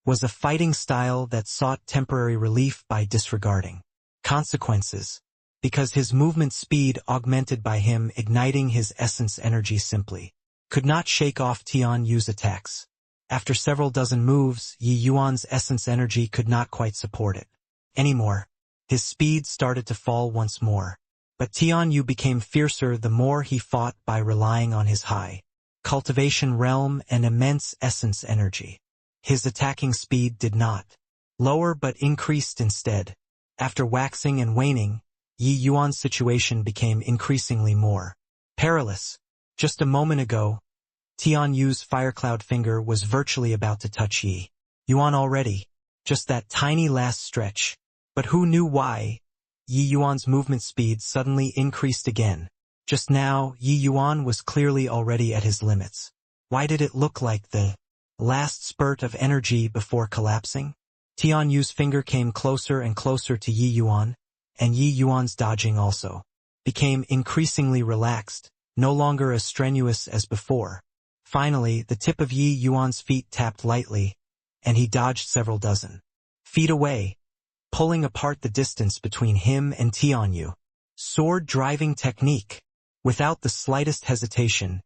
was a fighting style that sought temporary relief by disregarding consequences, because his movement speed augmented by him igniting his essence energy simply could not shake off Tianyu's attacks. After several dozen moves, Yi Yuan's essence energy could not quite support it anymore. His speed started to fall once more. But Tianyu became fiercer the more he fought by relying on his high cultivation realm and immense essence energy. His attacking speed did not lower but increased instead. After waxing and waning, Yi Yuan's situation became increasingly more perilous. Just a moment ago, Tian Yu's firecloud finger was virtually about to touch Yi Yuan already. Just that tiny last stretch. But who knew why? Yi Yuan's movement speed suddenly increased again. Just now, Yi Yuan was clearly already at his limits. Why did it look like the last spurt of energy before collapsing? Tian Yu's finger came closer and closer to Yi Yuan, and Yi Yuan's dodging also became increasingly relaxed, no longer as strenuous as before. Finally, the tip of Yi Yuan's feet tapped lightly, and he dodged several dozen feet away, pulling apart the distance between him and Tian Yu. Sword-driving technique. Without the slightest hesitation,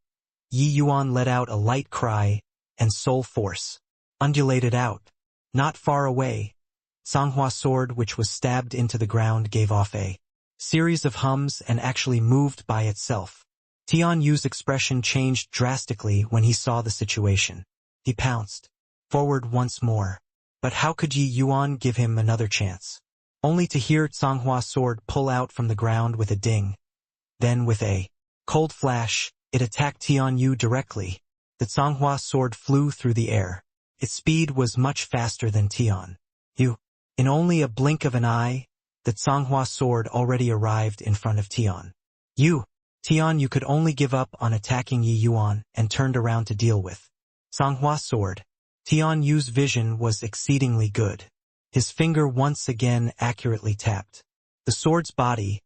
Yi Yuan let out a light cry, and soul force undulated out. Not far away, Songhua sword which was stabbed into the ground gave off a series of hums and actually moved by itself. Tian Yu's expression changed drastically when he saw the situation. He pounced forward once more. But how could Yi Yuan give him another chance? Only to hear Songhua sword pull out from the ground with a ding. Then with a cold flash, it attacked Tian Yu directly. The Songhua sword flew through the air. Its speed was much faster than Tian Yu. In only a blink of an eye, the Songhua sword already arrived in front of Tian Yu. Tian Yu could only give up on attacking Yi Yuan and turned around to deal with Songhua sword. Tian Yu's vision was exceedingly good. His finger once again accurately tapped the sword's body,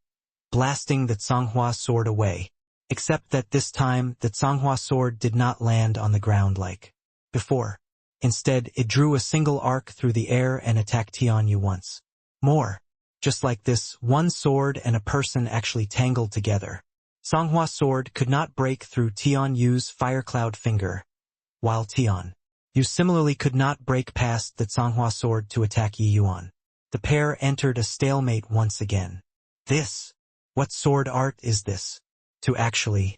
blasting the Songhua sword away. Except that this time the Songhua sword did not land on the ground like before. Instead, it drew a single arc through the air and attacked Tian Yu once more. Just like this, one sword and a person actually tangled together. Songhua sword could not break through Tian Yu's firecloud finger, while Tian Yu similarly could not break past the Songhua sword to attack Yi Yuan. The pair entered a stalemate once again. What sword art is this? To actually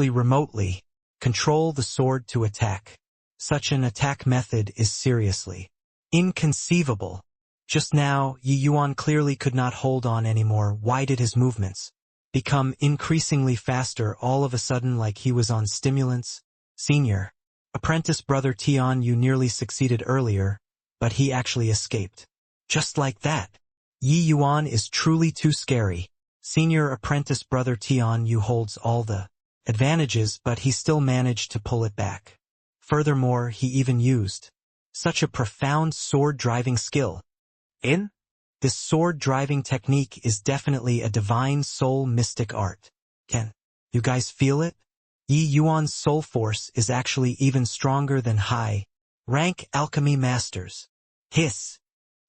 remotely control the sword to attack. Such an attack method is seriously inconceivable. Just now, Yi Yuan clearly could not hold on anymore. Why did his movements become increasingly faster all of a sudden like he was on stimulants? Senior apprentice brother Tian Yu nearly succeeded earlier, but he actually escaped. Just like that. Yi Yuan is truly too scary. Senior apprentice brother Tian Yu holds all the advantages, but he still managed to pull it back. Furthermore, he even used such a profound sword-driving skill. This sword-driving technique is definitely a divine soul mystic art. Can you guys feel it? Yi Yuan's soul force is actually even stronger than high-rank alchemy masters. Hiss!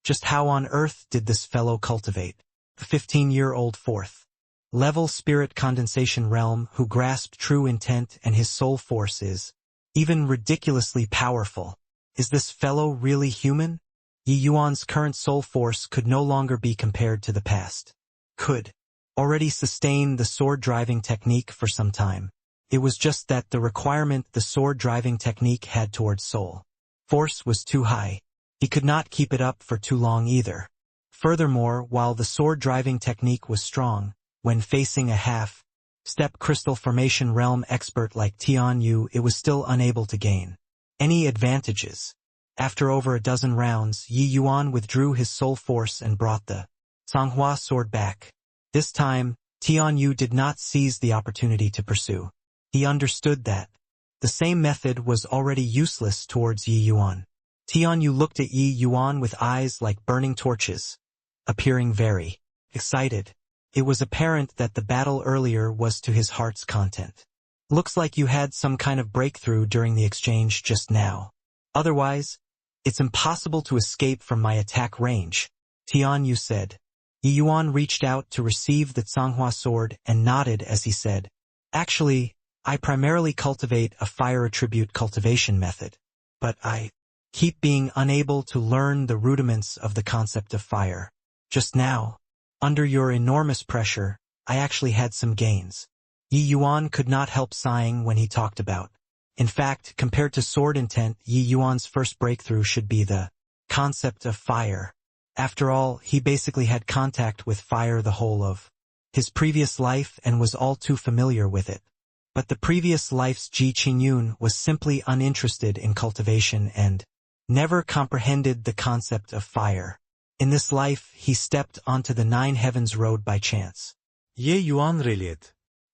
Just how on earth did this fellow cultivate the 15-year-old fourth-level spirit condensation realm who grasped true intent, and his soul force is even ridiculously powerful? Is this fellow really human? Yi Yuan's current soul force could no longer be compared to the past. Could already sustain the sword-driving technique for some time. It was just that the requirement the sword-driving technique had towards soul force was too high. He could not keep it up for too long either. Furthermore, while the sword-driving technique was strong, when facing a half-step crystal formation realm expert like Tian Yu, it was still unable to gain any advantages. After over a dozen rounds, Yi Yuan withdrew his soul force and brought the Songhua sword back. This time, Tian Yu did not seize the opportunity to pursue. He understood that the same method was already useless towards Yi Yuan. Tian Yu looked at Yi Yuan with eyes like burning torches, appearing very excited. It was apparent that the battle earlier was to his heart's content. Looks like you had some kind of breakthrough during the exchange just now. Otherwise, it's impossible to escape from my attack range, Tian Yu said. Yi Yuan reached out to receive the Songhua sword and nodded as he said, "Actually, I primarily cultivate a fire attribute cultivation method, but I keep being unable to learn the rudiments of the concept of fire. Just now, under your enormous pressure, I actually had some gains." Yi Yuan could not help sighing when he talked about. In fact, compared to sword intent, Yi Yuan's first breakthrough should be the concept of fire. After all, he basically had contact with fire the whole of his previous life and was all too familiar with it. But the previous life's Ji Qingyun was simply uninterested in cultivation and never comprehended the concept of fire. In this life, he stepped onto the nine heavens road by chance. Ye Yuan relied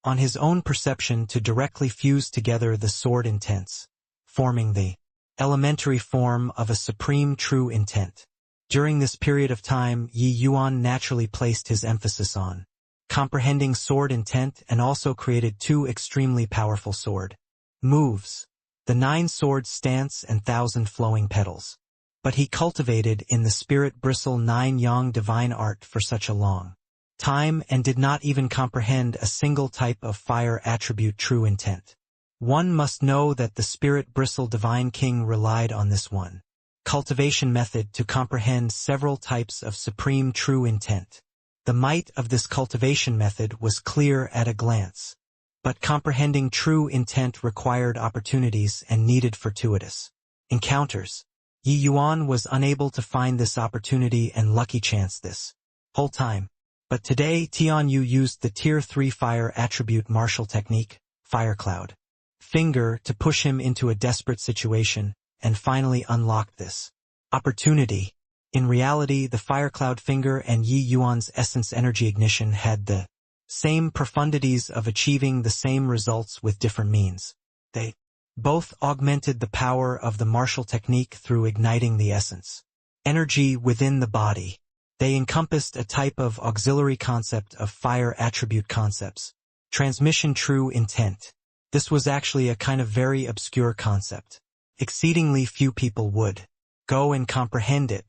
On his own perception to directly fuse together the sword intents, forming the elementary form of a supreme true intent. During this period of time, Yi Yuan naturally placed his emphasis on comprehending sword intent and also created two extremely powerful sword moves, the 9 sword stance and 1,000 flowing petals. But he cultivated in the spirit bristle 9 yang divine art for such a long time and did not even comprehend a single type of fire attribute true intent. One must know that the spirit bristle divine king relied on this one cultivation method to comprehend several types of supreme true intent. The might of this cultivation method was clear at a glance. But comprehending true intent required opportunities and needed fortuitous encounters. Yi Yuan was unable to find this opportunity and lucky chance this whole time. But today Tian Yu used the Tier 3 fire attribute martial technique, Fire Cloud Finger, to push him into a desperate situation, and finally unlocked this opportunity. In reality, the Fire Cloud Finger and Yi Yuan's essence energy ignition had the same profundities of achieving the same results with different means. They both augmented the power of the martial technique through igniting the essence energy within the body. They encompassed a type of auxiliary concept of fire attribute concepts, transmission true intent. This was actually a kind of very obscure concept. Exceedingly few people would go and comprehend it.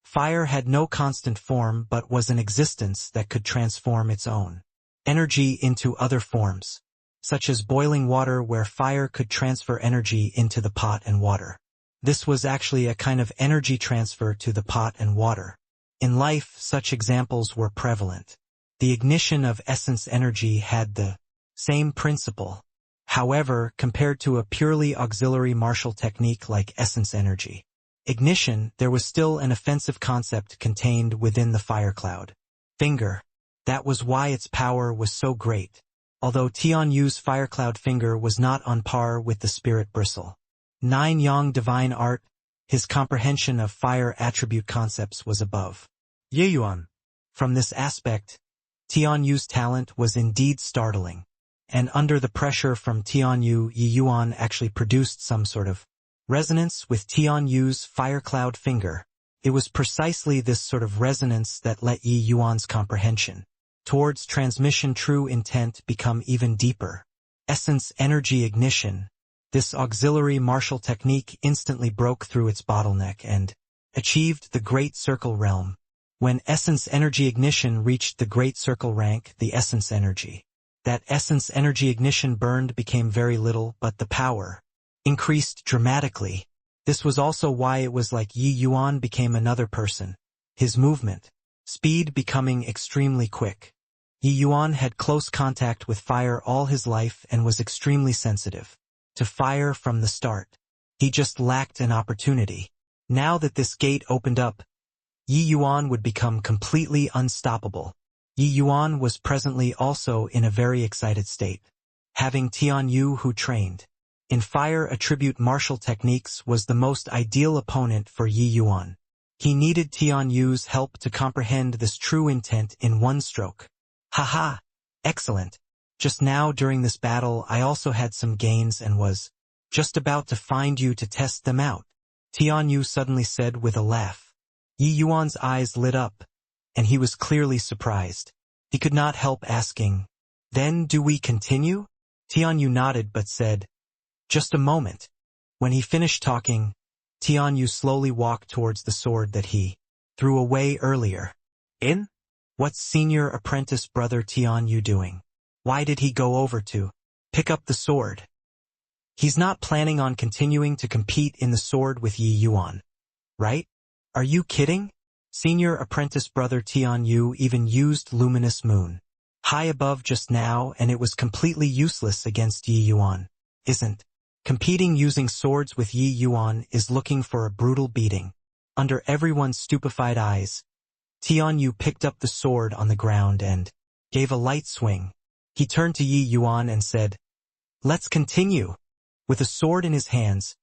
Fire had no constant form but was an existence that could transform its own energy into other forms, such as boiling water where fire could transfer energy into the pot and water. This was actually a kind of energy transfer to the pot and water. In life, such examples were prevalent. The ignition of essence energy had the same principle. However, compared to a purely auxiliary martial technique like essence energy ignition, there was still an offensive concept contained within the Fire Cloud Finger. That was why its power was so great. Although Tian Yu's Fire Cloud Finger was not on par with the Spirit Bristle 9 Yang Divine Art, his comprehension of fire attribute concepts was above Ye Yuan. From this aspect, Tian Yu's talent was indeed startling. And under the pressure from Tian Yu, Yi Yuan actually produced some sort of resonance with Tian Yu's Fire Cloud Finger. It was precisely this sort of resonance that let Yi Yuan's comprehension towards transmission true intent become even deeper. Essence energy ignition. This auxiliary martial technique instantly broke through its bottleneck and achieved the Great Circle realm. When essence energy ignition reached the Great Circle rank, the essence energy that essence energy ignition burned became very little, but the power increased dramatically. This was also why it was like Yi Yuan became another person, his movement speed becoming extremely quick. Yi Yuan had close contact with fire all his life and was extremely sensitive to fire from the start. He just lacked an opportunity. Now that this gate opened up, Yi Yuan would become completely unstoppable. Yi Yuan was presently also in a very excited state. Having Tian Yu, who trained in fire attribute martial techniques, was the most ideal opponent for Yi Yuan. He needed Tian Yu's help to comprehend this true intent in one stroke. Haha! Excellent! Just now during this battle I also had some gains and was just about to find you to test them out, Tian Yu suddenly said with a laugh. Yi Yuan's eyes lit up, and he was clearly surprised. He could not help asking, "Then do we continue?" Tian Yu nodded but said, "Just a moment." When he finished talking, Tian Yu slowly walked towards the sword that he threw away earlier. "In? What's senior apprentice brother Tian Yu doing? Why did he go over to pick up the sword? He's not planning on continuing to compete in the sword with Yi Yuan, right? Are you kidding?" Senior apprentice brother Tian Yu even used luminous moon high above just now, and it was completely useless against Yi Yuan. Isn't competing using swords with Yi Yuan is looking for a brutal beating. Under everyone's stupefied eyes, Tianyu picked up the sword on the ground and gave a light swing. He turned to Yi Yuan and said, "Let's continue." With a sword in his hands,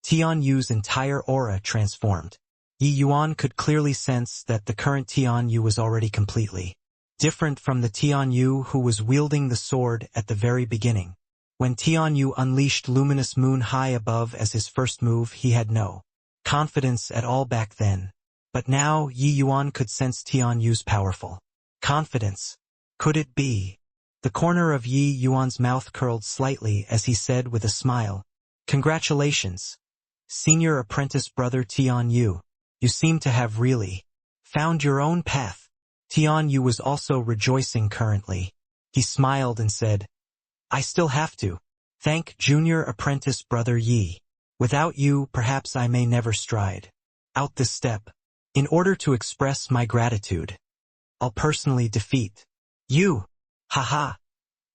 Tianyu's entire aura transformed. Yi Yuan could clearly sense that the current Tianyu was already completely different from the Tianyu who was wielding the sword at the very beginning. When Tianyu unleashed Luminous Moon high above as his first move, he had no confidence at all back then. But now Yi Yuan could sense Tianyu's powerful confidence. Could it be? The corner of Yi Yuan's mouth curled slightly as he said with a smile, "Congratulations, senior apprentice brother Tianyu. You seem to have really found your own path." Tianyu was also rejoicing currently. He smiled and said, "I still have to thank junior apprentice brother Yi. Without you, perhaps I may never stride out this step. In order to express my gratitude, I'll personally defeat you. Haha.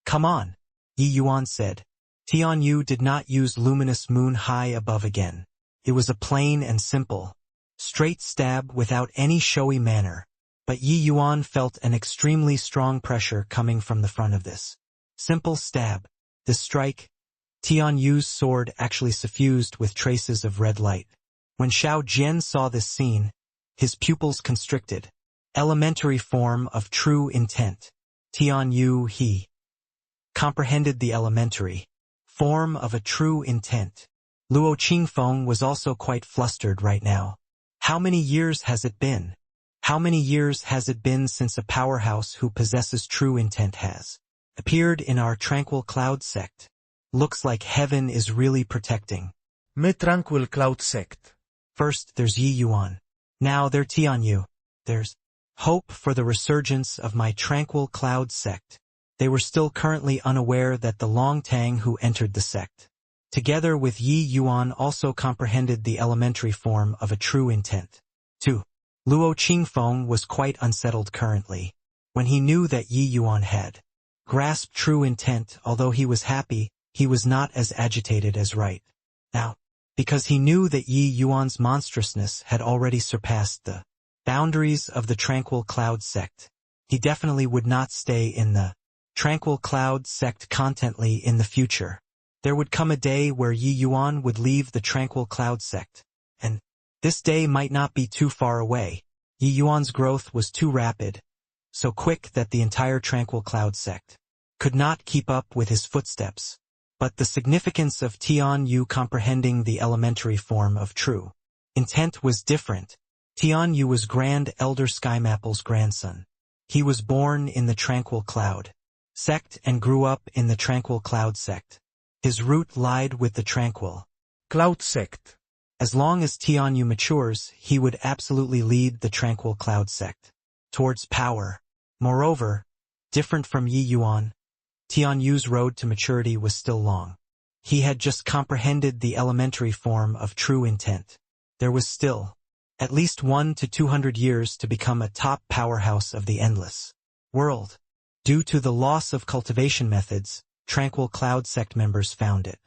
Come on," Yi Yuan said. Tianyu did not use Luminous Moon high above again. It was a plain and simple, straight stab without any showy manner. But Yi Yuan felt an extremely strong pressure coming from the front of this simple stab. This strike, Tianyu's sword actually suffused with traces of red light. When Xiao Jian saw this scene, his pupils constricted. Elementary form of true intent. Tianyu, he comprehended the elementary form of a true intent. Luo Qingfeng was also quite flustered right now. How many years has it been? How many years has it been since a powerhouse who possesses true intent has appeared in our Tranquil Cloud sect? Looks like heaven is really protecting Me Tranquil Cloud sect. First there's Yi Yuan. Now there's Tianyu. There's hope for the resurgence of my Tranquil Cloud sect. They were still currently unaware that the Long Tang who entered the sect, together with Yi Yuan, also comprehended the elementary form of a true intent. 2. Luo Qingfeng was quite unsettled currently. When he knew that Yi Yuan had grasped true intent, although he was happy, he was not as agitated as right now, because he knew that Yi Yuan's monstrousness had already surpassed the boundaries of the Tranquil Cloud sect. He definitely would not stay in the Tranquil Cloud sect contently in the future. There would come a day where Yi Yuan would leave the Tranquil Cloud sect, and this day might not be too far away. Yi Yuan's growth was too rapid, so quick that the entire Tranquil Cloud sect could not keep up with his footsteps. But the significance of Tianyu comprehending the elementary form of true intent was different. Tianyu was Grand Elder Skymapple's grandson. He was born in the Tranquil Cloud sect and grew up in the Tranquil Cloud sect. His root lied with the Tranquil Cloud sect. As long as Tianyu matures, he would absolutely lead the Tranquil Cloud sect towards power. Moreover, different from Yi Yuan, Tianyu's road to maturity was still long. He had just comprehended the elementary form of true intent. There was still at least 100 to 200 years to become a top powerhouse of the endless world. Due to the loss of cultivation methods, Tranquil Cloud sect members found it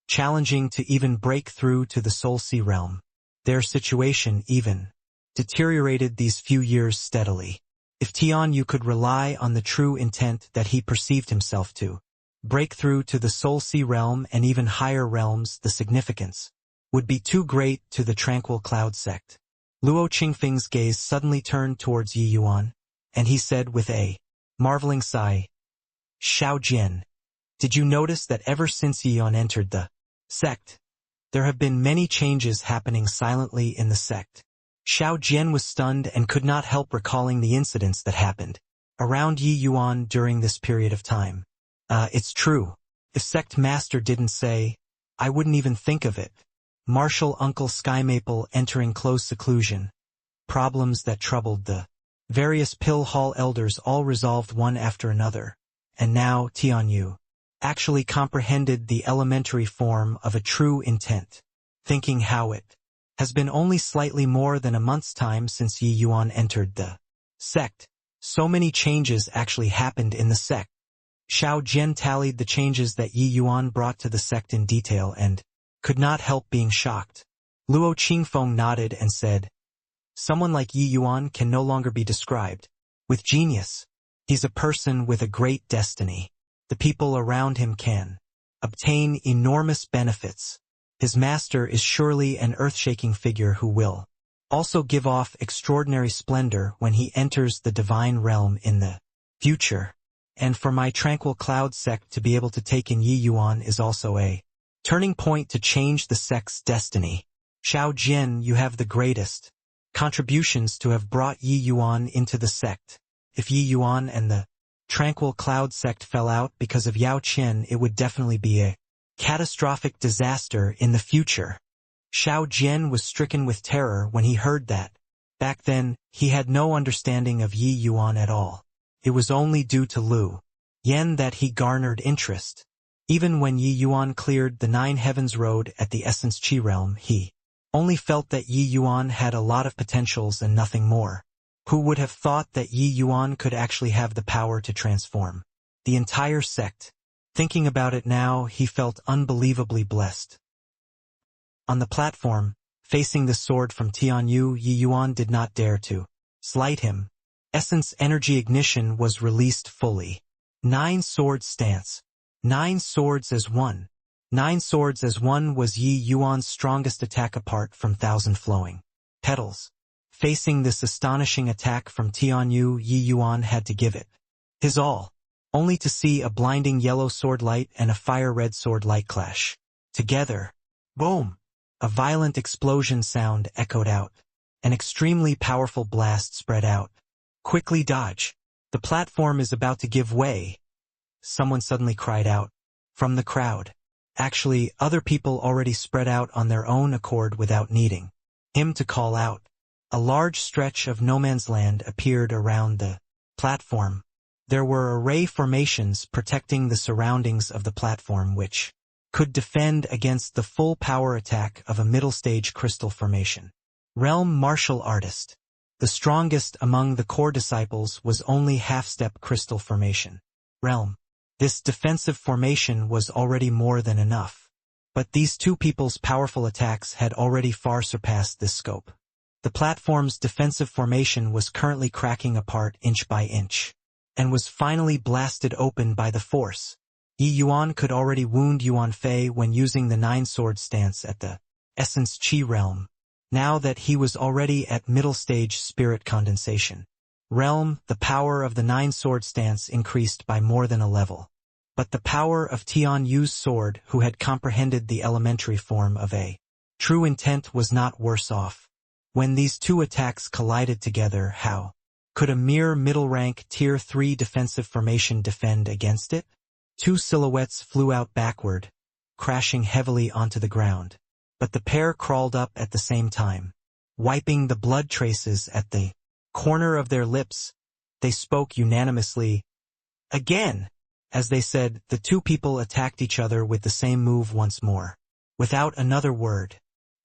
challenging to even break through to the Soul Sea realm. Their situation even deteriorated these few years steadily. If Tianyu could rely on the true intent that he perceived himself to break through to the Soul Sea realm and even higher realms, the significance would be too great to the Tranquil Cloud sect. Luo Qingfeng's gaze suddenly turned towards Yi Yuan, and he said with a marveling sigh, "Xiao Jian, did you notice that ever since Yi Yuan entered the sect, there have been many changes happening silently in the sect?" Xiao Jian was stunned and could not help recalling the incidents that happened around Yi Yuan during this period of time. It's true. If Sect Master didn't say, I wouldn't even think of it. Martial Uncle Skymaple entering close seclusion. Problems that troubled the various Pill Hall elders all resolved one after another. And now Tianyu actually comprehended the elementary form of a true intent. Thinking how it has been only slightly more than a month's time since Yi Yuan entered the sect. So many changes actually happened in the sect. Xiao Jian tallied the changes that Yi Yuan brought to the sect in detail and could not help being shocked. Luo Qingfeng nodded and said, Someone like Yi Yuan can no longer be described with genius. He's a person with a great destiny. The people around him can obtain enormous benefits. His master is surely an earth-shaking figure who will also give off extraordinary splendor when he enters the divine realm in the future. And for my tranquil cloud sect to be able to take in Yi Yuan is also a turning point to change the sect's destiny. Xiao Jian, you have the greatest contributions to have brought Yi Yuan into the sect. If Yi Yuan and the tranquil cloud sect fell out because of Yao Qian, it would definitely be a catastrophic disaster in the future. Xiao Jian was stricken with terror when he heard that. Back then, he had no understanding of Yi Yuan at all. It was only due to Lu Yan that he garnered interest. Even when Yi Yuan cleared the Nine Heavens Road at the Essence Qi realm, he only felt that Yi Yuan had a lot of potentials and nothing more. Who would have thought that Yi Yuan could actually have the power to transform the entire sect? Thinking about it now, he felt unbelievably blessed. On the platform, facing the sword from Tianyu, Yi Yuan did not dare to slight him. Essence energy ignition was released fully. 9 sword stance. 9 swords as one. 9 swords as one was Yi Yuan's strongest attack apart from 1,000 flowing petals. Facing this astonishing attack from Tianyu, Yi Yuan had to give it his all, only to see a blinding yellow sword light and a fire-red sword light clash together. Boom! A violent explosion sound echoed out. An extremely powerful blast spread out. Quickly dodge. The platform is about to give way. Someone suddenly cried out from the crowd. Actually, other people already spread out on their own accord without needing him to call out. A large stretch of no man's land appeared around the platform. There were array formations protecting the surroundings of the platform which could defend against the full power attack of a middle-stage crystal formation. Realm martial artist. The strongest among the core disciples was only half-step crystal formation. Realm. This defensive formation was already more than enough. But these two people's powerful attacks had already far surpassed this scope. The platform's defensive formation was currently cracking apart inch by inch, and was finally blasted open by the force. Yi Yuan could already wound Yuan Fei when using the 9-sword stance at the Essence Qi realm, now that he was already at middle-stage spirit condensation. Realm, the power of the 9-sword stance increased by more than a level. But the power of Tianyu's sword, who had comprehended the elementary form of a true intent, was not worse off. When these two attacks collided together, how could a mere middle-rank Tier 3 defensive formation defend against it? 2 silhouettes flew out backward, crashing heavily onto the ground. But the pair crawled up at the same time. Wiping the blood traces at the corner of their lips, they spoke unanimously. Again! As they said, the two people attacked each other with the same move once more. Without another word.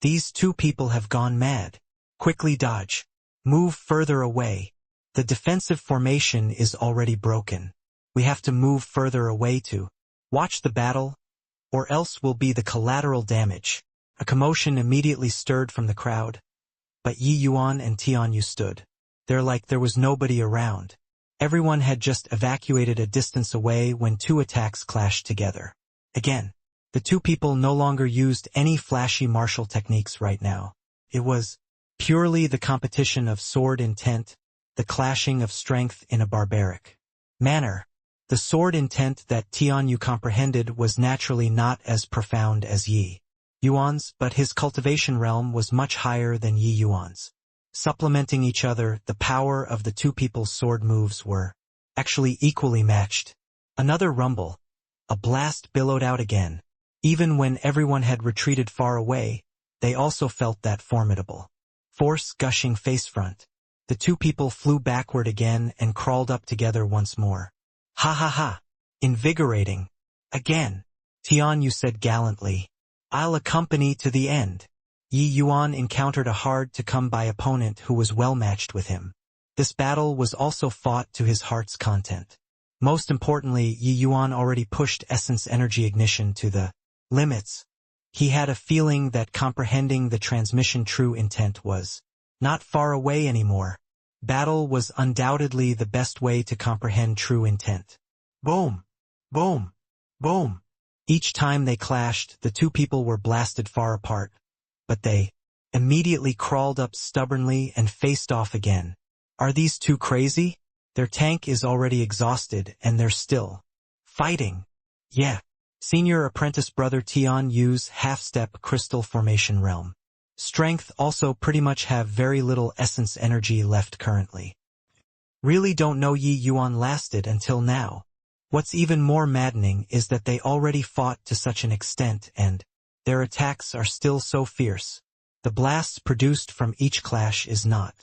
These two people have gone mad. Quickly dodge. Move further away. The defensive formation is already broken. We have to move further away to watch the battle, or else will be the collateral damage. A commotion immediately stirred from the crowd. But Yi Yuan and Tianyu stood there like there was nobody around. Everyone had just evacuated a distance away when two attacks clashed together. Again, the two people no longer used any flashy martial techniques right now. It was purely the competition of sword intent, the clashing of strength in a barbaric manner. The sword intent that Tianyu comprehended was naturally not as profound as Yi Yuan's, but his cultivation realm was much higher than Yi Yuan's. Supplementing each other, the power of the two people's sword moves were actually equally matched. Another rumble. A blast billowed out again. Even when everyone had retreated far away, they also felt that formidable force gushing face front. The two people flew backward again and crawled up together once more. Ha ha ha! Invigorating! Again! Tianyu said gallantly. I'll accompany to the end. Yi Yuan encountered a hard-to-come-by opponent who was well-matched with him. This battle was also fought to his heart's content. Most importantly, Yi Yuan already pushed essence energy ignition to the limits. He had a feeling that comprehending the transmission true intent was Not far away anymore. Battle was undoubtedly the best way to comprehend true intent. Boom! Boom! Boom! Each time they clashed, the two people were blasted far apart. But they immediately crawled up stubbornly and faced off again. Are these two crazy? Their tank is already exhausted and they're still fighting. Yeah. Senior apprentice brother Tian Yu's half-step crystal formation realm. Strength also pretty much have very little essence energy left currently. Really don't know Yi Yuan lasted until now. What's even more maddening is that they already fought to such an extent and their attacks are still so fierce. The blasts produced from each clash is not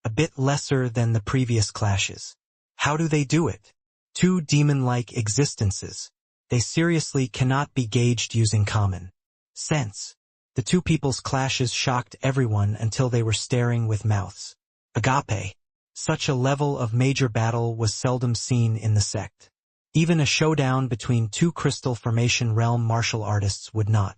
a bit lesser than the previous clashes. How do they do it? Two demon-like existences. They seriously cannot be gauged using common sense. The two people's clashes shocked everyone until they were staring with mouths agape. Such a level of major battle was seldom seen in the sect. Even a showdown between two crystal formation realm martial artists would not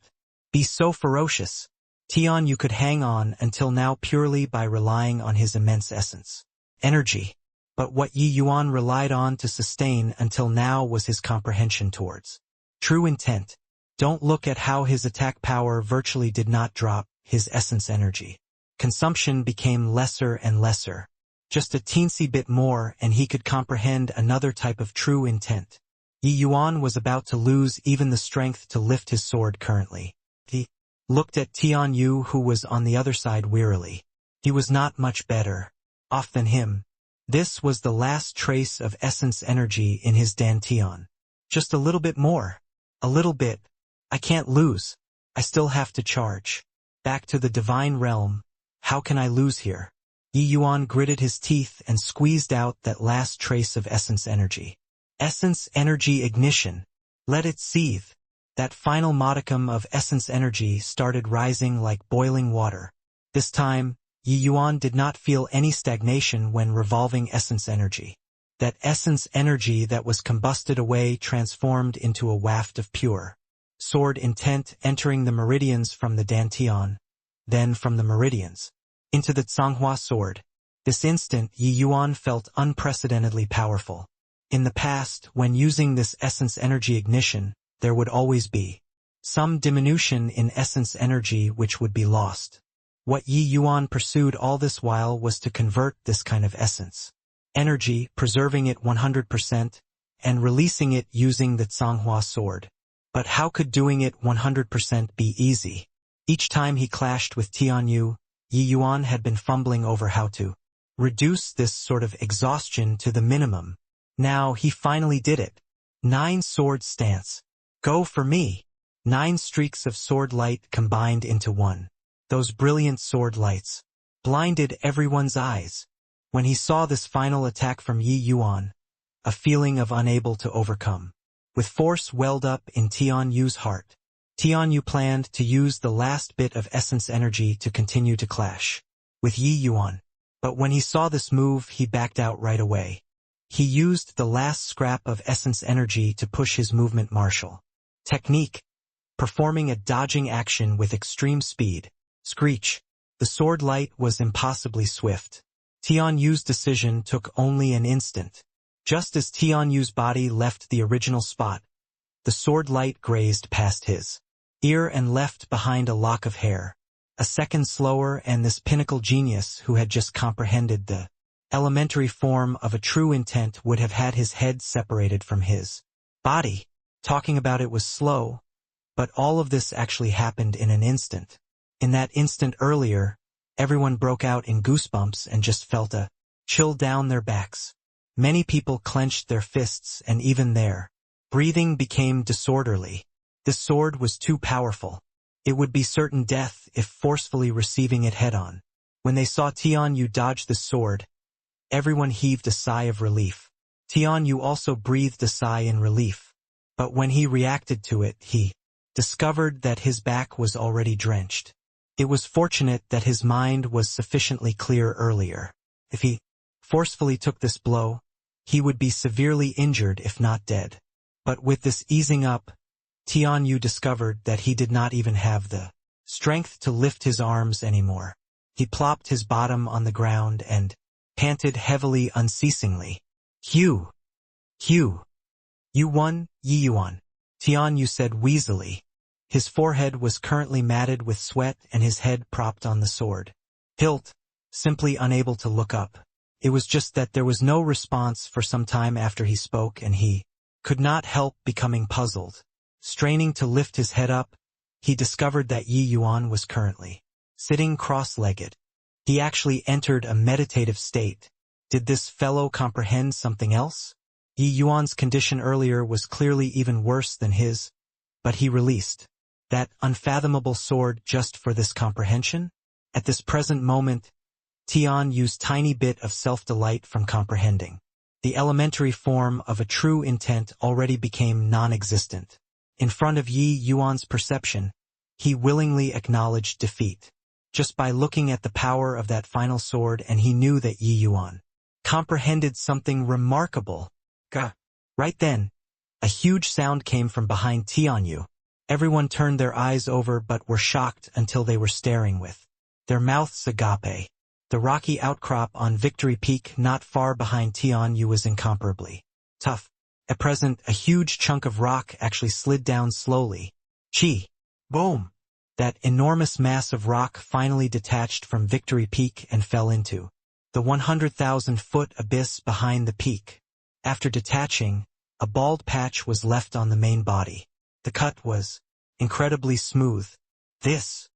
be so ferocious. Tian Yu could hang on until now purely by relying on his immense essence energy. But what Yi Yuan relied on to sustain until now was his comprehension towards true intent. Don't look at how his attack power virtually did not drop, his essence energy consumption became lesser and lesser. Just a teensy bit more and he could comprehend another type of true intent. Yi Yuan was about to lose even the strength to lift his sword currently. He looked at Tian Yu who was on the other side wearily. He was not much better off than him. This was the last trace of essence energy in his dantian. Just a little bit more. A little bit. I can't lose. I still have to charge. Back to the divine realm. How can I lose here? Yi Yuan gritted his teeth and squeezed out that last trace of essence energy. Essence energy ignition. Let it seethe. That final modicum of essence energy started rising like boiling water. This time, Yi Yuan did not feel any stagnation when revolving essence energy. That essence energy that was combusted away transformed into a waft of pure sword intent entering the meridians from the dantian, then from the meridians into the Tsanghua sword. This instant Yi Yuan felt unprecedentedly powerful. In the past, when using this essence energy ignition, there would always be some diminution in essence energy which would be lost. What Yi Yuan pursued all this while was to convert this kind of essence energy, preserving it 100%, and releasing it using the Tsanghua sword. But how could doing it 100% be easy? Each time he clashed with Tian Yu, Yi Yuan had been fumbling over how to reduce this sort of exhaustion to the minimum. Now he finally did it. 9 sword stance. Go for me. 9 streaks of sword light combined into one. Those brilliant sword lights blinded everyone's eyes. When he saw this final attack from Yi Yuan, a feeling of unable to overcome with force welled up in Tian Yu's heart. Tian Yu planned to use the last bit of essence energy to continue to clash with Yi Yuan. But when he saw this move, he backed out right away. He used the last scrap of essence energy to push his movement martial technique, performing a dodging action with extreme speed. Screech. The sword light was impossibly swift. Tian Yu's decision took only an instant. Just as Tian Yu's body left the original spot, the sword light grazed past his ear and left behind a lock of hair. A second slower and this pinnacle genius who had just comprehended the elementary form of a true intent would have had his head separated from his body. Talking about it was slow, but all of this actually happened in an instant. In that instant earlier, everyone broke out in goosebumps and just felt a chill down their backs. Many people clenched their fists and even their breathing became disorderly. This sword was too powerful. It would be certain death if forcefully receiving it head-on. When they saw Tian Yu dodge the sword, everyone heaved a sigh of relief. Tian Yu also breathed a sigh in relief. But when he reacted to it, he discovered that his back was already drenched. It was fortunate that his mind was sufficiently clear earlier. If he forcefully took this blow, he would be severely injured if not dead. But with this easing up, Tian Yu discovered that he did not even have the strength to lift his arms anymore. He plopped his bottom on the ground and panted heavily unceasingly. Hugh! Hugh! You won, Yi Yuan, Tianyu said wheezily. His forehead was currently matted with sweat and his head propped on the sword hilt, simply unable to look up. It was just that there was no response for some time after he spoke, and he could not help becoming puzzled. Straining to lift his head up, he discovered that Yi Yuan was currently sitting cross-legged. He actually entered a meditative state. Did this fellow comprehend something else? Yi Yuan's condition earlier was clearly even worse than his, but he released that unfathomable sword just for this comprehension? At this present moment, Tianyu's tiny bit of self-delight from comprehending the elementary form of a true intent already became non-existent. In front of Yi Yuan's perception, he willingly acknowledged defeat. Just by looking at the power of that final sword, and he knew that Yi Yuan comprehended something remarkable. Gah! Right then, a huge sound came from behind Tianyu. Everyone turned their eyes over but were shocked until they were staring with their mouths agape. The rocky outcrop on Victory Peak not far behind Tianyu was incomparably tough. At present, a huge chunk of rock actually slid down slowly. Chi! Boom! That enormous mass of rock finally detached from Victory Peak and fell into the 100,000-foot abyss behind the peak. After detaching, a bald patch was left on the main body. The cut was incredibly smooth. This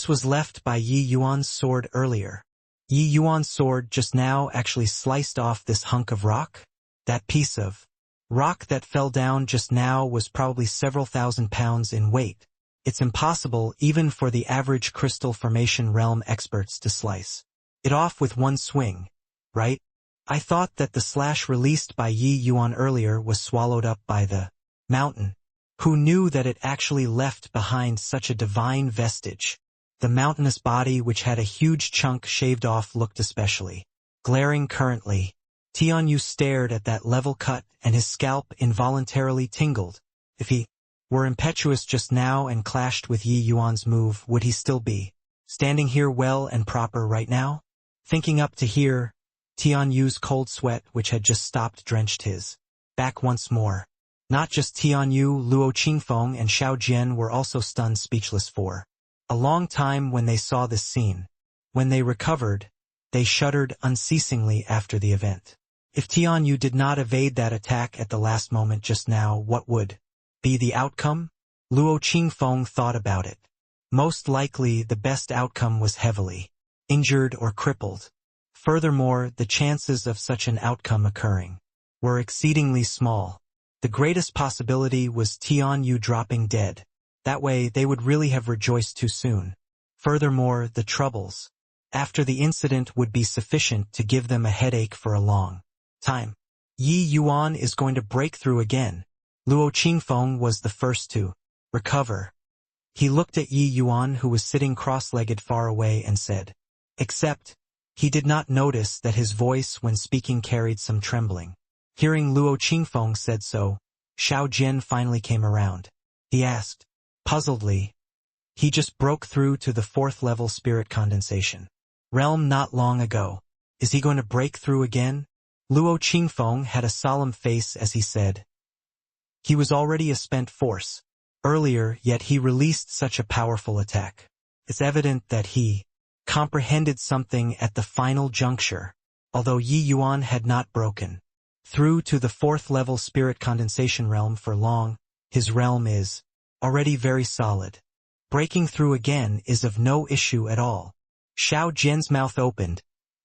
was left by Yi Yuan's sword earlier. Yi Yuan's sword just now actually sliced off this hunk of rock. That piece of rock that fell down just now was probably several thousand pounds in weight. It's impossible even for the average crystal formation realm experts to slice it off with one swing, right? I thought that the slash released by Yi Yuan earlier was swallowed up by the mountain. Who knew that it actually left behind such a divine vestige? The mountainous body, which had a huge chunk shaved off, looked especially glaring currently. Tianyu stared at that level cut and his scalp involuntarily tingled. If he were impetuous just now and clashed with Yi Yuan's move, would he still be standing here well and proper right now? Thinking up to here, Tianyu's cold sweat, which had just stopped, drenched his back once more. Not just Tianyu, Luo Qingfeng and Xiao Jian were also stunned speechless for a long time when they saw this scene. When they recovered, they shuddered unceasingly after the event. If Tianyu did not evade that attack at the last moment just now, what would be the outcome? Luo Qingfeng thought about it. Most likely the best outcome was heavily injured or crippled. Furthermore, the chances of such an outcome occurring were exceedingly small. The greatest possibility was Tianyu dropping dead. That way they would really have rejoiced too soon. Furthermore, the troubles after the incident would be sufficient to give them a headache for a long time. Yi Yuan is going to break through again. Luo Qingfeng was the first to recover. He looked at Yi Yuan, who was sitting cross-legged far away, and said, except he did not notice that his voice when speaking carried some trembling. Hearing Luo Qingfeng said so, Xiao Jian finally came around. He asked, puzzledly, he just broke through to the 4th level spirit condensation realm not long ago. Is he going to break through again? Luo Qingfeng had a solemn face as he said, he was already a spent force earlier, yet he released such a powerful attack. It's evident that he comprehended something at the final juncture. Although Yi Yuan had not broken through to the 4th level spirit condensation realm for long, his realm is already very solid. Breaking through again is of no issue at all. Xiao Jian's mouth opened,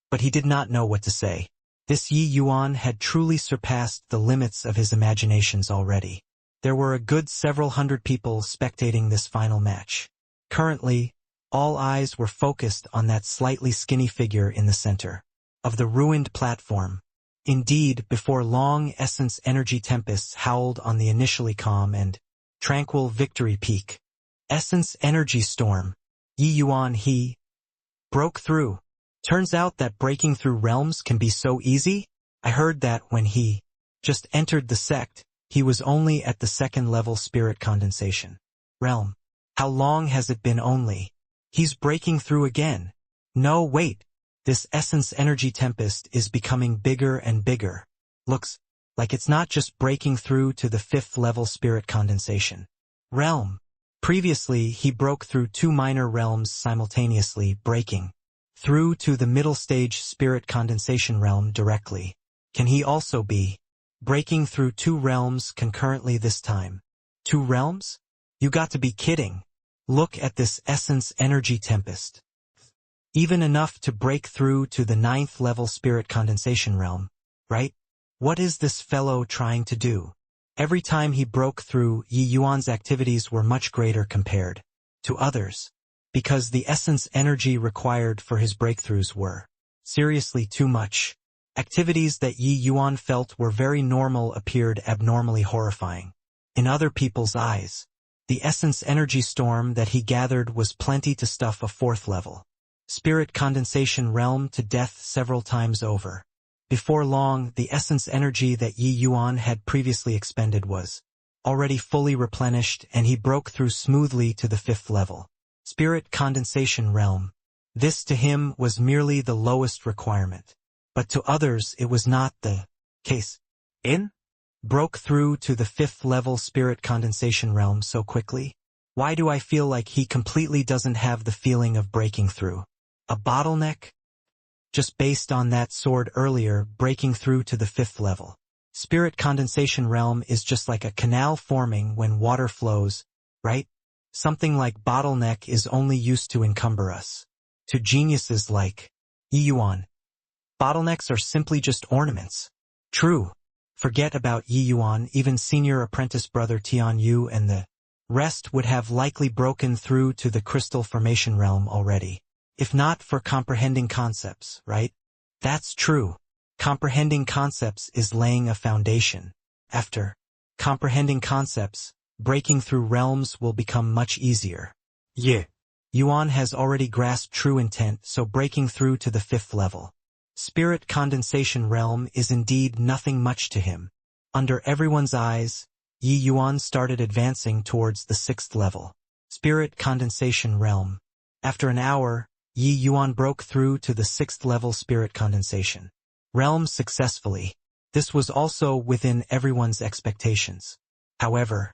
but he did not know what to say. This Yi Yuan had truly surpassed the limits of his imaginations already. There were a good several hundred people spectating this final match. Currently, all eyes were focused on that slightly skinny figure in the center of the ruined platform. Indeed, before long, essence energy tempests howled on the initially calm and tranquil Victory Peak. Essence energy storm. Yi Yuan, he broke through. Turns out that breaking through realms can be so easy. I heard that when he just entered the sect, he was only at the 2nd level spirit condensation realm. How long has it been only? He's breaking through again. No, wait. This essence energy tempest is becoming bigger and bigger. Looks like it's not just breaking through to the 5th level spirit condensation realm. Previously, he broke through 2 minor realms simultaneously, breaking through to the middle stage spirit condensation realm directly. Can he also be breaking through 2 realms concurrently this time? 2 realms? You got to be kidding. Look at this essence energy tempest. Even enough to break through to the 9th level spirit condensation realm, right? What is this fellow trying to do? Every time he broke through, Yi Yuan's activities were much greater compared to others, because the essence energy required for his breakthroughs were seriously too much. Activities that Yi Yuan felt were very normal appeared abnormally horrifying. In other people's eyes, the essence energy storm that he gathered was plenty to stuff a 4th level spirit condensation realm to death several times over. Before long, the essence energy that Yi Yuan had previously expended was already fully replenished, and he broke through smoothly to the 5th level spirit condensation realm. This to him was merely the lowest requirement. But to others it was not the case. Broke through to the 5th level spirit condensation realm so quickly? Why do I feel like he completely doesn't have the feeling of breaking through? A bottleneck? Just based on that sword earlier, breaking through to the 5th level spirit condensation realm is just like a canal forming when water flows, right? Something like bottleneck is only used to encumber us. To geniuses like Yi Yuan, bottlenecks are simply just ornaments. True. Forget about Yi Yuan, even senior apprentice brother Tian Yu and the rest would have likely broken through to the crystal formation realm already. If not for comprehending concepts, right? That's true. Comprehending concepts is laying a foundation. After comprehending concepts, breaking through realms will become much easier. Yeah. Yuan has already grasped true intent, so breaking through to the 5th level spirit condensation realm is indeed nothing much to him. Under everyone's eyes, Yi Yuan started advancing towards the 6th level spirit condensation realm. After an hour, Yi Yuan broke through to the 6th level spirit condensation realm successfully. This was also within everyone's expectations. However,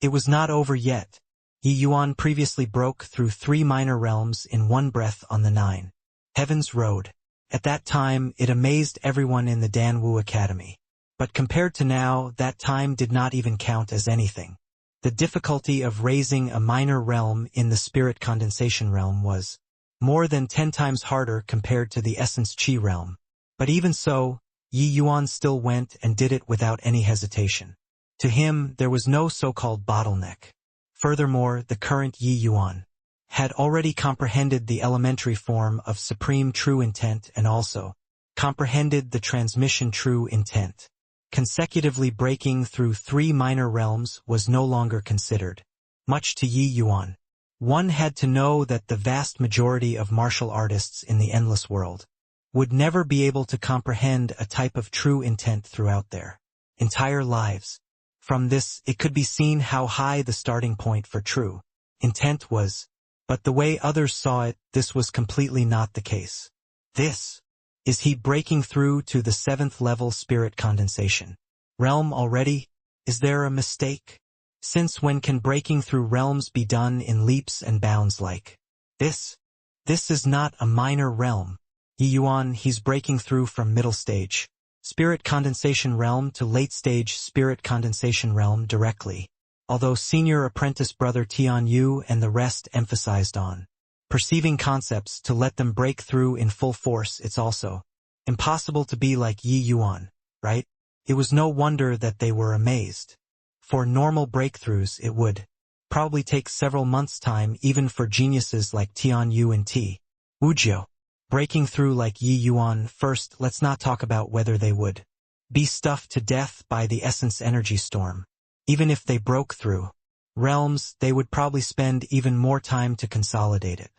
it was not over yet. Yi Yuan previously broke through 3 minor realms in one breath on the 9 Heavens Road. At that time, it amazed everyone in the Danwu Academy. But compared to now, that time did not even count as anything. The difficulty of raising a minor realm in the spirit condensation realm was more than 10 times harder compared to the essence chi realm. But even so, Yi Yuan still went and did it without any hesitation. To him, there was no so-called bottleneck. Furthermore, the current Yi Yuan had already comprehended the elementary form of supreme true intent and also comprehended the transmission true intent. Consecutively breaking through 3 minor realms was no longer considered much to Yi Yuan. One had to know that the vast majority of martial artists in the endless world would never be able to comprehend a type of true intent throughout their entire lives. From this, it could be seen how high the starting point for true intent was. But the way others saw it, this was completely not the case. Is he breaking through to the 7th level spirit condensation realm already? Is there a mistake? Since when can breaking through realms be done in leaps and bounds like this? This is not a minor realm. Yi Yuan, he's breaking through from middle stage spirit condensation realm to late stage spirit condensation realm directly. Although senior apprentice brother Tian Yu and the rest emphasized on perceiving concepts to let them break through in full force, it's also impossible to be like Yi Yuan, right? It was no wonder that they were amazed. For normal breakthroughs, it would probably take several months' time even for geniuses like Tian Yu and T. Wujio. Breaking through like Yi Yuan, first, let's not talk about whether they would be stuffed to death by the essence energy storm. Even if they broke through realms, they would probably spend even more time to consolidate it.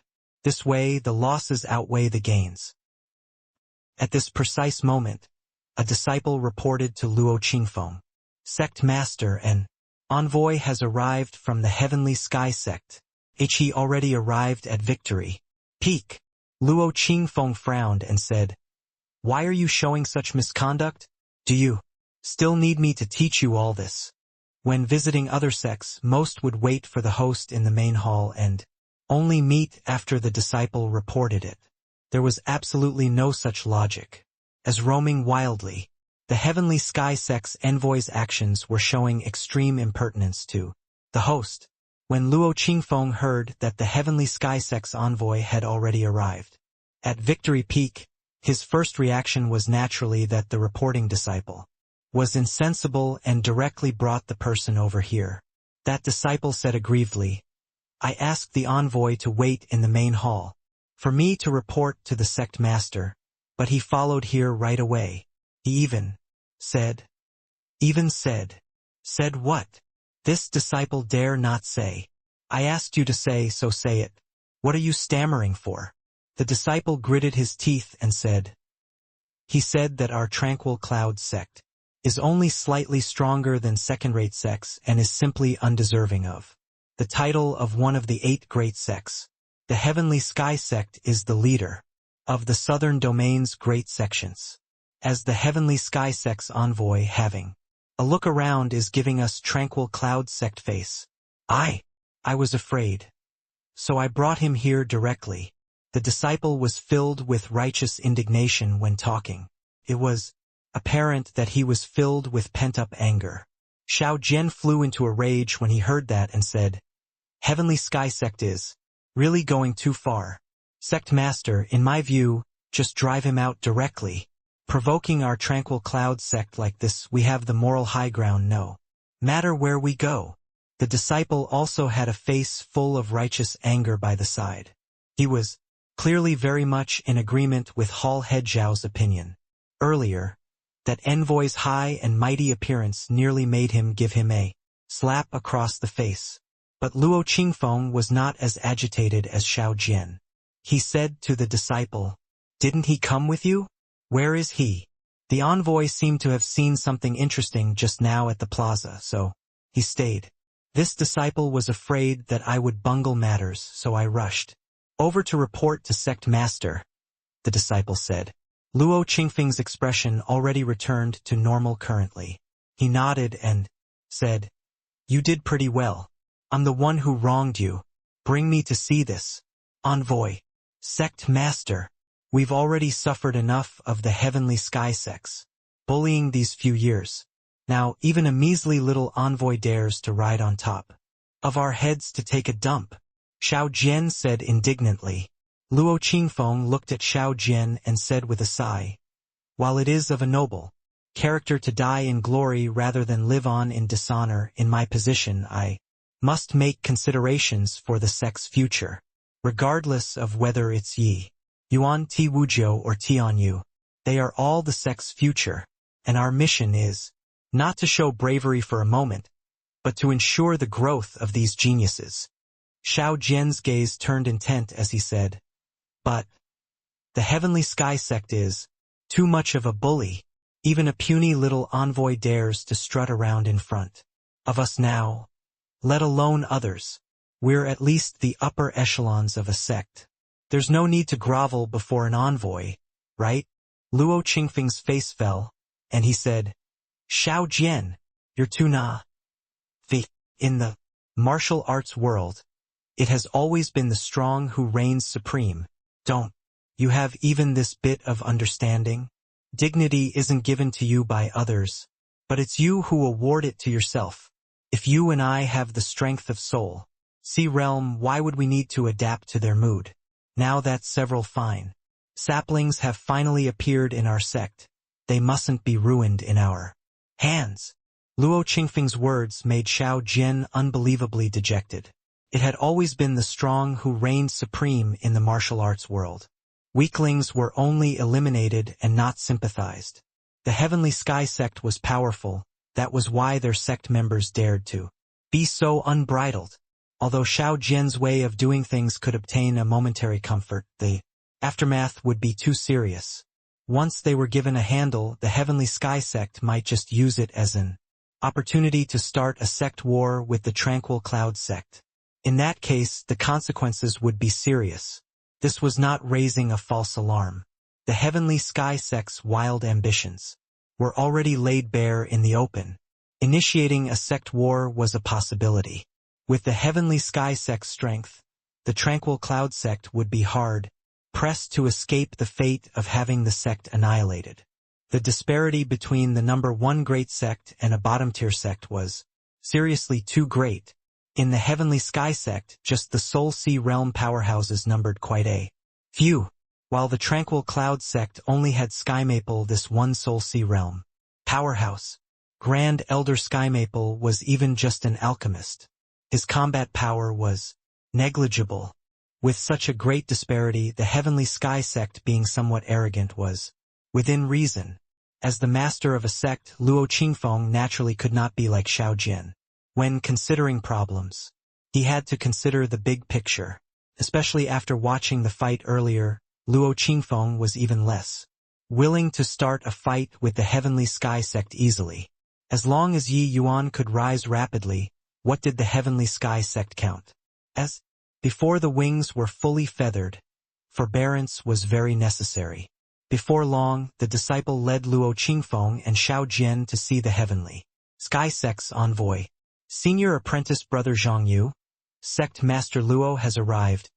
This way, the losses outweigh the gains. At this precise moment, a disciple reported to Luo Qingfeng, sect master and envoy has arrived from the heavenly sky sect. He already arrived at Victory Peak. Luo Qingfeng frowned and said, "Why are you showing such misconduct? Do you still need me to teach you all this?" When visiting other sects, most would wait for the host in the main hall and only meet after the disciple reported it. There was absolutely no such logic. As roaming wildly, the Heavenly Sky Sect's envoy's actions were showing extreme impertinence to the host. When Luo Qingfeng heard that the Heavenly Sky Sect's envoy had already arrived at Victory Peak, his first reaction was naturally that the reporting disciple was insensible and directly brought the person over here. That disciple said aggrievedly, "I asked the envoy to wait in the main hall for me to report to the sect master, but he followed here right away. He even said, said what? This disciple dare not say. I asked you to say, so say it. What are you stammering for?" The disciple gritted his teeth and said, "He said that our Tranquil Cloud sect is only slightly stronger than second-rate sects and is simply undeserving of the title of one of the 8 great sects. The Heavenly Sky Sect is the leader of the Southern Domain's great sections. As the Heavenly Sky Sect's envoy, having a look around is giving us Tranquil Cloud sect face. I was afraid. So I brought him here directly." The disciple was filled with righteous indignation when talking. It was apparent that he was filled with pent-up anger. Xiao Jian flew into a rage when he heard that and said, "Heavenly Sky Sect is really going too far. Sect Master, in my view, just drive him out directly. Provoking our Tranquil Cloud sect like this, we have the moral high ground no matter where we go." The disciple also had a face full of righteous anger by the side. He was clearly very much in agreement with Hall Head Zhao's opinion. Earlier, that envoy's high and mighty appearance nearly made him give him a slap across the face. But Luo Qingfeng was not as agitated as Xiao Jian. He said to the disciple, "Didn't he come with you? Where is he?" The envoy seemed to have seen something interesting just now at the plaza, so he stayed. This disciple was afraid that I would bungle matters, so I rushed over to report to sect master, the disciple said. Luo Qingfeng's expression already returned to normal currently. He nodded and said, "You did pretty well. I'm the one who wronged you. Bring me to see this envoy. Sect master, we've already suffered enough of the Heavenly Sky Sects bullying these few years. Now even a measly little envoy dares to ride on top of our heads to take a dump." Xiao Jian said indignantly. Luo Qingfeng looked at Xiao Jian and said with a sigh, "While it is of a noble character to die in glory rather than live on in dishonor, in my position I must make considerations for the sect's future, regardless of whether it's Yi, Yuan Ti Wujiu or Tian Yu. They are all the sect's future, and our mission is not to show bravery for a moment, but to ensure the growth of these geniuses." Xiao Jian's gaze turned intent as he said, "But the Heavenly Sky Sect is too much of a bully. Even a puny little envoy dares to strut around in front of us now, let alone others. We're at least the upper echelons of a sect. There's no need to grovel before an envoy, right?" Luo Qingfeng's face fell, and he said, "Xiao Jian, you're too in the martial arts world, it has always been the strong who reigns supreme. Don't you have even this bit of understanding? Dignity isn't given to you by others, but it's you who award it to yourself. If you and I have the strength of soul, see realm, why would we need to adapt to their mood? Now that several fine saplings have finally appeared in our sect, they mustn't be ruined in our hands." Luo Qingfeng's words made Xiao Jian unbelievably dejected. It had always been the strong who reigned supreme in the martial arts world. Weaklings were only eliminated and not sympathized. The Heavenly Sky Sect was powerful, that was why their sect members dared to be so unbridled. Although Xiao Jian's way of doing things could obtain a momentary comfort, the aftermath would be too serious. Once they were given a handle, the Heavenly Sky Sect might just use it as an opportunity to start a sect war with the Tranquil Cloud sect. In that case, the consequences would be serious. This was not raising a false alarm. The heavenly sky sect's wild ambitions were already laid bare in the open. Initiating a sect war was a possibility. With the heavenly sky sect's strength, the tranquil cloud sect would be hard pressed to escape the fate of having the sect annihilated. The disparity between the number one great sect and a bottom-tier sect was seriously too great. In the heavenly sky sect, just the soul sea realm powerhouses numbered quite a few, while the tranquil cloud sect only had Sky Maple, this one soul sea realm powerhouse. Grand Elder Sky Maple was even just an alchemist. His combat power was negligible. With such a great disparity, the heavenly sky sect being somewhat arrogant was within reason. As the master of a sect, Luo Qingfeng naturally could not be like Xiao Jian. When considering problems, he had to consider the big picture. Especially after watching the fight earlier, Luo Qingfeng was even less willing to start a fight with the heavenly sky sect easily. As long as Yi Yuan could rise rapidly, what did the heavenly sky sect count as? Before the wings were fully feathered, forbearance was very necessary. Before long, the disciple led Luo Qingfeng and Xiao Jian to see the heavenly sky sect's envoy. Senior apprentice brother Zhang Yu, sect master Luo has arrived.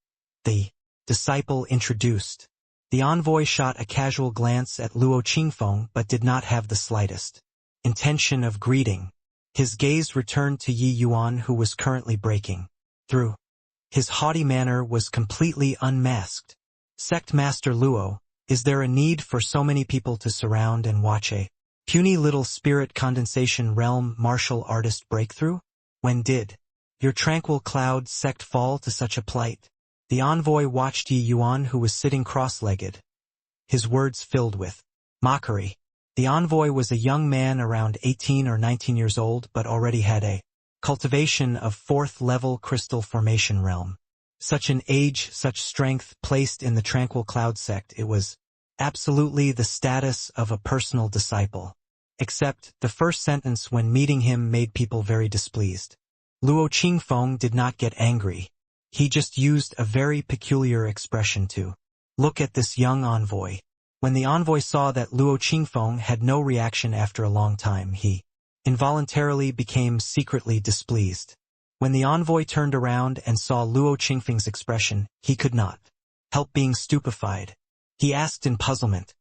The disciple introduced. The envoy shot a casual glance at Luo Qingfeng but did not have the slightest intention of greeting. His gaze returned to Yi Yuan, who was currently breaking through. His haughty manner was completely unmasked. Sect Master Luo, is there a need for so many people to surround and watch a puny little spirit condensation realm martial artist breakthrough? When did your tranquil cloud sect fall to such a plight? The envoy watched Yi Yuan, who was sitting cross-legged. His words filled with mockery. The envoy was a young man around 18 or 19 years old but already had a cultivation of 4th level crystal formation realm. Such an age, such strength placed in the tranquil cloud sect, it was absolutely the status of a personal disciple. Except, the first sentence when meeting him made people very displeased. Luo Qingfeng did not get angry. He just used a very peculiar expression to look at this young envoy. When the envoy saw that Luo Qingfeng had no reaction after a long time, he involuntarily became secretly displeased. When the envoy turned around and saw Luo Qingfeng's expression, he could not help being stupefied. He asked in puzzlement,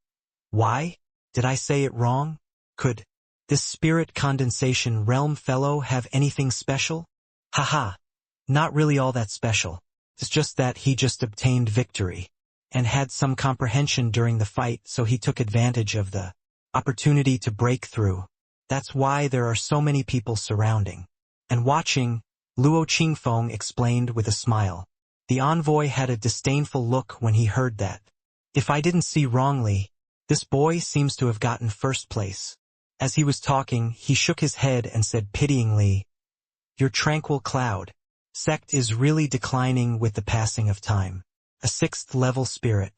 "Why? Did I say it wrong? Could this spirit condensation realm fellow have anything special?" Haha. Not really all that special. It's just that he just obtained victory and had some comprehension during the fight, so he took advantage of the opportunity to break through. That's why there are so many people surrounding and watching, Luo Qingfeng explained with a smile. The envoy had a disdainful look when he heard that. If I didn't see wrongly, this boy seems to have gotten first place. As he was talking, he shook his head and said pityingly, "Your tranquil cloud sect is really declining with the passing of time. A 6th level spirit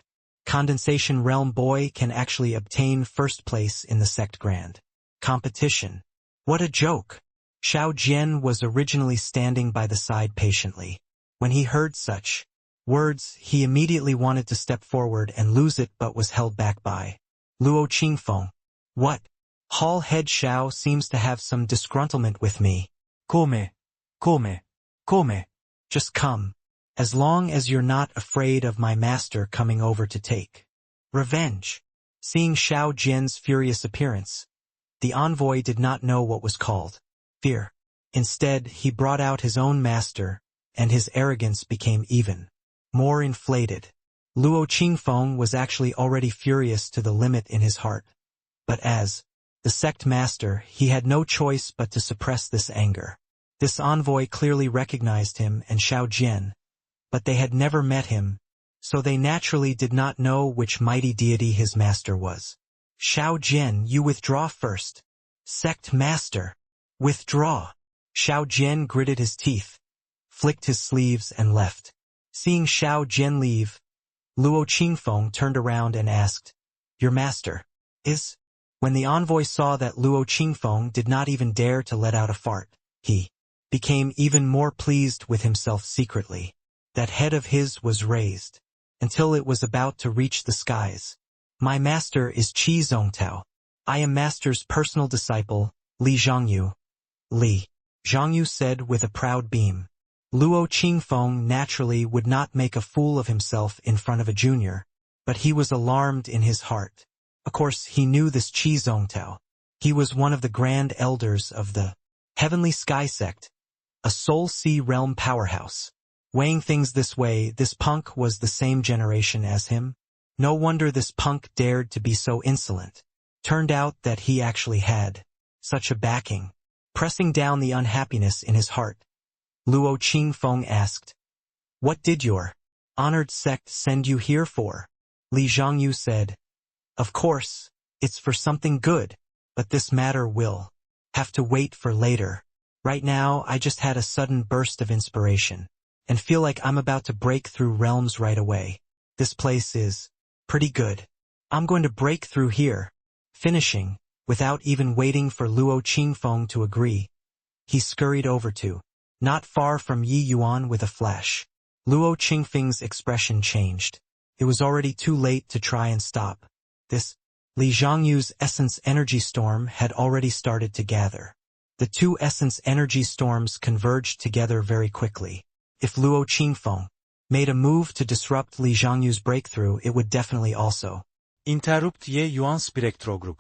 condensation realm boy can actually obtain first place in the sect grand competition. What a joke." Xiao Jian was originally standing by the side patiently. When he heard such words, he immediately wanted to step forward and lose it but was held back by Luo Qingfeng. "What? Hall head Xiao seems to have some disgruntlement with me." Come. Just come. As long as you're not afraid of my master coming over to take revenge." Seeing Xiao Jian's furious appearance, the envoy did not know what was called fear. Instead, he brought out his own master, and his arrogance became even more inflated. Luo Qingfeng was actually already furious to the limit in his heart. But as the sect master, he had no choice but to suppress this anger. This envoy clearly recognized him and Xiao Jian, but they had never met him, so they naturally did not know which mighty deity his master was. "Xiao Jian, you withdraw first." "Sect master, withdraw." Xiao Jian gritted his teeth, flicked his sleeves and left. Seeing Xiao Jian leave, Luo Qingfeng turned around and asked, "Your master is?" When the envoy saw that Luo Qingfeng did not even dare to let out a fart, he became even more pleased with himself secretly. That head of his was raised. until it was about to reach the skies. My master is Qi Zongtao. I am master's personal disciple, Li Zhongyu. Li Zhongyu said with a proud beam. Luo Qingfeng naturally would not make a fool of himself in front of a junior, but he was alarmed in his heart. Of course, he knew this Qi Zongtao. He was one of the grand elders of the Heavenly Sky Sect, a Soul Sea realm powerhouse. Weighing things this way, this punk was the same generation as him. No wonder this punk dared to be so insolent. Turned out that he actually had such a backing, pressing down the unhappiness in his heart. Luo Qingfeng asked, "What did your honored sect send you here for?" Li Zhongyu said, "Of course, it's for something good, but this matter will have to wait for later. Right now, I just had a sudden burst of inspiration, and feel like I'm about to break through realms right away. This place is pretty good. I'm going to break through here." Finishing, without even waiting for Luo Qingfeng to agree, he scurried over to, not far from Yi Yuan with a flash. Luo Qingfeng's expression changed. It was already too late to try and stop. This Li Zhongyu's essence energy storm had already started to gather. The two essence energy storms converged together very quickly. If Luo Qingfeng made a move to disrupt Li Zhongyu's breakthrough, it would definitely also interrupt Ye Yuan's breakthrough.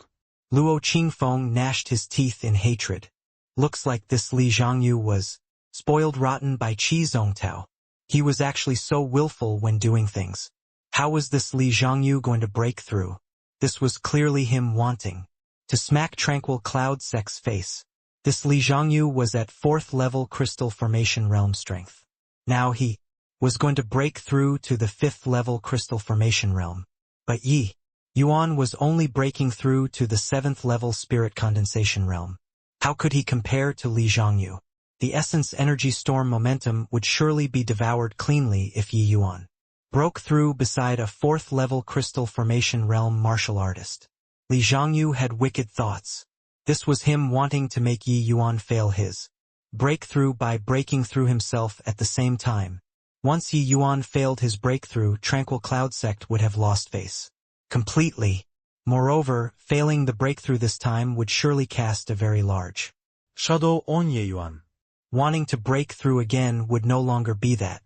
Luo Qingfeng gnashed his teeth in hatred. Looks like this Li Zhongyu was spoiled rotten by Qi Zongtao. He was actually so willful when doing things. How was this Li Zhongyu going to break through? This was clearly him wanting to smack Tranquil Cloud Sect's face. This Li Zhongyu was at 4th level crystal formation realm strength. Now he was going to break through to the 5th level crystal formation realm. But Yi Yuan was only breaking through to the 7th level spirit condensation realm. How could he compare to Li Zhongyu? The essence energy storm momentum would surely be devoured cleanly if Yi Yuan broke through beside a 4th level crystal formation realm martial artist. Li Zhongyu had wicked thoughts. This was him wanting to make Yi Yuan fail his breakthrough by breaking through himself at the same time. Once Yi Yuan failed his breakthrough, Tranquil Cloud Sect would have lost face completely. Moreover, failing the breakthrough this time would surely cast a very large shadow on Ye Yuan. Wanting to break through again would no longer be that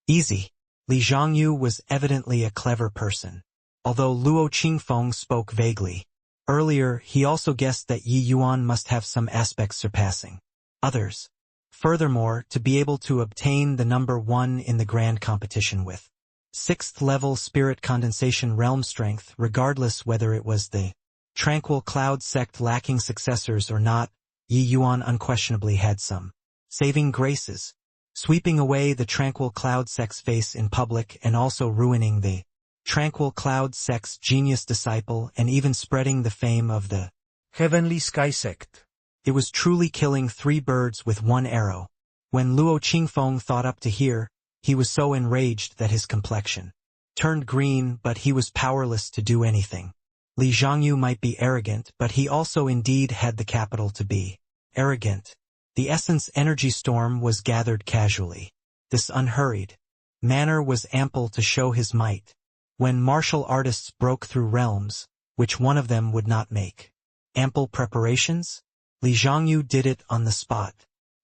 easy. Li Zhongyu was evidently a clever person. Although Luo Qingfeng spoke vaguely earlier, he also guessed that Yi Yuan must have some aspects surpassing others. Furthermore, to be able to obtain the number 1 in the grand competition with 6th level spirit condensation realm strength, regardless whether it was the Tranquil Cloud Sect lacking successors or not, Yi Yuan unquestionably had some saving graces, sweeping away the Tranquil Cloud Sect's face in public and also ruining the Tranquil Cloud Sect's genius disciple and even spreading the fame of the Heavenly Sky Sect. It was truly killing 3 birds with 1 arrow. When Luo Qingfeng thought up to here, he was so enraged that his complexion turned green, but he was powerless to do anything. Li Zhongyu might be arrogant, but he also indeed had the capital to be arrogant. The essence energy storm was gathered casually. This unhurried manner was ample to show his might. When martial artists broke through realms, which one of them would not make ample preparations? Li Zhongyu did it on the spot.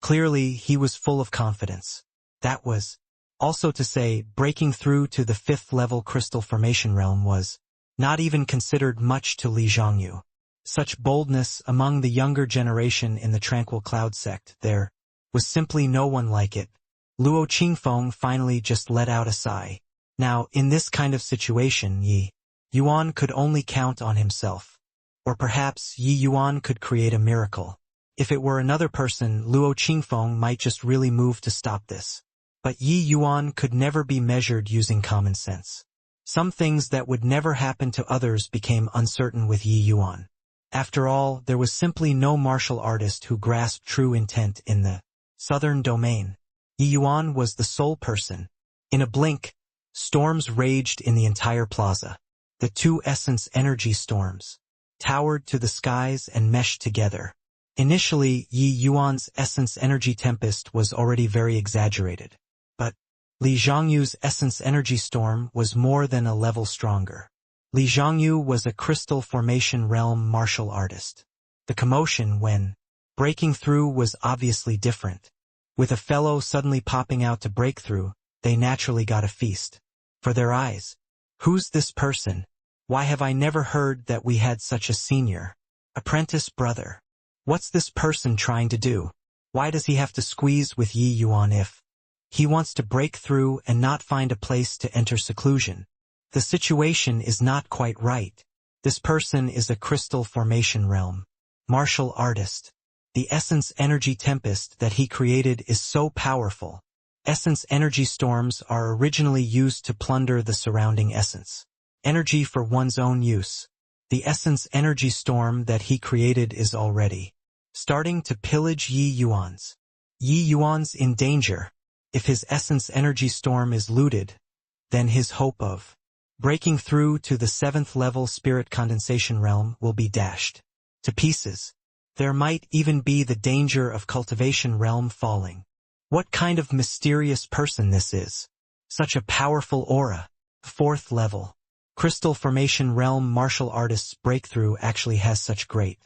Clearly, he was full of confidence. That was also to say, breaking through to the 5th level crystal formation realm was not even considered much to Li Zhongyu. Such boldness among the younger generation in the Tranquil Cloud Sect, there was simply no one like it. Luo Qingfeng finally just let out a sigh. Now, in this kind of situation, Yi Yuan could only count on himself. Or perhaps Yi Yuan could create a miracle. If it were another person, Luo Qingfeng might just really move to stop this. But Yi Yuan could never be measured using common sense. Some things that would never happen to others became uncertain with Yi Yuan. After all, there was simply no martial artist who grasped true intent in the southern domain. Yi Yuan was the sole person. In a blink, storms raged in the entire plaza. The 2 essence energy storms towered to the skies and meshed together. Initially, Yi Yuan's essence energy tempest was already very exaggerated. But Li Zhongyu's essence energy storm was more than a level stronger. Li Zhongyu was a crystal formation realm martial artist. The commotion when breaking through was obviously different. With a fellow suddenly popping out to break through, they naturally got a feast for their eyes. Who's this person? Why have I never heard that we had such a senior apprentice brother? What's this person trying to do? Why does he have to squeeze with Yi Yuan if he wants to break through and not find a place to enter seclusion? The situation is not quite right. This person is a crystal formation realm martial artist. The essence energy tempest that he created is so powerful. Essence energy storms are originally used to plunder the surrounding essence energy for one's own use. The essence energy storm that he created is already starting to pillage Yi Yuan's. Yi Yuan's in danger. If his essence energy storm is looted, then his hope of breaking through to the 7th level spirit condensation realm will be dashed to pieces. There might even be the danger of cultivation realm falling. What kind of mysterious person this is? Such a powerful aura. 4th level. Crystal formation realm martial artist's breakthrough actually has such great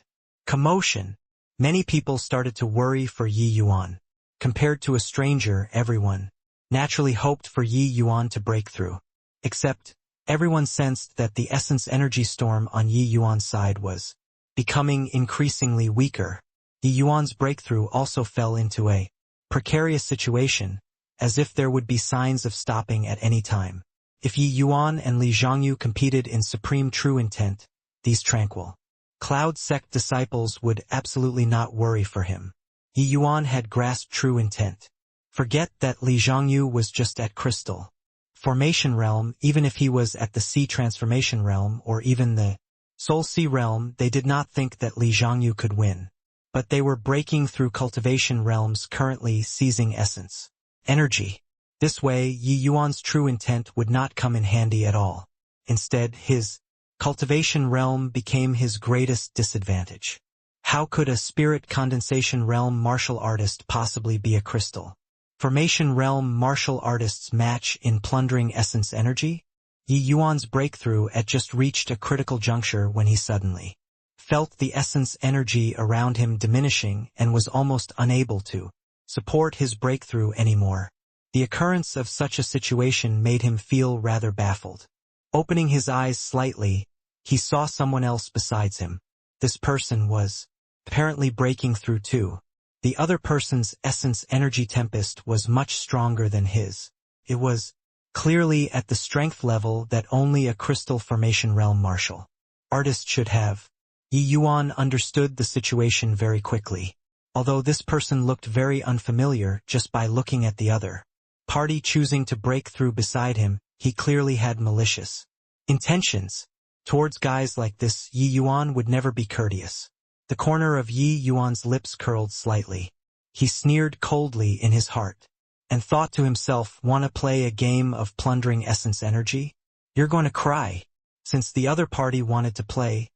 commotion. Many people started to worry for Yi Yuan. Compared to a stranger, everyone naturally hoped for Yi Yuan to break through. Except, everyone sensed that the essence energy storm on Yi Yuan's side was becoming increasingly weaker. Yi Yuan's breakthrough also fell into a precarious situation, as if there would be signs of stopping at any time. If Yi Yuan and Li Zhongyu competed in supreme true intent, these tranquil Cloud sect disciples would absolutely not worry for him. Yi Yuan had grasped true intent. Forget that Li Zhongyu was just at crystal formation realm. Even if he was at the sea transformation realm or even the soul sea realm, they did not think that Li Zhongyu could win. But they were breaking through cultivation realms, currently seizing essence energy. This way, Yi Yuan's true intent would not come in handy at all. Instead, his cultivation realm became his greatest disadvantage. How could a spirit condensation realm martial artist possibly be a crystal formation realm martial artist's match in plundering essence energy? Yi Yuan's breakthrough had just reached a critical juncture when he suddenly felt the essence energy around him diminishing and was almost unable to support his breakthrough anymore. The occurrence of such a situation made him feel rather baffled. Opening his eyes slightly, he saw someone else besides him. This person was apparently breaking through too. The other person's essence energy tempest was much stronger than his. It was clearly at the strength level that only a crystal formation realm martial artist should have. Yi Yuan understood the situation very quickly. Although this person looked very unfamiliar just by looking at the other party choosing to break through beside him, he clearly had malicious intentions. Towards guys like this, Yi Yuan would never be courteous. The corner of Yi Yuan's lips curled slightly. He sneered coldly in his heart and thought to himself, wanna play a game of plundering essence energy? You're going to cry. Since the other party wanted to play,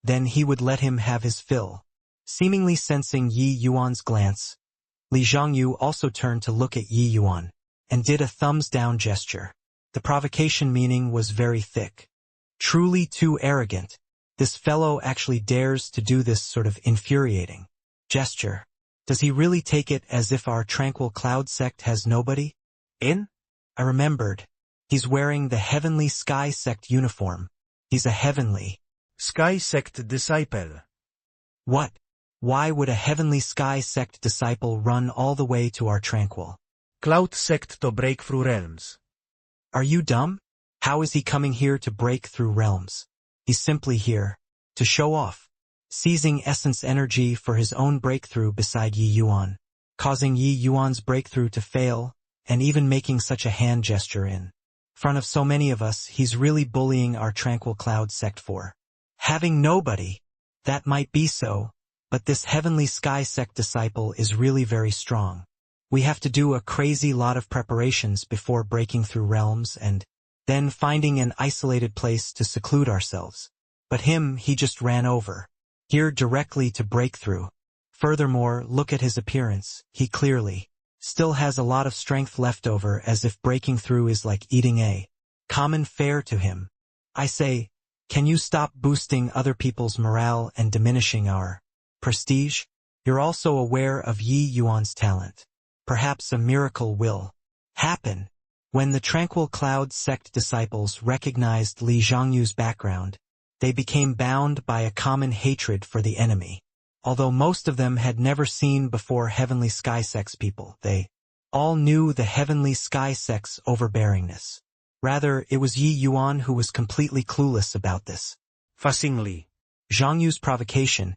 then he would let him have his fill. Seemingly sensing Yi Yuan's glance, Li Zhongyu also turned to look at Yi Yuan and did a thumbs-down gesture. The provocation meaning was very thick. Truly too arrogant. This fellow actually dares to do this sort of infuriating gesture. Does he really take it as if our tranquil cloud sect has nobody in? I remembered. He's wearing the Heavenly Sky Sect uniform. He's a Heavenly Sky Sect disciple. What? Why would a Heavenly Sky Sect disciple run all the way to our tranquil Cloud Sect to break through realms? Are you dumb? How is he coming here to break through realms? He's simply here to show off, seizing essence energy for his own breakthrough beside Yi Yuan, causing Yi Yuan's breakthrough to fail, and even making such a hand gesture in front of so many of us. He's really bullying our tranquil cloud sect for having nobody. That might be so, but this Heavenly Sky Sect disciple is really very strong. We have to do a crazy lot of preparations before breaking through realms and then finding an isolated place to seclude ourselves. But him, he just ran over here directly to break through. Furthermore, look at his appearance. He clearly still has a lot of strength left over, as if breaking through is like eating a common fare to him. I say, can you stop boosting other people's morale and diminishing our prestige? You're also aware of Yi Yuan's talent. Perhaps a miracle will happen. When the Tranquil Cloud sect disciples recognized Li Zhongyu's background, they became bound by a common hatred for the enemy. Although most of them had never seen before Heavenly Sky Sect's people, they all knew the Heavenly Sky Sect's overbearingness. Rather, it was Yi Yuan who was completely clueless about this. Facing Li Zhongyu's provocation,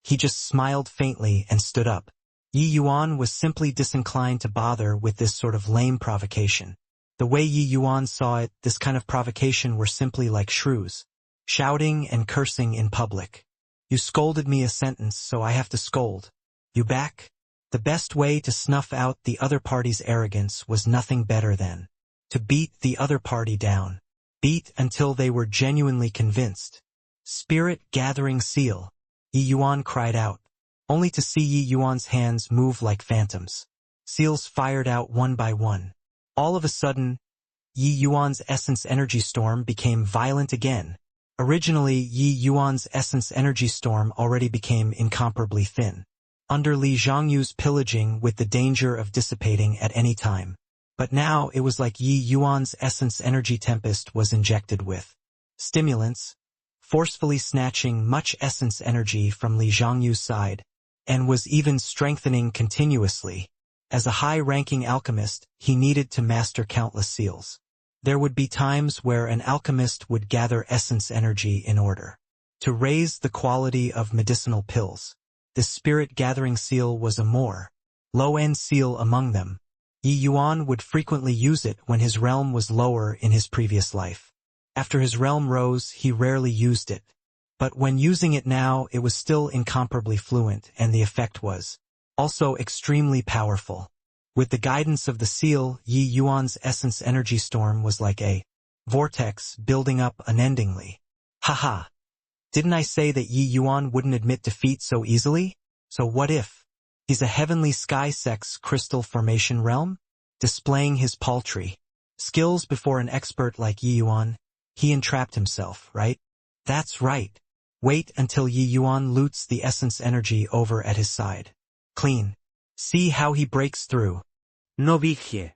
he just smiled faintly and stood up. Yi Yuan was simply disinclined to bother with this sort of lame provocation. The way Yi Yuan saw it, this kind of provocation were simply like shrews, shouting and cursing in public. You scolded me a sentence, so I have to scold you back? The best way to snuff out the other party's arrogance was nothing better than to beat the other party down. Beat until they were genuinely convinced. Spirit-gathering seal, Yi Yuan cried out, only to see Yi Yuan's hands move like phantoms. Seals fired out one by one. All of a sudden, Yi Yuan's essence energy storm became violent again. Originally, Yi Yuan's essence energy storm already became incomparably thin, under Li Zhongyu's pillaging with the danger of dissipating at any time. But now it was like Yi Yuan's essence energy tempest was injected with stimulants, forcefully snatching much essence energy from Li Zhongyu's side, and was even strengthening continuously. As a high-ranking alchemist, he needed to master countless seals. There would be times where an alchemist would gather essence energy in order to raise the quality of medicinal pills. This spirit-gathering seal was a more low-end seal among them. Yi Yuan would frequently use it when his realm was lower in his previous life. After his realm rose, he rarely used it. But when using it now, it was still incomparably fluent, and the effect was also extremely powerful. With the guidance of the seal, Yi Yuan's essence energy storm was like a vortex building up unendingly. Haha! Didn't I say that Yi Yuan wouldn't admit defeat so easily? So what if he's a Heavenly Sky Sect's crystal formation realm? Displaying his paltry skills before an expert like Yi Yuan, he entrapped himself, right? That's right. Wait until Yi Yuan loots the essence energy over at his side. Clean. See how he breaks through. No vigie.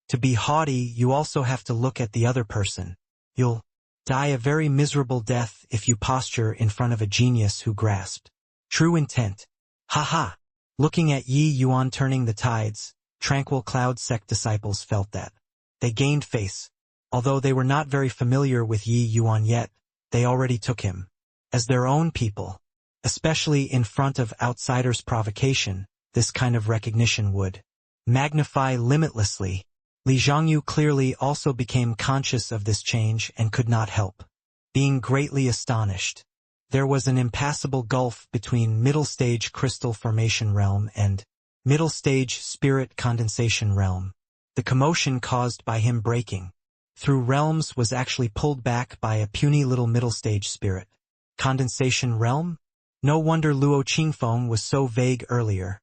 To be haughty, you also have to look at the other person. You'll die a very miserable death if you posture in front of a genius who grasped true intent. Haha! Looking at Yi Yuan turning the tides, Tranquil Cloud sect disciples felt that they gained face. Although they were not very familiar with Yi Yuan yet, they already took him as their own people. Especially in front of outsiders' provocation, this kind of recognition would magnify limitlessly. Li Zhongyu clearly also became conscious of this change and could not help being greatly astonished. There was an impassable gulf between middle-stage crystal formation realm and middle-stage spirit condensation realm. The commotion caused by him breaking through realms was actually pulled back by a puny little middle-stage spirit condensation realm? No wonder Luo Qingfeng was so vague earlier,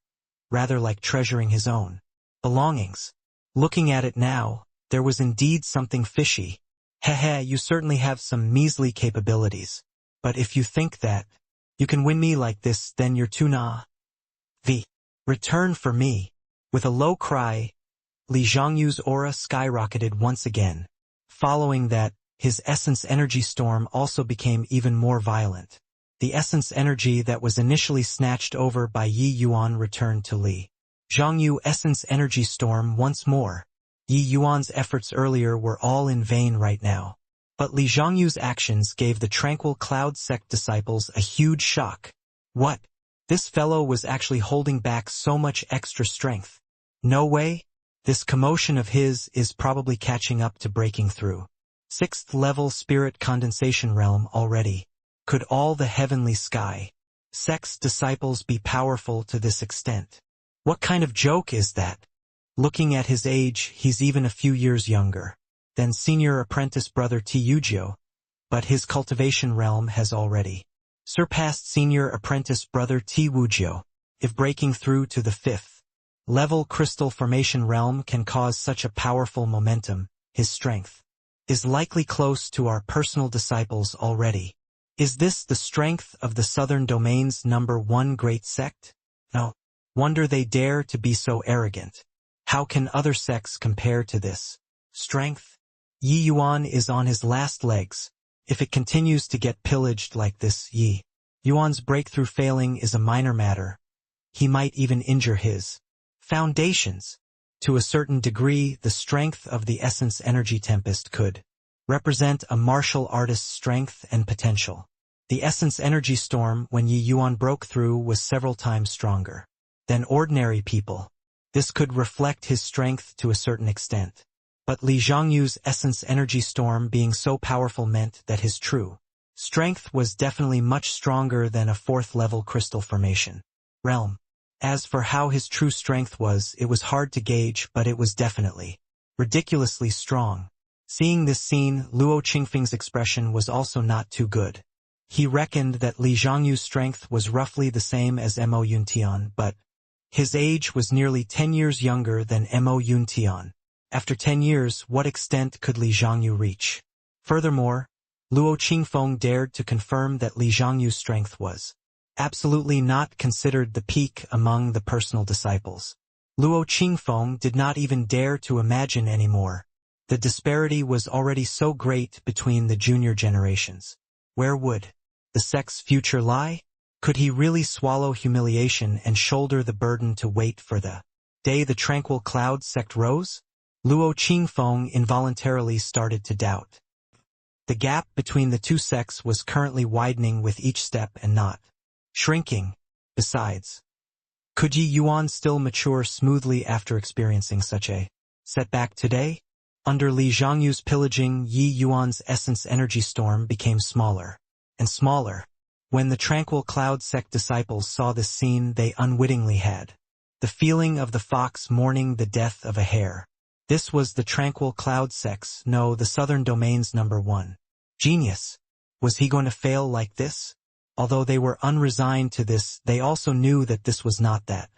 rather like treasuring his own belongings. Looking at it now, there was indeed something fishy. Hehe, you certainly have some measly capabilities. But if you think that you can win me like this, then you're too naive. Return for me. With a low cry, Li Zhongyu's aura skyrocketed once again. Following that, his essence energy storm also became even more violent. The essence energy that was initially snatched over by Yi Yuan returned to Li Zhongyu essence energy storm once more. Yi Yuan's efforts earlier were all in vain right now. But Li Zhongyu's actions gave the Tranquil Cloud sect disciples a huge shock. What? This fellow was actually holding back so much extra strength. No way. This commotion of his is probably catching up to breaking through 6th level spirit condensation realm already. Could all the Heavenly Sky sect's disciples be powerful to this extent? What kind of joke is that? Looking at his age, he's even a few years younger than senior apprentice brother T. Yujio, but his cultivation realm has already surpassed senior apprentice brother T. Wujio. If breaking through to the 5th level crystal formation realm can cause such a powerful momentum, his strength is likely close to our personal disciples already. Is this the strength of the Southern Domain's #1 great sect? No wonder they dare to be so arrogant. How can other sects compare to this strength? Yi Yuan is on his last legs. If it continues to get pillaged like this, Yi Yuan's breakthrough failing is a minor matter. He might even injure his foundations. To a certain degree, the strength of the Essence Energy Tempest could represent a martial artist's strength and potential. The Essence Energy Storm, when Yi Yuan broke through, was several times stronger than ordinary people. This could reflect his strength to a certain extent. But Li Zhongyu's Essence Energy Storm being so powerful meant that his true strength was definitely much stronger than a 4th-level crystal formation realm. As for how his true strength was, it was hard to gauge, but it was definitely ridiculously strong. Seeing this scene, Luo Qingfeng's expression was also not too good. He reckoned that Li Zhongyu's strength was roughly the same as Mo Yuntian, but his age was nearly 10 years younger than Mo Yuntian. After 10 years, what extent could Li Zhongyu reach? Furthermore, Luo Qingfeng dared to confirm that Li Zhongyu's strength was absolutely not considered the peak among the personal disciples. Luo Qingfeng did not even dare to imagine anymore. The disparity was already so great between the junior generations. Where would the sect's future lie? Could he really swallow humiliation and shoulder the burden to wait for the day the tranquil cloud sect rose? Luo Qingfeng involuntarily started to doubt. The gap between the two sects was currently widening with each step and not shrinking. Besides, could Yi Yuan still mature smoothly after experiencing such a setback today? Under Li Zhongyu's pillaging, Yi Yuan's Essence Energy Storm became smaller and smaller. When the Tranquil Cloud sect disciples saw this scene, they unwittingly had the feeling of the fox mourning the death of a hare. This was the Tranquil Cloud sect's, no, the Southern Domain's #1 genius. Was he going to fail like this? Although they were unresigned to this, they also knew that this was not that.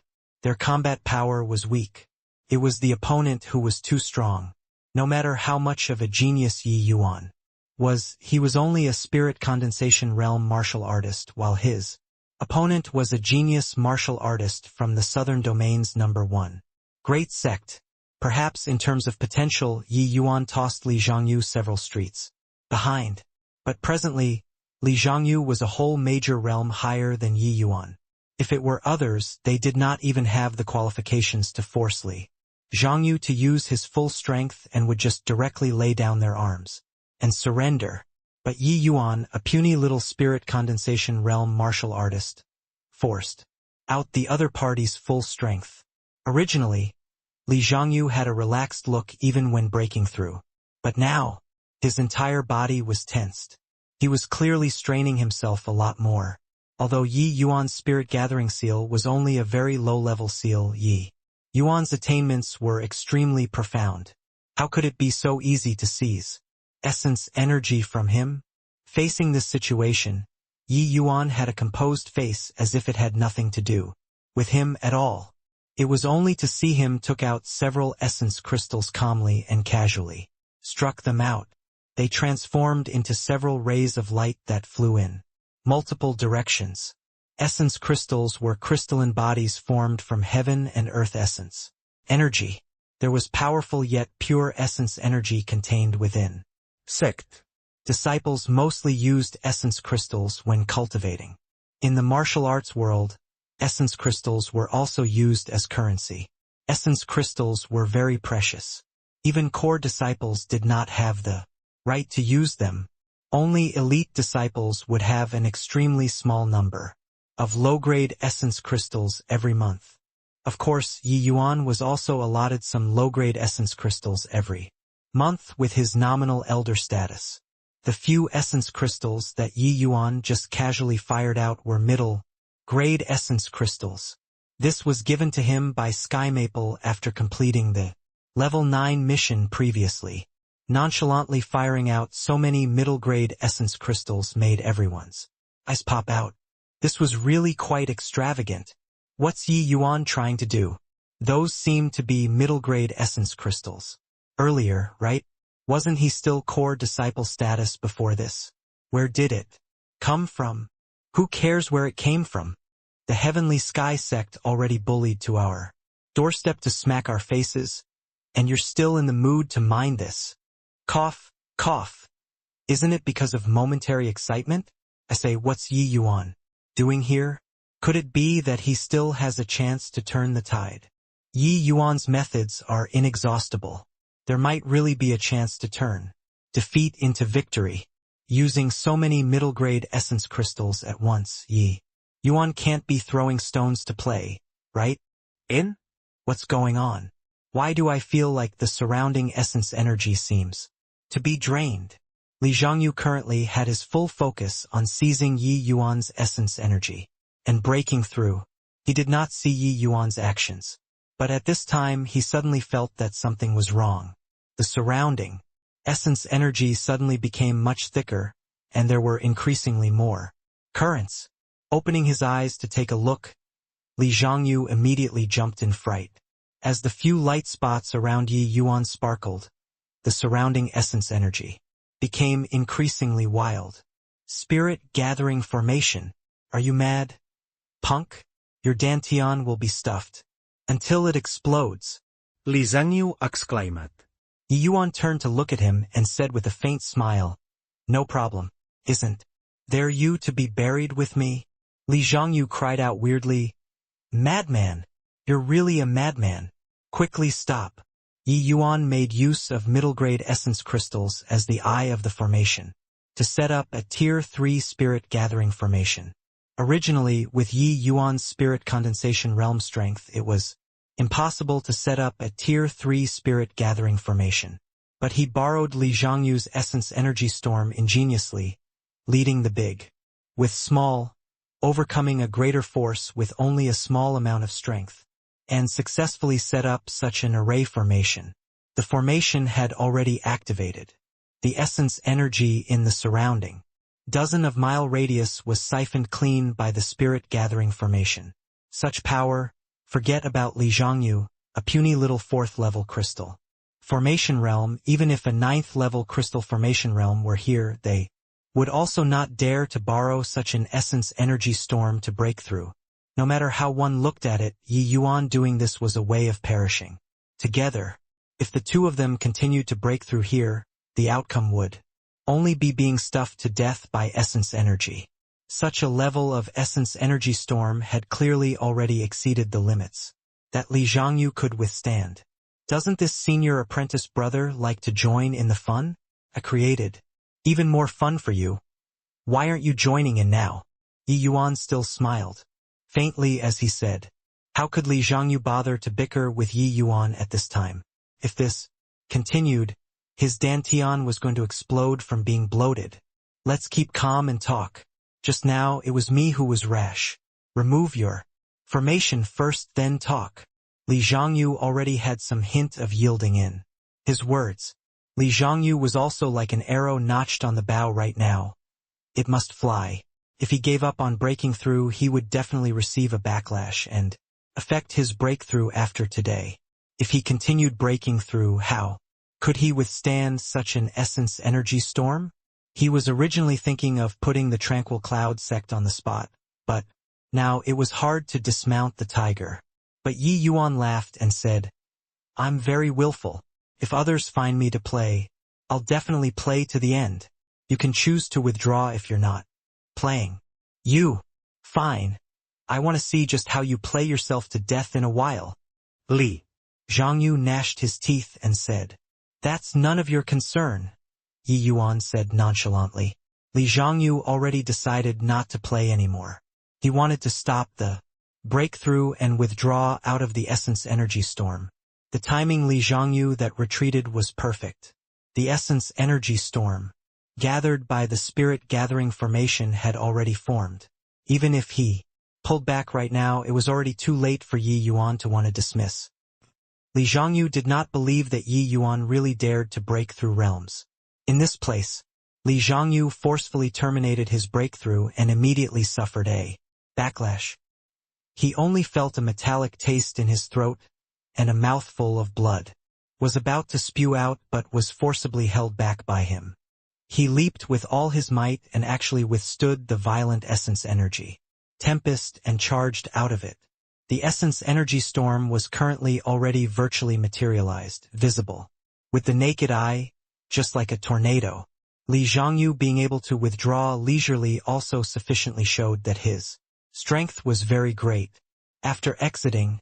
Their combat power was weak. It was the opponent who was too strong. No matter how much of a genius Yi Yuan was, he was only a spirit condensation realm martial artist, while his opponent was a genius martial artist from the Southern Domain's #1 great sect. Perhaps in terms of potential, Yi Yuan tossed Li Zhongyu several streets behind. But presently, Li Zhongyu was a whole major realm higher than Yi Yuan. If it were others, they did not even have the qualifications to force Li Zhongyu to use his full strength and would just directly lay down their arms and surrender. But Yi Yuan, a puny little spirit condensation realm martial artist, forced out the other party's full strength. Originally, Li Zhongyu had a relaxed look even when breaking through. But now, his entire body was tensed. He was clearly straining himself a lot more. Although Yi Yuan's spirit gathering seal was only a very low-level seal, Yi Yuan's attainments were extremely profound. How could it be so easy to seize essence energy from him? Facing this situation, Yi Yuan had a composed face as if it had nothing to do with him at all. It was only to see him took out several essence crystals calmly and casually struck them out. They transformed into several rays of light that flew in multiple directions. Essence crystals were crystalline bodies formed from heaven and earth essence energy. There was powerful yet pure essence energy contained within. Sect disciples mostly used essence crystals when cultivating. In the martial arts world, essence crystals were also used as currency. Essence crystals were very precious. Even core disciples did not have the right to use them. Only elite disciples would have an extremely small number of low-grade essence crystals every month. Of course, Yi Yuan was also allotted some low-grade essence crystals every month with his nominal elder status. The few essence crystals that Yi Yuan just casually fired out were middle-grade essence crystals. This was given to him by Sky Maple after completing the Level 9 mission previously. Nonchalantly firing out so many middle-grade essence crystals made everyone's eyes pop out. This was really quite extravagant. What's Yi Yuan trying to do? Those seemed to be middle-grade essence crystals. Earlier, right? Wasn't he still core disciple status before this? Where did it come from? Who cares where it came from? The Heavenly Sky sect already bullied to our doorstep to smack our faces, and you're still in the mood to mind this. Cough, cough. Isn't it because of momentary excitement? I say, what's Yi Yuan doing here? Could it be that he still has a chance to turn the tide? Yi Yuan's methods are inexhaustible. There might really be a chance to turn defeat into victory. Using so many middle-grade essence crystals at once, Yi Yuan can't be throwing stones to play, right? What's going on? Why do I feel like the surrounding essence energy seems to be drained? Li Zhongyu currently had his full focus on seizing Yi Yuan's essence energy and breaking through. He did not see Yi Yuan's actions, but at this time he suddenly felt that something was wrong. The surrounding essence energy suddenly became much thicker, and there were increasingly more currents. Opening his eyes to take a look, Li Zhongyu immediately jumped in fright. As the few light spots around Yi Yuan sparkled, the surrounding essence energy became increasingly wild. Spirit gathering formation. Are you mad? Punk? Your dantian will be stuffed until it explodes. Li Zhongyu exclaimed. Yi Yuan turned to look at him and said with a faint smile, "No problem, isn't there you to be buried with me?" Li Zhongyu cried out weirdly, "Madman! You're really a madman. Quickly stop." Yi Yuan made use of middle-grade essence crystals as the eye of the formation to set up a Tier 3 spirit gathering formation. Originally, with Yi Yuan's spirit condensation realm strength, it was impossible to set up a Tier 3 spirit gathering formation. But he borrowed Li Zhongyu's essence energy storm ingeniously, leading the big with small, overcoming a greater force with only a small amount of strength, and successfully set up such an array formation. The formation had already activated. The essence energy in the surrounding dozen-of-mile radius was siphoned clean by the spirit gathering formation. Such power, forget about Li Zhongyu, a puny little 4th-level crystal formation realm. Even if a 9th-level crystal formation realm were here, they would also not dare to borrow such an essence energy storm to break through. No matter how one looked at it, Yi Yuan doing this was a way of perishing together. If the two of them continued to break through here, the outcome would only be being stuffed to death by essence energy. Such a level of essence energy storm had clearly already exceeded the limits that Li Zhongyu could withstand. Doesn't this senior apprentice brother like to join in the fun? I created even more fun for you. Why aren't you joining in now? Yi Yuan still smiled faintly as he said, how could Li Zhongyu bother to bicker with Yi Yuan at this time? If this continued, his dantian was going to explode from being bloated. Let's keep calm and talk. Just now it was me who was rash. Remove your formation first, then talk. Li Zhongyu already had some hint of yielding in his words. Li Zhongyu was also like an arrow notched on the bow right now. It must fly. If he gave up on breaking through, he would definitely receive a backlash and affect his breakthrough after today. If he continued breaking through, how could he withstand such an essence energy storm? He was originally thinking of putting the Tranquil Cloud sect on the spot, but now it was hard to dismount the tiger. But Yi Yuan laughed and said, I'm very willful. If others find me to play, I'll definitely play to the end. You can choose to withdraw if you're not playing. You. Fine. I want to see just how you play yourself to death in a while. Li Zhongyu gnashed his teeth and said, That's none of your concern. Yi Yuan said nonchalantly. Li Zhongyu already decided not to play anymore. He wanted to stop the breakthrough and withdraw out of the essence energy storm. The timing Li Zhongyu that retreated was perfect. The essence energy storm, gathered by the spirit gathering formation, had already formed. Even if he pulled back right now, it was already too late for Yi Yuan to want to dismiss. Li Zhongyu did not believe that Yi Yuan really dared to break through realms. In this place, Li Zhongyu forcefully terminated his breakthrough and immediately suffered a backlash. He only felt a metallic taste in his throat, and a mouthful of blood. Was about to spew out but was forcibly held back by him. He leaped with all his might and actually withstood the violent essence energy. Tempest and charged out of it. The essence energy storm was currently already virtually materialized, visible. With the naked eye, just like a tornado. Li Zhongyu being able to withdraw leisurely also sufficiently showed that his strength was very great. After exiting,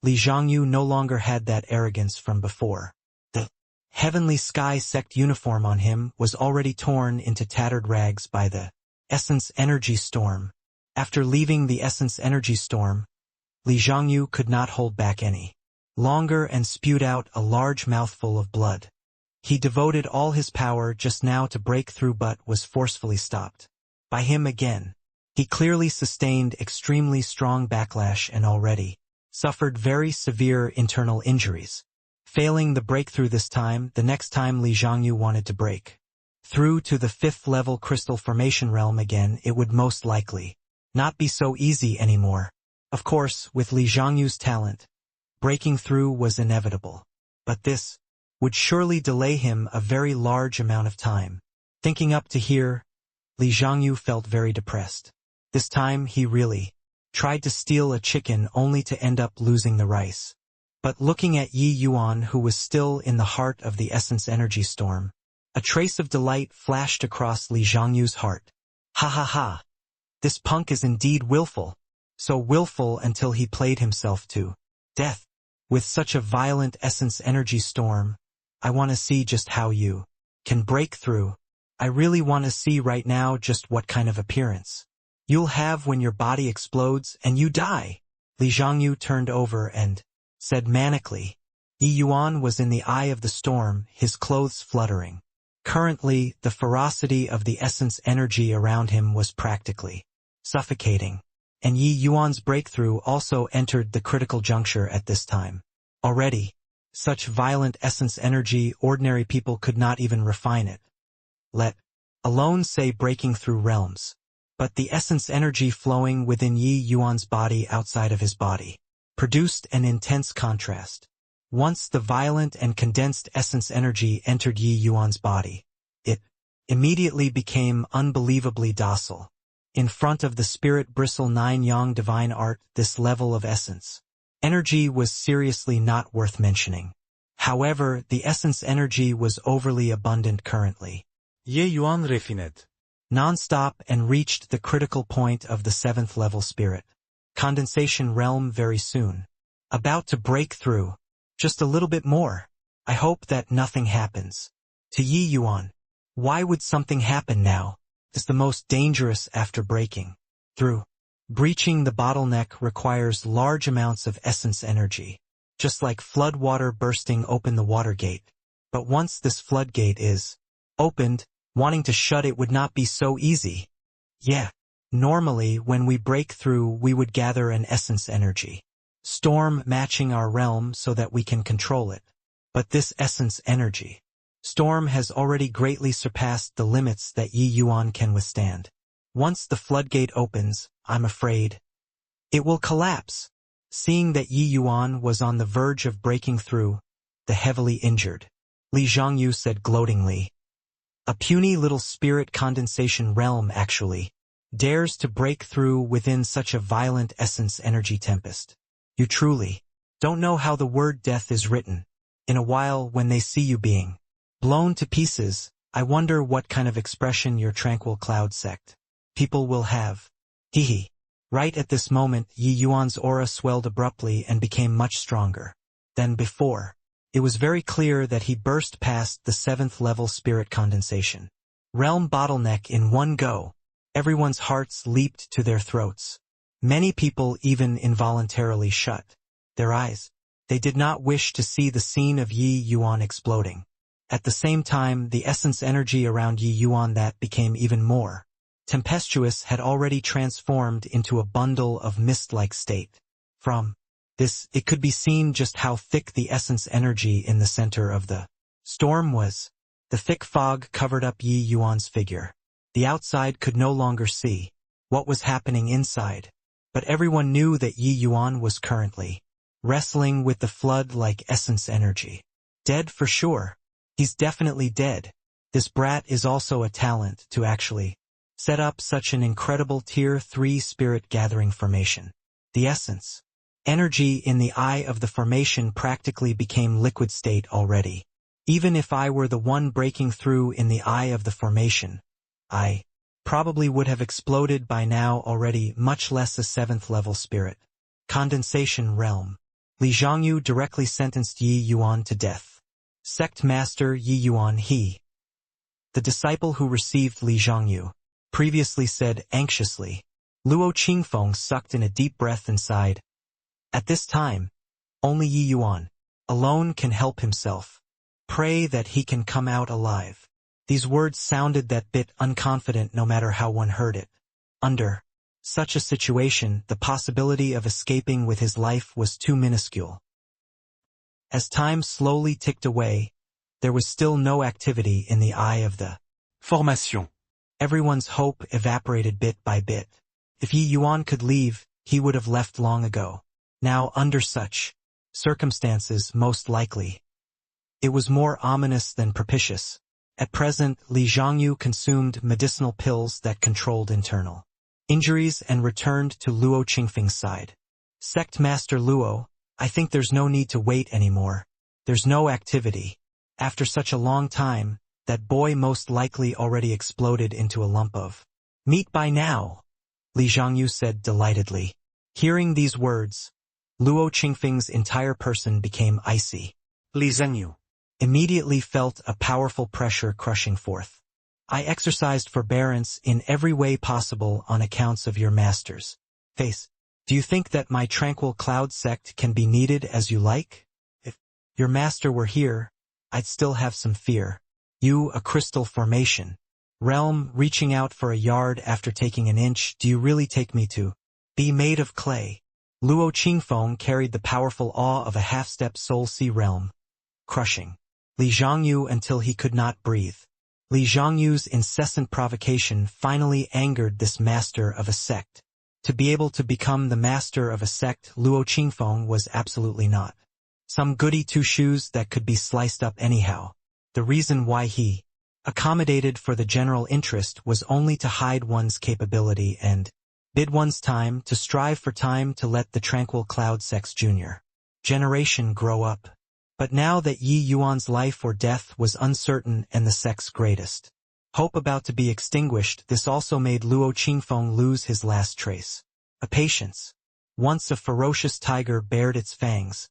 Li Zhongyu no longer had that arrogance from before. The heavenly sky sect uniform on him was already torn into tattered rags by the essence energy storm. After leaving the essence energy storm, Li Zhongyu could not hold back any longer and spewed out a large mouthful of blood. He devoted all his power just now to break through but was forcefully stopped by him again. He clearly sustained extremely strong backlash and already suffered very severe internal injuries. Failing the breakthrough this time, the next time Li Zhongyu wanted to break through to the 5th level crystal formation realm again, it would most likely not be so easy anymore. Of course, with Li Zhongyu's talent, breaking through was inevitable. But this would surely delay him a very large amount of time. Thinking up to here, Li Zhongyu felt very depressed. This time he really tried to steal a chicken only to end up losing the rice. But looking at Yi Yuan, who was still in the heart of the essence energy storm, a trace of delight flashed across Li Zhongyu's heart. Ha ha ha! This punk is indeed willful. So willful until he played himself to death. With such a violent essence energy storm, I want to see just how you can break through. I really want to see right now just what kind of appearance you'll have when your body explodes and you die. Li Zhongyu turned over and said manically. Yi Yuan was in the eye of the storm, his clothes fluttering. Currently, the ferocity of the essence energy around him was practically suffocating. And Yi Yuan's breakthrough also entered the critical juncture at this time. Already, such violent essence energy, ordinary people could not even refine it, let alone say breaking through realms. But the essence energy flowing within Yi Yuan's body outside of his body produced an intense contrast. Once the violent and condensed essence energy entered Yi Yuan's body, it immediately became unbelievably docile. In front of the spirit bristle 9 yang divine art, this level of essence energy was seriously not worth mentioning. However, the essence energy was overly abundant currently. Ye Yuan refined. Non-stop and reached the critical point of the 7th level spirit condensation realm very soon. About to break through. Just a little bit more. I hope that nothing happens. To Yi Yuan. Why would something happen now? Is the most dangerous after breaking through. Breaching the bottleneck requires large amounts of essence energy, just like flood water bursting open the water gate. But once this floodgate is opened, wanting to shut it would not be so easy. Yeah, normally when we break through we would gather an essence energy storm matching our realm so that we can control it. But this essence energy storm has already greatly surpassed the limits that Yi Yuan can withstand. Once the floodgate opens, I'm afraid it will collapse. Seeing that Yi Yuan was on the verge of breaking through, the heavily injured Li Zhongyu said gloatingly, a puny little spirit condensation realm actually dares to break through within such a violent essence energy tempest. You truly don't know how the word death is written. In a while when they see you being blown to pieces, I wonder what kind of expression your tranquil cloud sect people will have. Hehe. Right at this moment, Yi Yuan's aura swelled abruptly and became much stronger than before. It was very clear that he burst past the 7th level spirit condensation realm bottleneck in one go. Everyone's hearts leaped to their throats. Many people even involuntarily shut their eyes. They did not wish to see the scene of Yi Yuan exploding. At the same time, the essence energy around Yi Yuan that became even more tempestuous had already transformed into a bundle of mist-like state. From this, it could be seen just how thick the essence energy in the center of the storm was. The thick fog covered up Yi Yuan's figure. The outside could no longer see what was happening inside. But everyone knew that Yi Yuan was currently wrestling with the flood like essence energy. Dead for sure. He's definitely dead. This brat is also a talent to actually set up such an incredible Tier 3 spirit gathering formation. The essence. Energy in the eye of the formation practically became liquid state already. Even if I were the one breaking through in the eye of the formation, I probably would have exploded by now already, much less a 7th level spirit. Condensation realm. Li Zhongyu directly sentenced Yi Yuan to death. Sect Master Yi Yuan he. The disciple who received Li Zhongyu previously said anxiously. Luo Qingfeng sucked in a deep breath and sighed. At this time, only Yi Yuan alone can help himself. Pray that he can come out alive. These words sounded that bit unconfident no matter how one heard it. Under such a situation, the possibility of escaping with his life was too minuscule. As time slowly ticked away, there was still no activity in the eye of the Formation. Everyone's hope evaporated bit by bit. If Yi Yuan could leave, he would have left long ago. Now, under such circumstances, most likely, it was more ominous than propitious. At present, Li Zhongyu consumed medicinal pills that controlled internal injuries and returned to Luo Qingfeng's side. Sect Master Luo, I think there's no need to wait anymore. There's no activity. After such a long time, that boy most likely already exploded into a lump of meat by now, Li Zhongyu said delightedly. Hearing these words, Luo Qingfeng's entire person became icy. Li Zhongyu Immediately felt a powerful pressure crushing forth. I exercised forbearance in every way possible on accounts of your master's face. Do you think that my tranquil cloud sect can be needed as you like? If your master were here, I'd still have some fear. You, a crystal formation. Realm, reaching out for a yard after taking an inch, do you really take me to be made of clay? Luo Qingfeng carried the powerful awe of a half-step Soul Sea realm, crushing Li Zhongyu until he could not breathe. Li Zhongyu's incessant provocation finally angered this master of a sect. To be able to become the master of a sect, Luo Qingfeng was absolutely not some goody two-shoes that could be sliced up anyhow. The reason why he accommodated for the general interest was only to hide one's capability and bid one's time to strive for time to let the tranquil Cloud Sect's junior generation grow up. But now that Yi Yuan's life or death was uncertain and the sect's greatest hope about to be extinguished, this also made Luo Qingfeng lose his last trace of patience. Once a ferocious tiger bared its fangs.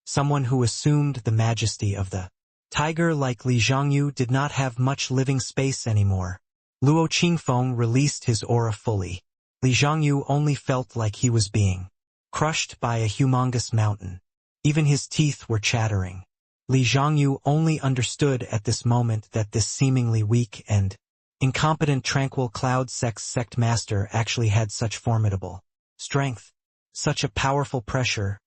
Someone who assumed the majesty of the tiger like Li Zhongyu did not have much living space anymore. Luo Qingfeng released his aura fully. Li Zhongyu only felt like he was being crushed by a humongous mountain. Even his teeth were chattering. Li Zhongyu only understood at this moment that this seemingly weak and incompetent tranquil cloud sect master actually had such formidable strength, such a powerful pressure.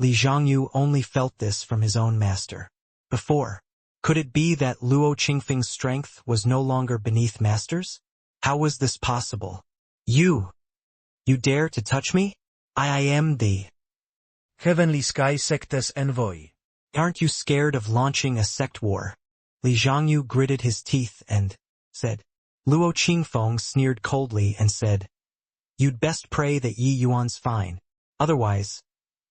Li Zhongyu only felt this from his own master. Before, could it be that Luo Qingfeng's strength was no longer beneath masters? How was this possible? You dare to touch me? I am the Heavenly Sky Sect's envoy. Aren't you scared of launching a sect war? Li Zhongyu gritted his teeth and said. Luo Qingfeng sneered coldly and said, You'd best pray that Yi Yuan's fine. Otherwise,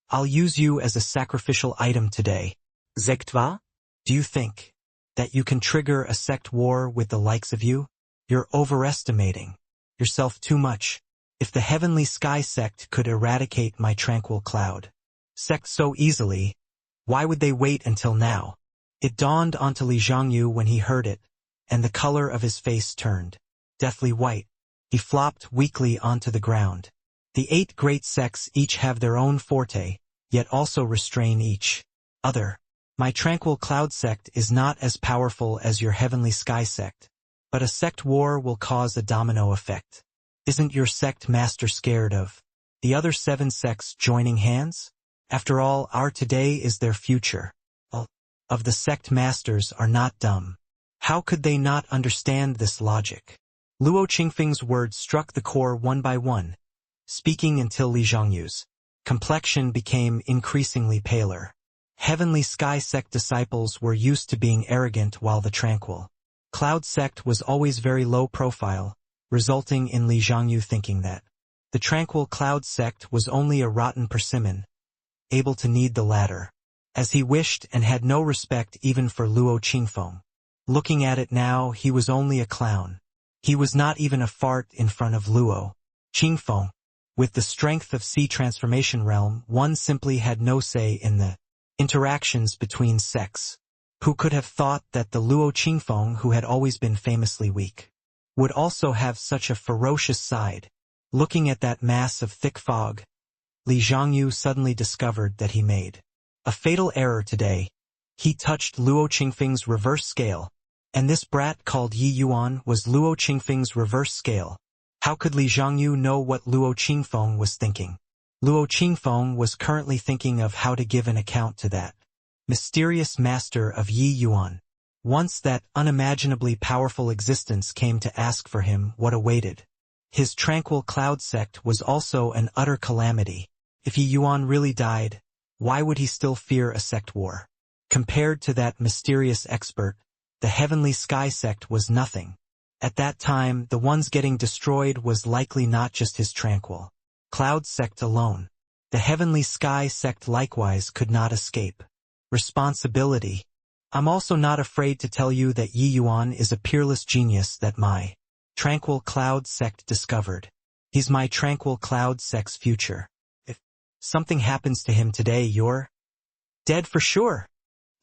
I'll use you as a sacrificial item today. Sekt was? Do you think that you can trigger a sect war with the likes of you? You're overestimating yourself too much. If the Heavenly Sky Sect could eradicate my tranquil cloud sect so easily, why would they wait until now? It dawned onto Li Zhongyu when he heard it, and the color of his face turned deathly white. He flopped weakly onto the ground. The 8 great sects each have their own forte, yet also restrain each other. My tranquil cloud sect is not as powerful as your Heavenly Sky Sect, but a sect war will cause a domino effect. Isn't your sect master scared of the other 7 sects joining hands? After all, our today is their future. All of the sect masters are not dumb. How could they not understand this logic? Luo Qingfeng's words struck the core one by one, speaking until Li Zhongyu's complexion became increasingly paler. Heavenly Sky Sect disciples were used to being arrogant while the Tranquil Cloud Sect was always very low profile, resulting in Li Zhangyu thinking that the Tranquil Cloud Sect was only a rotten persimmon, able to knead the latter, as he wished, and had no respect even for Luo Qingfeng. Looking at it now, he was only a clown. He was not even a fart in front of Luo Qingfeng. With the strength of Sea Transformation Realm, one simply had no say in the interactions between sects. Who could have thought that the Luo Qingfeng, who had always been famously weak, would also have such a ferocious side? Looking at that mass of thick fog, Li Zhangyu suddenly discovered that he made a fatal error today. He touched Luo Qingfeng's reverse scale, and this brat called Yi Yuan was Luo Qingfeng's reverse scale. How could Li Zhangyu know what Luo Qingfeng was thinking? Luo Qingfeng was currently thinking of how to give an account to that mysterious master of Yi Yuan. Once that unimaginably powerful existence came to ask for him, what awaited his Tranquil Cloud Sect was also an utter calamity. If Yi Yuan really died, why would he still fear a sect war? Compared to that mysterious expert, the Heavenly Sky Sect was nothing. At that time, the ones getting destroyed was likely not just his Tranquil Cloud Sect alone. The Heavenly Sky Sect likewise could not escape responsibility. I'm also not afraid to tell you that Yi Yuan is a peerless genius that my Tranquil Cloud Sect discovered. He's my Tranquil Cloud Sect's future. If something happens to him today, you're dead for sure,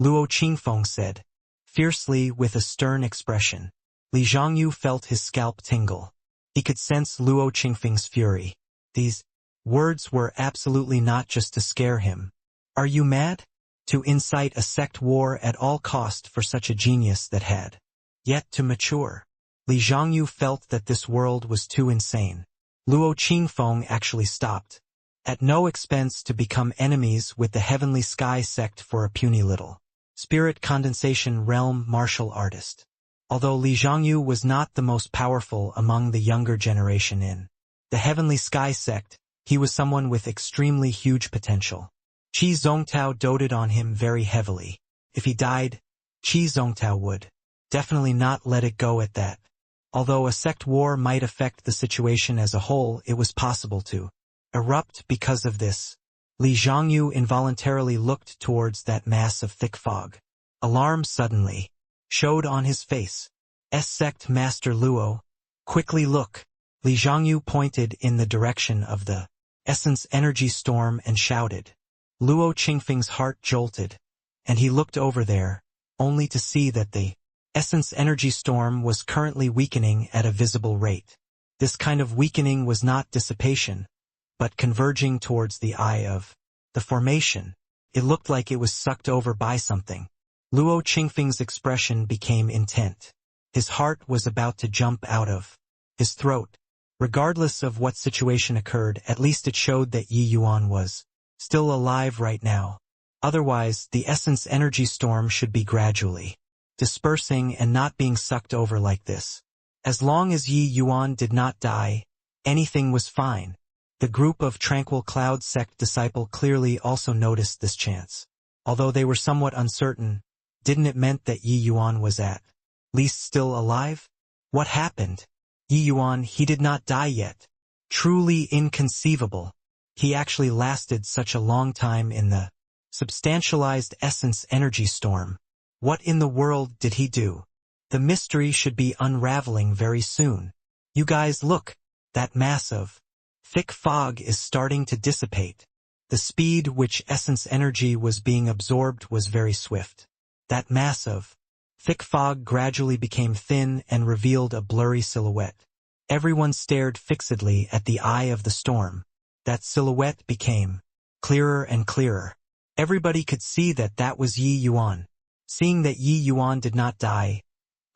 Luo Qingfeng said, fiercely with a stern expression. Li Zhangyu felt his scalp tingle. He could sense Luo Qingfeng's fury. These words were absolutely not just to scare him. Are you mad? To incite a sect war at all cost for such a genius that had yet to mature. Li Zhangyu felt that this world was too insane. Luo Qingfeng actually stopped, at no expense, to become enemies with the Heavenly Sky Sect for a puny little Spirit Condensation Realm martial artist. Although Li Zhangyu was not the most powerful among the younger generation in the Heavenly Sky Sect, he was someone with extremely huge potential. Qi Zongtao doted on him very heavily. If he died, Qi Zongtao would definitely not let it go at that. Although a sect war might affect the situation as a whole, it was possible to erupt because of this. Li Zhangyu involuntarily looked towards that mass of thick fog. Alarm suddenly showed on his face. Sect Master Luo, quickly look. Li Zhangyu pointed in the direction of the Essence Energy Storm and shouted. Luo Qingfeng's heart jolted, and he looked over there, only to see that the Essence Energy Storm was currently weakening at a visible rate. This kind of weakening was not dissipation, but converging towards the eye of the formation. It looked like it was sucked over by something. Luo Qingfeng's expression became intent. His heart was about to jump out of his throat. Regardless of what situation occurred, at least it showed that Yi Yuan was still alive right now. Otherwise, the Essence Energy Storm should be gradually dispersing and not being sucked over like this. As long as Yi Yuan did not die, anything was fine. The group of Tranquil Cloud Sect disciple clearly also noticed this chance. Although they were somewhat uncertain, didn't it meant that Yi Yuan was at least still alive? What happened? Yi Yuan, he did not die yet. Truly inconceivable. He actually lasted such a long time in the substantialized Essence Energy Storm. What in the world did he do? The mystery should be unraveling very soon. You guys look, that mass of thick fog is starting to dissipate. The speed which Essence Energy was being absorbed was very swift. That mass of thick fog gradually became thin and revealed a blurry silhouette. Everyone stared fixedly at the eye of the storm. That silhouette became clearer and clearer. Everybody could see that that was Yi Yuan. Seeing that Yi Yuan did not die,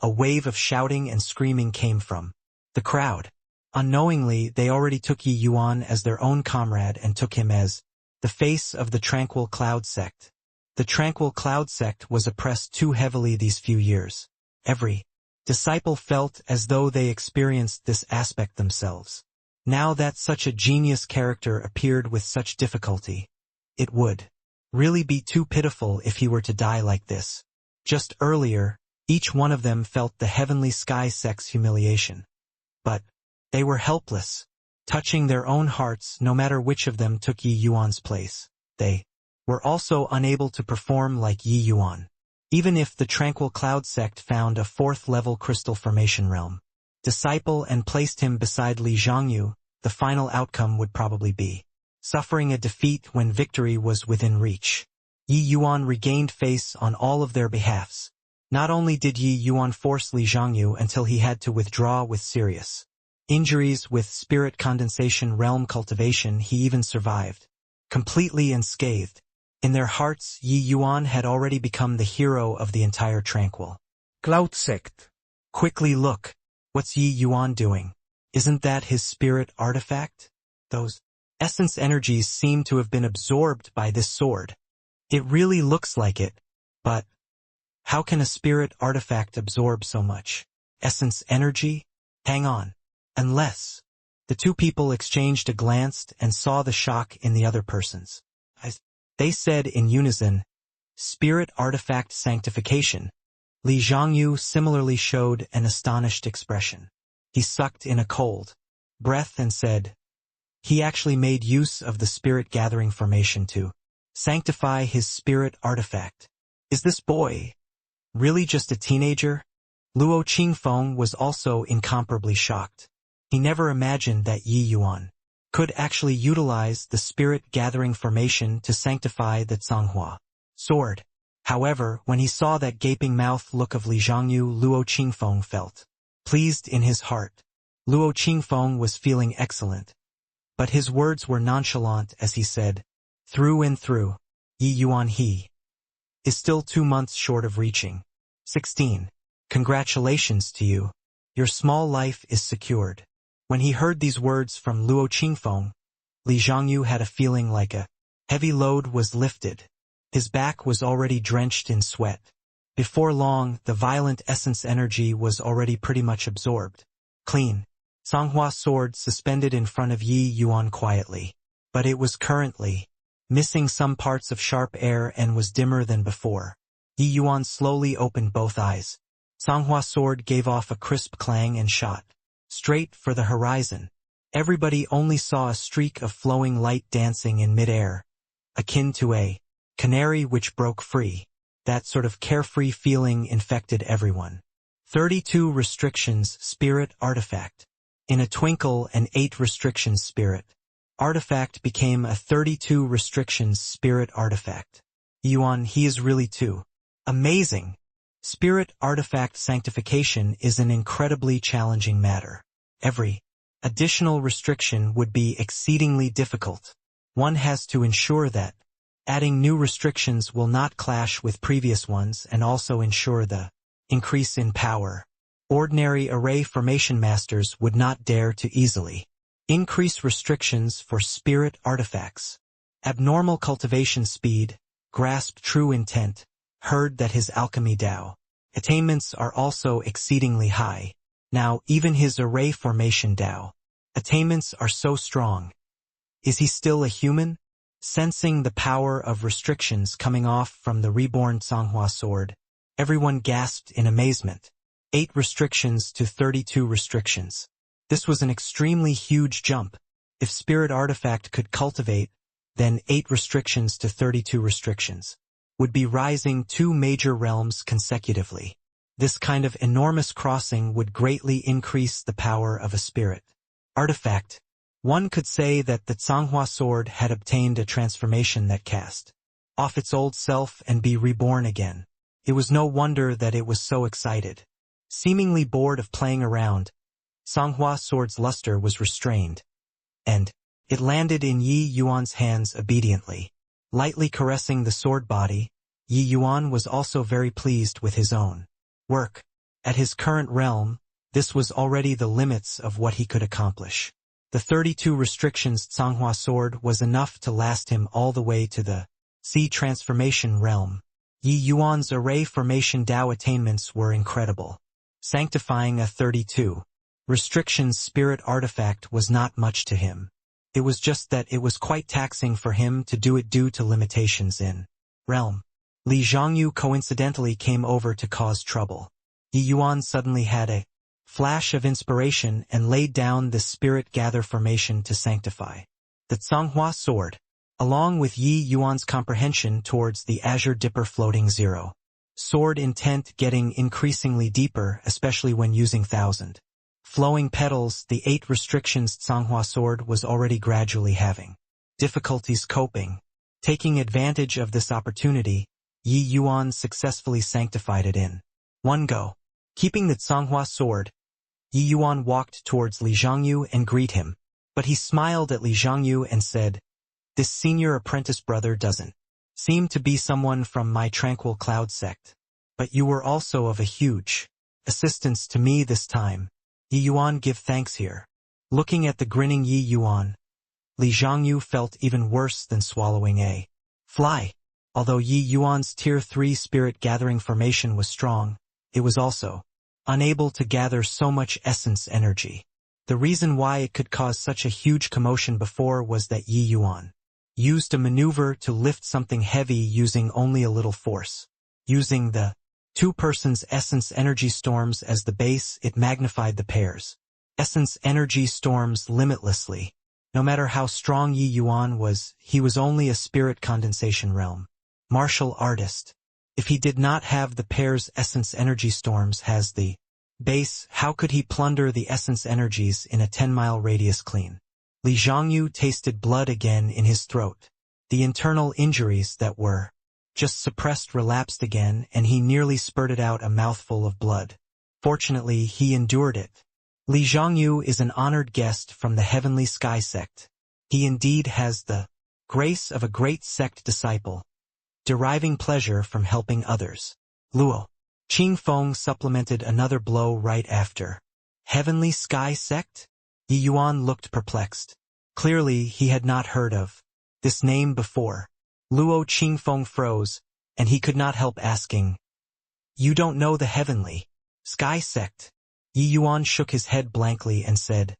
a wave of shouting and screaming came from the crowd. Unknowingly, they already took Yi Yuan as their own comrade and took him as the face of the Tranquil Cloud Sect. The Tranquil Cloud Sect was oppressed too heavily these few years. Every disciple felt as though they experienced this aspect themselves. Now that such a genius character appeared with such difficulty, it would really be too pitiful if he were to die like this. Just earlier, each one of them felt the heavenly sky sex humiliation. But they were helpless, touching their own hearts no matter which of them took Yi Yuan's place. They were also unable to perform like Yi Yuan. Even if the Tranquil Cloud sect found a fourth-level crystal formation realm disciple and placed him beside Li Zhangyu, the final outcome would probably be suffering a defeat when victory was within reach. Yi Yuan regained face on all of their behalfs. Not only did Yi Yuan force Li Zhangyu until he had to withdraw with serious injuries with spirit condensation realm cultivation, he even survived, completely unscathed. In their hearts, Yi Yuan had already become the hero of the entire Tranquil Cloud sect. Quickly look. What's Yi Yuan doing? Isn't that his spirit artifact? Those essence energies seem to have been absorbed by this sword. It really looks like it, but how can a spirit artifact absorb so much essence energy? Hang on. Unless the two people exchanged a glance and saw the shock in the other person's eyes. They said in unison, "Spirit artifact sanctification." Li Zhangyu similarly showed an astonished expression. He sucked in a cold breath and said, he actually made use of the spirit gathering formation to sanctify his spirit artifact. Is this boy really just a teenager? Luo Qingfeng was also incomparably shocked. He never imagined that Yi Yuan could actually utilize the spirit gathering formation to sanctify the Zhanghua sword. However, when he saw that gaping mouth look of Li Zhangyu, Luo Qingfeng felt pleased in his heart. Luo Qingfeng was feeling excellent, but his words were nonchalant as he said, through and through, Yi Yuan he is still 2 months short of reaching 16. Congratulations to you. Your small life is secured. When he heard these words from Luo Qingfeng, Li Zhangyu had a feeling like a heavy load was lifted. His back was already drenched in sweat. Before long, the violent essence energy was already pretty much absorbed. Clean. Zhanghua sword suspended in front of Yi Yuan quietly. But it was currently missing some parts of sharp air and was dimmer than before. Yi Yuan slowly opened both eyes. Zhanghua sword gave off a crisp clang and shot straight for the horizon. Everybody only saw a streak of flowing light dancing in midair, akin to a canary which broke free. That sort of carefree feeling infected everyone. 32 restrictions spirit artifact. In a twinkle, an 8 restrictions spirit artifact became a 32 restrictions spirit artifact. Yuan, he is really too amazing. Spirit artifact sanctification is an incredibly challenging matter. Every additional restriction would be exceedingly difficult. One has to ensure that adding new restrictions will not clash with previous ones and also ensure the increase in power. Ordinary array formation masters would not dare to easily increase restrictions for spirit artifacts. Abnormal cultivation speed, grasp true intent, heard that his alchemy Dao attainments are also exceedingly high. Now even his array formation Dao attainments are so strong. Is he still a human? Sensing the power of restrictions coming off from the reborn Zhanghua sword, everyone gasped in amazement. 8 restrictions to 32 restrictions. This was an extremely huge jump. If spirit artifact could cultivate, then 8 restrictions to 32 restrictions would be rising 2 major realms consecutively. This kind of enormous crossing would greatly increase the power of a spirit artifact. One could say that the Zhanghua sword had obtained a transformation that cast off its old self and be reborn again. It was no wonder that it was so excited. Seemingly bored of playing around, Zhanghua sword's luster was restrained, and it landed in Yi Yuan's hands obediently. Lightly caressing the sword body, Yi Yuan was also very pleased with his own work. At his current realm, this was already the limits of what he could accomplish. The 32 restrictions Zhanghua sword was enough to last him all the way to the sea transformation realm. Yi Yuan's array formation Dao attainments were incredible. Sanctifying a 32 restrictions spirit artifact was not much to him. It was just that it was quite taxing for him to do it due to limitations in realm. Li Zhongyu coincidentally came over to cause trouble. Yi Yuan suddenly had a flash of inspiration and laid down this spirit gather formation to sanctify the Tsanghua sword, along with Yi Yuan's comprehension towards the Azure Dipper floating zero. Sword intent getting increasingly deeper, especially when using flowing petals. The 8 restrictions Tsanghua sword was already gradually having difficulties coping. Taking advantage of this opportunity, Yi Yuan successfully sanctified it in one go. Keeping the Tsanghua sword, Yi Yuan walked towards Li Zhongyu and greeted him, but he smiled at Li Zhongyu and said, "This senior apprentice brother doesn't seem to be someone from my tranquil cloud sect. But you were also of a huge assistance to me this time. Yi Yuan give thanks here." Looking at the grinning Yi Yuan, Li Zhongyu felt even worse than swallowing a fly. Although Yi Yuan's Tier 3 spirit gathering formation was strong, it was also unable to gather so much essence energy. The reason why it could cause such a huge commotion before was that Yi Yuan used a maneuver to lift something heavy using only a little force. Using the 2-person's essence energy storms as the base, it magnified the pair's essence energy storms limitlessly. No matter how strong Yi Yuan was, he was only a spirit condensation realm martial artist. If he did not have the pair's essence energy storms as the base, how could he plunder the essence energies in a 10-mile radius clean? Li Zhongyu tasted blood again in his throat. The internal injuries that were just suppressed relapsed again, and he nearly spurted out a mouthful of blood. Fortunately, he endured it. Li Zhongyu is an honored guest from the Heavenly Sky sect. He indeed has the grace of a great sect disciple, deriving pleasure from helping others. Luo Qingfeng supplemented another blow right after. Heavenly Sky sect? Yi Yuan looked perplexed. Clearly, he had not heard of this name before. Luo Qingfeng froze, and he could not help asking, "You don't know the Heavenly Sky sect?" Yi Yuan shook his head blankly and said,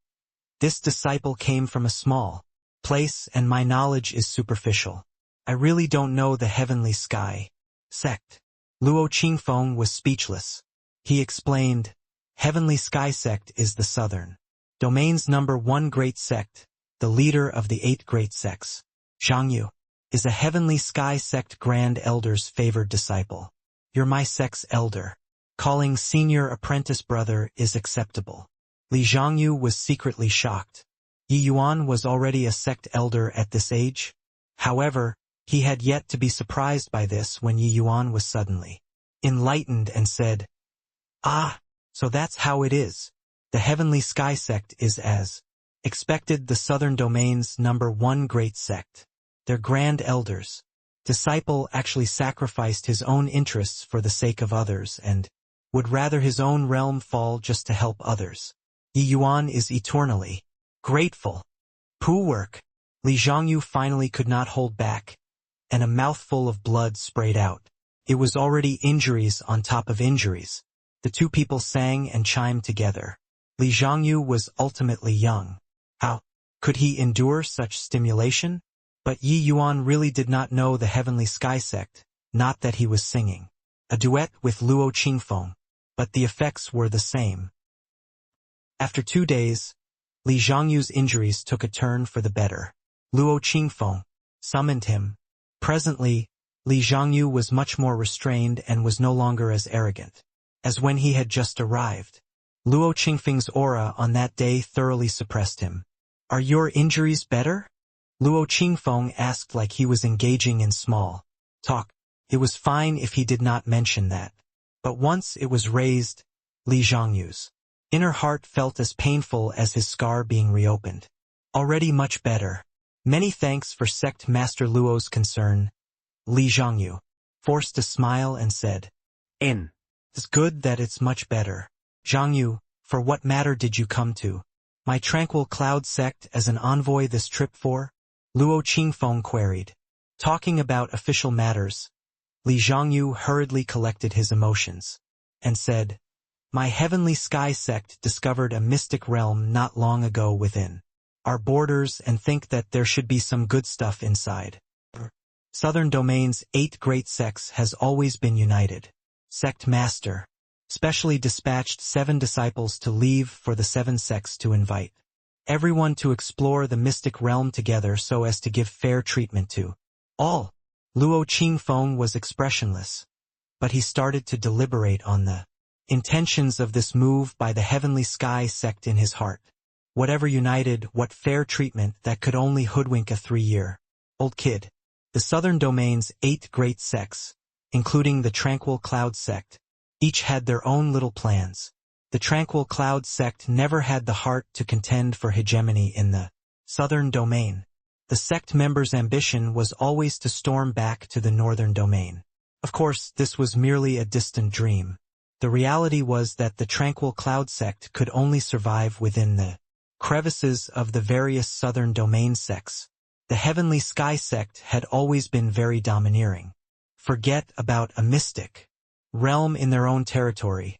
"This disciple came from a small place and my knowledge is superficial. I really don't know the Heavenly Sky sect." Luo Qingfeng was speechless. He explained, "Heavenly Sky sect is the southern domain's #1 great sect, the leader of the 8 great sects. Zhangyu is a Heavenly Sky sect Grand Elder's favored disciple. You're my sect's elder. Calling senior apprentice brother is acceptable." Li Zhongyu was secretly shocked. Yi Yuan was already a sect elder at this age. However, he had yet to be surprised by this when Yi Yuan was suddenly enlightened and said, "Ah, so that's how it is. The Heavenly Sky sect is as expected the southern domain's #1 great sect. Their grand elders disciple actually sacrificed his own interests for the sake of others and would rather his own realm fall just to help others. Yi Yuan is eternally grateful." Poo work. Li Zhongyu finally could not hold back, and a mouthful of blood sprayed out. It was already injuries on top of injuries. The two people sang and chimed together. Li Zhongyu was ultimately young. How could he endure such stimulation? But Yi Yuan really did not know the Heavenly Sky sect, not that he was singing a duet with Luo Qingfeng, but the effects were the same. After 2 days, Li Zhongyu's injuries took a turn for the better. Luo Qingfeng summoned him. Presently, Li Zhongyu was much more restrained and was no longer as arrogant as when he had just arrived. Luo Qingfeng's aura on that day thoroughly suppressed him. "Are your injuries better?" Luo Qingfeng asked like he was engaging in small talk. It was fine if he did not mention that. But once it was raised, Li Zhongyu's inner heart felt as painful as his scar being reopened. "Already much better. Many thanks for Sect Master Luo's concern." Li Zhongyu forced a smile and said, "It's good that it's much better. Zhongyu, for what matter did you come to my tranquil cloud sect as an envoy this trip for?" Luo Qingfeng queried. Talking about official matters, Li Zhongyu hurriedly collected his emotions and said, My Heavenly Sky sect discovered a mystic realm not long ago within our borders and think that there should be some good stuff inside. Southern Domain's 8 great sects has always been united. Sect Master specially dispatched 7 disciples to leave for the 7 sects to invite everyone to explore the mystic realm together so as to give fair treatment to all. Luo Qingfeng was expressionless, but he started to deliberate on the intentions of this move by the Heavenly Sky sect in his heart. Whatever united, what fair treatment that could only hoodwink a 3-year-old kid. The Southern Domain's 8 great sects, including the Tranquil Cloud sect, each had their own little plans. The Tranquil Cloud sect never had the heart to contend for hegemony in the Southern Domain. The sect members' ambition was always to storm back to the Northern Domain. Of course, this was merely a distant dream. The reality was that the Tranquil Cloud sect could only survive within the crevices of the various Southern Domain sects. The Heavenly Sky sect had always been very domineering. Forget about a mystic realm in their own territory.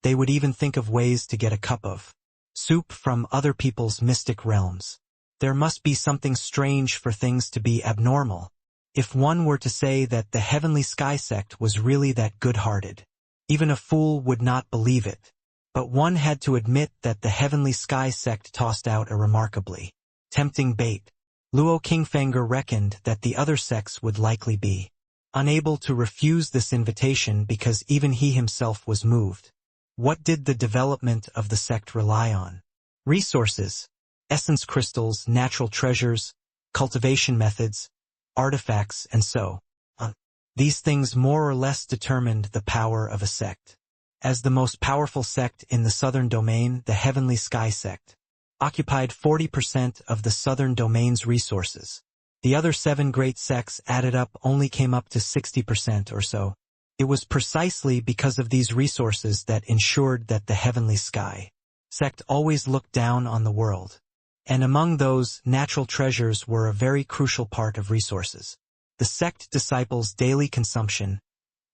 They would even think of ways to get a cup of soup from other people's mystic realms. There must be something strange for things to be abnormal. If one were to say that the Heavenly Sky sect was really that good-hearted, even a fool would not believe it. But one had to admit that the Heavenly Sky sect tossed out a remarkably tempting bait. Luo Qingfeng reckoned that the other sects would likely be unable to refuse this invitation because even he himself was moved. What did the development of the sect rely on? Resources, essence crystals, natural treasures, cultivation methods, artifacts, and so on. These things more or less determined the power of a sect. As the most powerful sect in the Southern Domain, the Heavenly Sky sect occupied 40% of the Southern Domain's resources. The other 7 great sects added up only came up to 60% or so. It was precisely because of these resources that ensured that the Heavenly Sky sect always looked down on the world. And among those, natural treasures were a very crucial part of resources. The sect disciples' daily consumption,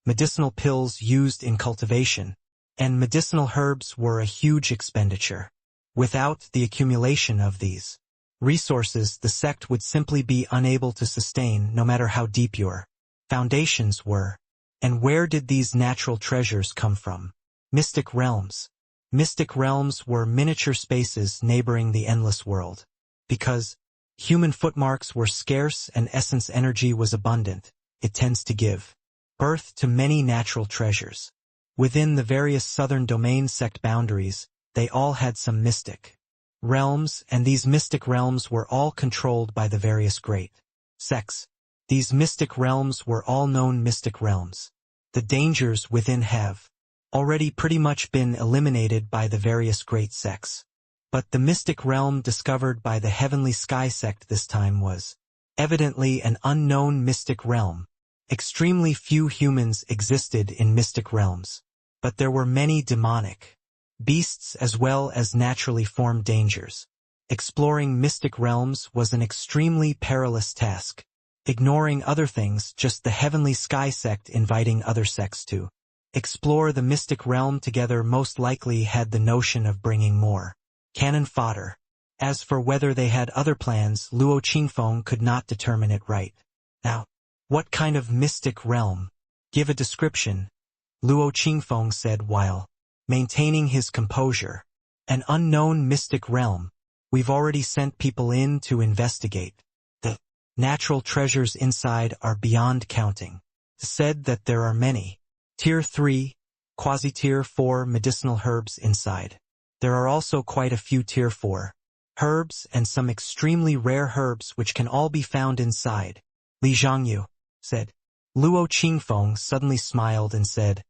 medicinal pills used in cultivation, and medicinal herbs were a huge expenditure. Without the accumulation of these resources, the sect would simply be unable to sustain no matter how deep your foundations were. And where did these natural treasures come from? Mystic realms. Mystic realms were miniature spaces neighboring the endless world. Because human footmarks were scarce and essence energy was abundant, it tends to give birth to many natural treasures. Within the various Southern Domain sect boundaries, they all had some mystic realms, and these mystic realms were all controlled by the various great sects. These mystic realms were all known mystic realms. The dangers within have already pretty much been eliminated by the various great sects. But the mystic realm discovered by the Heavenly Sky sect this time was evidently an unknown mystic realm. Extremely few humans existed in mystic realms, but there were many demonic beasts as well as naturally formed dangers. Exploring mystic realms was an extremely perilous task. Ignoring other things, just the Heavenly Sky sect inviting other sects to explore the mystic realm together most likely had the notion of bringing more cannon fodder. As for whether they had other plans, Luo Qingfeng could not determine it right now. What kind of mystic realm? Give a description, Luo Qingfeng said while maintaining his composure. An unknown mystic realm. We've already sent people in to investigate. The natural treasures inside are beyond counting. Said that there are many Tier 3, Quasi-Tier 4 medicinal herbs inside. There are also quite a few Tier 4 herbs and some extremely rare herbs which can all be found inside. Li Zhangyu said. Luo Qingfeng suddenly smiled and said,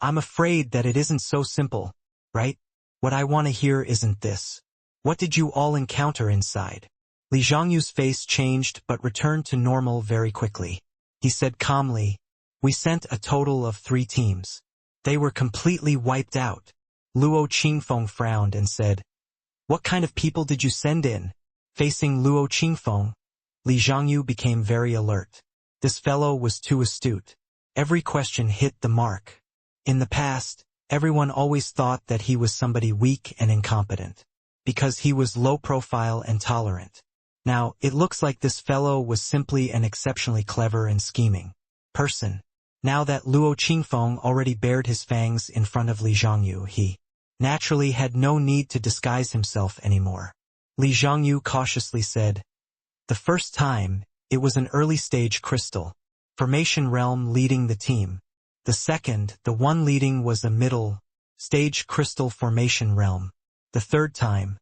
I'm afraid that it isn't so simple, right? What I want to hear isn't this. What did you all encounter inside? Li Zhangyu's face changed but returned to normal very quickly. He said calmly, we sent a total of 3 teams. They were completely wiped out. Luo Qingfeng frowned and said, what kind of people did you send in? Facing Luo Qingfeng, Li Zhangyu became very alert. This fellow was too astute. Every question hit the mark. In the past, Everyone always thought that he was somebody weak and incompetent, because he was low profile and tolerant. Now, it looks like this fellow was simply an exceptionally clever and scheming person. Now that Luo Qingfeng already bared his fangs in front of Li Zhongyu, he naturally had no need to disguise himself anymore. Li Zhongyu cautiously said, "The first time, it was an early-stage crystal formation realm leading the team. The second, the one leading, was a middle-stage crystal formation realm. The third time,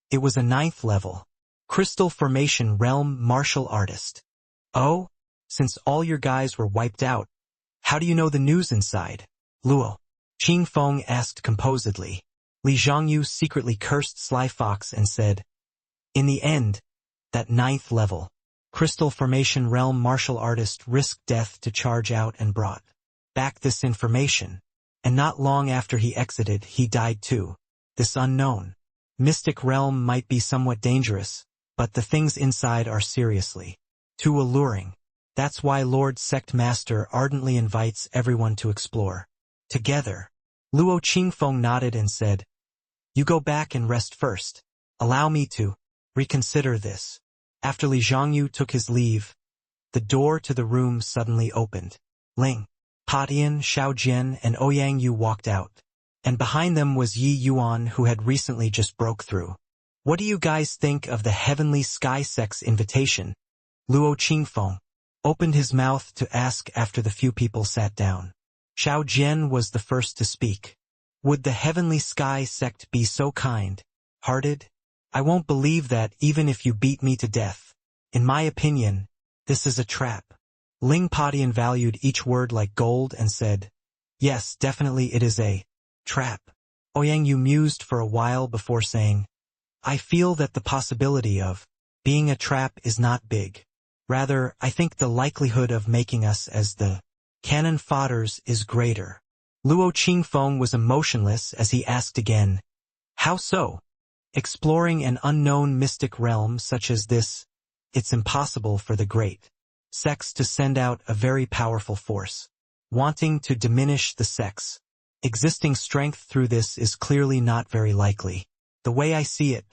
it was a 9th level crystal formation realm martial artist." "Oh? Since all your guys were wiped out, how do you know the news inside?" Luo Qingfeng asked composedly. Li Zhongyu secretly cursed Sly Fox and said, "In the end, that 9th level crystal formation realm martial artist risked death to charge out and brought back this information, and not long after he exited, he died too. This unknown mystic realm might be somewhat dangerous, but the things inside are seriously too alluring. That's why Lord Sect Master ardently invites everyone to explore together." Luo Qingfeng nodded and said, "You go back and rest first. Allow me to reconsider this." After Li Zhongyu took his leave, the door to the room suddenly opened. Ling Patian, Xiao Jian, and Ouyang Yu walked out, and behind them was Yi Yuan, who had recently just broke through. "What do you guys think of the Heavenly Sky Sect's invitation?" Luo Qingfeng opened his mouth to ask after the few people sat down. Xiao Jian was the first to speak. "Would the Heavenly Sky Sect be so kind-hearted? I won't believe that even if you beat me to death. In my opinion, this is a trap." Ling Patian valued each word like gold and said, "Yes, definitely it is a trap." Ouyang Yu mused for a while before saying, "I feel that the possibility of being a trap is not big. Rather, I think the likelihood of making us as the cannon fodders is greater." Luo Qingfeng was emotionless as he asked again, "How so?" "Exploring an unknown mystic realm such as this, it's impossible for the great sects to send out a very powerful force, wanting to diminish the sects' existing strength through this is clearly not very likely. The way I see it,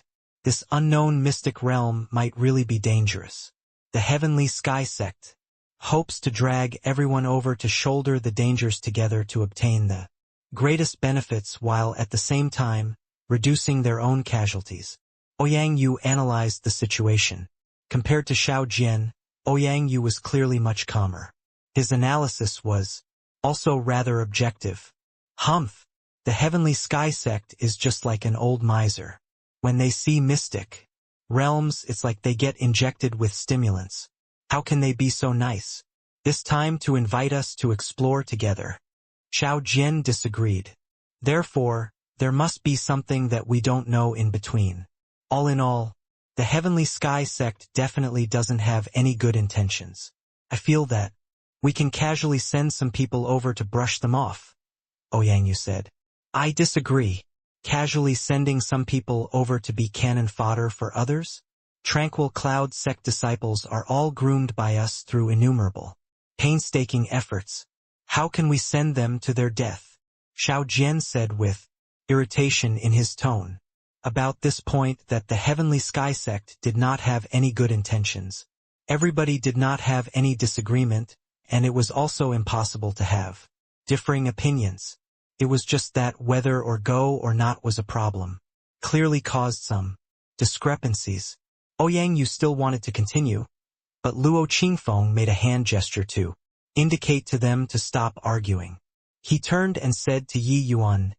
this unknown mystic realm might really be dangerous. The Heavenly Sky Sect hopes to drag everyone over to shoulder the dangers together to obtain the greatest benefits while at the same time reducing their own casualties." Ouyang Yu analyzed the situation. Compared to Xiao Jian, Ouyang Yu was clearly much calmer. His analysis was also rather objective. "Humph! The Heavenly Sky Sect is just like an old miser. When they see mystic realms, it's like they get injected with stimulants. How can they be so nice this time to invite us to explore together?" Xiao Jian disagreed. "Therefore, there must be something that we don't know in between. All in all, the Heavenly Sky Sect definitely doesn't have any good intentions. I feel that we can casually send some people over to brush them off," Ouyang Yu said. "I disagree. Casually sending some people over to be cannon fodder for others? Tranquil Cloud Sect disciples are all groomed by us through innumerable, painstaking efforts. How can we send them to their death?" Xiao Jian said with irritation in his tone. About this point that the Heavenly Sky Sect did not have any good intentions. Everybody did not have any disagreement, and it was also impossible to have differing opinions. It was just that whether or go or not was a problem. Clearly caused some discrepancies. Ouyang Yu still wanted to continue, but Luo Qingfeng made a hand gesture to indicate to them to stop arguing. He turned and said to Yi Yuan,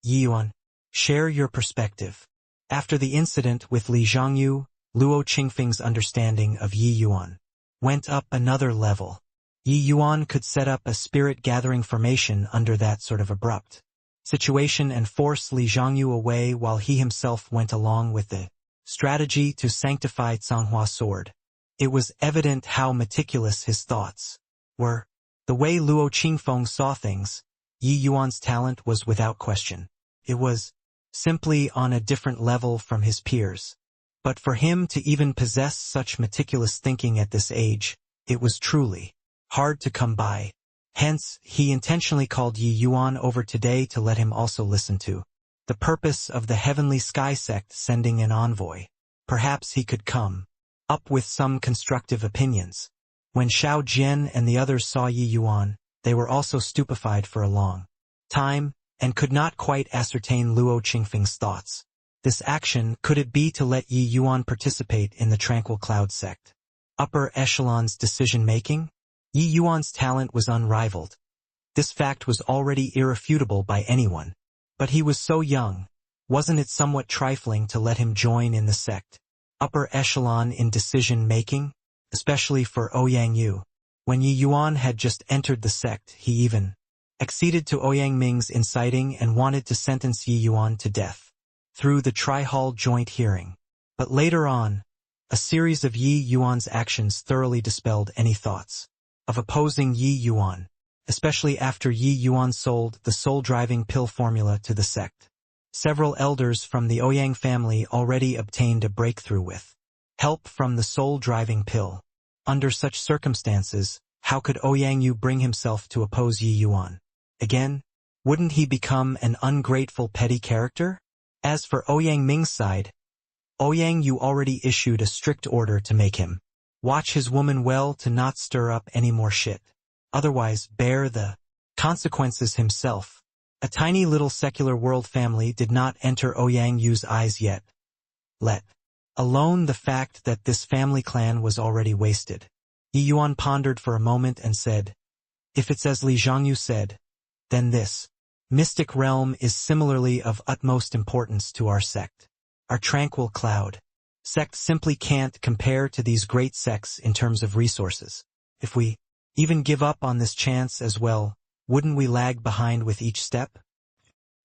"Yi Yuan, share your perspective." After the incident with Li Zhongyu, Luo Qingfeng's understanding of Yi Yuan went up another level. Yi Yuan could set up a spirit-gathering formation under that sort of abrupt situation and force Li Zhongyu away while he himself went along with the strategy to sanctify Canghua Sword. It was evident how meticulous his thoughts were. The way Luo Qingfeng saw things, Yi Yuan's talent was without question. It was simply on a different level from his peers. But for him to even possess such meticulous thinking at this age, it was truly hard to come by. Hence, he intentionally called Yi Yuan over today to let him also listen to the purpose of the Heavenly Sky sect sending an envoy. Perhaps he could come up with some constructive opinions. When Xiao Jian and the others saw Yi Yuan, they were also stupefied for a long time, and could not quite ascertain Luo Qingfeng's thoughts. This action, could it be to let Yi Yuan participate in the Tranquil Cloud sect? Upper echelon's decision-making? Yi Yuan's talent was unrivaled. This fact was already irrefutable by anyone. But he was so young. Wasn't it somewhat trifling to let him join in the sect? Upper echelon in decision-making? Especially for Ouyang Yu. When Yi Yuan had just entered the sect, he even acceded to Ouyang Ming's inciting and wanted to sentence Yi Yuan to death through the Tri-Hall joint hearing. But later on, a series of Yi Yuan's actions thoroughly dispelled any thoughts of opposing Yi Yuan, especially after Yi Yuan sold the soul-driving pill formula to the sect. Several elders from the Ouyang family already obtained a breakthrough with help from the soul-driving pill. Under such circumstances, how could Ouyang Yu bring himself to oppose Yi Yuan? Again, wouldn't he become an ungrateful petty character? As for Ouyang Ming's side, Ouyang Yu already issued a strict order to make him watch his woman well to not stir up any more shit. Otherwise bear the consequences himself. A tiny little secular world family did not enter Ouyang Yu's eyes yet. Let alone the fact that this family clan was already wasted. Yi Yuan pondered for a moment and said, if it's as Li Zhongyu said, then this mystic realm is similarly of utmost importance to our sect. Our Tranquil Cloud sect simply can't compare to these great sects in terms of resources. If we even give up on this chance as well, wouldn't we lag behind with each step?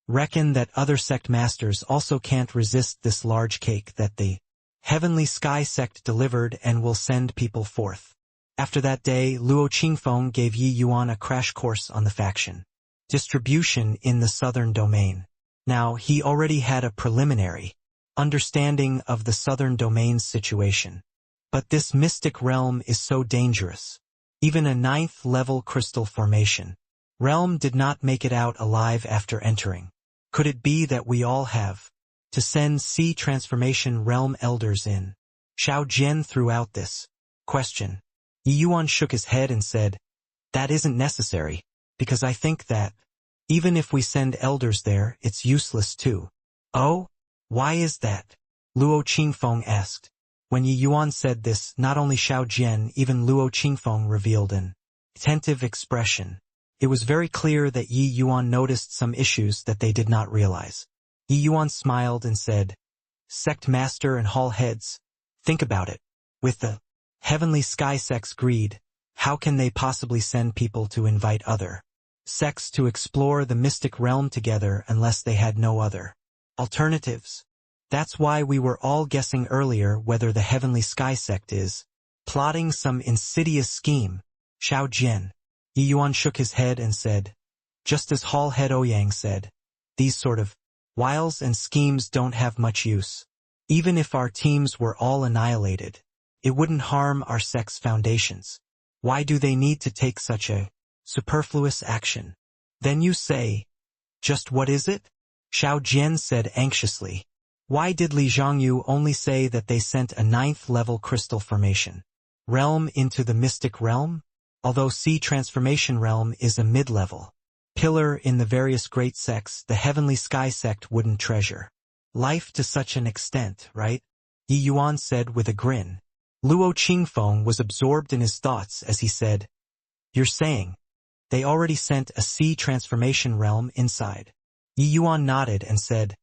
Reckon that other sect masters also can't resist this large cake that the Heavenly Sky sect delivered and will send people forth. After that day, Luo Qingfeng gave Yi Yuan a crash course on the faction distribution in the southern domain. Now, he already had a preliminary understanding of the southern domain's situation. But this mystic realm is so dangerous. Even a 9th level crystal formation realm did not make it out alive after entering. Could it be that we all have to send sea transformation realm elders in? Xiao Jian threw out this question. Yi Yuan shook his head and said, that isn't necessary, because I think that even if we send elders there, it's useless too. Oh? Why is that? Luo Qingfeng asked. When Yi Yuan said this, not only Xiao Jian, even Luo Qingfeng revealed an attentive expression. It was very clear that Yi Yuan noticed some issues that they did not realize. Yi Yuan smiled and said, Sect Master and Hall Heads, think about it. With the Heavenly Sky sect's greed, how can they possibly send people to invite other sects to explore the mystic realm together unless they had no other alternatives? That's why we were all guessing earlier whether the Heavenly Sky sect is plotting some insidious scheme. Xiao Jian. Yi Yuan shook his head and said, just as Hall Head Ouyang said, these sort of wiles and schemes don't have much use. Even if our teams were all annihilated, it wouldn't harm our sect's foundations. Why do they need to take such a superfluous action? Then you say, just what is it? Xiao Jian said anxiously. Why did Li Zhongyu only say that they sent a 9th level crystal formation realm into the mystic realm? Although sea transformation realm is a mid-level pillar in the various great sects, the Heavenly Sky sect wouldn't treasure life to such an extent, right? Yi Yuan said with a grin. Luo Qingfeng was absorbed in his thoughts as he said, you're saying they already sent a sea transformation realm inside? Yi Yuan nodded and said,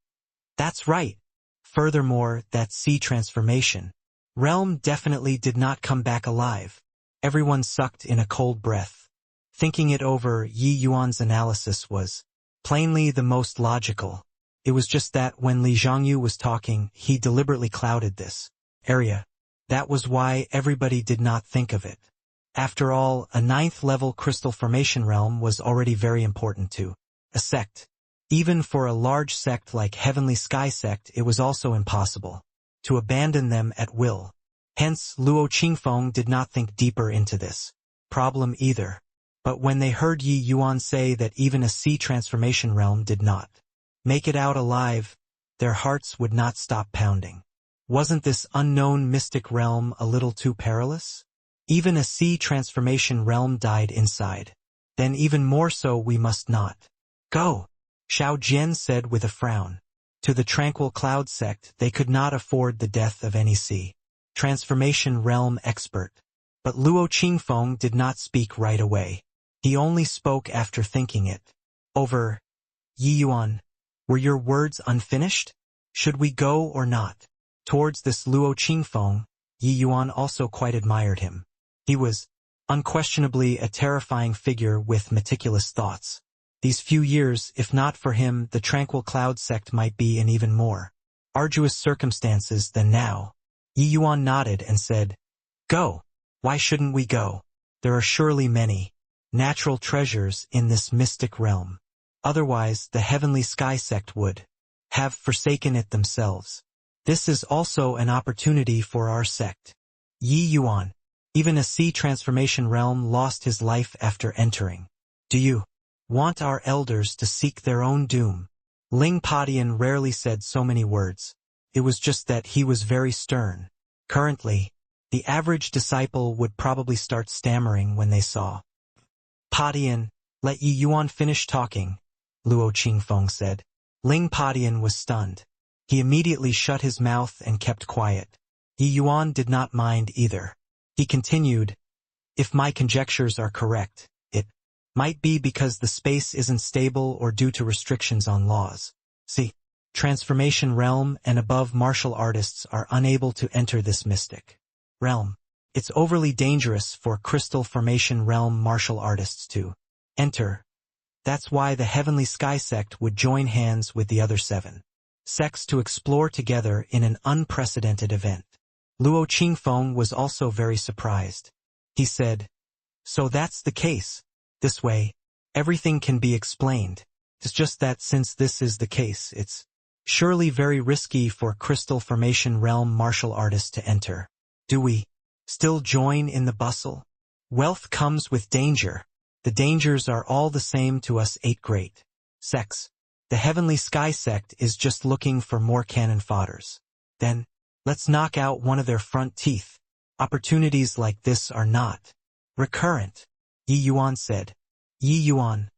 that's right. Furthermore, that sea transformation realm definitely did not come back alive. Everyone sucked in a cold breath. Thinking it over, Yi Yuan's analysis was plainly the most logical. It was just that when Li Zhongyu was talking, he deliberately clouded this area. That was why everybody did not think of it. After all, a 9th level crystal formation realm was already very important to a sect. Even for a large sect like Heavenly Sky sect, it was also impossible to abandon them at will. Hence, Luo Qingfeng did not think deeper into this problem either. But when they heard Yi Yuan say that even a sea transformation realm did not make it out alive, their hearts would not stop pounding. Wasn't this unknown mystic realm a little too perilous? Even a sea transformation realm died inside. Then even more so we must not go, Xiao Jian said with a frown. To the tranquil cloud sect they could not afford the death of any sea transformation realm expert. But Luo Qingfeng did not speak right away. He only spoke after thinking it over. Yi Yuan, were your words unfinished? Should we go or not? Towards this Luo Qingfeng, Yi Yuan also quite admired him. He was unquestionably a terrifying figure with meticulous thoughts. These few years, if not for him, the tranquil cloud sect might be in even more arduous circumstances than now. Yi Yuan nodded and said, "Go. Why shouldn't we go? There are surely many natural treasures in this mystic realm. Otherwise, the heavenly sky sect would have forsaken it themselves. This is also an opportunity for our sect." Yi Yuan, even a sea transformation realm, lost his life after entering. Do you want our elders to seek their own doom? Ling Padian rarely said so many words. It was just that he was very stern. Currently, the average disciple would probably start stammering when they saw Padian. Let Yi Yuan finish talking, Luo Qingfeng said. Ling Padian was stunned. He immediately shut his mouth and kept quiet. Yi Yuan did not mind either. He continued, "If my conjectures are correct, it might be because the space isn't stable or due to restrictions on laws. See, transformation realm and above martial artists are unable to enter this mystic realm. It's overly dangerous for crystal formation realm martial artists to enter. That's why the Heavenly Sky Sect would join hands with the other 7 sects to explore together in an unprecedented event." Luo Qingfeng was also very surprised. He said, "So that's the case. This way, everything can be explained. It's just that since this is the case, it's surely very risky for crystal formation realm martial artists to enter. Do we still join in the bustle? Wealth comes with danger. The dangers are all the same to us 8 great sects. The Heavenly Sky Sect is just looking for more cannon fodders. Then, let's knock out one of their front teeth. Opportunities like this are not recurrent," Yi Yuan said. "Yi Yuan,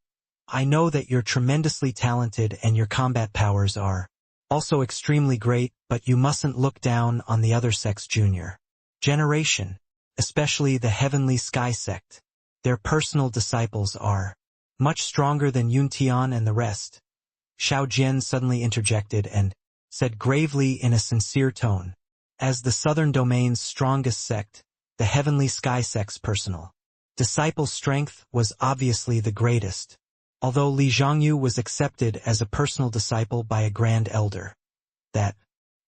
I know that you're tremendously talented and your combat powers are also extremely great, but you mustn't look down on the other sect's junior generation, especially the Heavenly Sky Sect. Their personal disciples are much stronger than Yuntian and the rest." Xiao Jian suddenly interjected and said gravely in a sincere tone, "As the Southern Domain's strongest sect, the Heavenly Sky Sect's personal disciple strength was obviously the greatest. Although Li Zhongyu was accepted as a personal disciple by a Grand Elder, that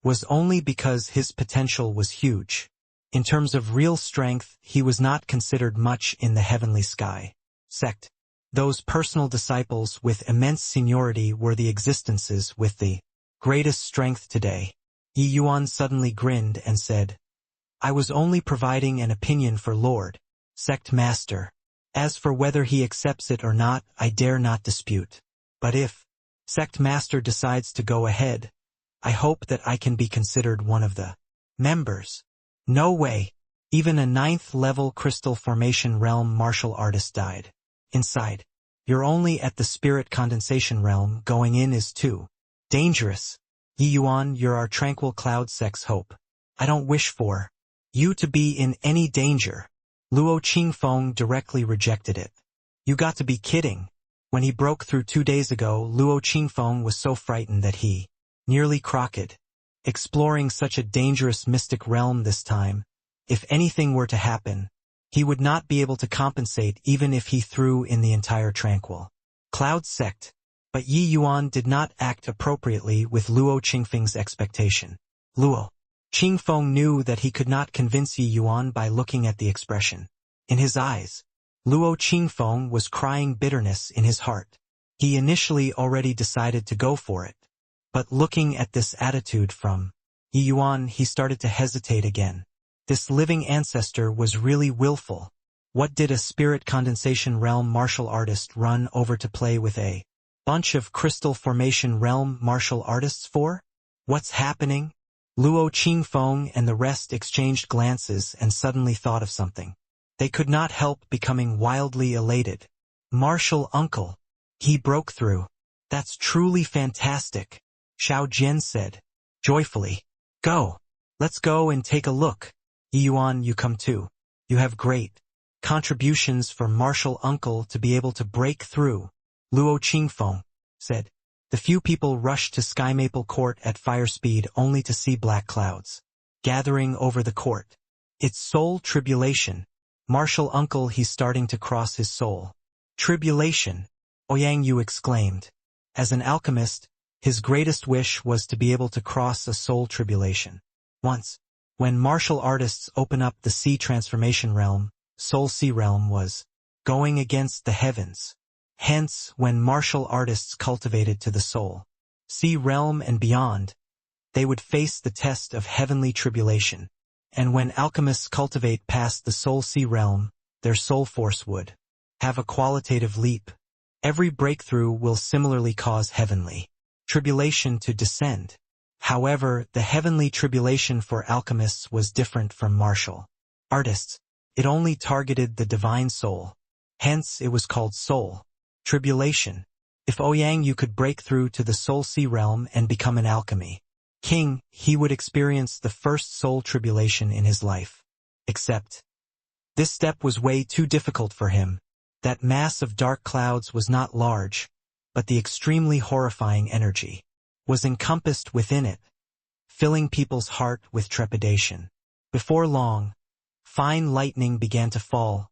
was only because his potential was huge. In terms of real strength, he was not considered much in the Heavenly Sky Sect. Those personal disciples with immense seniority were the existences with the greatest strength today." Yi Yuan suddenly grinned and said, "I was only providing an opinion for Lord Sect Master. As for whether he accepts it or not, I dare not dispute. But if Sect Master decides to go ahead, I hope that I can be considered one of the members." "No way. Even a 9th level crystal formation realm martial artist died inside. You're only at the spirit condensation realm. Going in is too dangerous. Yi Yuan, you're our tranquil cloud sect's hope. I don't wish for you to be in any danger." Luo Qingfeng directly rejected it. "You got to be kidding." When he broke through 2 days ago, Luo Qingfeng was so frightened that he nearly croaked. Exploring such a dangerous mystic realm this time, if anything were to happen, he would not be able to compensate even if he threw in the entire tranquil cloud sect. But Yi Yuan did not act appropriately with Luo Qingfeng's expectation. Luo Qingfeng knew that he could not convince Yi Yuan by looking at the expression in his eyes. Luo Qingfeng was crying bitterness in his heart. He initially already decided to go for it. But looking at this attitude from Yi Yuan, he started to hesitate again. This living ancestor was really willful. What did a spirit condensation realm martial artist run over to play with a bunch of crystal formation realm martial artists for? What's happening? Luo Qingfeng and the rest exchanged glances and suddenly thought of something. They could not help becoming wildly elated. Martial uncle. He broke through. That's truly fantastic, Xiao Jian said, joyfully. Go. Let's go and take a look. Yi Yuan, you come too. You have great contributions for martial uncle to be able to break through, Luo Qingfeng said. The few people rushed to Sky Maple Court at fire speed only to see black clouds gathering over the court. It's soul tribulation. Martial uncle, he's starting to cross his soul tribulation, Ouyang Yu exclaimed. As an alchemist, his greatest wish was to be able to cross a soul tribulation. Once, when martial artists open up the sea transformation realm, Soul Sea Realm was going against the heavens. Hence, when martial artists cultivated to the Soul Sea Realm and beyond, they would face the test of heavenly tribulation. And when alchemists cultivate past the Soul Sea Realm, their soul force would have a qualitative leap. Every breakthrough will similarly cause heavenly tribulation to descend. However, the heavenly tribulation for alchemists was different from martial artists. It only targeted the divine soul. Hence, it was called soul tribulation. If Ouyang Yu could break through to the Soul Sea Realm and become an alchemy king, he would experience the first soul tribulation in his life. Except, this step was way too difficult for him. That mass of dark clouds was not large, but the extremely horrifying energy was encompassed within it, filling people's heart with trepidation. Before long, fine lightning began to fall,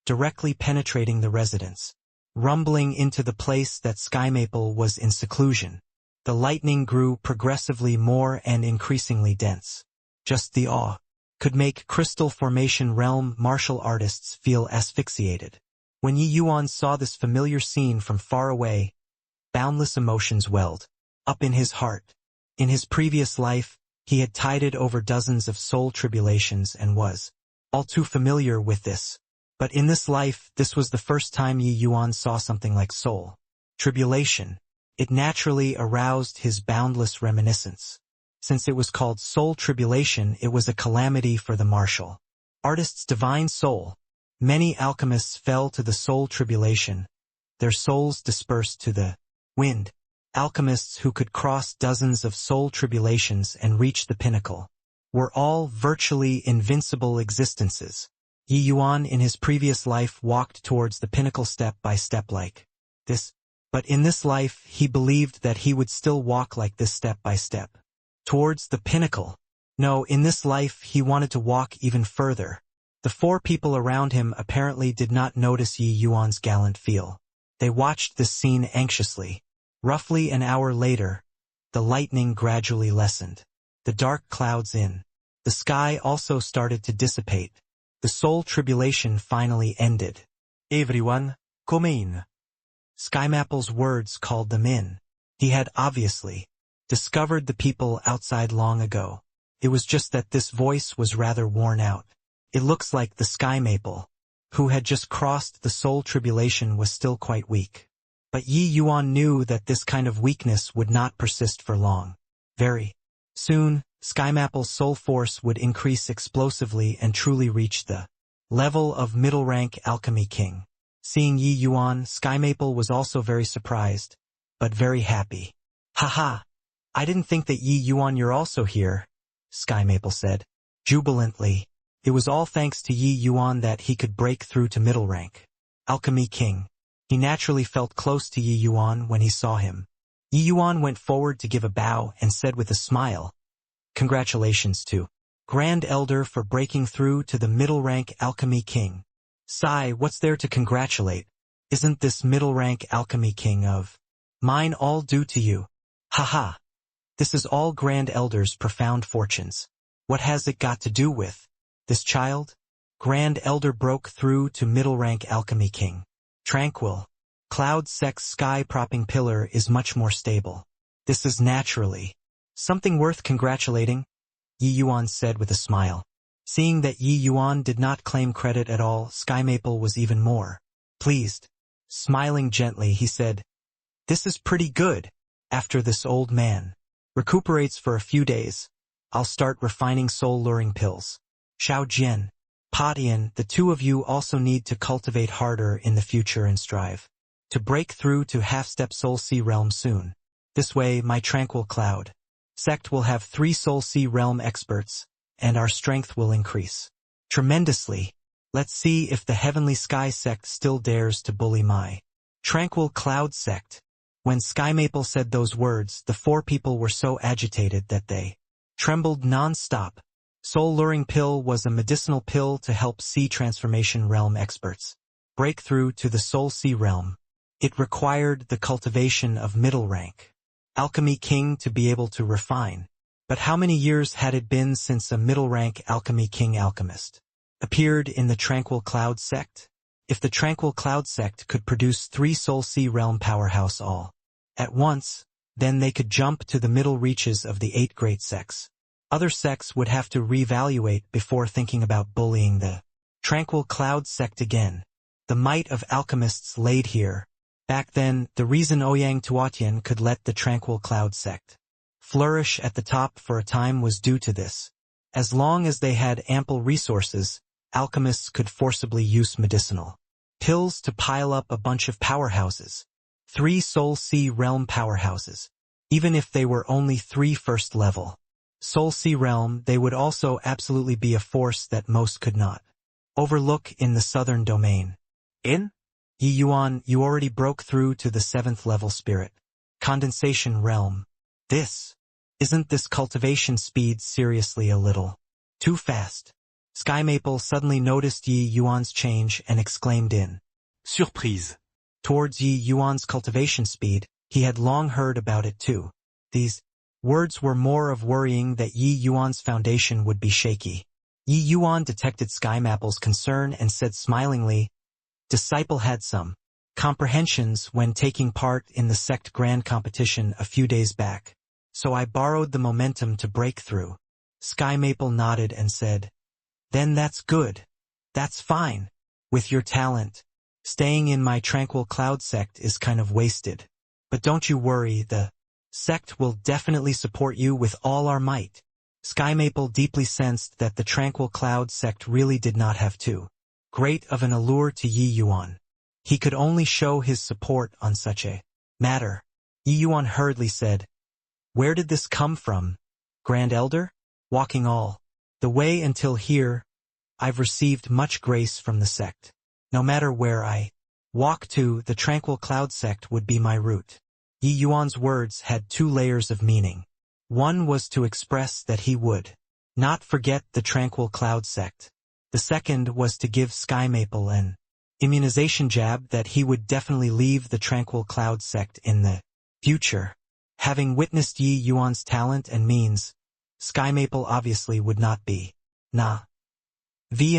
directly penetrating the residence, rumbling into the place that Sky Maple was in seclusion. The lightning grew progressively more and increasingly dense. Just the awe could make crystal formation realm martial artists feel asphyxiated. When Yi Yuan saw this familiar scene from far away, boundless emotions welled up in his heart. In his previous life, he had tided over dozens of soul tribulations and was all too familiar with this. But in this life, this was the first time Yi Yuan saw something like soul tribulation. It naturally aroused his boundless reminiscence. Since it was called soul tribulation, it was a calamity for the martial artist's divine soul. Many alchemists fell to the soul tribulation. Their souls dispersed to the wind. Alchemists who could cross dozens of soul tribulations and reach the pinnacle were all virtually invincible existences. Yi Yuan in his previous life walked towards the pinnacle step by step like this, but in this life he believed that he would still walk like this step by step towards the pinnacle. No, in this life he wanted to walk even further. The four people around him apparently did not notice Yi Yuan's gallant feel. They watched this scene anxiously. Roughly an hour later, the lightning gradually lessened. The dark clouds in the sky also started to dissipate. The soul tribulation finally ended. Everyone, come in. Sky Maple's words called them in. He had obviously discovered the people outside long ago. It was just that this voice was rather worn out. It looks like the Sky Maple, who had just crossed the soul tribulation, was still quite weak. But Yi Yuan knew that this kind of weakness would not persist for long. Very soon, Sky Maple's soul force would increase explosively and truly reach the level of middle-rank alchemy king. Seeing Yi Yuan, Sky Maple was also very surprised, but very happy. Haha, I didn't think that Yi Yuan, you're also here, Sky Maple said, jubilantly. It was all thanks to Yi Yuan that he could break through to middle rank alchemy king. He naturally felt close to Yi Yuan when he saw him. Yi Yuan went forward to give a bow and said with a smile, "Congratulations to Grand Elder for breaking through to the middle rank alchemy king." "Sigh, what's there to congratulate? Isn't this middle rank alchemy king of mine all due to you? Haha. This is all Grand Elder's profound fortunes. What has it got to do with this child?" Grand Elder broke through to middle rank alchemy king. Tranquil. Cloud Sex sky propping pillar is much more stable. This is naturally something worth congratulating, Yi Yuan said with a smile. Seeing that Yi Yuan did not claim credit at all, Sky Maple was even more pleased. Smiling gently, he said, "This is pretty good. After this old man recuperates for a few days, I'll start refining soul-luring pills. Xiao Jian, Patian, the two of you also need to cultivate harder in the future and strive to break through to half-step Soul Sea realm soon. This way, my tranquil cloud sect will have 3 Soul Sea realm experts, and our strength will increase tremendously. Let's see if the Heavenly Sky sect still dares to bully my tranquil cloud sect." When Sky Maple said those words, the 4 people were so agitated that they trembled non-stop. Soul-luring pill was a medicinal pill to help Sea Transformation realm experts break through to the Soul Sea realm. It required the cultivation of middle-rank Alchemy King to be able to refine. But how many years had it been since a middle-rank Alchemy King alchemist appeared in the Tranquil Cloud sect? If the Tranquil Cloud sect could produce 3 Soul Sea realm powerhouse all at once, then they could jump to the middle reaches of the 8 great sects. Other sects would have to reevaluate before thinking about bullying the Tranquil Cloud sect again. The might of alchemists laid here. Back then, the reason Ouyang Tuatian could let the Tranquil Cloud sect flourish at the top for a time was due to this. As long as they had ample resources, alchemists could forcibly use medicinal pills to pile up a bunch of powerhouses. 3 Soul Sea realm powerhouses. Even if they were only 3 first level Soul Sea realm, they would also absolutely be a force that most could not overlook in the southern domain. In Yi Yuan, you already broke through to the 7th level spirit condensation realm. Isn't this cultivation speed seriously a little too fast? Sky Maple suddenly noticed Yi Yuan's change and exclaimed in Surprise. towards Yi Yuan's cultivation speed. He had long heard about it too. These words were more of worrying that Yi Yuan's foundation would be shaky. Yi Yuan detected Sky Maple's concern and said smilingly, "Disciple had some comprehensions when taking part in the sect grand competition a few days back, so I borrowed the momentum to break through." Sky Maple nodded and said, "Then that's good. That's fine. With your talent, staying in my Tranquil Cloud sect is kind of wasted. But don't you worry, the sect will definitely support you with all our might." Sky Maple deeply sensed that the Tranquil Cloud sect really did not have too great of an allure to Yi Yuan. He could only show his support on such a matter. Yi Yuan hurriedly said, "Where did this come from, Grand Elder?" "Walking all the way until here, I've received much grace from the sect. No matter where I walk to, the Tranquil Cloud sect would be my route." Yi Yuan's words had 2 layers of meaning. One was to express that he would not forget the Tranquil Cloud sect. The second was to give Sky Maple an immunization jab that he would definitely leave the Tranquil Cloud sect in the future. Having witnessed Yi Yuan's talent and means, Sky Maple obviously would not be naive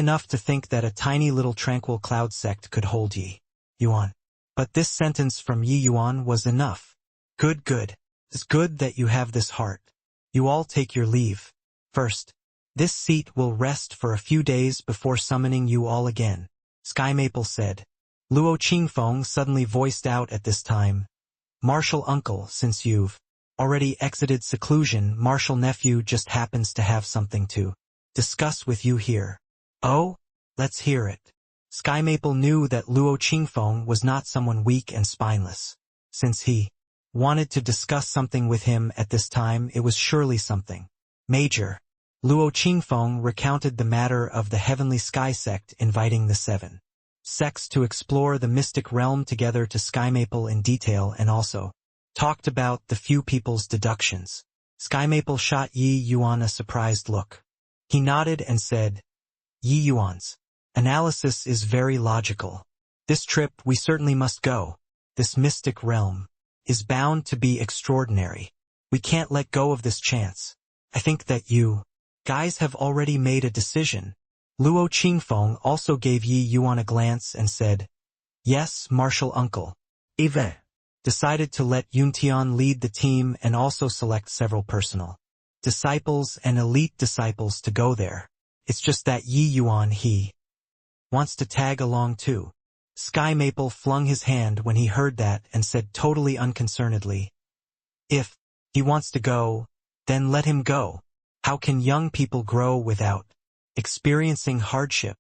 enough to think that a tiny little Tranquil Cloud sect could hold Yi Yuan. But this sentence from Yi Yuan was enough. Good. It's good that you have this heart. You all take your leave. First, this seat will rest for a few days before summoning you all again," Sky Maple said. Luo Qingfeng suddenly voiced out at this time, "Martial uncle, since you've already exited seclusion, Martial nephew just happens to have something to discuss with you here." "Oh? Let's hear it." Sky Maple knew that Luo Qingfeng was not someone weak and spineless. Since he wanted to discuss something with him at this time, it was surely something major. Luo Qingfeng recounted the matter of the Heavenly Sky sect inviting the 7 sects to explore the mystic realm together to Sky Maple in detail, and also talked about the few people's deductions. Sky Maple shot Yi Yuan a surprised look. He nodded and said, "Yi Yuan's analysis is very logical. This trip we certainly must go. This mystic realm is bound to be extraordinary. We can't let go of this chance. I think that you guys have already made a decision." Luo Qingfeng also gave Yi Yuan a glance and said, "Yes, Martial Uncle. Eve decided to let Yuntian lead the team and also select several personal disciples and elite disciples to go there. It's just that Yi Yuan he wants to tag along too. Sky Maple flung his hand when he heard that and said totally unconcernedly, "If he wants to go, then let him go. How can young people grow without experiencing hardship?"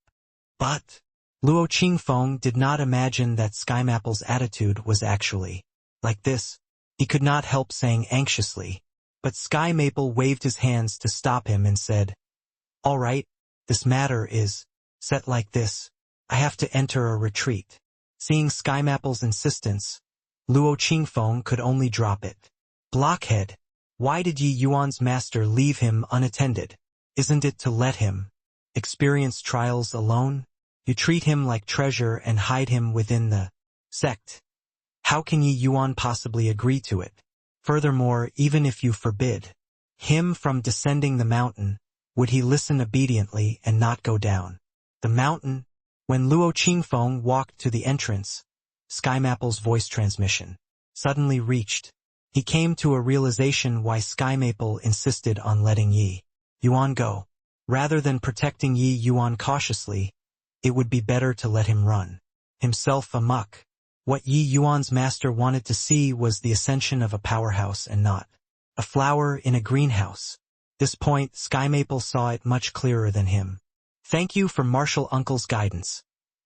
But Luo Qingfeng did not imagine that Sky Maple's attitude was actually like this. He could not help saying anxiously, but Sky Maple waved his hands to stop him and said, "All right, this matter is set like this. I have to enter a retreat." Seeing Sky Maple's insistence, Luo Qingfeng could only drop it. "Blockhead, why did Yi Yuan's master leave him unattended? Isn't it to let him experience trials alone? You treat him like treasure and hide him within the sect. How can Yi Yuan possibly agree to it? Furthermore, even if you forbid him from descending the mountain, would he listen obediently and not go down the mountain?" When Luo Qingfeng walked to the entrance, Sky Maple's voice transmission suddenly reached. He came to a realization why Sky Maple insisted on letting Yi Yuan go. Rather than protecting Yi Yuan cautiously, it would be better to let him run himself amok. What Yi Yuan's master wanted to see was the ascension of a powerhouse and not a flower in a greenhouse. This point, Sky Maple saw it much clearer than him. "Thank you for Martial Uncle's guidance,"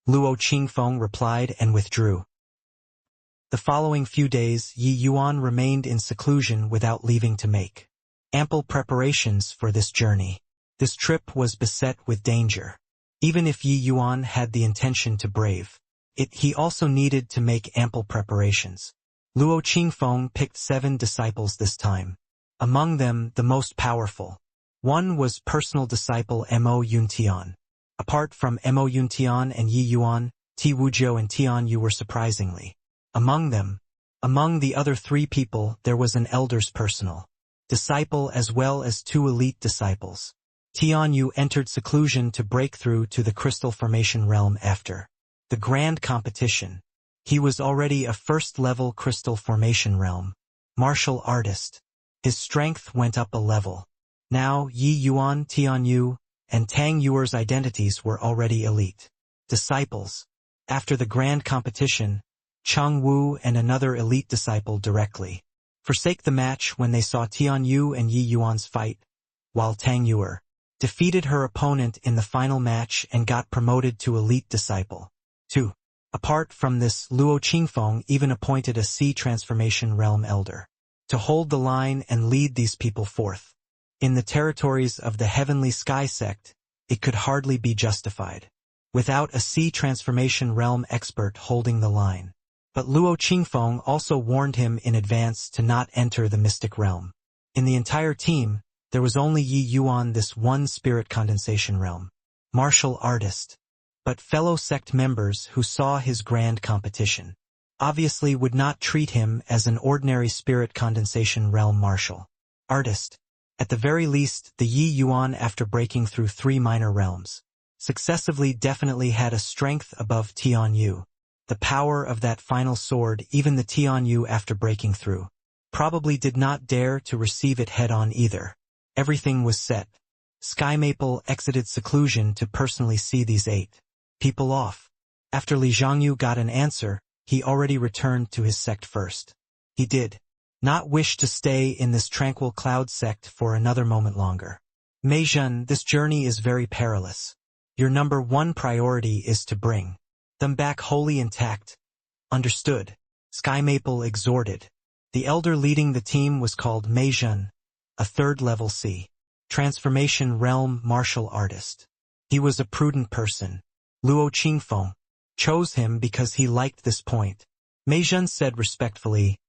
Luo Qingfeng replied and withdrew. The following few days, Yi Yuan remained in seclusion without leaving to make ample preparations for this journey. This trip was beset with danger. Even if Yi Yuan had the intention to brave it, he also needed to make ample preparations. Luo Qingfeng picked 7 disciples this time. Among them, the most powerful one was personal disciple Mo Yuntian. Apart from Mo Yuntian and Yi Yuan, Ti Wujiu and Tian Yu were surprisingly among them. Among the other 3 people, there was an elder's personal disciple as well as 2 elite disciples. Tian Yu entered seclusion to break through to the crystal formation realm after the grand competition. He was already a first-level crystal formation realm martial artist. His strength went up a level. Now, Yi Yuan, Tian Yu, and Tang Yuer's identities were already elite disciples. After the grand competition, Cheng Wu and another elite disciple directly forsake the match when they saw Tian Yu and Yi Yuan's fight, while Tang Yuer defeated her opponent in the final match and got promoted to elite disciple 2. Apart from this, Luo Qingfeng even appointed a Sea Transformation Realm elder to hold the line and lead these people forth. In the territories of the Heavenly Sky sect, it could hardly be justified without a Sea Transformation Realm expert holding the line. But Luo Qingfeng also warned him in advance to not enter the mystic realm. In the entire team, there was only Yi Yuan, this one spirit condensation realm martial artist. But fellow sect members who saw his grand competition obviously would not treat him as an ordinary spirit condensation realm martial artist. At the very least, the Yi Yuan, after breaking through 3 minor realms successively, definitely had a strength above Tian Yu. The power of that final sword, even the Tian Yu after breaking through probably did not dare to receive it head-on either. Everything was set. Sky Maple exited seclusion to personally see these 8 people off. After Li Zhangyu got an answer, he already returned to his sect first. He did not wish to stay in this tranquil cloud sect for another moment longer. "Mei Zhen, this journey is very perilous. Your number 1 priority is to bring them back wholly intact. Understood?" Sky Maple exhorted. The elder leading the team was called Mei Zhen, a 3rd-level Sea Transformation Realm martial artist. He was a prudent person. Luo Qingfeng chose him because he liked this point. Mei Zhen said respectfully,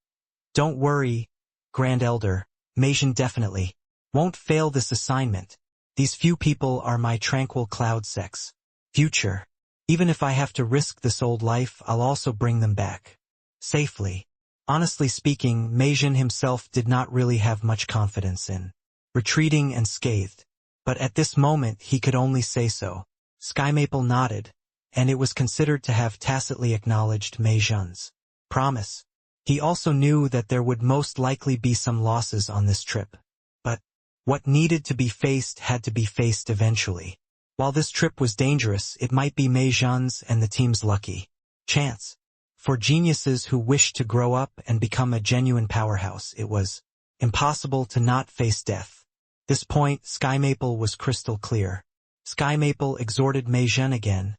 "Don't worry, Grand Elder, Mei Zhen definitely won't fail this assignment. These few people are my tranquil cloud sect's future. Even if I have to risk this old life, I'll also bring them back safely." Honestly speaking, Mei Zhen himself did not really have much confidence in retreating unscathed. But at this moment he could only say so. Sky Maple nodded, and it was considered to have tacitly acknowledged Mei Zhen's promise. He also knew that there would most likely be some losses on this trip. But what needed to be faced had to be faced eventually. While this trip was dangerous, it might be Mei Zhen's and the team's lucky chance. For geniuses who wished to grow up and become a genuine powerhouse, it was impossible to not face death. This point, Sky Maple was crystal clear. Sky Maple exhorted Mei Zhen again,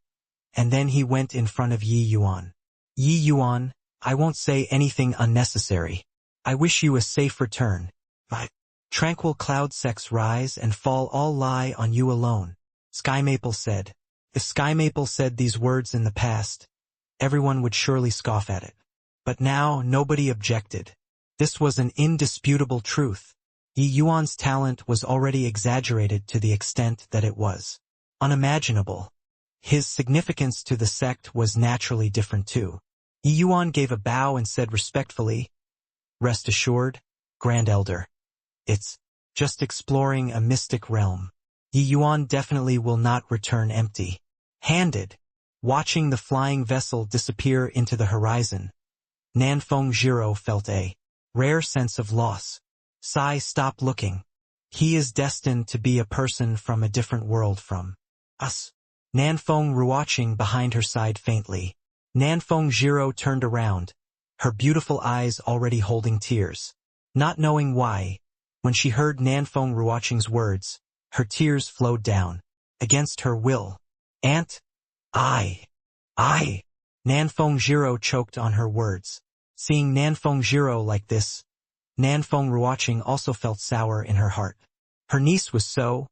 and then he went in front of Yi Yuan. Yi Yuan, I won't say anything unnecessary. I wish you a safe return. But tranquil cloud sects rise and fall all lie on you alone, Sky Maple said. If Sky Maple said these words in the past, everyone would surely scoff at it. But now nobody objected. This was an indisputable truth. Yi Yuan's talent was already exaggerated to the extent that it was unimaginable. His significance to the sect was naturally different too. Yi Yuan gave a bow and said respectfully, "Rest assured, Grand Elder. It's just exploring a mystic realm. Yi Yuan definitely will not return empty-handed." Watching the flying vessel disappear into the horizon, Nanfeng Jiro felt a rare sense of loss. Sai stopped looking. He is destined to be a person from a different world from us. Nanfeng Ruoqing behind her sighed faintly. Nanfeng Jiro turned around, her beautiful eyes already holding tears. Not knowing why, when she heard Nanfeng Ruoqing's words, her tears flowed down. Against her will. "Aunt? I. Nanfeng Jiro choked on her words. Seeing Nanfeng Jiro like this, Nanfeng Ruoqing also felt sour in her heart. Her niece was so,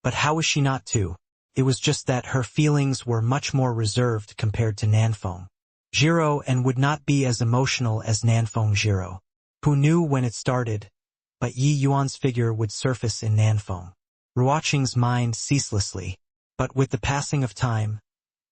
but how was she not to? It was just that her feelings were much more reserved compared to Nanfeng Jiro and would not be as emotional as Nanfeng Jiro. Who knew when it started, but Yi Yuan's figure would surface in Nanfeng Ruoqing's mind ceaselessly. But with the passing of time,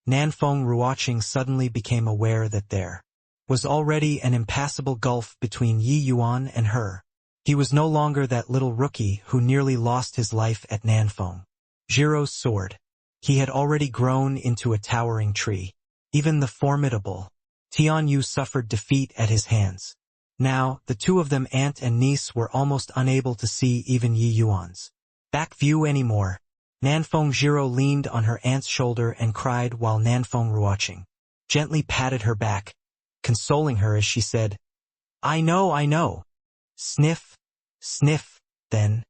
Nanfeng Ruoqing suddenly became aware that there was already an impassable gulf between Yi Yuan and her. He was no longer that little rookie who nearly lost his life at Nanfeng Jiro's sword. He had already grown into a towering tree. Even the formidable Tianyu suffered defeat at his hands. Now, the two of them, aunt and niece, were almost unable to see even Yi Yuan's back view anymore. Nanfeng Jiro leaned on her aunt's shoulder and cried while Nanfeng Ruoqing gently patted her back, consoling her as she said, I know. Sniff, sniff, then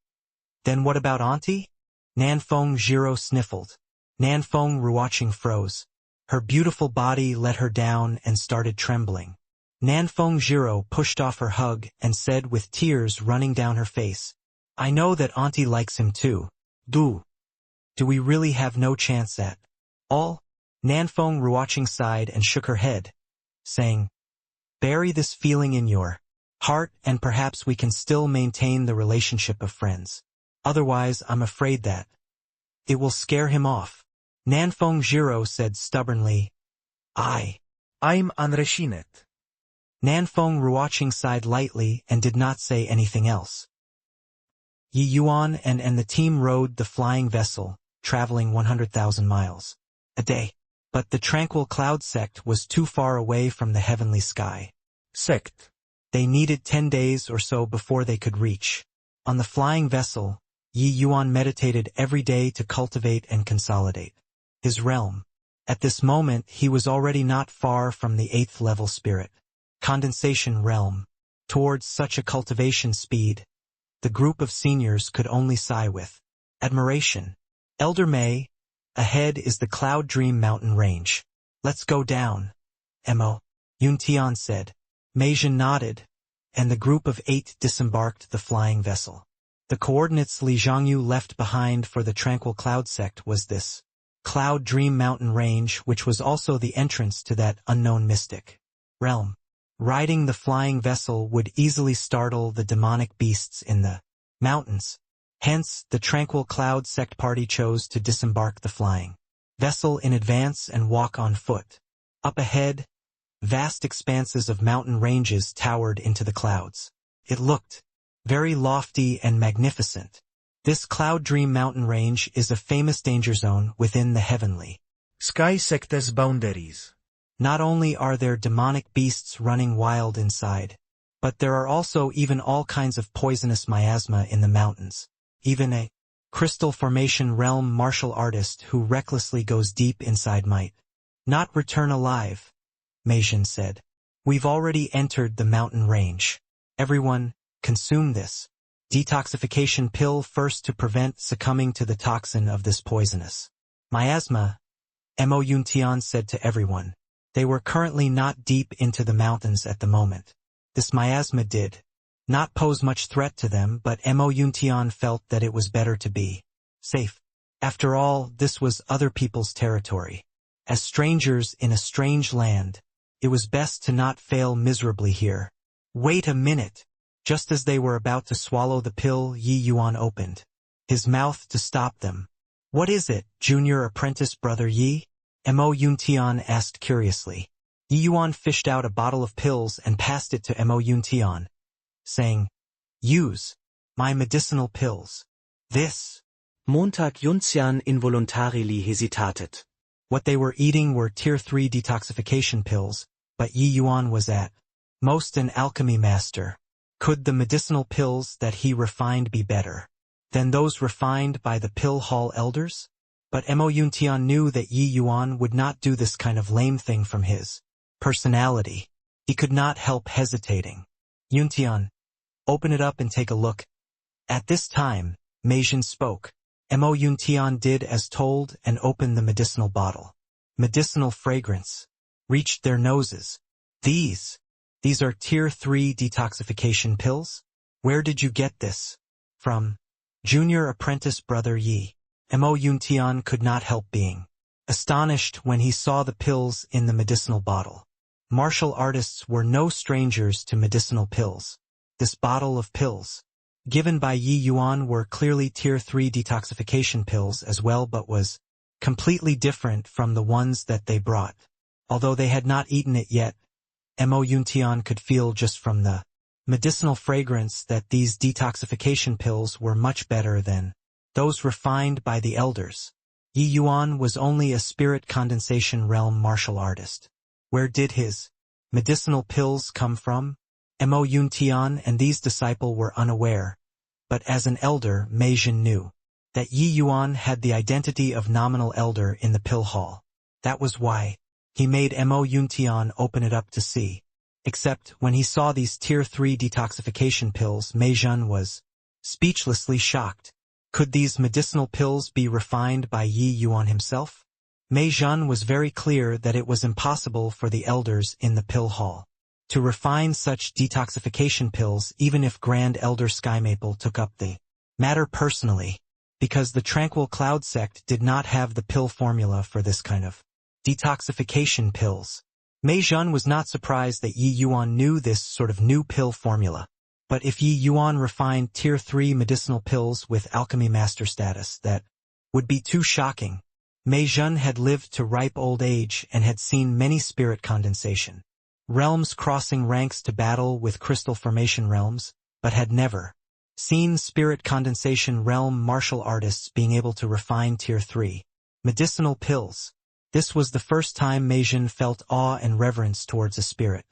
what about auntie? Nanfeng Jiro sniffled. Nanfeng Ruoqing froze. Her beautiful body let her down and started trembling. Nanfeng Jiro pushed off her hug and said with tears running down her face, I know that auntie likes him too. Do we really have no chance at all? Nanfeng Ruoqing sighed and shook her head, saying, bury this feeling in your heart and perhaps we can still maintain the relationship of friends. Otherwise, I'm afraid that it will scare him off. Nanfeng Jiro said stubbornly, I'm unreshinet. Nanfeng Ruoqing sighed lightly and did not say anything else. Yi Yuan and the team rode the flying vessel, traveling 100,000 miles a day. But the tranquil cloud sect was too far away from the heavenly sky. They needed 10 days or so before they could reach. On the flying vessel, Yi Yuan meditated every day to cultivate and consolidate his realm. At this moment, he was already not far from the 8th level spirit condensation realm. Towards such a cultivation speed, the group of seniors could only sigh with admiration. Elder Mei, ahead is the Cloud Dream Mountain Range. Let's go down. Mo. Yuntian said. Mei Zhen nodded, and the group of 8 disembarked the flying vessel. The coordinates Li Zhongyu left behind for the Tranquil Cloud sect was this Cloud Dream Mountain Range, which was also the entrance to that unknown mystic realm. Riding the flying vessel would easily startle the demonic beasts in the mountains. Hence, the Tranquil Cloud sect party chose to disembark the flying vessel in advance and walk on foot. Up ahead, vast expanses of mountain ranges towered into the clouds. It looked very lofty and magnificent. This Cloud Dream Mountain Range is a famous danger zone within the heavenly sky sect's boundaries. Not only are there demonic beasts running wild inside, but there are also even all kinds of poisonous miasma in the mountains. Even a Crystal Formation Realm martial artist who recklessly goes deep inside might not return alive, Meijin said. We've already entered the mountain range. Everyone, consume this detoxification pill first to prevent succumbing to the toxin of this poisonous miasma, Mo Yuntian said to everyone. They were currently not deep into the mountains at the moment. This miasma did not pose much threat to them, but Mo Yuntian felt that it was better to be safe. After all, this was other people's territory. As strangers in a strange land, it was best to not fail miserably here. Wait a minute. Just as they were about to swallow the pill, Yi Yuan opened his mouth to stop them. What is it, junior apprentice brother Yi? Mo Yuntian asked curiously. Yi Yuan fished out a bottle of pills and passed it to Mo Yuntian, saying, Use my medicinal pills. This. Montag Yuntian involuntarily hesitated. What they were eating were Tier 3 detoxification pills, but Yi Yuan was at most an alchemy master. Could the medicinal pills that he refined be better than those refined by the pill hall elders? But Mo Yuntian knew that Yi Yuan would not do this kind of lame thing from his personality. He could not help hesitating. Yuntian, open it up and take a look. At this time, Meijin spoke. Mo Yuntian did as told and opened the medicinal bottle. Medicinal fragrance reached their noses. These are Tier 3 detoxification pills? Where did you get this from? Junior apprentice brother Yi. Mo Yuntian could not help being astonished when he saw the pills in the medicinal bottle. Martial artists were no strangers to medicinal pills. This bottle of pills, given by Yi Yuan, were clearly Tier 3 detoxification pills as well, but was completely different from the ones that they brought. Although they had not eaten it yet, Mo Yuntian could feel just from the medicinal fragrance that these detoxification pills were much better than those refined by the elders. Yi Yuan was only a spirit condensation realm martial artist. Where did his medicinal pills come from? Mo Yuntian and these disciples were unaware, but as an elder, Meijin knew that Yi Yuan had the identity of nominal elder in the pill hall. That was why he made Mo Yuntian open it up to see. Except when he saw these Tier 3 detoxification pills, Meijin was speechlessly shocked. Could these medicinal pills be refined by Yi Yuan himself? Meijin was very clear that it was impossible for the elders in the pill hall to refine such detoxification pills, even if Grand Elder Skymaple took up the matter personally, because the Tranquil Cloud sect did not have the pill formula for this kind of detoxification pills. Meijin was not surprised that Yi Yuan knew this sort of new pill formula. But if Yi Yuan refined Tier 3 medicinal pills with alchemy master status, that would be too shocking. Meijin had lived to ripe old age and had seen many spirit condensation realms crossing ranks to battle with crystal formation realms, but had never seen spirit condensation realm martial artists being able to refine Tier 3 medicinal pills. This was the first time Meijin felt awe and reverence towards a spirit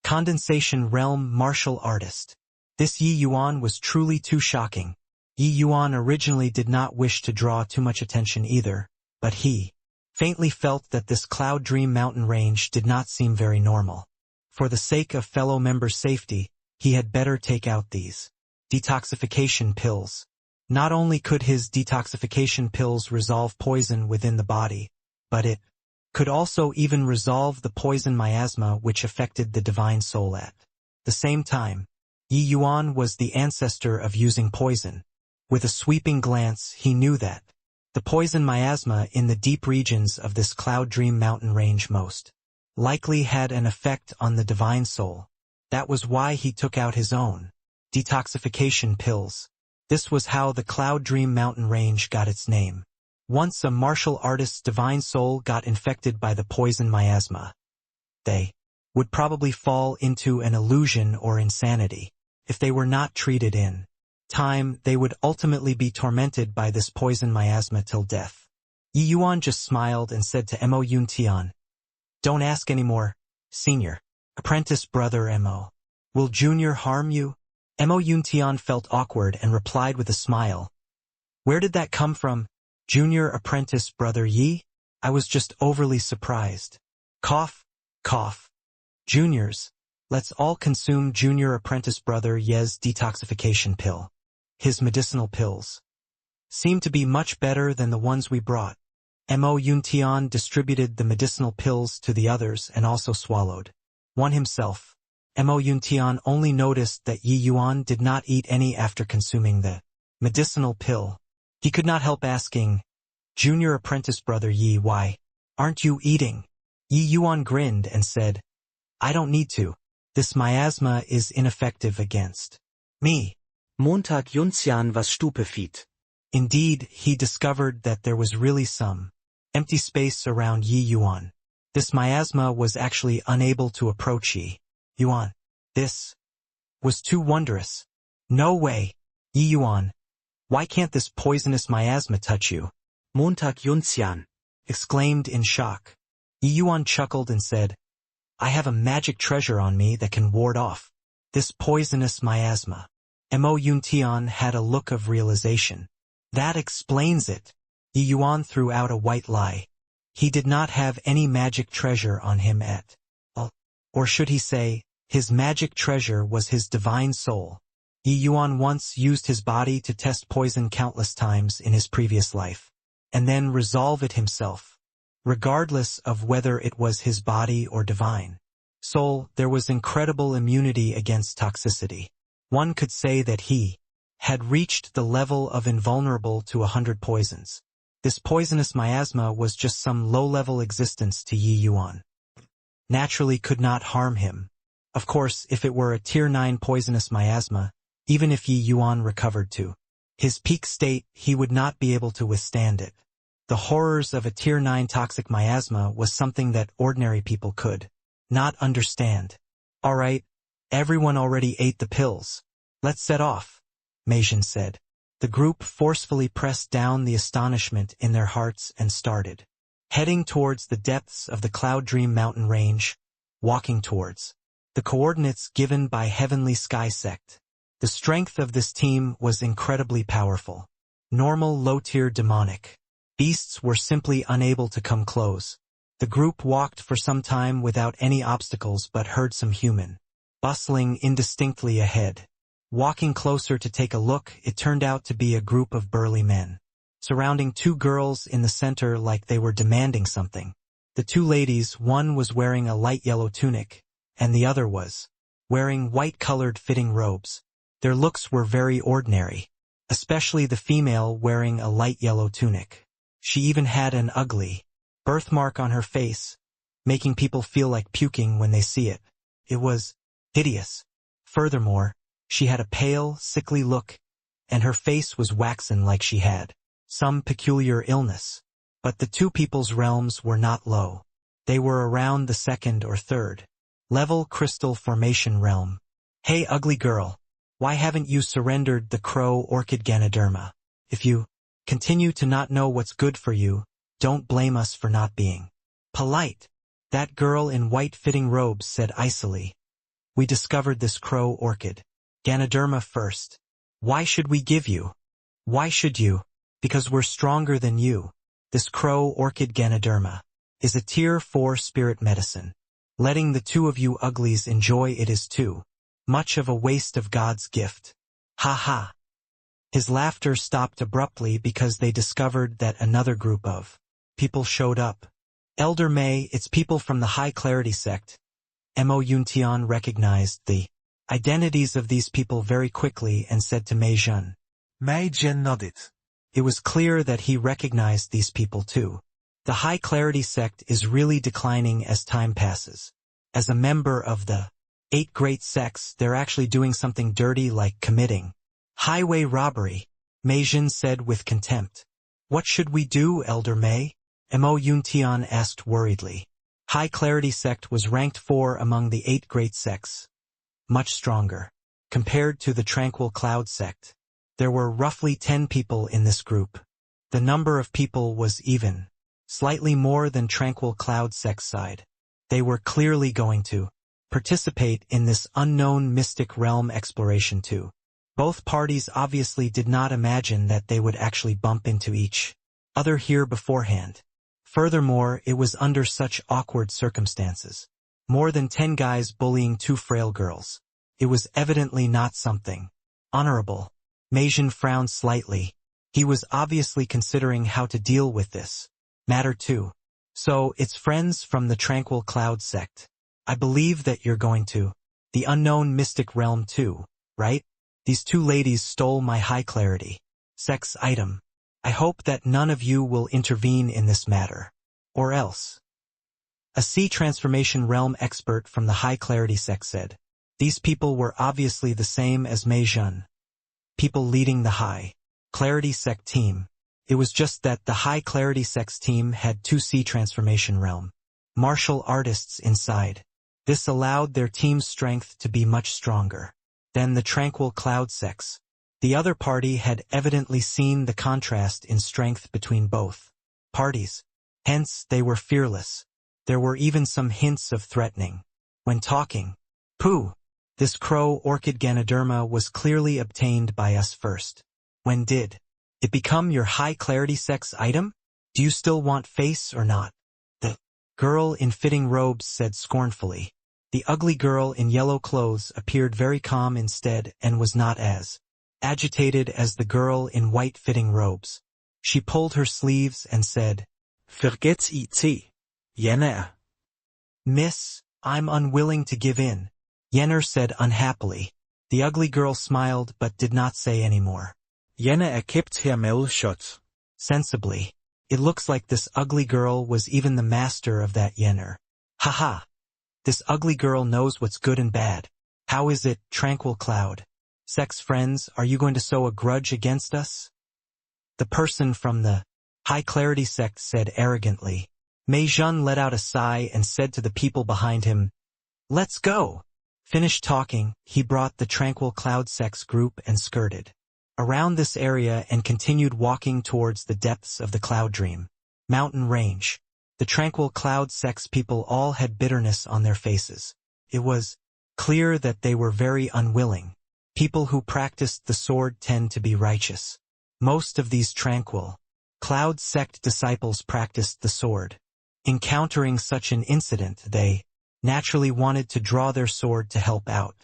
condensation realm martial artist. This Yi Yuan was truly too shocking. Yi Yuan originally did not wish to draw too much attention either, but he faintly felt that this Cloud Dream mountain range did not seem very normal. For the sake of fellow members' safety, he had better take out these detoxification pills. Not only could his detoxification pills resolve poison within the body, but it could also even resolve the poison miasma which affected the divine soul at the same time. Yi Yuan was the ancestor of using poison. With a sweeping glance, he knew that the poison miasma in the deep regions of this Cloud Dream mountain range most likely had an effect on the divine soul. That was why he took out his own detoxification pills. This was how the Cloud Dream mountain range got its name. Once a martial artist's divine soul got infected by the poison miasma, they would probably fall into an illusion or insanity. If they were not treated in time, they would ultimately be tormented by this poison miasma till death. Yi Yuan just smiled and said to Mo Yuntian, "Don't ask anymore, senior apprentice brother Mo. Will Junior harm you?" Mo Yuntian felt awkward and replied with a smile, Where did that come from? Junior apprentice brother Yi? I was just overly surprised. Cough, cough. Juniors, let's all consume junior apprentice brother Ye's detoxification pill. His medicinal pills seem to be much better than the ones we brought. Mo Yuntian distributed the medicinal pills to the others and also swallowed one himself. Mo Yuntian only noticed that Yi Yuan did not eat any after consuming the medicinal pill. He could not help asking, Junior apprentice brother Yi, why aren't you eating? Yi Yuan grinned and said, I don't need to. This miasma is ineffective against me. Montag Yunxian was stupefit. Indeed, he discovered that there was really some empty space around Yi Yuan. This miasma was actually unable to approach Yi Yuan. This was too wondrous. No way, Yi Yuan. Why can't this poisonous miasma touch you? Montag Yunxian exclaimed in shock. Yi Yuan chuckled and said, I have a magic treasure on me that can ward off this poisonous miasma. Mo Yuntian had a look of realization. That explains it. Yi Yuan threw out a white lie. He did not have any magic treasure on him at all. Or should he say, his magic treasure was his divine soul. Yi Yuan once used his body to test poison countless times in his previous life, and then resolve it himself. Regardless of whether it was his body or divine soul, there was incredible immunity against toxicity. One could say that he had reached the level of invulnerable to 100 poisons. This poisonous miasma was just some low-level existence to Yi Yuan. Naturally could not harm him. Of course, if it were a Tier 9 poisonous miasma, even if Yi Yuan recovered to his peak state, he would not be able to withstand it. The horrors of a Tier 9 toxic miasma was something that ordinary people could not understand. Alright, everyone already ate the pills. Let's set off, Meijin said. The group forcefully pressed down the astonishment in their hearts and started heading towards the depths of the Cloud Dream Mountain Range, walking towards the coordinates given by Heavenly Sky Sect. The strength of this team was incredibly powerful. Normal low-tier demonic beasts were simply unable to come close. The group walked for some time without any obstacles but heard some human bustling indistinctly ahead. Walking closer to take a look, it turned out to be a group of burly men, surrounding two girls in the center like they were demanding something. The two ladies, one was wearing a light yellow tunic, and the other was wearing white-colored fitting robes. Their looks were very ordinary, especially the female wearing a light yellow tunic. She even had an ugly birthmark on her face, making people feel like puking when they see it. It was hideous. Furthermore, she had a pale, sickly look, and her face was waxen like she had some peculiar illness. But the two people's realms were not low. They were around the second or third level crystal formation realm. Hey ugly girl, why haven't you surrendered the crow orchid Ganoderma? If you continue to not know what's good for you, don't blame us for not being polite. That girl in white fitting robes said icily. We discovered this crow orchid Ganoderma first. Why should we give you? Why should you? Because we're stronger than you. This crow orchid Ganoderma is a Tier 4 spirit medicine. Letting the two of you uglies enjoy it is too much of a waste of God's gift. Ha ha. His laughter stopped abruptly because they discovered that another group of people showed up. Elder May, it's people from the High Clarity sect. Mo Yuntian recognized the identities of these people very quickly and said to Mei Jun. Mei Jun nodded. It was clear that he recognized these people too. The High Clarity sect is really declining as time passes. As a member of the 8 great sects, they're actually doing something dirty like committing highway robbery, Mei Jun said with contempt. What should we do, Elder Mei? Mo Yuntian asked worriedly. High Clarity sect was ranked 4 among the 8 great sects. Much stronger. Compared to the Tranquil Cloud sect, there were roughly 10 people in this group. The number of people was even slightly more than Tranquil Cloud sect's side. They were clearly going to participate in this unknown mystic realm exploration too. Both parties obviously did not imagine that they would actually bump into each other here beforehand. Furthermore, it was under such awkward circumstances. More than 10 guys bullying 2 frail girls. It was evidently not something honorable. Meijin frowned slightly. He was obviously considering how to deal with this matter too. So, it's friends from the Tranquil Cloud sect. I believe that you're going to the unknown mystic realm too, right? These 2 ladies stole my high clarity sex item. I hope that none of you will intervene in this matter. Or else. A sea transformation realm expert from the high clarity sect said. These people were obviously the same as Mei Jun. People leading the high clarity sect team. It was just that the high clarity sect team had 2 sea transformation realm martial artists inside. This allowed their team's strength to be much stronger than the Tranquil Cloud sects. The other party had evidently seen the contrast in strength between both parties. Hence, they were fearless. There were even some hints of threatening. When talking, pooh, this crow orchid Ganoderma was clearly obtained by us first. When did it become your high clarity sex item? Do you still want face or not? The girl in fitting robes said scornfully. The ugly girl in yellow clothes appeared very calm instead and was not as agitated as the girl in white fitting robes. She pulled her sleeves and said, Forget it. Jenner. Miss, I'm unwilling to give in. Jenner said unhappily. The ugly girl smiled but did not say any more. Jenner kept her mouth shut. Sensibly. It looks like this ugly girl was even the master of that Jenner. Haha. This ugly girl knows what's good and bad. How is it, Tranquil Cloud? Sex friends, are you going to sow a grudge against us? The person from the high clarity sect said arrogantly. Mei Jun let out a sigh and said to the people behind him, Let's go. Finished talking, he brought the Tranquil Cloud sect's group and skirted around this area and continued walking towards the depths of the Cloud Dream mountain range. The Tranquil Cloud sect's people all had bitterness on their faces. It was clear that they were very unwilling. People who practiced the sword tend to be righteous. Most of these Tranquil Cloud sect disciples practiced the sword. Encountering such an incident, they naturally wanted to draw their sword to help out.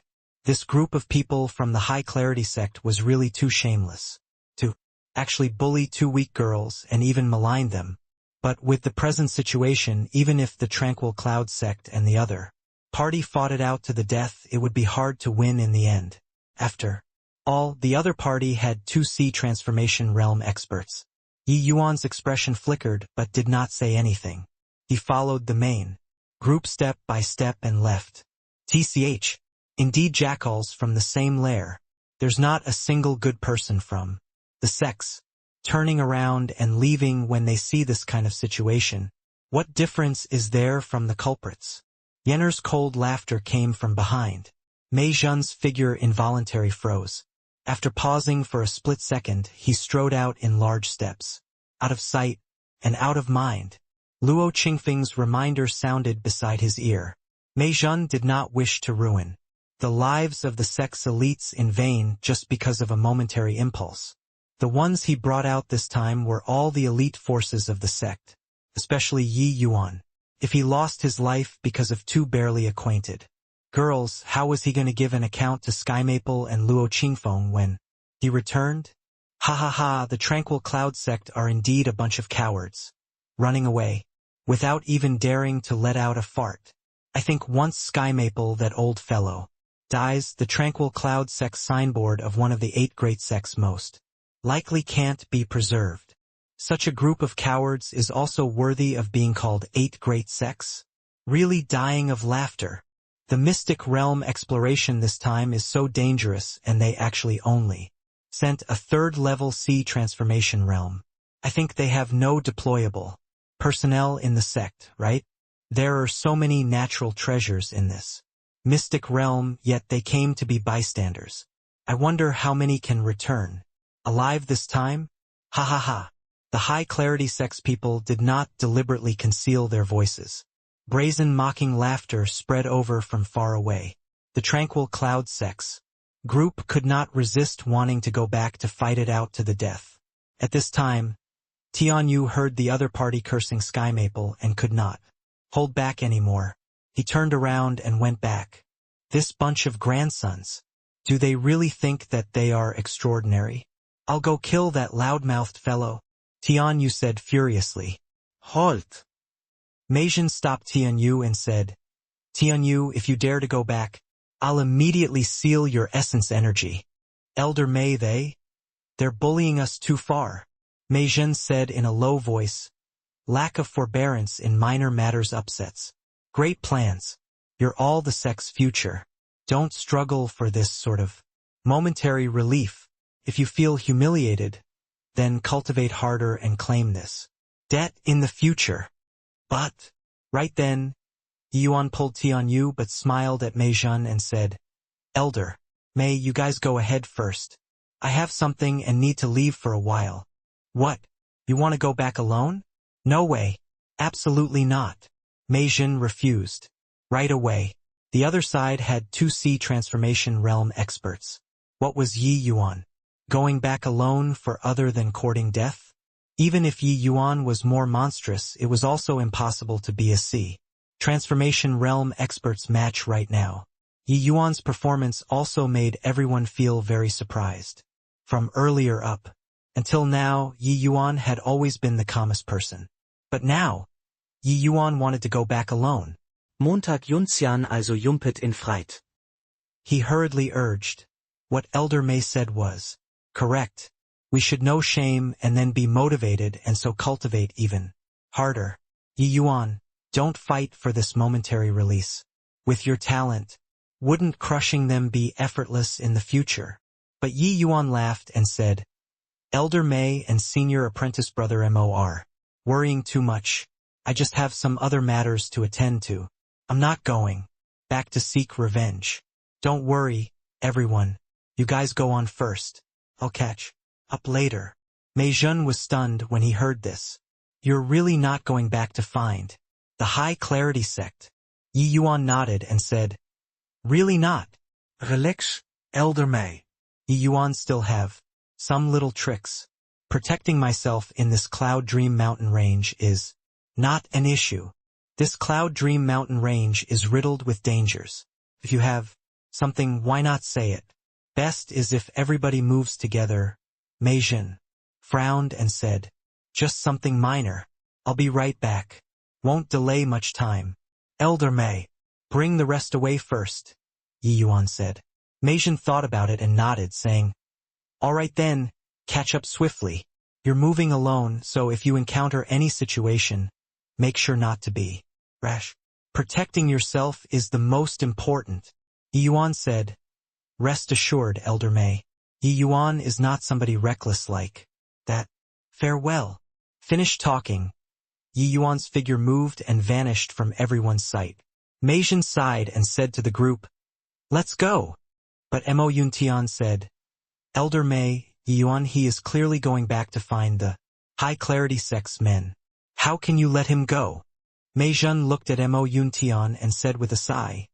This group of people from the high clarity sect was really too shameless to actually bully 2 weak girls and even malign them. But with the present situation, even if the Tranquil Cloud sect and the other party fought it out to the death, it would be hard to win in the end. After all, the other party had 2 sea transformation realm experts. Yi Yuan's expression flickered but did not say anything. He followed the main group step by step and left. TCH. Indeed, jackals from the same lair. There's not a single good person from the sects turning around and leaving when they see this kind of situation. What difference is there from the culprits? Yenner's cold laughter came from behind. Mei Jun's figure involuntarily froze. After pausing for a split second, he strode out in large steps. Out of sight and out of mind. Luo Qingfeng's reminder sounded beside his ear. Mei Jun did not wish to ruin the lives of the sect's elites in vain just because of a momentary impulse. The ones he brought out this time were all the elite forces of the sect, especially Yi Yuan. If he lost his life because of 2 barely acquainted girls, how was he going to give an account to Sky Maple and Luo Qingfeng when he returned? Ha ha ha, the Tranquil Cloud sect are indeed a bunch of cowards. Running away, without even daring to let out a fart. I think once Sky Maple, that old fellow, dies, the Tranquil Cloud sect signboard of one of the 8 great sects most likely can't be preserved. Such a group of cowards is also worthy of being called 8 great sects? Really dying of laughter. The mystic realm exploration this time is so dangerous, and they actually only sent a 3rd level sea transformation realm. I think they have no deployable personnel in the sect, right? There are so many natural treasures in this mystic realm, yet they came to be bystanders. I wonder how many can return alive this time? Ha ha ha. The high clarity sect's people did not deliberately conceal their voices. Brazen mocking laughter spread over from far away. The Tranquil Cloud sect's group could not resist wanting to go back to fight it out to the death. At this time, Tianyu heard the other party cursing Sky Maple and could not hold back anymore. He turned around and went back. This bunch of grandsons. Do they really think that they are extraordinary? I'll go kill that loudmouthed fellow, Tianyu said furiously. Halt! Meijin stopped Tianyu and said, Tianyu, if you dare to go back, I'll immediately seal your essence energy. Elder Mei, they're bullying us too far, Meijin said in a low voice. Lack of forbearance in minor matters upsets. Great plans. You're all the sect's future. Don't struggle for this sort of momentary relief. If you feel humiliated, then cultivate harder and claim this debt in the future. But, right then, Yuan pulled Tianyu but smiled at Meijin and said, Elder, Mei, you guys go ahead first. I have something and need to leave for a while. What? You want to go back alone? No way. Absolutely not. Meijin refused. Right away. The other side had 2C transformation realm experts. What was Yi Yuan? Going back alone for other than courting death? Even if Yi Yuan was more monstrous, it was also impossible to be a C transformation realm experts match right now. Yi Yuan's performance also made everyone feel very surprised. From earlier up until now, Yi Yuan had always been the calmest person. But now, Yi Yuan wanted to go back alone. Montag Junzian also jumpet in Freit. He hurriedly urged. What Elder Mei said was correct. We should know shame and then be motivated and so cultivate even harder. Yi Yuan, don't fight for this momentary release. With your talent, wouldn't crushing them be effortless in the future? But Yi Yuan laughed and said, Elder Mei and senior apprentice brother Mor. Worrying too much. I just have some other matters to attend to. I'm not going back to seek revenge. Don't worry, everyone. You guys go on first. I'll catch up later. Meijin was stunned when he heard this. You're really not going back to find the High Clarity sect? Yi Yuan nodded and said, Really not. Relax, Elder Mei. Yi Yuan still have some little tricks. Protecting myself in this Cloud Dream Mountain range is not an issue. This Cloud Dream Mountain range is riddled with dangers. If you have something, why not say it? Best is if everybody moves together. Meijin frowned and said, Just something minor. I'll be right back. Won't delay much time. Elder Mei, bring the rest away first, Yi Yuan said. Meijin thought about it and nodded, saying, All right then, catch up swiftly. You're moving alone, so if you encounter any situation, make sure not to be rash. Protecting yourself is the most important, Yi Yuan said. Rest assured, Elder Mei. Yi Yuan is not somebody reckless like that. Farewell. Finished talking. Yi Yuan's figure moved and vanished from everyone's sight. Meijin sighed and said to the group, Let's go. But Mo Yuntian said, Elder Mei, Yi Yuan, he is clearly going back to find the High Clarity sect's men. How can you let him go? Meijin looked at Mo Yuntian and said with a sigh.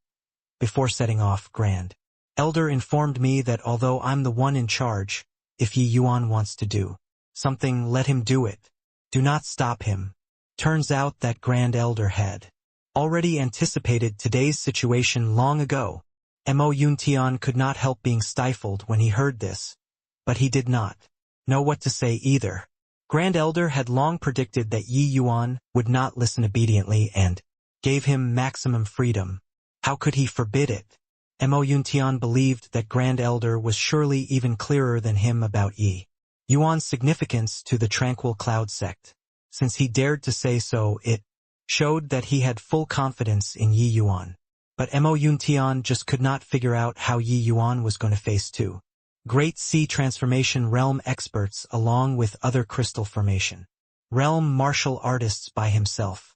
Before setting off, Grand Elder informed me that although I'm the one in charge, if Yi Yuan wants to do something, let him do it. Do not stop him. Turns out that Grand Elder had already anticipated today's situation long ago. Mo Yuntian could not help being stifled when he heard this, but he did not know what to say either. Grand Elder had long predicted that Yi Yuan would not listen obediently and gave him maximum freedom. How could he forbid it? Mo Yuntian believed that Grand Elder was surely even clearer than him about Yi Yuan's significance to the Tranquil Cloud sect. Since he dared to say so, it showed that he had full confidence in Yi Yuan. But Mo Yuntian just could not figure out how Yi Yuan was going to face two Great Sea Transformation Realm experts along with other crystal formation realm martial artists by himself.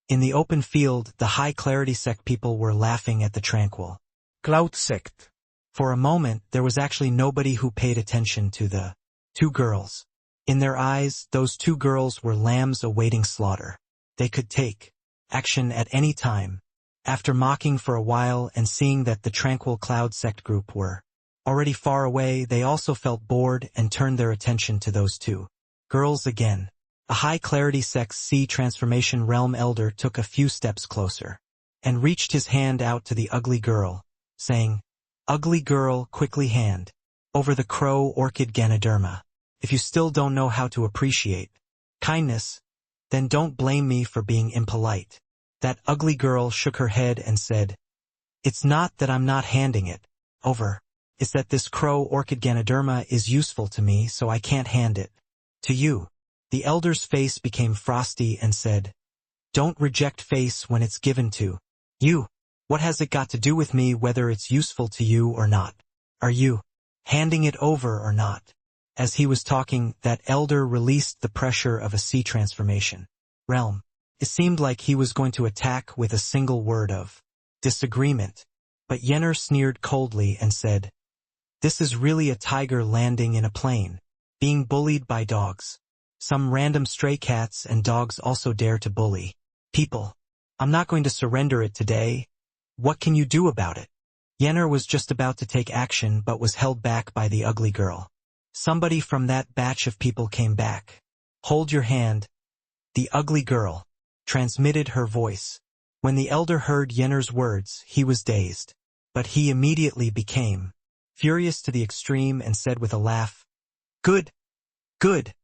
In the open field, the High Clarity sect people were laughing at the Tranquil Cloud sect. For a moment, there was actually nobody who paid attention to the two girls. In their eyes, those two girls were lambs awaiting slaughter. They could take action at any time. After mocking for a while and seeing that the tranquil cloud sect group were already far away, they also felt bored and turned their attention to those two girls again. A high-clarity sex C transformation realm elder took a few steps closer and reached his hand out to the ugly girl, saying, "Ugly girl, quickly hand over the crow orchid Ganoderma. If you still don't know how to appreciate kindness, then don't blame me for being impolite." That ugly girl shook her head and said, "It's not that I'm not handing it over. It's that this crow orchid Ganoderma is useful to me, so I can't hand it to you." The elder's face became frosty and said, "Don't reject face when it's given to you. What has it got to do with me whether it's useful to you or not? Are you handing it over or not?" As he was talking, that elder released the pressure of a sea transformation realm. It seemed like he was going to attack with a single word of disagreement. But Yenner sneered coldly and said, "This is really a tiger landing in a plane, being bullied by dogs. Some random stray cats and dogs also dare to bully people. I'm not going to surrender it today. What can you do about it?" Yenner was just about to take action but was held back by the ugly girl. Somebody from that batch of people came back. "Hold your hand." The ugly girl transmitted her voice. When the elder heard Yenner's words, he was dazed. But he immediately became furious to the extreme and said with a laugh, "Good, good,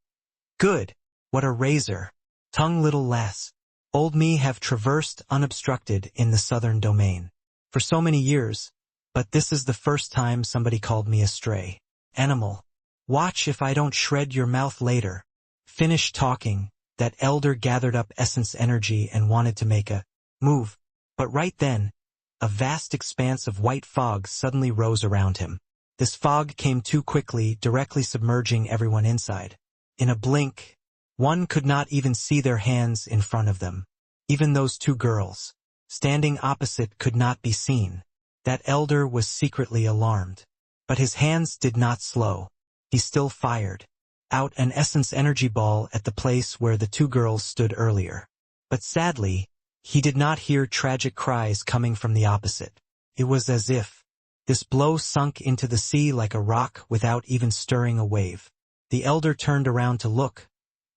good. What a razor tongue little lass. Old me have traversed unobstructed in the southern domain for so many years, but this is the first time somebody called me a stray animal. Watch if I don't shred your mouth later." Finished talking, that elder gathered up essence energy and wanted to make a move. But right then, a vast expanse of white fog suddenly rose around him. This fog came too quickly, directly submerging everyone inside. In a blink, one could not even see their hands in front of them. Even those two girls, standing opposite, could not be seen. That elder was secretly alarmed. But his hands did not slow. He still fired out an essence energy ball at the place where the two girls stood earlier. But sadly, he did not hear tragic cries coming from the opposite. It was as if this blow sunk into the sea like a rock without even stirring a wave. The elder turned around to look,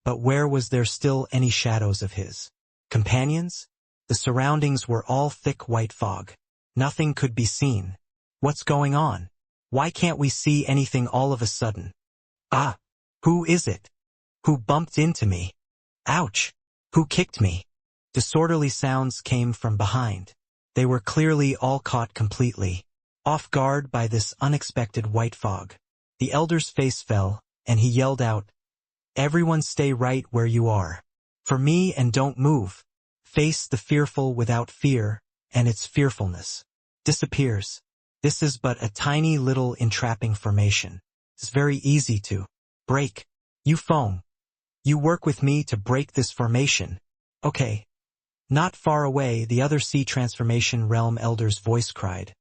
but where was there still any shadows of his companions? The surroundings were all thick white fog. Nothing could be seen. What's going on? Why can't we see anything all of a sudden? Ah! Who is it? Who bumped into me? Ouch! Who kicked me? Disorderly sounds came from behind. They were clearly all caught completely off guard by this unexpected white fog. The elder's face fell, and he yelled out, "Everyone stay right where you are. For me, and don't move. Face the fearful without fear, and its fearfulness disappears. This is but a tiny little entrapping formation. It's very easy to break. You foam. You work with me to break this formation. Okay." Not far away, the other sea transformation realm elder's voice cried.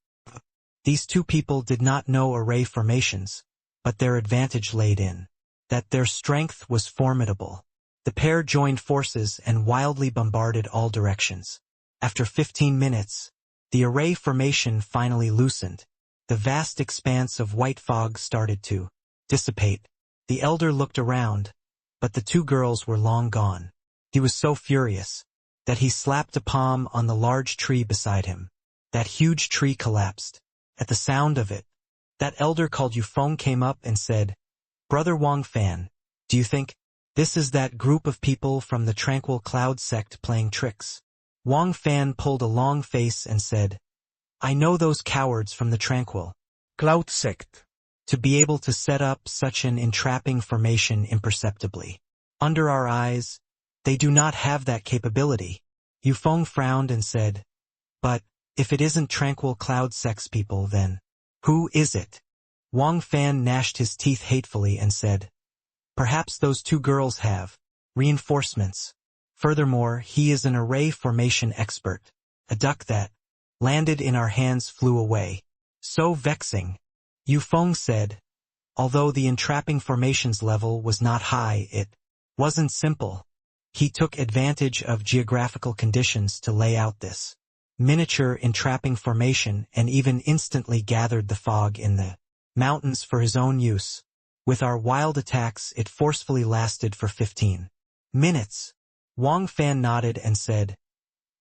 These two people did not know array formations, but their advantage laid in that their strength was formidable. The pair joined forces and wildly bombarded all directions. After 15 minutes, the array formation finally loosened. The vast expanse of white fog started to dissipate. The elder looked around, but the two girls were long gone. He was so furious that he slapped a palm on the large tree beside him. That huge tree collapsed. At the sound of it, that elder called Yufeng came up and said, "Brother Wang Fan, do you think this is that group of people from the Tranquil Cloud sect playing tricks?" Wang Fan pulled a long face and said, "I know those cowards from the Tranquil Cloud sect. to be able to set up such an entrapping formation imperceptibly. Under our eyes, they do not have that capability." Yufeng frowned and said, "But if it isn't Tranquil Cloud Sect's people, then who is it?" Wang Fan gnashed his teeth hatefully and said, "Perhaps those two girls have reinforcements. Furthermore, he is an array formation expert. A duck that landed in our hands flew away. So vexing." Yufeng said, although the entrapping formations level was not high, it wasn't simple. He took advantage of geographical conditions to lay out this miniature entrapping formation and even instantly gathered the fog in the mountains for his own use. With our wild attacks it forcefully lasted for 15 minutes. Wang Fan nodded and said,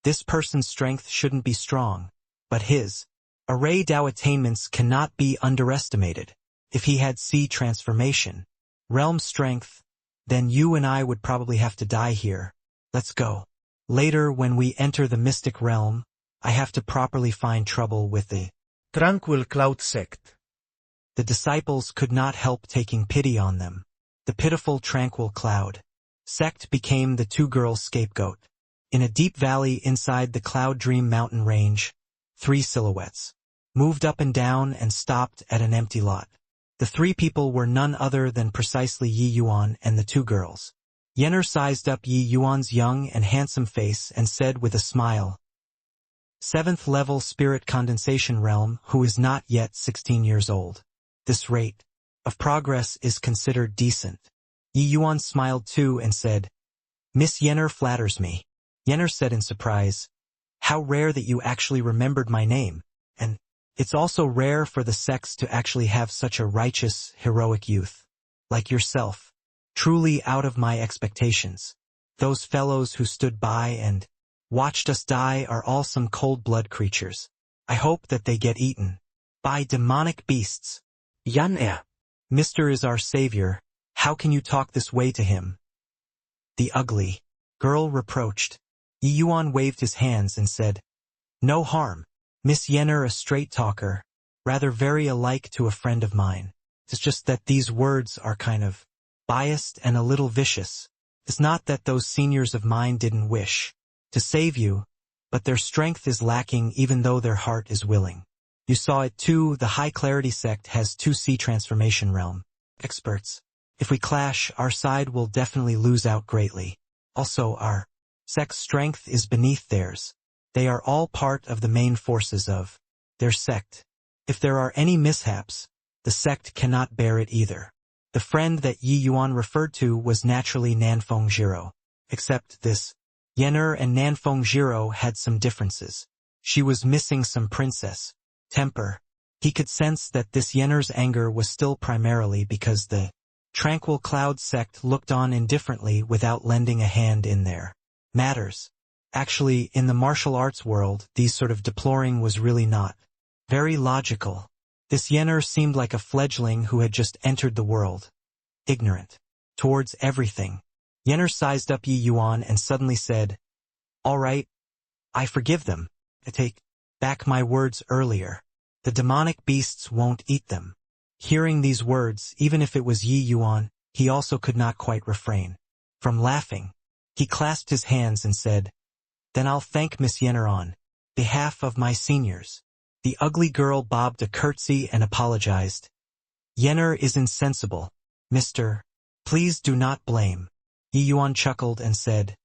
"This person's strength shouldn't be strong, but his array Dao attainments cannot be underestimated. If he had C transformation, realm strength, then you and I would probably have to die here. Let's go. Later when we enter the mystic realm, I have to properly find trouble with the Tranquil Cloud Sect. The disciples could not help taking pity on them. The pitiful tranquil cloud sect became the two girls' scapegoat. In a deep valley inside the Cloud Dream mountain range, 3 silhouettes moved up and down and stopped at an empty lot. The 3 people were none other than precisely Yi Yuan and the 2 girls. Yenner sized up Yi Yuan's young and handsome face and said with a smile, "7th level spirit condensation realm who is not yet 16 years old. This rate of progress is considered decent." Yi Yuan smiled too and said, "Miss Yenner flatters me." Yenner said in surprise, "How rare that you actually remembered my name, and it's also rare for the sex to actually have such a righteous, heroic youth like yourself. Truly out of my expectations. Those fellows who stood by and watched us die are all some cold-blood creatures. I hope that they get eaten by demonic beasts." Yanner. "Mr. is our savior. How can you talk this way to him?" the ugly girl reproached. Yi Yuan waved his hands and said, "No harm. Miss Yenner a straight talker, rather very alike to a friend of mine. It's just that these words are kind of biased and a little vicious. It's not that those seniors of mine didn't wish to save you, but their strength is lacking even though their heart is willing. You saw it too, the High Clarity sect has 2 C transformation realm experts. If we clash, our side will definitely lose out greatly. Also, our sect's strength is beneath theirs. They are all part of the main forces of their sect. If there are any mishaps, the sect cannot bear it either." The friend that Yi Yuan referred to was naturally Nanfeng Jiro. Except this, Yenner and Nanfeng Jiro had some differences. She was missing some princess temper. He could sense that this Yenner's anger was still primarily because the Tranquil Cloud sect looked on indifferently without lending a hand in their matters. Actually, in the martial arts world, these sort of deploring was really not very logical. This Yenner seemed like a fledgling who had just entered the world, ignorant towards everything. Yenner sized up Yi Yuan and suddenly said, "All right, I forgive them. I take back my words earlier. The demonic beasts won't eat them." Hearing these words, even if it was Yi Yuan, he also could not quite refrain from laughing. He clasped his hands and said, "Then I'll thank Miss Yenner on behalf of my seniors." The ugly girl bobbed a curtsy and apologized. "Yenner is insensible. Mr. Please do not blame." Yi Yuan chuckled and said,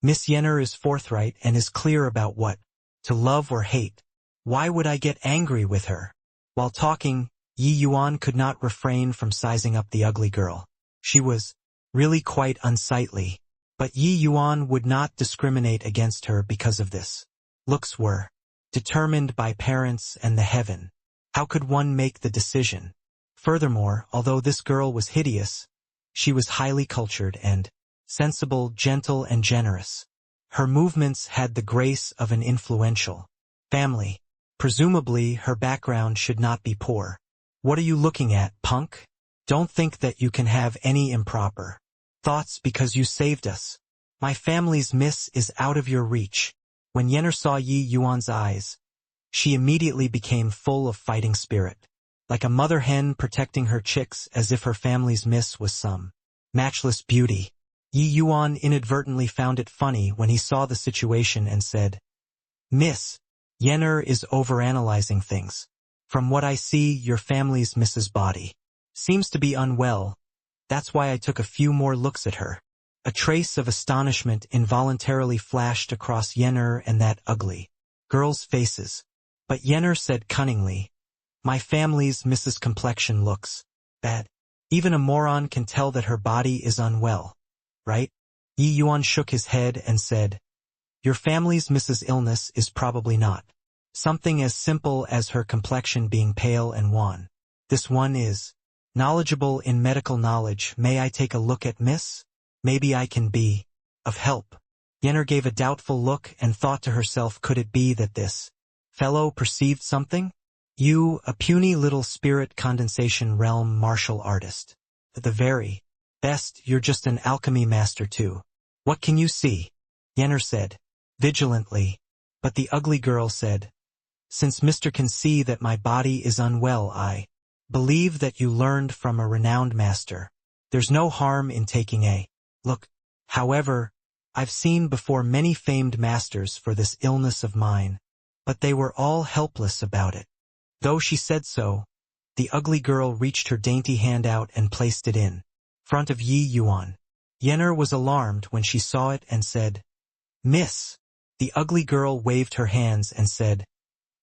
"Miss Yenner is forthright and is clear about what to love or hate. Why would I get angry with her?" While talking, Yi Yuan could not refrain from sizing up the ugly girl. She was really quite unsightly, but Yi Yuan would not discriminate against her because of this. Looks were determined by parents and the heaven. How could one make the decision? Furthermore, although this girl was hideous, she was highly cultured and sensible, gentle and generous. Her movements had the grace of an influential family. Presumably, her background should not be poor. "What are you looking at, punk? Don't think that you can have any improper thoughts because you saved us. My family's miss is out of your reach." When Yenner saw Yi Yuan's eyes, she immediately became full of fighting spirit, like a mother hen protecting her chicks as if her family's miss was some matchless beauty. Yi Yuan inadvertently found it funny when he saw the situation and said, "Miss, Yenner is overanalyzing things. From what I see, your family's Mrs. Body seems to be unwell. That's why I took a few more looks at her." A trace of astonishment involuntarily flashed across Yenner and that ugly girl's faces. But Yenner said cunningly, "My family's Mrs. Complexion looks bad. Even a moron can tell that her body is unwell, right?" Yi Yuan shook his head and said, Your family's Mrs. Illness is probably not. Something as simple as her complexion being pale and wan. This one is knowledgeable in medical knowledge. May I take a look at Miss? Maybe I can be of help. Yenner gave a doubtful look and thought to herself, could it be that this fellow perceived something? You, a puny little spirit condensation realm martial artist. At the very best, you're just an alchemy master too. What can you see? Yenner said, vigilantly. But the ugly girl said, since Mr. can see that my body is unwell, I believe that you learned from a renowned master. There's no harm in taking a look. However, I've seen before many famed masters for this illness of mine, but they were all helpless about it. Though she said so, the ugly girl reached her dainty hand out and placed it in front of Yi Yuan. Yenner was alarmed when she saw it and said, Miss. The ugly girl waved her hands and said,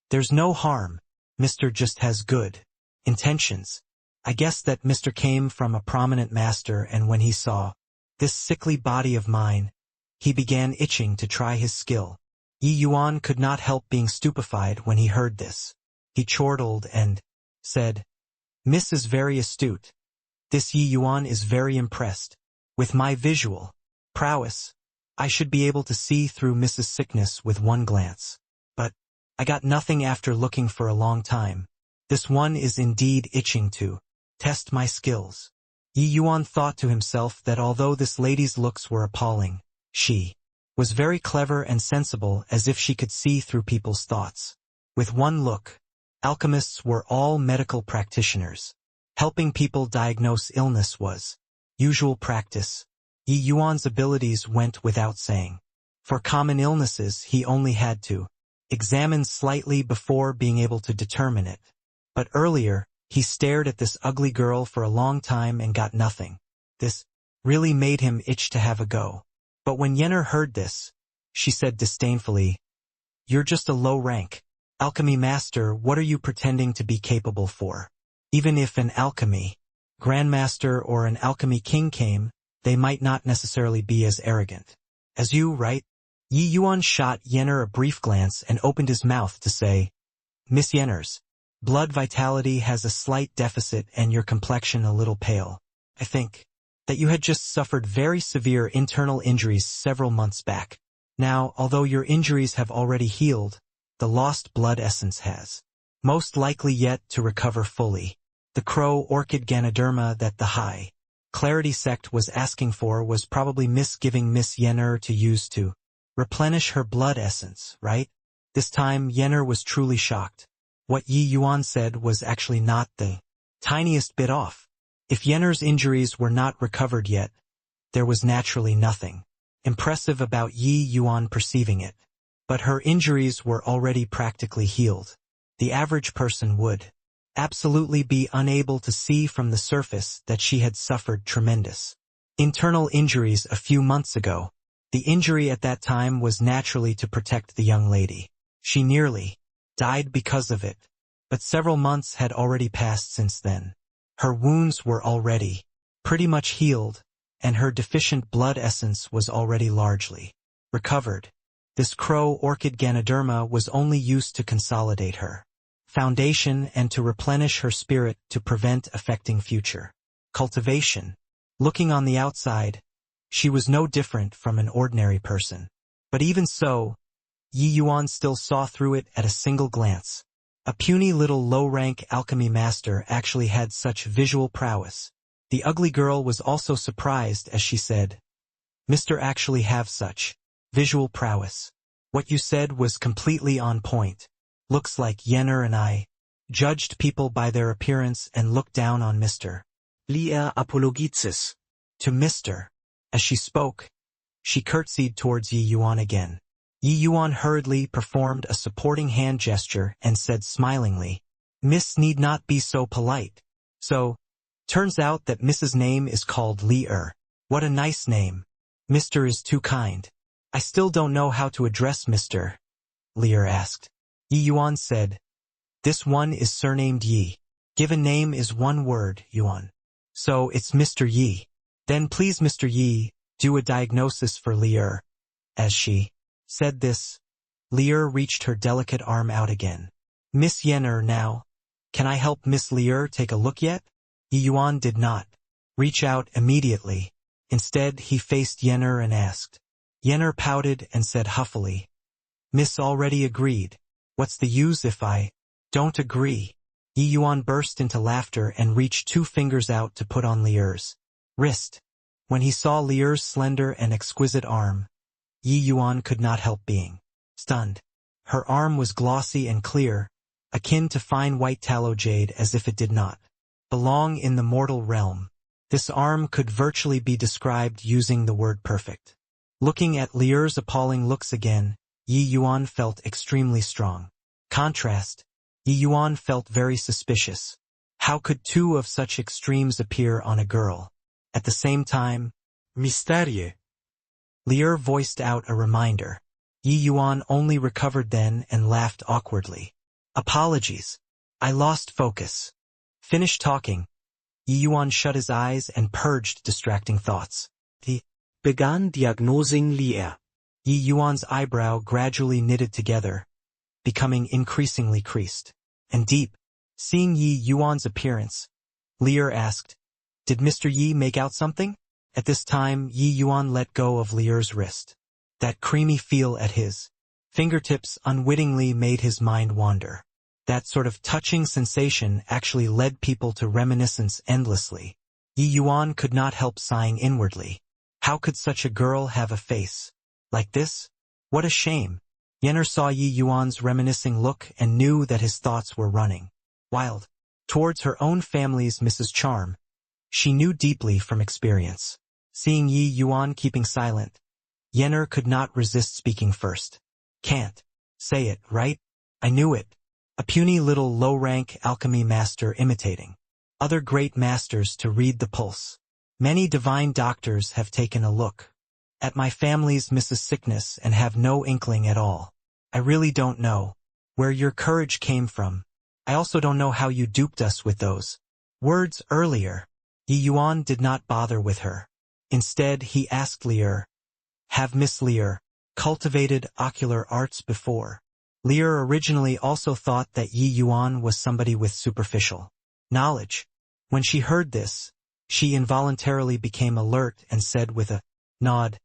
there's no harm. Mr. just has good intentions. I guess that Mr. came from a prominent master, and when he saw this sickly body of mine, he began itching to try his skill. Yi Yuan could not help being stupefied when he heard this. He chortled and said, Miss is very astute. This Yi Yuan is very impressed. With my visual prowess, I should be able to see through Mrs. Sickness with one glance. But I got nothing after looking for a long time. This one is indeed itching to test my skills. Yi Yuan thought to himself that although this lady's looks were appalling, she was very clever and sensible, as if she could see through people's thoughts. With one look, alchemists were all medical practitioners. Helping people diagnose illness was usual practice. Yi Yuan's abilities went without saying. For common illnesses, he only had to examine slightly before being able to determine it. But earlier, he stared at this ugly girl for a long time and got nothing. This really made him itch to have a go. But when Yenner heard this, she said disdainfully, you're just a low-rank alchemy master. What are you pretending to be capable for? Even if an alchemy grandmaster or an alchemy king came, they might not necessarily be as arrogant as you, right? Yi Yuan shot Yenner a brief glance and opened his mouth to say, Miss Yenner's blood vitality has a slight deficit and your complexion a little pale. I think that you had just suffered very severe internal injuries several months back. Now, although your injuries have already healed, the lost blood essence has most likely yet to recover fully. The crow orchid Ganoderma that the high clarity sect was asking for was probably giving Miss Yenner to use to replenish her blood essence, right? This time Yenner was truly shocked. What Yi Yuan said was actually not the tiniest bit off. If Yenner's injuries were not recovered yet, there was naturally nothing impressive about Yi Yuan perceiving it. But her injuries were already practically healed. The average person would absolutely be unable to see from the surface that she had suffered tremendous internal injuries a few months ago. The injury at that time was naturally to protect the young lady. She nearly died because of it, but several months had already passed since then. Her wounds were already pretty much healed, and her deficient blood essence was already largely recovered. This crow orchid Ganoderma was only used to consolidate her foundation and to replenish her spirit to prevent affecting future cultivation. Looking on the outside, she was no different from an ordinary person. But even so, Yi Yuan still saw through it at a single glance. A puny little low-rank alchemy master actually had such visual prowess. The ugly girl was also surprised as she said, Mr. actually have such visual prowess. What you said was completely on point. Looks like Yenner and I judged people by their appearance and looked down on Mr. Lier apologizis. To Mr. As she spoke, she curtsied towards Yi Yuan again. Yi Yuan hurriedly performed a supporting hand gesture and said smilingly, Miss need not be so polite. So, turns out that Mrs. name is called Lier. What a nice name. Mr. is too kind. I still don't know how to address Mr. Lier asked. Yi Yuan said, this one is surnamed Yi. Given name is one word, Yuan. So it's Mr. Yi. Then please Mr. Yi, do a diagnosis for Lier. As she Said this, Lier reached her delicate arm out again. Miss Yenner now. Can I help Miss Lier take a look yet? Yi Yuan did not reach out immediately. Instead, he faced Yenner and asked. Yenner pouted and said huffily, Miss already agreed. What's the use if I don't agree? Yi Yuan burst into laughter and reached 2 fingers out to put on Lier's wrist. When he saw Lier's slender and exquisite arm, Yi Yuan could not help being stunned. Her arm was glossy and clear, akin to fine white tallow jade, as if it did not belong in the mortal realm. This arm could virtually be described using the word perfect. Looking at Lier's appalling looks again, Yi Yuan felt extremely strong contrast. Yi Yuan felt very suspicious. How could 2 of such extremes appear on a girl? At the same time, Misterye. Lier voiced out a reminder. Yi Yuan only recovered then and laughed awkwardly. Apologies. I lost focus. Finished talking. Yi Yuan shut his eyes and purged distracting thoughts. He begann diagnosing Lier. Yi Yuan's eyebrow gradually knitted together, becoming increasingly creased and deep. Seeing Yi Yuan's appearance, Lier asked, Did Mr. Yi make out something? At this time, Yi Yuan let go of Lier's wrist. That creamy feel at his fingertips unwittingly made his mind wander. That sort of touching sensation actually led people to reminiscence endlessly. Yi Yuan could not help sighing inwardly. How could such a girl have a face like this? What a shame. Yenner saw Yi Yuan's reminiscing look and knew that his thoughts were running wild towards her own family's Mrs. Charm. She knew deeply from experience. Seeing Yi Yuan keeping silent, Yenner could not resist speaking first. Can't say it, right? I knew it. A puny little low-rank alchemy master imitating other great masters to read the pulse. Many divine doctors have taken a look at my family's Mrs. Sickness and have no inkling at all. I really don't know where your courage came from. I also don't know how you duped us with those words earlier. Yi Yuan did not bother with her. Instead, he asked Lier, Have Miss Lier cultivated ocular arts before? Lier originally also thought that Yi Yuan was somebody with superficial knowledge. When she heard this, she involuntarily became alert and said with a nod,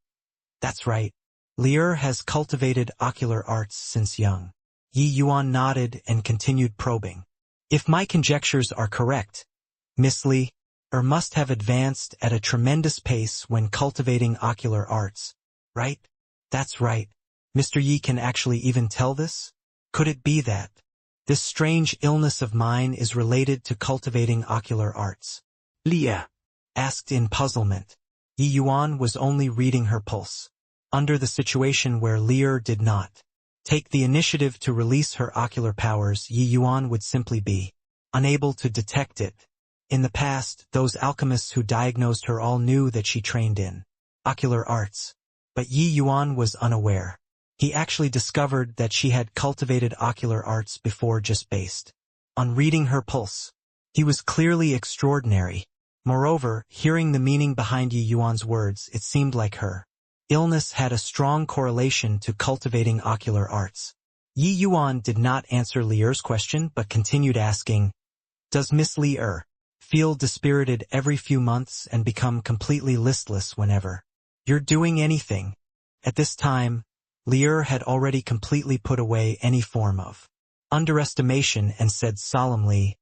That's right. Lier has cultivated ocular arts since young. Yi Yuan nodded and continued probing. If my conjectures are correct, Miss Lier must have advanced at a tremendous pace when cultivating ocular arts, right? That's right. Mr. Yi can actually even tell this? Could it be that this strange illness of mine is related to cultivating ocular arts? Lier asked in puzzlement. Yi Yuan was only reading her pulse. Under the situation where Lier did not take the initiative to release her ocular powers, Yi Yuan would simply be unable to detect it. In the past, those alchemists who diagnosed her all knew that she trained in ocular arts. But Yi Yuan was unaware. He actually discovered that she had cultivated ocular arts before just based on reading her pulse. He was clearly extraordinary. Moreover, hearing the meaning behind Yi Yuan's words, it seemed like her illness had a strong correlation to cultivating ocular arts. Yi Yuan did not answer Lier's question but continued asking, Does Miss Lier feel dispirited every few months and become completely listless whenever you're doing anything? At this time, Lier had already completely put away any form of underestimation and said solemnly,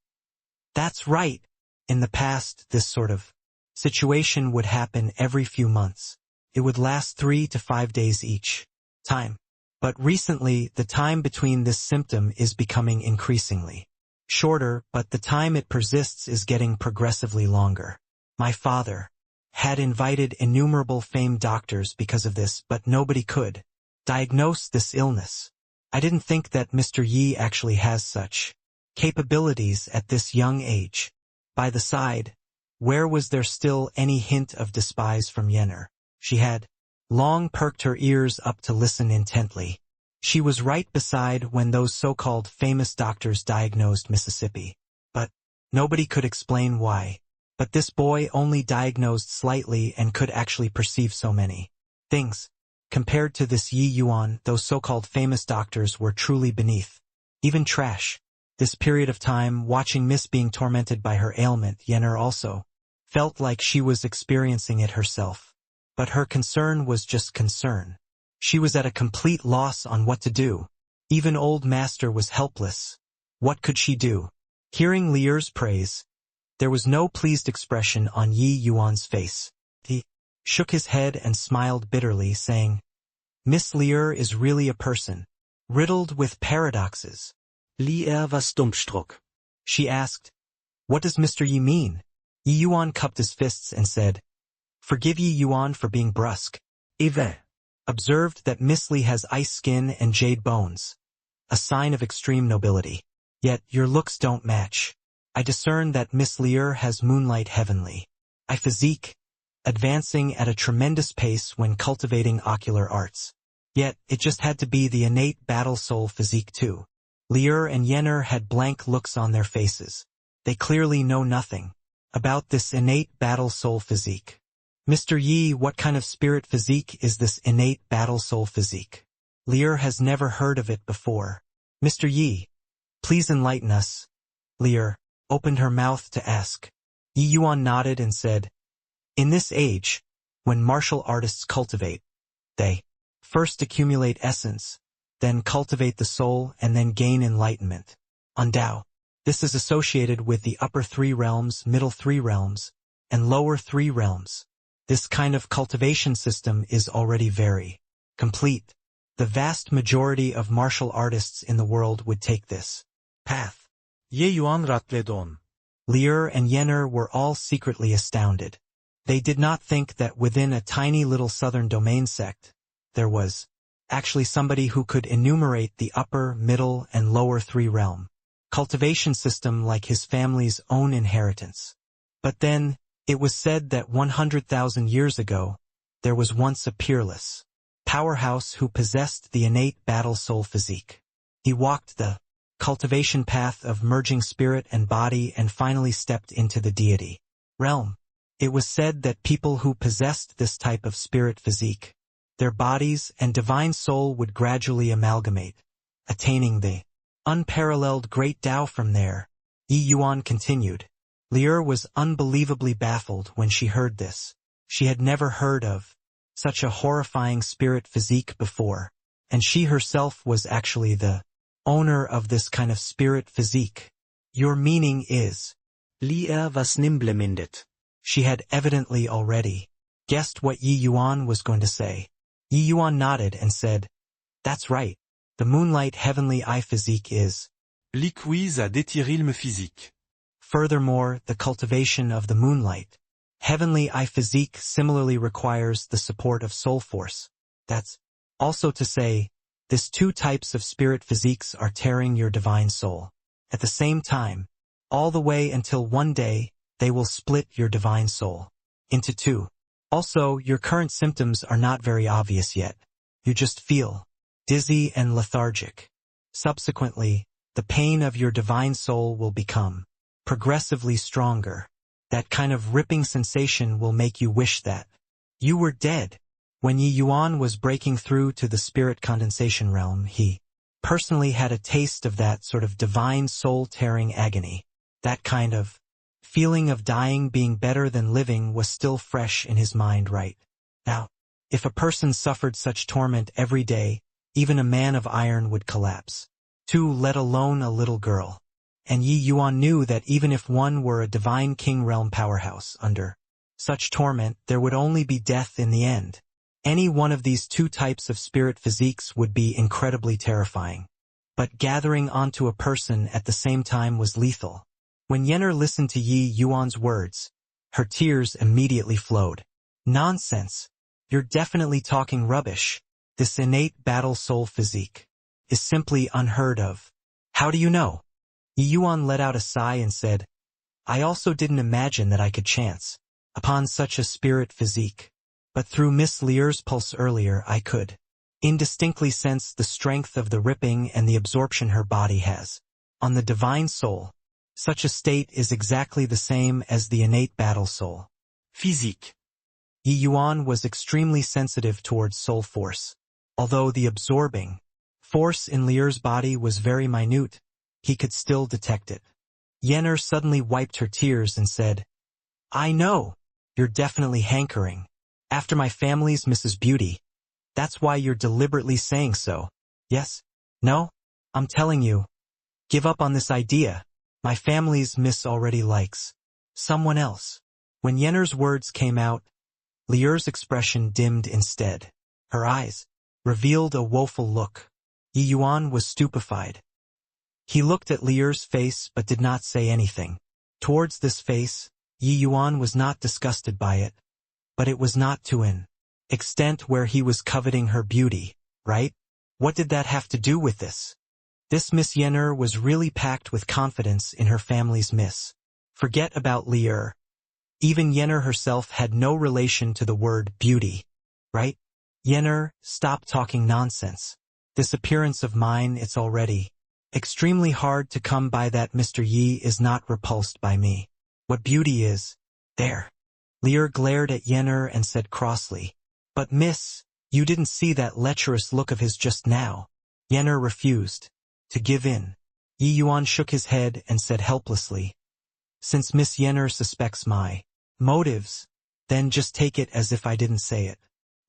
That's right. In the past, this sort of situation would happen every few months. It would last 3 to 5 days each time. But recently, the time between this symptom is becoming increasingly shorter, but the time it persists is getting progressively longer. My father had invited innumerable famed doctors because of this, but nobody could diagnose this illness. I didn't think that Mr. Yi actually has such capabilities at this young age. By the side, where was there still any hint of despise from Yenner? She had long perked her ears up to listen intently. She was right beside when those so-called famous doctors diagnosed Mississippi. But nobody could explain why. But this boy only diagnosed slightly and could actually perceive so many things. Compared to this Yi Yuan, those so-called famous doctors were truly beneath. Even trash. This period of time, watching Miss being tormented by her ailment, Yenner also felt like she was experiencing it herself. But her concern was just concern. She was at a complete loss on what to do. Even old master was helpless. What could she do? Hearing Lier's praise, there was no pleased expression on Yi Yuan's face. He shook his head and smiled bitterly, saying, Miss Lier is really a person, riddled with paradoxes. Lier war dumpstruck. She asked, What does Mr. Yi mean? Yi Yuan cupped his fists and said, Forgive Yi Yuan for being brusque. Even Observed that Miss Li has ice skin and jade bones, a sign of extreme nobility. Yet your looks don't match. I discern that Miss Lier has moonlight heavenly. I physique, advancing at a tremendous pace when cultivating ocular arts. Yet it just had to be the innate battle soul physique too. Lier and Yenner had blank looks on their faces. They clearly know nothing about this innate battle soul physique. Mr. Yi, what kind of spirit physique is this innate battle soul physique? Lier has never heard of it before. Mr. Yi, please enlighten us. Lier opened her mouth to ask. Yi Yuan nodded and said, In this age, when martial artists cultivate, they first accumulate essence, then cultivate the soul, and then gain enlightenment. On Tao, this is associated with the upper 3 realms, middle 3 realms, and lower 3 realms. This kind of cultivation system is already very complete. The vast majority of martial artists in the world would take this path. Ye Yuan ratled. Lier and Yenner were all secretly astounded. They did not think that within a tiny little southern domain sect, there was actually somebody who could enumerate the upper, middle, and lower 3 realm cultivation system like his family's own inheritance. But then, it was said that 100,000 years ago, there was once a peerless powerhouse who possessed the innate battle soul physique. He walked the cultivation path of merging spirit and body and finally stepped into the deity realm. It was said that people who possessed this type of spirit physique, their bodies and divine soul would gradually amalgamate, attaining the unparalleled great Tao from there. Yi Yuan continued. Lier was unbelievably baffled when she heard this. She had never heard of such a horrifying spirit physique before, and she herself was actually the owner of this kind of spirit physique. Your meaning is, Lier was nimble-minded. She had evidently already guessed what Yi Yuan was going to say. Yi Yuan nodded and said, That's right. The moonlight heavenly eye physique is Liquiz à détirilme physique. Furthermore, the cultivation of the moonlight heavenly eye physique similarly requires the support of soul force. That's also to say, these 2 types of spirit physiques are tearing your divine soul. At the same time, all the way until one day, they will split your divine soul into 2. Also, your current symptoms are not very obvious yet. You just feel dizzy and lethargic. Subsequently, the pain of your divine soul will become progressively stronger. That kind of ripping sensation will make you wish that you were dead. When Yi Yuan was breaking through to the spirit condensation realm, he personally had a taste of that sort of divine soul-tearing agony. That kind of feeling of dying being better than living was still fresh in his mind right now. If a person suffered such torment every day, even a man of iron would collapse. Too, let alone a little girl. And Yi Yuan knew that even if one were a divine king realm powerhouse under such torment, there would only be death in the end. Any one of these 2 types of spirit physiques would be incredibly terrifying. But gathering onto a person at the same time was lethal. When Yenner listened to Yi Yuan's words, her tears immediately flowed. Nonsense. You're definitely talking rubbish. This innate battle soul physique is simply unheard of. How do you know? Yi Yuan let out a sigh and said, I also didn't imagine that I could chance upon such a spirit physique. But through Miss Lier's pulse earlier I could indistinctly sense the strength of the ripping and the absorption her body has on the divine soul. Such a state is exactly the same as the innate battle soul physique. Yi Yuan was extremely sensitive towards soul force. Although the absorbing force in Lier's body was very minute, he could still detect it. Yenner suddenly wiped her tears and said, I know. You're definitely hankering after my family's Mrs. Beauty. That's why you're deliberately saying so. Yes? No? I'm telling you. Give up on this idea. My family's Miss already likes someone else. When Yenner's words came out, Lier's expression dimmed instead. Her eyes revealed a woeful look. Yi Yuan was stupefied. He looked at Lier's face but did not say anything. Towards this face, Yi Yuan was not disgusted by it, but it was not to an extent where he was coveting her beauty, right? What did that have to do with this? This Miss Yenner was really packed with confidence in her family's miss. Forget about Lier. Even Yenner herself had no relation to the word beauty, right? Yenner, stop talking nonsense. This appearance of mine, it's already extremely hard to come by. That Mr. Yi is not repulsed by me. What beauty is there? Lier glared at Yenner and said crossly, But miss, you didn't see that lecherous look of his just now. Yenner refused to give in. Yi Yuan shook his head and said helplessly, Since Miss Yenner suspects my motives, then just take it as if I didn't say it.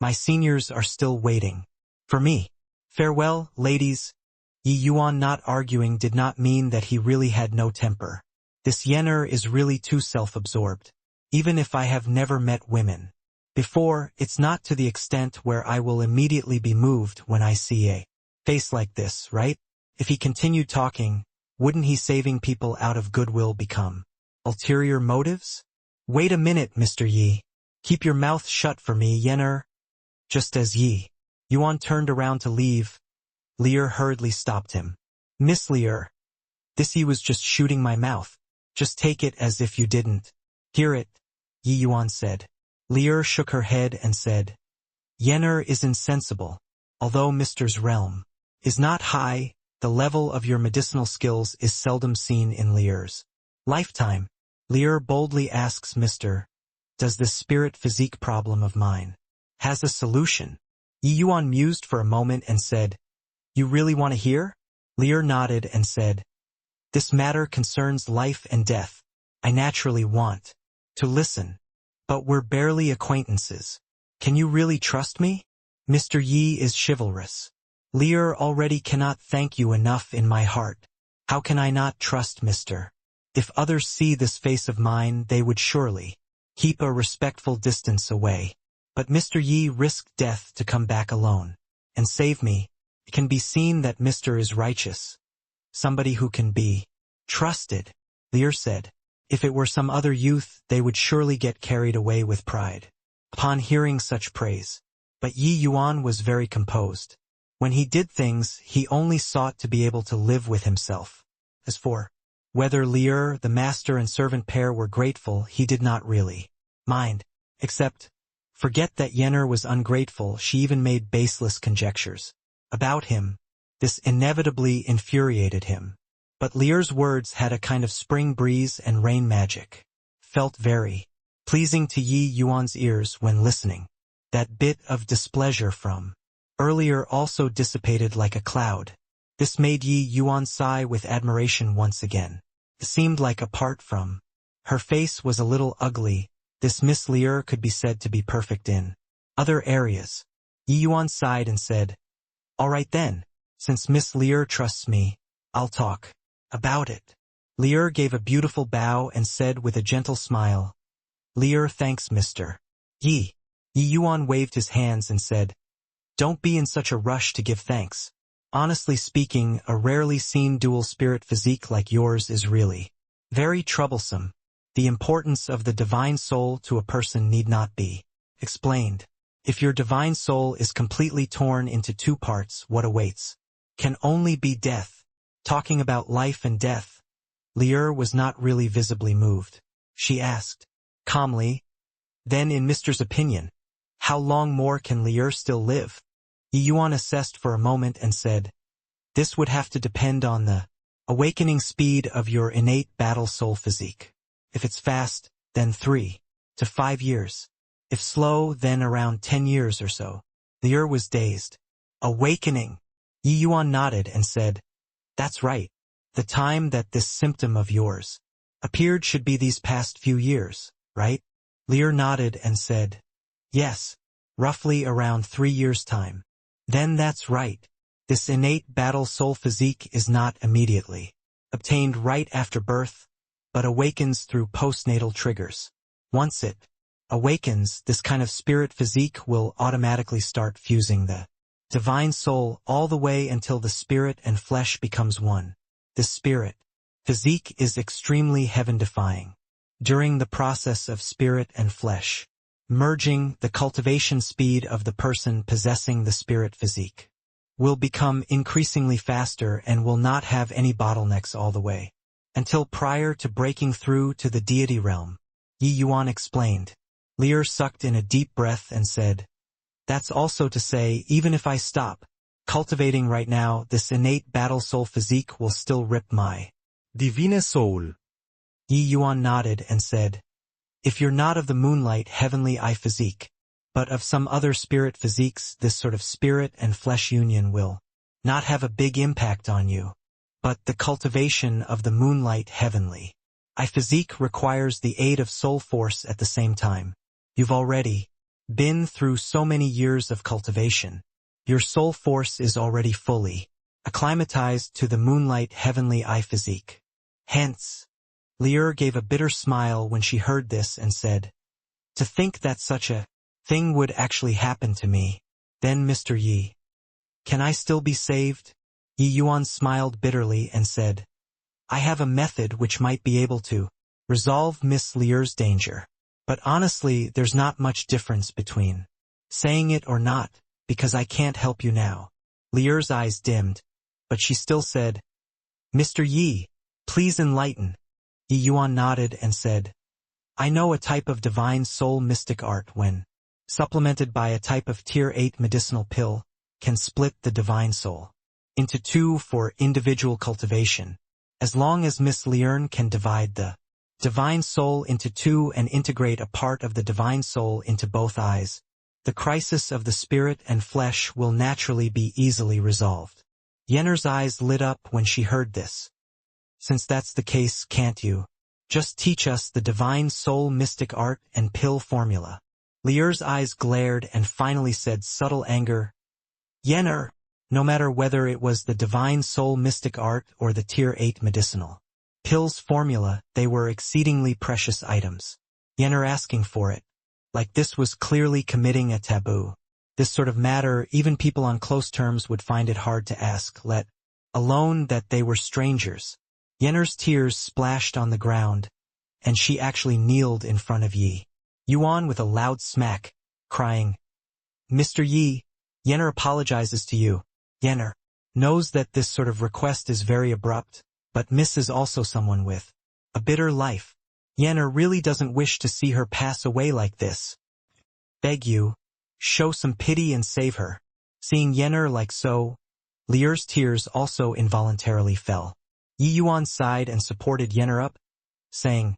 My seniors are still waiting for me. Farewell, ladies. Yi Yuan not arguing did not mean that he really had no temper. This Yenner is really too self-absorbed. Even if I have never met women before, it's not to the extent where I will immediately be moved when I see a face like this, right? If he continued talking, wouldn't he saving people out of goodwill become ulterior motives? Wait a minute, Mr. Yi. Keep your mouth shut for me, Yenner. Just as Yi Yuan turned around to leave, Lier hurriedly stopped him. Miss Lier, this Yi was just shooting my mouth. Just take it as if you didn't hear it, Yi Yuan said. Lier shook her head and said, Yenner is insensible. Although Mr.'s realm is not high, the level of your medicinal skills is seldom seen in Lier's lifetime. Lier boldly asks Mr. Does this spirit physique problem of mine has a solution? Yi Yuan mused for a moment and said, You really want to hear? Lier nodded and said, This matter concerns life and death. I naturally want to listen. But we're barely acquaintances. Can you really trust me? Mr. Yi is chivalrous. Lier already cannot thank you enough in my heart. How can I not trust Mr. If others see this face of mine, they would surely keep a respectful distance away. But Mr. Yi risked death to come back alone and save me. It can be seen that Mr. is righteous. Somebody who can be trusted, Lier said. If it were some other youth, they would surely get carried away with pride upon hearing such praise. But Yi Yuan was very composed. When he did things, he only sought to be able to live with himself. As for whether Lier, the master and servant pair, were grateful, he did not really mind. Except, forget that Yenner was ungrateful, she even made baseless conjectures about him. This inevitably infuriated him. But Lier's words had a kind of spring breeze and rain magic. Felt very pleasing to Yi Yuan's ears when listening. That bit of displeasure from earlier also dissipated like a cloud. This made Yi Yuan sigh with admiration once again. It seemed like apart from her face was a little ugly, this Miss Lier could be said to be perfect in other areas. Yi Yuan sighed and said, All right then, since Miss Lier trusts me, I'll talk about it. Lier gave a beautiful bow and said with a gentle smile, Lier, thanks Mr. Yi. Yi Yuan waved his hands and said, Don't be in such a rush to give thanks. Honestly speaking, a rarely seen dual spirit physique like yours is really very troublesome. The importance of the divine soul to a person need not be explained. If your divine soul is completely torn into two parts, what awaits can only be death. Talking about life and death, Lier was not really visibly moved. She asked calmly, Then in Mr.'s opinion, how long more can Lier still live? Yi Yuan assessed for a moment and said, This would have to depend on the awakening speed of your innate battle soul physique. If it's fast, then 3 to 5 years. If slow, then around 10 years or so. Lier was dazed. Awakening. Yi Yuan nodded and said, "That's right. The time that this symptom of yours appeared should be these past few years, right?" Lier nodded and said, "Yes, roughly around 3 years' time." "Then that's right. This innate battle soul physique is not immediately obtained right after birth, but awakens through postnatal triggers. Once it awakens, this kind of spirit physique will automatically start fusing the divine soul all the way until the spirit and flesh becomes one. This spirit physique is extremely heaven-defying. During the process of spirit and flesh merging, the cultivation speed of the person possessing the spirit physique will become increasingly faster and will not have any bottlenecks all the way until prior to breaking through to the deity realm," Yi Yuan explained. Lier sucked in a deep breath and said, "That's also to say, even if I stop cultivating right now, this innate battle soul physique will still rip my divine soul." Yi Yuan nodded and said, "If you're not of the moonlight heavenly eye physique, but of some other spirit physiques, this sort of spirit and flesh union will not have a big impact on you. But the cultivation of the moonlight heavenly eye physique requires the aid of soul force at the same time. You've already been through so many years of cultivation. Your soul force is already fully acclimatized to the moonlight heavenly eye physique. Hence," Lier gave a bitter smile when she heard this and said, "To think that such a thing would actually happen to me. Then Mr. Yi, can I still be saved?" Yi Yuan smiled bitterly and said, "I have a method which might be able to resolve Miss Lier's danger. But honestly, there's not much difference between saying it or not, because I can't help you now." Lier's eyes dimmed, but she still said, "Mr. Yi, please enlighten." Yi Yuan nodded and said, "I know a type of divine soul mystic art when supplemented by a type of tier 8 medicinal pill, can split the divine soul into two for individual cultivation. As long as Miss Liern can divide the divine soul into two and integrate a part of the divine soul into both eyes, the crisis of the spirit and flesh will naturally be easily resolved." Yenner's eyes lit up when she heard this. "Since that's the case, can't you just teach us the divine soul mystic art and pill formula?" Lier's eyes glared and finally said subtle anger, "Yenner, no matter whether it was the divine soul mystic art or the tier 8 medicinal pills formula, they were exceedingly precious items. Yenner asking for it, like this was clearly committing a taboo. This sort of matter, even people on close terms would find it hard to ask, let alone that they were strangers." Yenner's tears splashed on the ground, and she actually kneeled in front of Yi Yuan with a loud smack, crying, "Mr. Yi, Yenner apologizes to you. Yenner knows that this sort of request is very abrupt, but Miss is also someone with a bitter life. Yenner really doesn't wish to see her pass away like this. Beg you, show some pity and save her." Seeing Yenner like so, Lier's tears also involuntarily fell. Yi Yuan sighed and supported Yenner up, saying,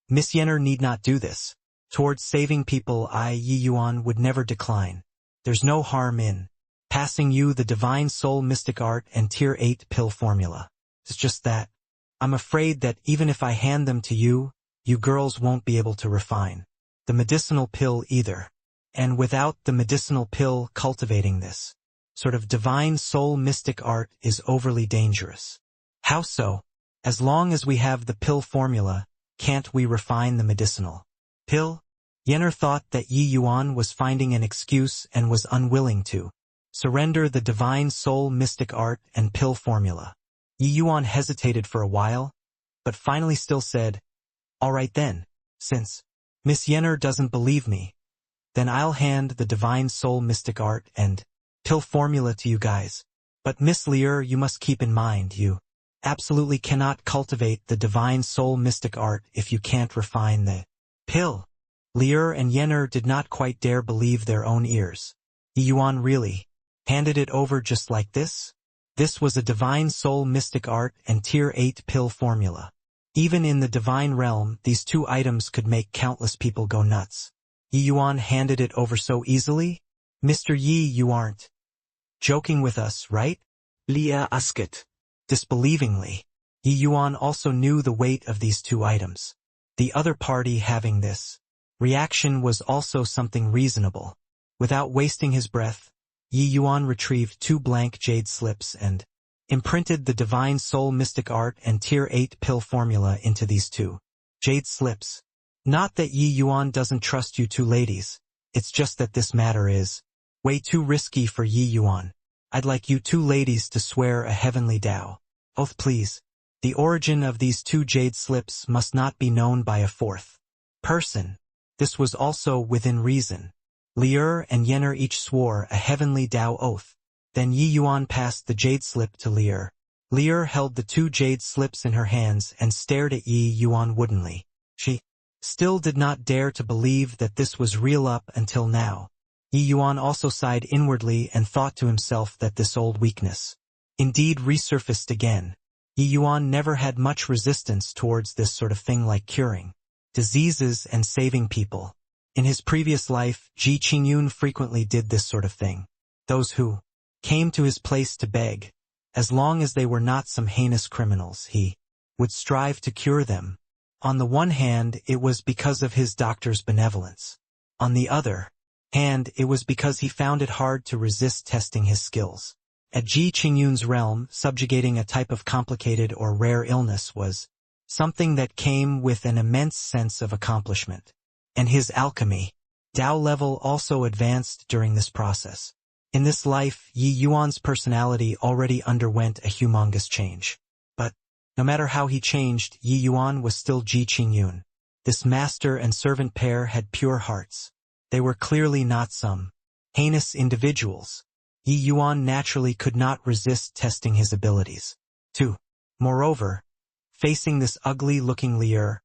"Miss Yenner need not do this. Towards saving people, Yi Yuan would never decline. There's no harm in passing you the divine soul mystic art and tier 8 pill formula. It's just that I'm afraid that even if I hand them to you, you girls won't be able to refine the medicinal pill either. And without the medicinal pill, cultivating this sort of divine soul mystic art is overly dangerous." "How so?" "As long as we have the pill formula, can't we refine the medicinal pill?" Yenner thought that Yi Yuan was finding an excuse and was unwilling to surrender the divine soul mystic art and pill formula. Yi Yuan hesitated for a while, but finally still said, "All right then, since Miss Yenner doesn't believe me, then I'll hand the divine soul mystic art and pill formula to you guys. But Miss Lier, you must keep in mind you absolutely cannot cultivate the divine soul mystic art if you can't refine the pill." Lier and Yenner did not quite dare believe their own ears. Yi Yuan really handed it over just like this? This was a divine soul mystic art and tier 8 pill formula. Even in the divine realm, these two items could make countless people go nuts. Yi Yuan handed it over so easily? Mr. Yi, you aren't joking with us, right? Li asked. Disbelievingly. Yi Yuan also knew the weight of these two items. The other party having this reaction was also something reasonable. Without wasting his breath, Yi Yuan retrieved 2 blank jade slips and imprinted the Divine Soul Mystic Art and Tier 8 pill formula into these 2 jade slips. Not that Yi Yuan doesn't trust you two ladies, it's just that this matter is way too risky for Yi Yuan. I'd like you two ladies to swear a heavenly Tao oath, please. The origin of these 2 jade slips must not be known by a 4th person. This was also within reason. Lier and Yenner each swore a heavenly Tao oath. Then Yi Yuan passed the jade slip to Lier. Lier held the 2 jade slips in her hands and stared at Yi Yuan woodenly. She still did not dare to believe that this was real up until now. Yi Yuan also sighed inwardly and thought to himself that this old weakness indeed resurfaced again. Yi Yuan never had much resistance towards this sort of thing like curing diseases and saving people. In his previous life, Ji Qingyun frequently did this sort of thing. Those who came to his place to beg, as long as they were not some heinous criminals, he would strive to cure them. On the one hand, it was because of his doctor's benevolence. On the other hand, it was because he found it hard to resist testing his skills. At Ji Qingyun's realm, subjugating a type of complicated or rare illness was something that came with an immense sense of accomplishment. And his alchemy, Tao level, also advanced during this process. In this life, Yi Yuan's personality already underwent a humongous change. But no matter how he changed, Yi Yuan was still Ji Qingyun. This master and servant pair had pure hearts. They were clearly not some heinous individuals. Yi Yuan naturally could not resist testing his abilities. 2. Moreover, facing this ugly-looking Lier,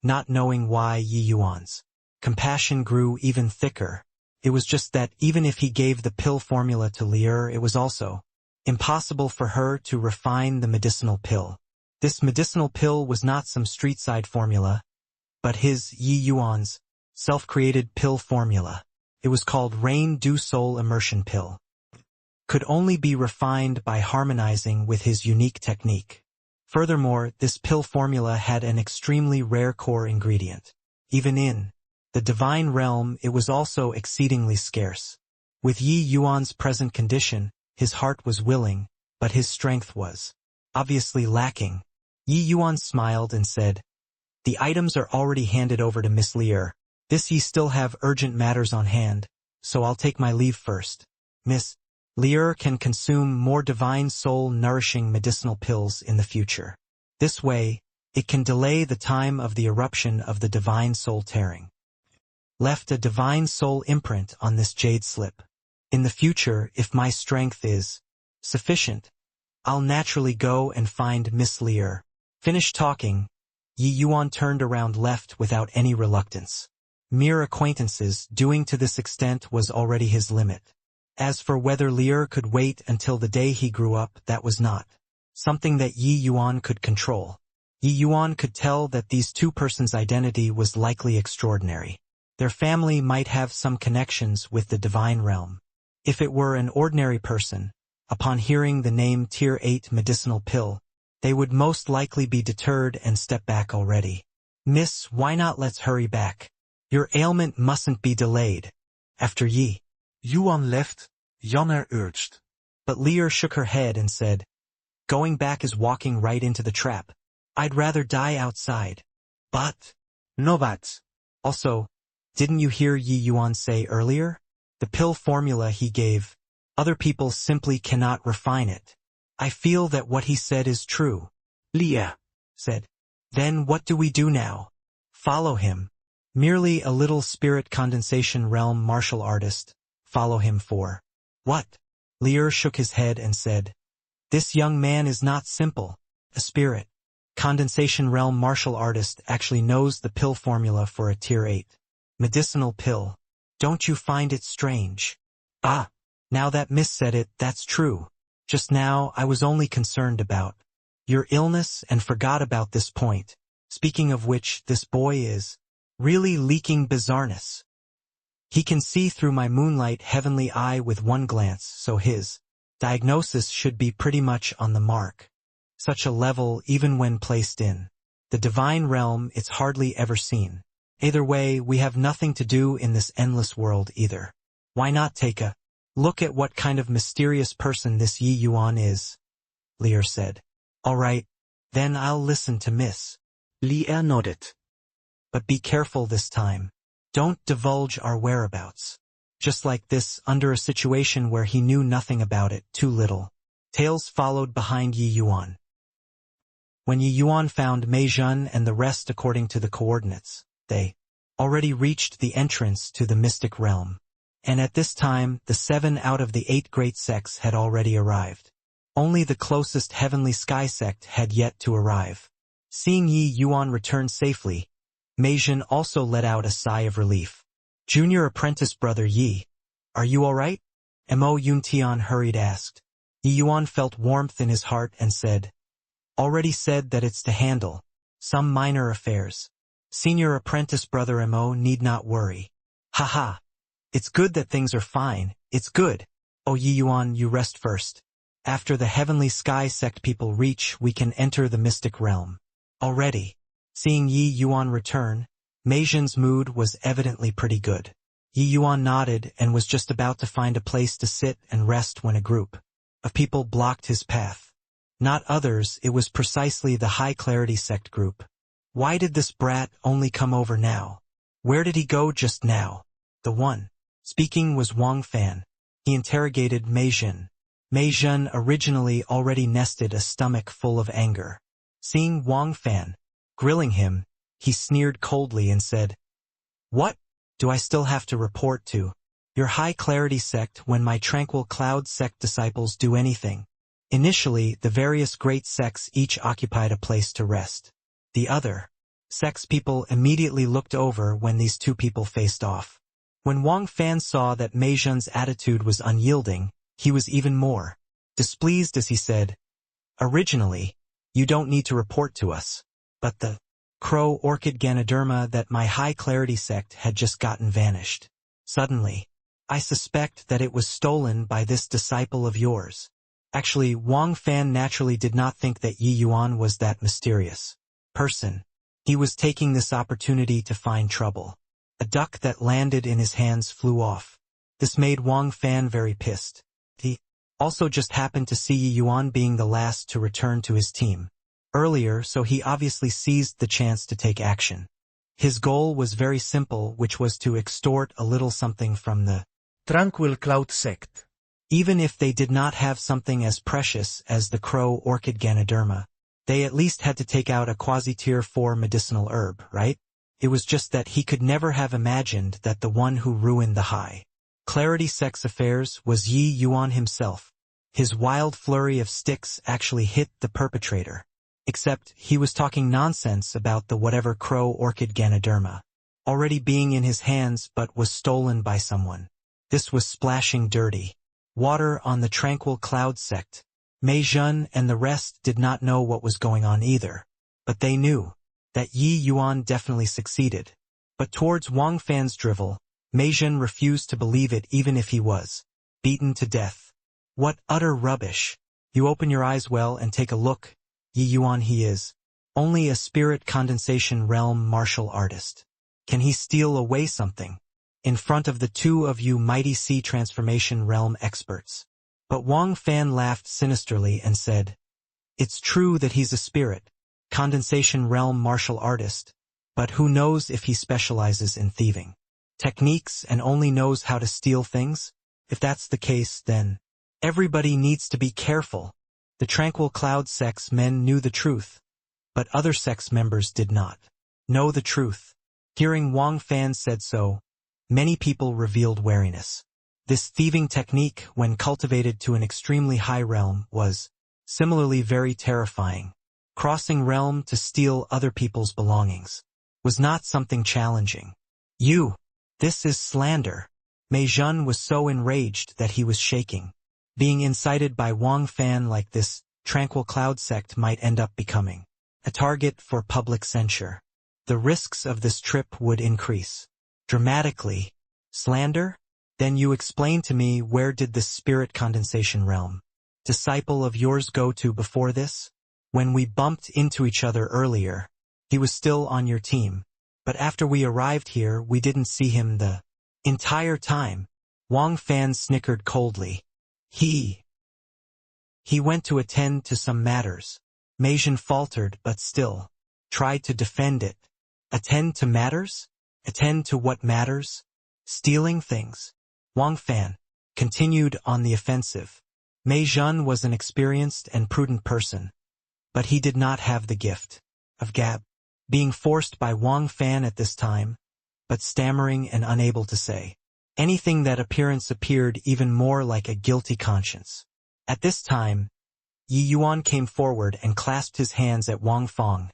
not knowing why, Yi Yuan's compassion grew even thicker. It was just that even if he gave the pill formula to Lier, it was also impossible for her to refine the medicinal pill. This medicinal pill was not some street-side formula, but his, Yi Yuan's, self-created pill formula. It was called Rain Dew Soul Immersion Pill. Could only be refined by harmonizing with his unique technique. Furthermore, this pill formula had an extremely rare core ingredient. Even in the divine realm, it was also exceedingly scarce. With Yi Yuan's present condition, his heart was willing, but his strength was obviously lacking. Yi Yuan smiled and said, "The items are already handed over to Miss Lier. This ye still have urgent matters on hand, so I'll take my leave first. Miss Lier can consume more divine soul nourishing medicinal pills in the future. This way, it can delay the time of the eruption of the divine soul tearing. Left a divine soul imprint on this jade slip. In the future, if my strength is sufficient, I'll naturally go and find Miss Lier." Finished talking, Yi Yuan turned around left without any reluctance. Mere acquaintances doing to this extent was already his limit. As for whether Lier could wait until the day he grew up, that was not something that Yi Yuan could control. Yi Yuan could tell that these two persons' identity was likely extraordinary. Their family might have some connections with the divine realm. If it were an ordinary person, upon hearing the name Tier 8 medicinal pill, they would most likely be deterred and step back already. "Miss, why not let's hurry back? Your ailment mustn't be delayed." After Yi Yuan left, Yenner urged. But Lier shook her head and said, "Going back is walking right into the trap. I'd rather die outside." "But No but. also, didn't you hear Yi Yuan say earlier? The pill formula he gave, other people simply cannot refine it. I feel that what he said is true." Lier said. "Then what do we do now?" "Follow him. Merely a little spirit condensation realm martial artist. Follow him for what?" Lier shook his head and said, "This young man is not simple. A spirit condensation realm martial artist actually knows the pill formula for a Tier 8 medicinal pill. Don't you find it strange?" "Ah, now that Miss said it, that's true. Just now I was only concerned about your illness and forgot about this point. Speaking of which, this boy is really leaking bizarreness." He can see through my moonlight heavenly eye with one glance, so his diagnosis should be pretty much on the mark. Such a level, even when placed in the divine realm, it's hardly ever seen. Either way, we have nothing to do in this endless world either. Why not take a look at what kind of mysterious person this Yi Yuan is? Lear said. All right, then I'll listen to Miss. Lear nodded. But be careful this time. Don't divulge our whereabouts. Just like this, under a situation where he knew nothing about it, too little. Tails followed behind Yi Yuan. When Yi Yuan found Mei Zhen and the rest according to the coordinates, they already reached the entrance to the mystic realm. And at this time, the 7 out of the 8 great sects had already arrived. Only the closest heavenly sky sect had yet to arrive. Seeing Yi Yuan return safely, Mei Zhen also let out a sigh of relief. Junior apprentice brother Yi, are you alright? Mo Yuntian hurried asked. Yi Yuan felt warmth in his heart and said, already said that it's to handle some minor affairs. Senior apprentice brother Mo need not worry. Haha. It's good that things are fine, it's good. Oh Yi Yuan, you rest first. After the heavenly sky sect people reach, we can enter the mystic realm. Already. Seeing Yi Yuan return, Mei Zhen's mood was evidently pretty good. Yi Yuan nodded and was just about to find a place to sit and rest when a group of people blocked his path. Not others, it was precisely the High Clarity sect group. Why did this brat only come over now? Where did he go just now? The one speaking was Wang Fan. He interrogated Mei Zhen. Mei Zhen originally already nested a stomach full of anger. Seeing Wang Fan grilling him, he sneered coldly and said, what do I still have to report to your High Clarity sect when my Tranquil Cloud sect disciples do anything? Initially, the various great sects each occupied a place to rest. The other sects people immediately looked over when these two people faced off. When Wang Fan saw that Mei Zhen's attitude was unyielding, he was even more displeased as he said, originally, you don't need to report to us. But the crow orchid Ganoderma that my High Clarity sect had just gotten vanished. Suddenly, I suspect that it was stolen by this disciple of yours. Actually, Wang Fan naturally did not think that Yi Yuan was that mysterious person. He was taking this opportunity to find trouble. A duck that landed in his hands flew off. This made Wang Fan very pissed. He also just happened to see Yi Yuan being the last to return to his team earlier, so he obviously seized the chance to take action. His goal was very simple, which was to extort a little something from the Tranquil Cloud sect. Even if they did not have something as precious as the crow orchid Ganoderma, they at least had to take out a quasi-tier 4 medicinal herb, right? It was just that he could never have imagined that the one who ruined the High Clarity sect's affairs was Yi Yuan himself. His wild flurry of sticks actually hit the perpetrator. Except he was talking nonsense about the whatever crow orchid Ganoderma already being in his hands but was stolen by someone. This was splashing dirty water on the Tranquil Cloud sect. Mei Zhen and the rest did not know what was going on either, but they knew that Yi Yuan definitely succeeded. But towards Wang Fan's drivel, Mei Zhen refused to believe it even if he was beaten to death. What utter rubbish. You open your eyes well and take a look. Yi Yuan he is only a spirit condensation realm martial artist. Can he steal away something in front of the two of you mighty sea transformation realm experts? But Wang Fan laughed sinisterly and said, it's true that he's a spirit condensation realm martial artist, but who knows if he specializes in thieving techniques and only knows how to steal things? If that's the case, then everybody needs to be careful. The Tranquil Cloud sect's men knew the truth, but other sect's members did not know the truth. Hearing Wang Fan said so, many people revealed wariness. This thieving technique, when cultivated to an extremely high realm, was similarly very terrifying. Crossing realm to steal other people's belongings was not something challenging. This is slander. Mei Zhen was so enraged that he was shaking. Being incited by Wang Fan like this, Tranquil Cloud sect might end up becoming a target for public censure. The risks of this trip would increase dramatically. Slander? Then you explain to me, where did this spirit condensation realm disciple of yours go to before this? When we bumped into each other earlier, he was still on your team. But after we arrived here, we didn't see him the entire time. Wang Fan snickered coldly. He went to attend to some matters. Meijin faltered, but still tried to defend it. Attend to matters? Attend to what matters? Stealing things. Wang Fan continued on the offensive. Meijin was an experienced and prudent person, but he did not have the gift of gab, being forced by Wang Fan at this time, but stammering and unable to say anything. That appearance appeared even more like a guilty conscience. At this time, Yi Yuan came forward and clasped his hands at Wang Fong,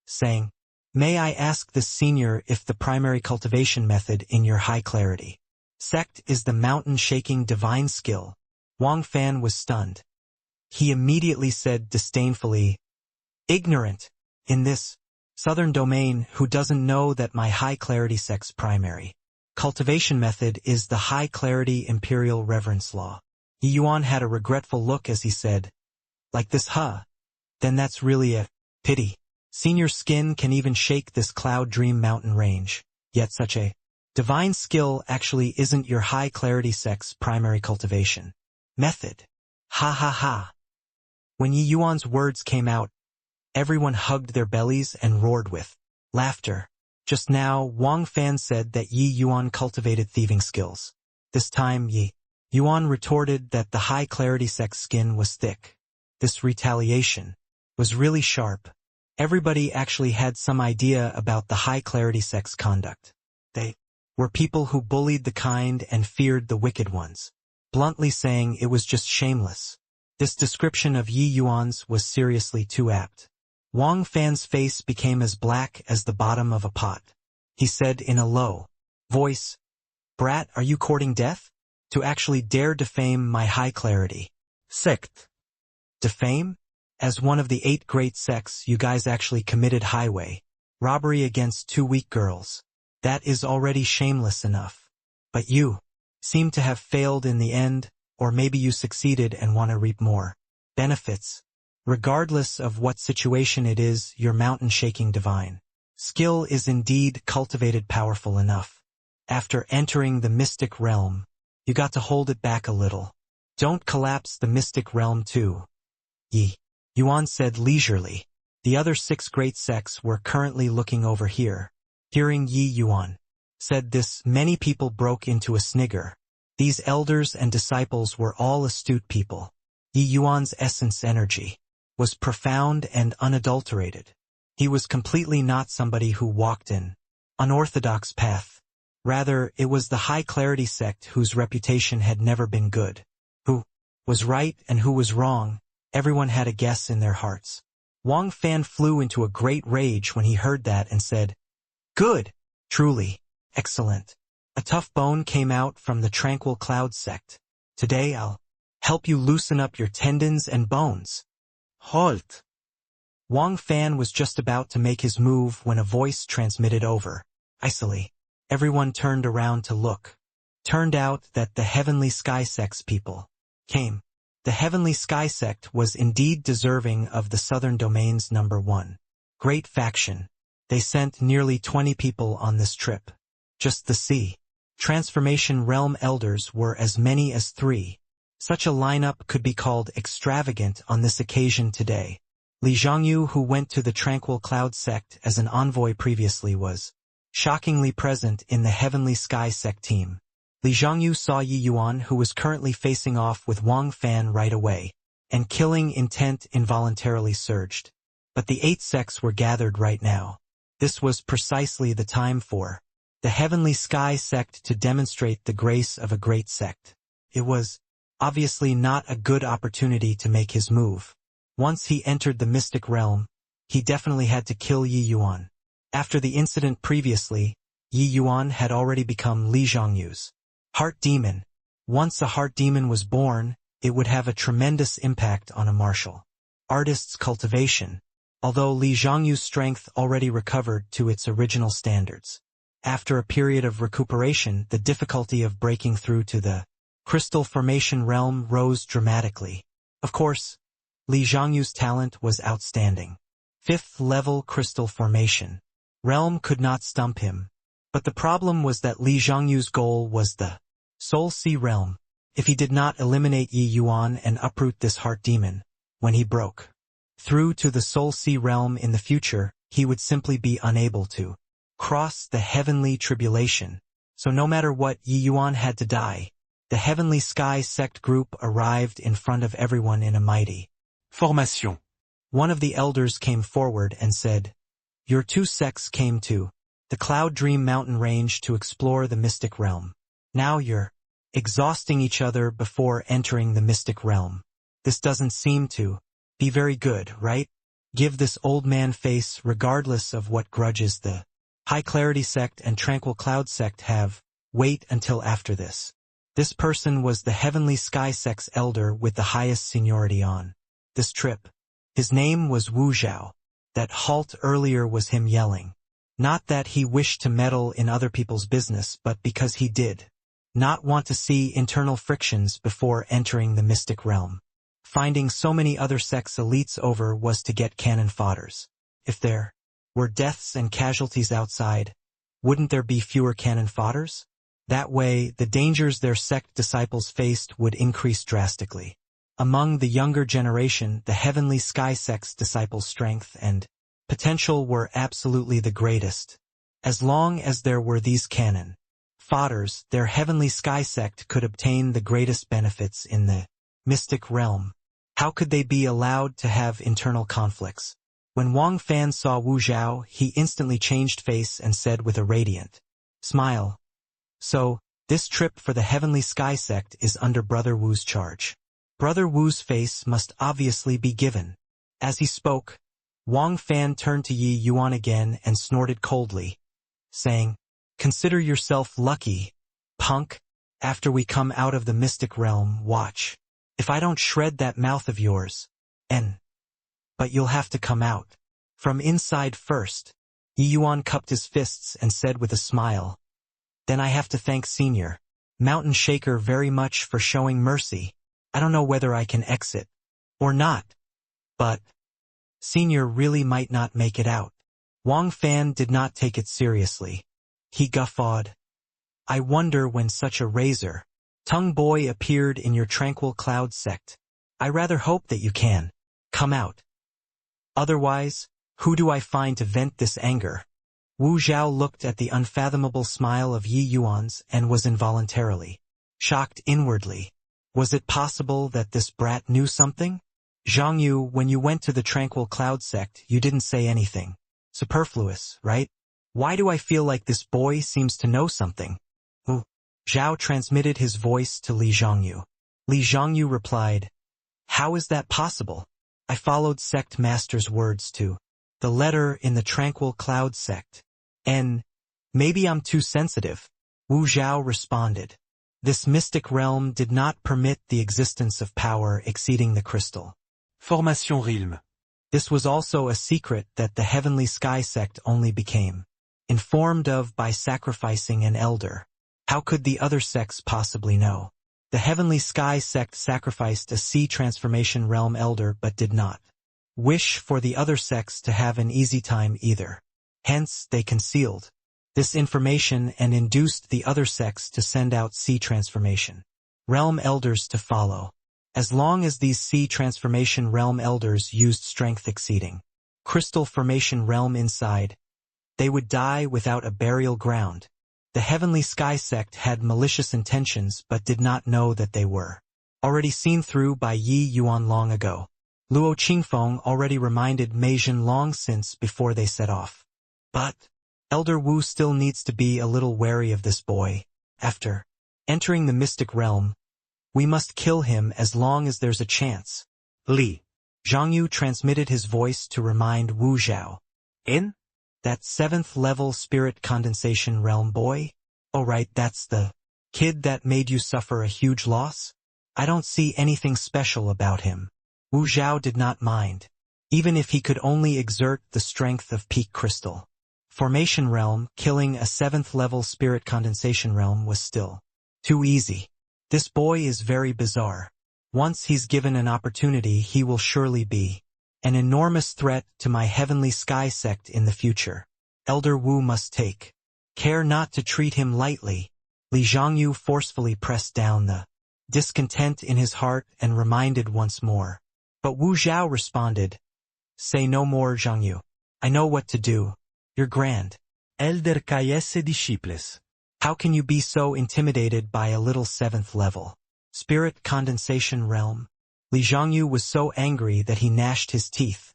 saying, "May I ask this senior if the primary cultivation method in your high clarity sect is the mountain-shaking divine skill?" Wang Fan was stunned. He immediately said disdainfully, "Ignorant, in this southern domain, who doesn't know that my high clarity sect's primary cultivation method is the high clarity imperial reverence law?" Yi Yuan had a regretful look as he said, "Like this, huh? Then that's really a pity. Senior skin can even shake this cloud dream mountain range, yet such a divine skill actually isn't your high clarity sect's primary cultivation method. Ha ha ha." When Yi Yuan's words came out, everyone hugged their bellies and roared with laughter. Just now, Wang Fan said that Yi Yuan cultivated thieving skills. This time, Yi Yuan retorted that the high clarity sect's skin was thick. This retaliation was really sharp. Everybody actually had some idea about the high clarity sect's conduct. They were people who bullied the kind and feared the wicked ones, bluntly saying it was just shameless. This description of Yi Yuan's was seriously too apt. Wang Fan's face became as black as the bottom of a pot. He said in a low voice, "Brat, are you courting death? To actually dare defame my high clarity sect?" Defame? As one of the 8 great sects, you guys actually committed highway robbery against 2 weak girls. That is already shameless enough. But you seem to have failed in the end, or maybe you succeeded and want to reap more benefits. Regardless of what situation it is, your mountain-shaking divine skill is indeed cultivated powerful enough. After entering the mystic realm, you got to hold it back a little. Don't collapse the mystic realm too. Yi Yuan said leisurely. The other 6 great sects were currently looking over here. Hearing Yi Yuan said this, many people broke into a snigger. These elders and disciples were all astute people. Yi Yuan's essence energy was profound and unadulterated. He was completely not somebody who walked an unorthodox path. Rather, it was the high-clarity sect whose reputation had never been good. Who was right and who was wrong, everyone had a guess in their hearts. Wang Fan flew into a great rage when he heard that and said, "Good! Truly! Excellent!" A tough bone came out from the tranquil cloud sect. "Today I'll help you loosen up your tendons and bones." Halt! Wang Fan was just about to make his move when a voice transmitted over icily. Everyone turned around to look. Turned out that the Heavenly Sky Sect's people came. The Heavenly Sky Sect was indeed deserving of the Southern Domain's #1 great faction. They sent nearly 20 people on this trip. Just the sea Transformation Realm Elders were as many as 3. Such a lineup could be called extravagant on this occasion today. Li Zhongyu, who went to the Tranquil Cloud Sect as an envoy previously, was shockingly present in the Heavenly Sky Sect team. Li Zhongyu saw Yi Yuan, who was currently facing off with Wang Fan, right away, and killing intent involuntarily surged. But the 8 sects were gathered right now. This was precisely the time for the Heavenly Sky Sect to demonstrate the grace of a great sect. It was obviously not a good opportunity to make his move. Once he entered the mystic realm, he definitely had to kill Yi Yuan. After the incident previously, Yi Yuan had already become Li Zhongyu's heart demon. Once a heart demon was born, it would have a tremendous impact on a martial artist's cultivation, although Li Zhongyu's strength already recovered to its original standards. After a period of recuperation, the difficulty of breaking through to the crystal formation realm rose dramatically. Of course, Li Zhongyu's talent was outstanding. 5th level crystal formation realm could not stump him. But the problem was that Li Zhongyu's goal was the Soul Sea realm. If he did not eliminate Yi Yuan and uproot this heart demon, when he broke through to the Soul Sea realm in the future, he would simply be unable to cross the heavenly tribulation. So no matter what, Yi Yuan had to die. The Heavenly Sky Sect group arrived in front of everyone in a mighty Formation. One of the elders came forward and said, "Your 2 sects came to the Cloud Dream Mountain Range to explore the mystic realm. Now you're exhausting each other before entering the mystic realm. This doesn't seem to be very good, right? Give this old man face regardless of what grudges the High Clarity Sect and Tranquil Cloud Sect have. Wait until after this." This person was the Heavenly Sky Sect's elder with the highest seniority on this trip. His name was Wu Zhao. That halt earlier was him yelling. Not that he wished to meddle in other people's business, but because he did not want to see internal frictions before entering the mystic realm. Finding so many other sects' elites over was to get cannon fodders. If there were deaths and casualties outside, wouldn't there be fewer cannon fodders? That way, the dangers their sect disciples faced would increase drastically. Among the younger generation, the Heavenly Sky Sect's disciples' strength and potential were absolutely the greatest. As long as there were these cannon fodders, their Heavenly Sky Sect could obtain the greatest benefits in the mystic realm. How could they be allowed to have internal conflicts? When Wang Fan saw Wu Zhao, he instantly changed face and said with a radiant smile, "So, this trip for the Heavenly Sky Sect is under Brother Wu's charge." Brother Wu's face must obviously be given. As he spoke, Wang Fan turned to Yi Yuan again and snorted coldly, saying, "Consider yourself lucky, punk. After we come out of the mystic realm, watch. If I don't shred that mouth of yours, but you'll have to come out from inside first." Yi Yuan cupped his fists and said with a smile, "Then I have to thank Senior Mountain Shaker very much for showing mercy. I don't know whether I can exit or not, but Senior really might not make it out." Wang Fan did not take it seriously. He guffawed. "I wonder when such a razor-tongue boy appeared in your Tranquil Cloud Sect. I rather hope that you can come out. Otherwise, who do I find to vent this anger?" Wu Zhao looked at the unfathomable smile of Yi Yuan's and was involuntarily shocked inwardly. Was it possible that this brat knew something? "Zhongyu, when you went to the Tranquil Cloud Sect, you didn't say anything superfluous, right? Why do I feel like this boy seems to know something?" Wu Zhao transmitted his voice to Li Zhongyu. Li Zhongyu replied, "How is that possible? I followed Sect Master's words to the letter in the Tranquil Cloud Sect. And maybe I'm too sensitive." Wu Zhao responded. This mystic realm did not permit the existence of power exceeding the crystal Formation realm. This was also a secret that the Heavenly Sky Sect only became informed of by sacrificing an elder. How could the other sects possibly know? The Heavenly Sky Sect sacrificed a sea transformation realm elder but did not wish for the other sects to have an easy time either. Hence, they concealed this information and induced the other sects to send out sea transformation realm elders to follow. As long as these sea transformation realm elders used strength exceeding crystal formation realm inside, they would die without a burial ground. The Heavenly Sky Sect had malicious intentions but did not know that they were already seen through by Yi Yuan long ago. Luo Qingfeng already reminded Mei Jin long since before they set off. But Elder Wu still needs to be a little wary of this boy. After entering the mystic realm, we must kill him as long as there's a chance. Li Zhongyu transmitted his voice to remind Wu Zhao. "In? That 7th level spirit condensation realm boy? Oh right, that's the kid that made you suffer a huge loss? I don't see anything special about him." Wu Zhao did not mind, even if he could only exert the strength of peak crystal Formation realm, killing a 7th level spirit condensation realm was still too easy. This boy is very bizarre. Once he's given an opportunity, he will surely be an enormous threat to my heavenly sky sect in the future. Elder Wu must take care not to treat him lightly. Li Zhongyu forcefully pressed down the discontent in his heart and reminded once more. But Wu Zhao responded, "Say no more, Zhongyu. I know what to do. You're grand. Elder caese disciples. How can you be so intimidated by a little 7th level spirit condensation realm?" Li Zhongyu was so angry that he gnashed his teeth,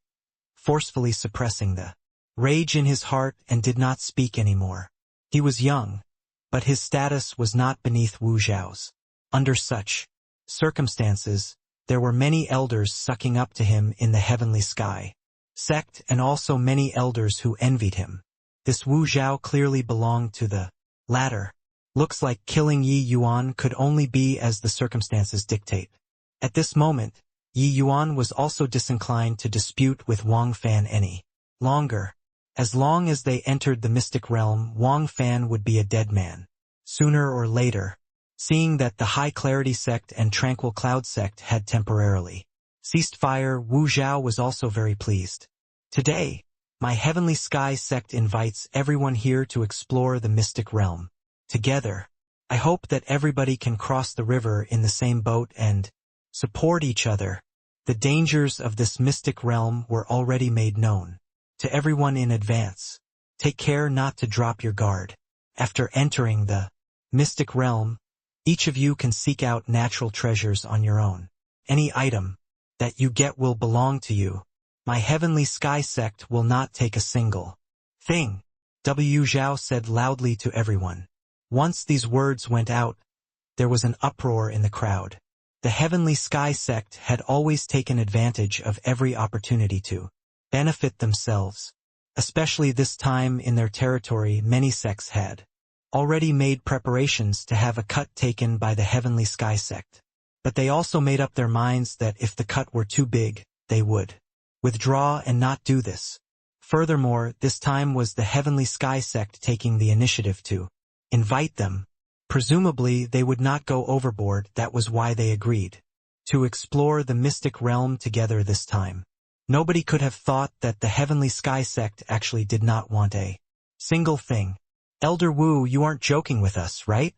forcefully suppressing the rage in his heart and did not speak anymore. He was young, but his status was not beneath Wu Zhao's. Under such circumstances, there were many elders sucking up to him in the heavenly sky sect and also many elders who envied him. This Wu Zhao clearly belonged to the latter. Looks like killing Yi Yuan could only be as the circumstances dictate. At this moment, Yi Yuan was also disinclined to dispute with Wang Fan any longer. As long as they entered the mystic realm, Wang Fan would be a dead man. Sooner or later, seeing that the High Clarity sect and Tranquil Cloud sect had temporarily ceased fire, Wu Zhao was also very pleased. Today, my Heavenly Sky sect invites everyone here to explore the mystic realm. Together, I hope that everybody can cross the river in the same boat and support each other. The dangers of this mystic realm were already made known to everyone in advance. Take care not to drop your guard. After entering the mystic realm, each of you can seek out natural treasures on your own. Any item that you get will belong to you. My Heavenly Sky sect will not take a single thing. Wu Zhao said loudly to everyone. Once these words went out, there was an uproar in the crowd. The Heavenly Sky sect had always taken advantage of every opportunity to benefit themselves. Especially this time in their territory, many sects had already made preparations to have a cut taken by the Heavenly Sky sect. But they also made up their minds that if the cut were too big, they would withdraw and not do this. Furthermore, this time was the Heavenly Sky sect taking the initiative to invite them. Presumably, they would not go overboard. That was why they agreed to explore the mystic realm together this time. Nobody could have thought that the Heavenly Sky sect actually did not want a single thing. Elder Wu, you aren't joking with us, right?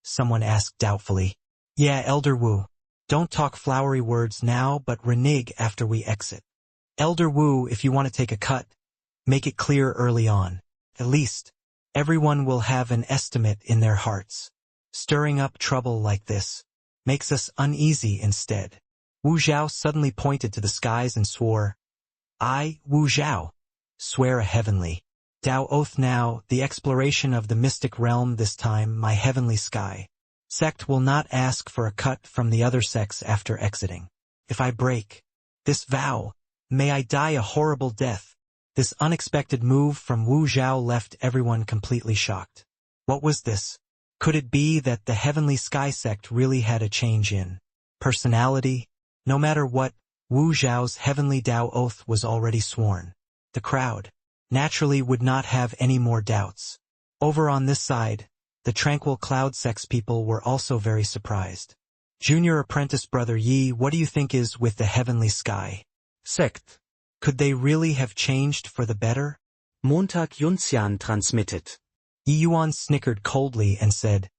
Someone asked doubtfully. Yeah, Elder Wu. Don't talk flowery words now, but renege after we exit. Elder Wu, if you want to take a cut, make it clear early on. At least, everyone will have an estimate in their hearts. Stirring up trouble like this makes us uneasy instead. Wu Zhao suddenly pointed to the skies and swore, I, Wu Zhao, swear a heavenly Tao oath now, the exploration of the mystic realm this time, my Heavenly Sky sect will not ask for a cut from the other sects after exiting. If I break this vow, may I die a horrible death. This unexpected move from Wu Zhao left everyone completely shocked. What was this? Could it be that the Heavenly Sky sect really had a change in personality? No matter what, Wu Zhao's Heavenly Tao oath was already sworn. The crowd naturally would not have any more doubts. Over on this side, the Tranquil Cloud sect's people were also very surprised. Junior apprentice brother Yi, what do you think is with the Heavenly Sky sect? Could they really have changed for the better? Montag Yunxian transmitted. Yi Yuan snickered coldly and said,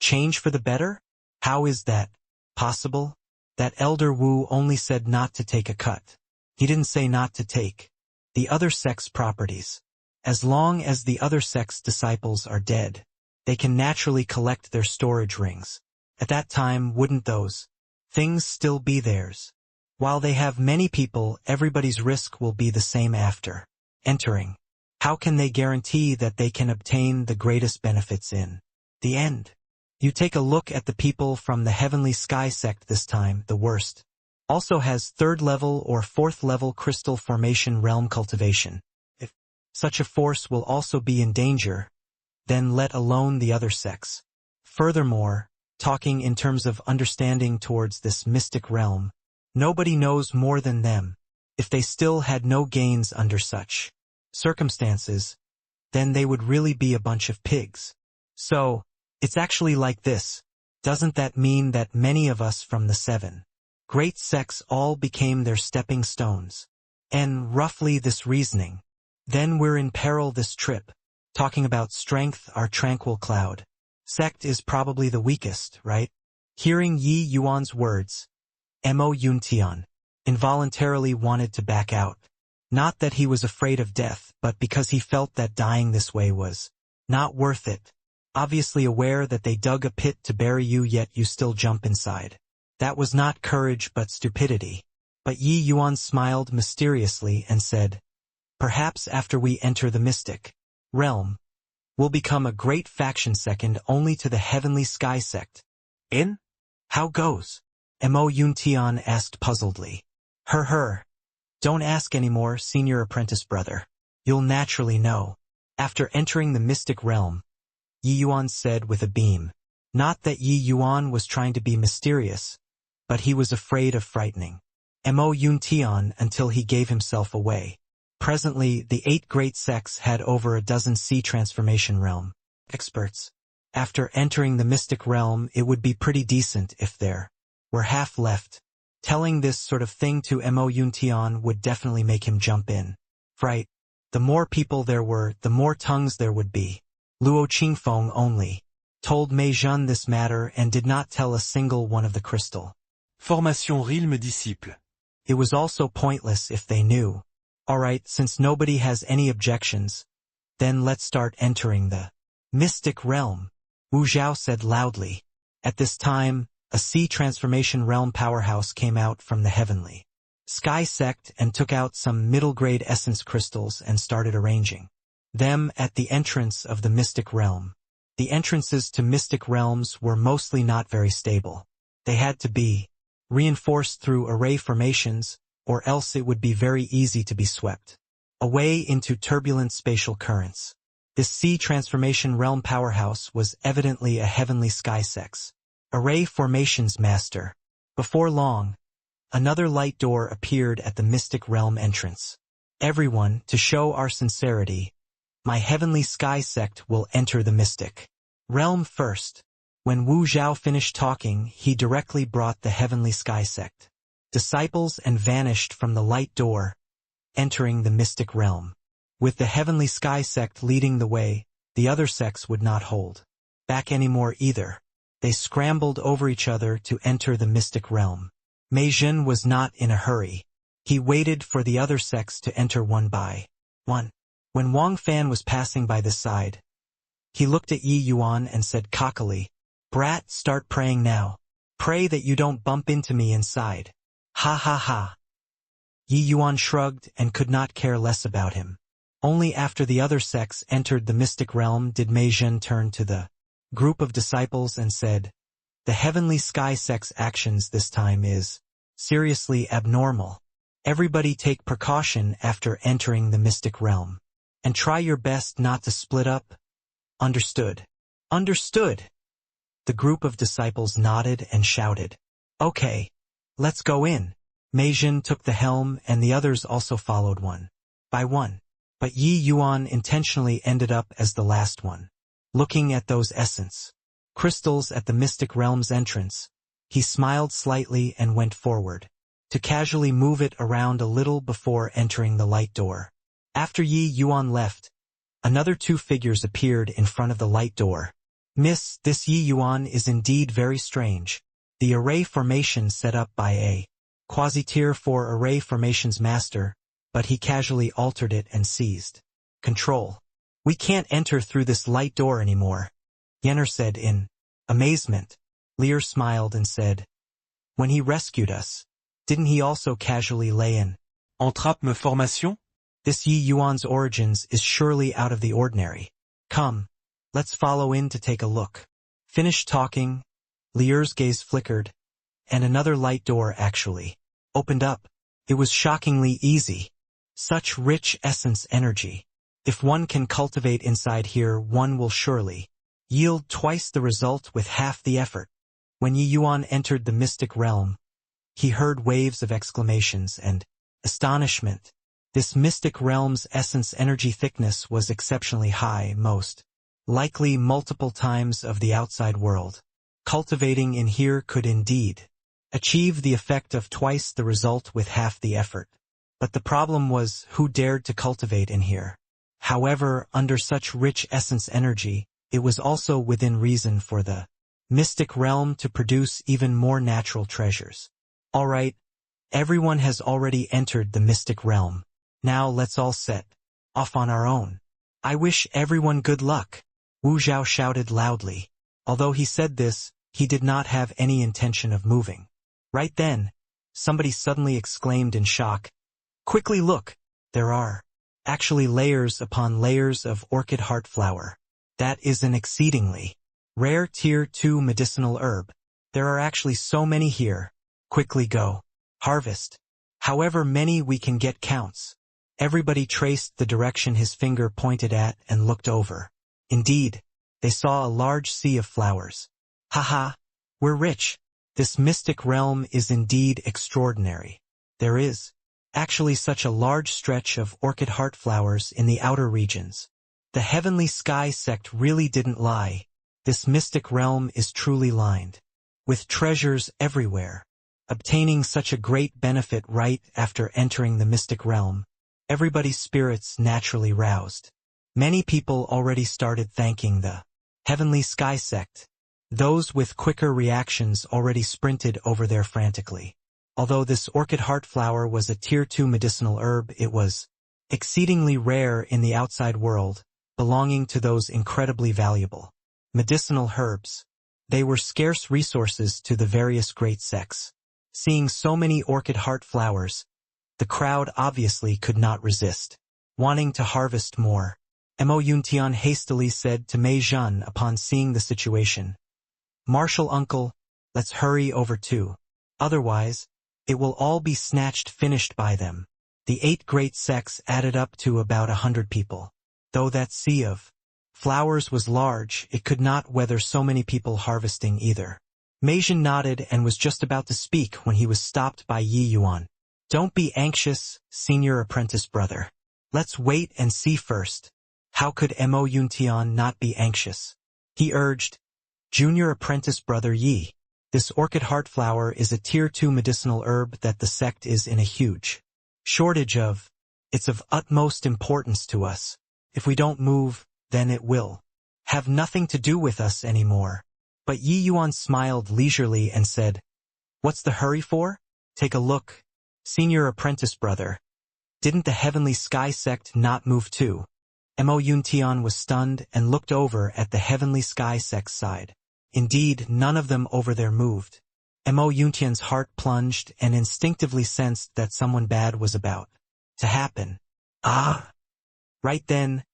Change for the better? How is that possible? That Elder Wu only said not to take a cut. He didn't say not to take the other sect's properties. As long as the other sect's disciples are dead, they can naturally collect their storage rings. At that time, wouldn't those things still be theirs? While they have many people, everybody's risk will be the same after entering. How can they guarantee that they can obtain the greatest benefits in the end? You take a look at the people from the Heavenly Sky sect this time, the worst also has 3rd level or 4th level crystal formation realm cultivation. If such a force will also be in danger, then let alone the other sects. Furthermore, talking in terms of understanding towards this mystic realm, nobody knows more than them. If they still had no gains under such circumstances, then they would really be a bunch of pigs. So, it's actually like this. Doesn't that mean that many of us from the 7 great sects all became their stepping stones? And roughly this reasoning. Then we're in peril this trip. Talking about strength, our tranquil cloud sect is probably the weakest, right? Hearing Yi Yuan's words, Mo Yuntian involuntarily wanted to back out. Not that he was afraid of death, but because he felt that dying this way was not worth it. Obviously aware that they dug a pit to bury you, yet you still jump inside. That was not courage but stupidity. But Yi Yuan smiled mysteriously and said, perhaps after we enter the mystic realm, we'll become a great faction second only to the heavenly sky sect. In? How goes? Mo Yuntian asked puzzledly. Her. Don't ask anymore, senior apprentice brother. You'll naturally know. After entering the mystic realm, Yi Yuan said with a beam. Not that Yi Yuan was trying to be mysterious, but he was afraid of frightening Mo Yuntian until he gave himself away. Presently, the 8 great sects had over a dozen sea transformation realm experts. After entering the mystic realm, it would be pretty decent if there were half left. Telling this sort of thing to Mo Yuntian would definitely make him jump in. Fright. The more people there were, the more tongues there would be. Luo Qingfeng only told Mei Zhen this matter and did not tell a single one of the crystal Formation Realm Disciple. It was also pointless if they knew. Alright, since nobody has any objections, then let's start entering the mystic realm, Wu Zhao said loudly. At this time, a sea transformation realm powerhouse came out from the heavenly sky sect and took out some middle-grade essence crystals and started arranging them at the entrance of the mystic realm. The entrances to mystic realms were mostly not very stable. They had to be reinforced through array formations, or else it would be very easy to be swept away into turbulent spatial currents. This sea transformation realm powerhouse was evidently a heavenly sky sect's array formations master. Before long, another light door appeared at the mystic realm entrance. Everyone, to show our sincerity, my heavenly sky sect will enter the mystic realm first. When Wu Zhao finished talking, he directly brought the heavenly sky sect disciples and vanished from the light door, entering the mystic realm. With the heavenly sky sect leading the way, the other sects would not hold back anymore either. They scrambled over each other to enter the mystic realm. Mei Zhen was not in a hurry. He waited for the other sects to enter one by one. When Wang Fan was passing by this side, he looked at Yi Yuan and said cockily, "Brat, start praying now. Pray that you don't bump into me inside." Ha ha ha. Yi Yuan shrugged and could not care less about him. Only after the other sects entered the mystic realm did Mei Zhen turn to the group of disciples and said, "The heavenly sky sect's actions this time is seriously abnormal. Everybody take precaution after entering the mystic realm. And try your best not to split up. Understood?" Understood. The group of disciples nodded and shouted, "Okay, let's go in." Mei Zhen took the helm and the others also followed one by one. But Yi Yuan intentionally ended up as the last one. Looking at those essence crystals at the mystic realm's entrance, he smiled slightly and went forward to casually move it around a little before entering the light door. After Yi Yuan left, another 2 figures appeared in front of the light door. "Miss, this Yi Yuan is indeed very strange. The array formation set up by a quasi-tier 4 array formations master, but he casually altered it and seized control. We can't enter through this light door anymore," Yenner said in amazement. Lear smiled and said, "When he rescued us, didn't he also casually lay in Entrapme formation? This Yi Yuan's origins is surely out of the ordinary. Come, let's follow in to take a look." Finished talking, Lear's gaze flickered, and another light door actually opened up. It was shockingly easy. Such rich essence energy. If one can cultivate inside here, one will surely yield twice the result with half the effort. When Yi Yuan entered the mystic realm, he heard waves of exclamations and astonishment. This mystic realm's essence energy thickness was exceptionally high, most likely multiple times of the outside world. Cultivating in here could indeed achieve the effect of twice the result with half the effort. But the problem was who dared to cultivate in here. However, under such rich essence energy, it was also within reason for the mystic realm to produce even more natural treasures. Alright, everyone has already entered the mystic realm. Now let's all set off on our own. I wish everyone good luck, Wu Zhao shouted loudly. Although he said this, he did not have any intention of moving. Right then, somebody suddenly exclaimed in shock, "Quickly look, there are actually layers upon layers of orchid heart flower. That is an exceedingly rare tier 2 medicinal herb. There are actually so many here. Quickly go harvest. However many we can get counts." Everybody traced the direction his finger pointed at and looked over. Indeed, they saw a large sea of flowers. Haha, we're rich. This mystic realm is indeed extraordinary. There is actually such a large stretch of orchid heart flowers in the outer regions. The Heavenly Sky sect really didn't lie. This mystic realm is truly lined with treasures everywhere. Obtaining such a great benefit right after entering the mystic realm, everybody's spirits naturally roused. Many people already started thanking the Heavenly Sky sect. Those with quicker reactions already sprinted over there frantically. Although this orchid heart flower was a tier 2 medicinal herb, it was exceedingly rare in the outside world, belonging to those incredibly valuable medicinal herbs. They were scarce resources to the various great sects. Seeing so many orchid heart flowers, the crowd obviously could not resist wanting to harvest more. Mo Yuntian hastily said to Mei Zhan upon seeing the situation, "Martial uncle, let's hurry over too. Otherwise, it will all be snatched finished by them." The 8 great sects added up to about 100 people. Though that sea of flowers was large, it could not weather so many people harvesting either. Mei Zhan nodded and was just about to speak when he was stopped by Yi Yuan. "Don't be anxious, senior apprentice brother. Let's wait and see first." How could Mo Yuntian not be anxious? He urged, "Junior apprentice brother Yi, this orchid heart flower is a tier 2 medicinal herb that the sect is in a huge shortage of. It's of utmost importance to us. If we don't move, then it will have nothing to do with us anymore." But Yi Yuan smiled leisurely and said, "What's the hurry for? Take a look, senior apprentice brother. Didn't the Heavenly Sky sect not move too?" Mo Yuntian was stunned and looked over at the Heavenly Sky sect's side. Indeed, none of them over there moved. Mo Yuntian's heart plunged and instinctively sensed that someone bad was about to happen. Ah! Right then,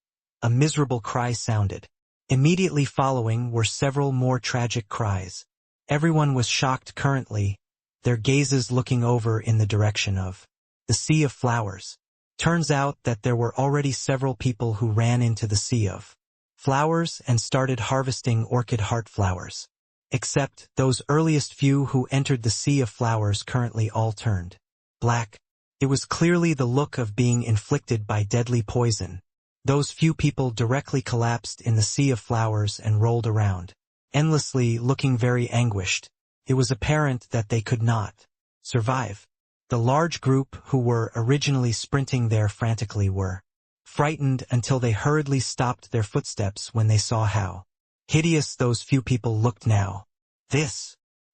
a miserable cry sounded. Immediately following were several more tragic cries. Everyone was shocked currently, their gazes looking over in the direction of the sea of flowers. Turns out that there were already several people who ran into the sea of flowers and started harvesting orchid heart flowers. Except those earliest few who entered the sea of flowers currently all turned black. It was clearly the look of being inflicted by deadly poison. Those few people directly collapsed in the sea of flowers and rolled around, endlessly looking very anguished. It was apparent that they could not survive. The large group who were originally sprinting there frantically were frightened until they hurriedly stopped their footsteps when they saw how hideous those few people looked now.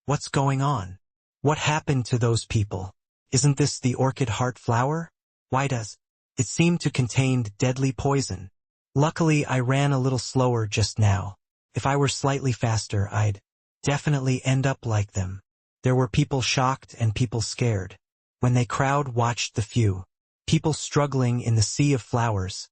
What's going on? What happened to those people? Isn't this the orchid heart flower? Why does it seem to contain deadly poison? Luckily, I ran a little slower just now. If I were slightly faster, I'd definitely end up like them. There were people shocked and people scared. When the crowd watched the few people struggling in the sea of flowers,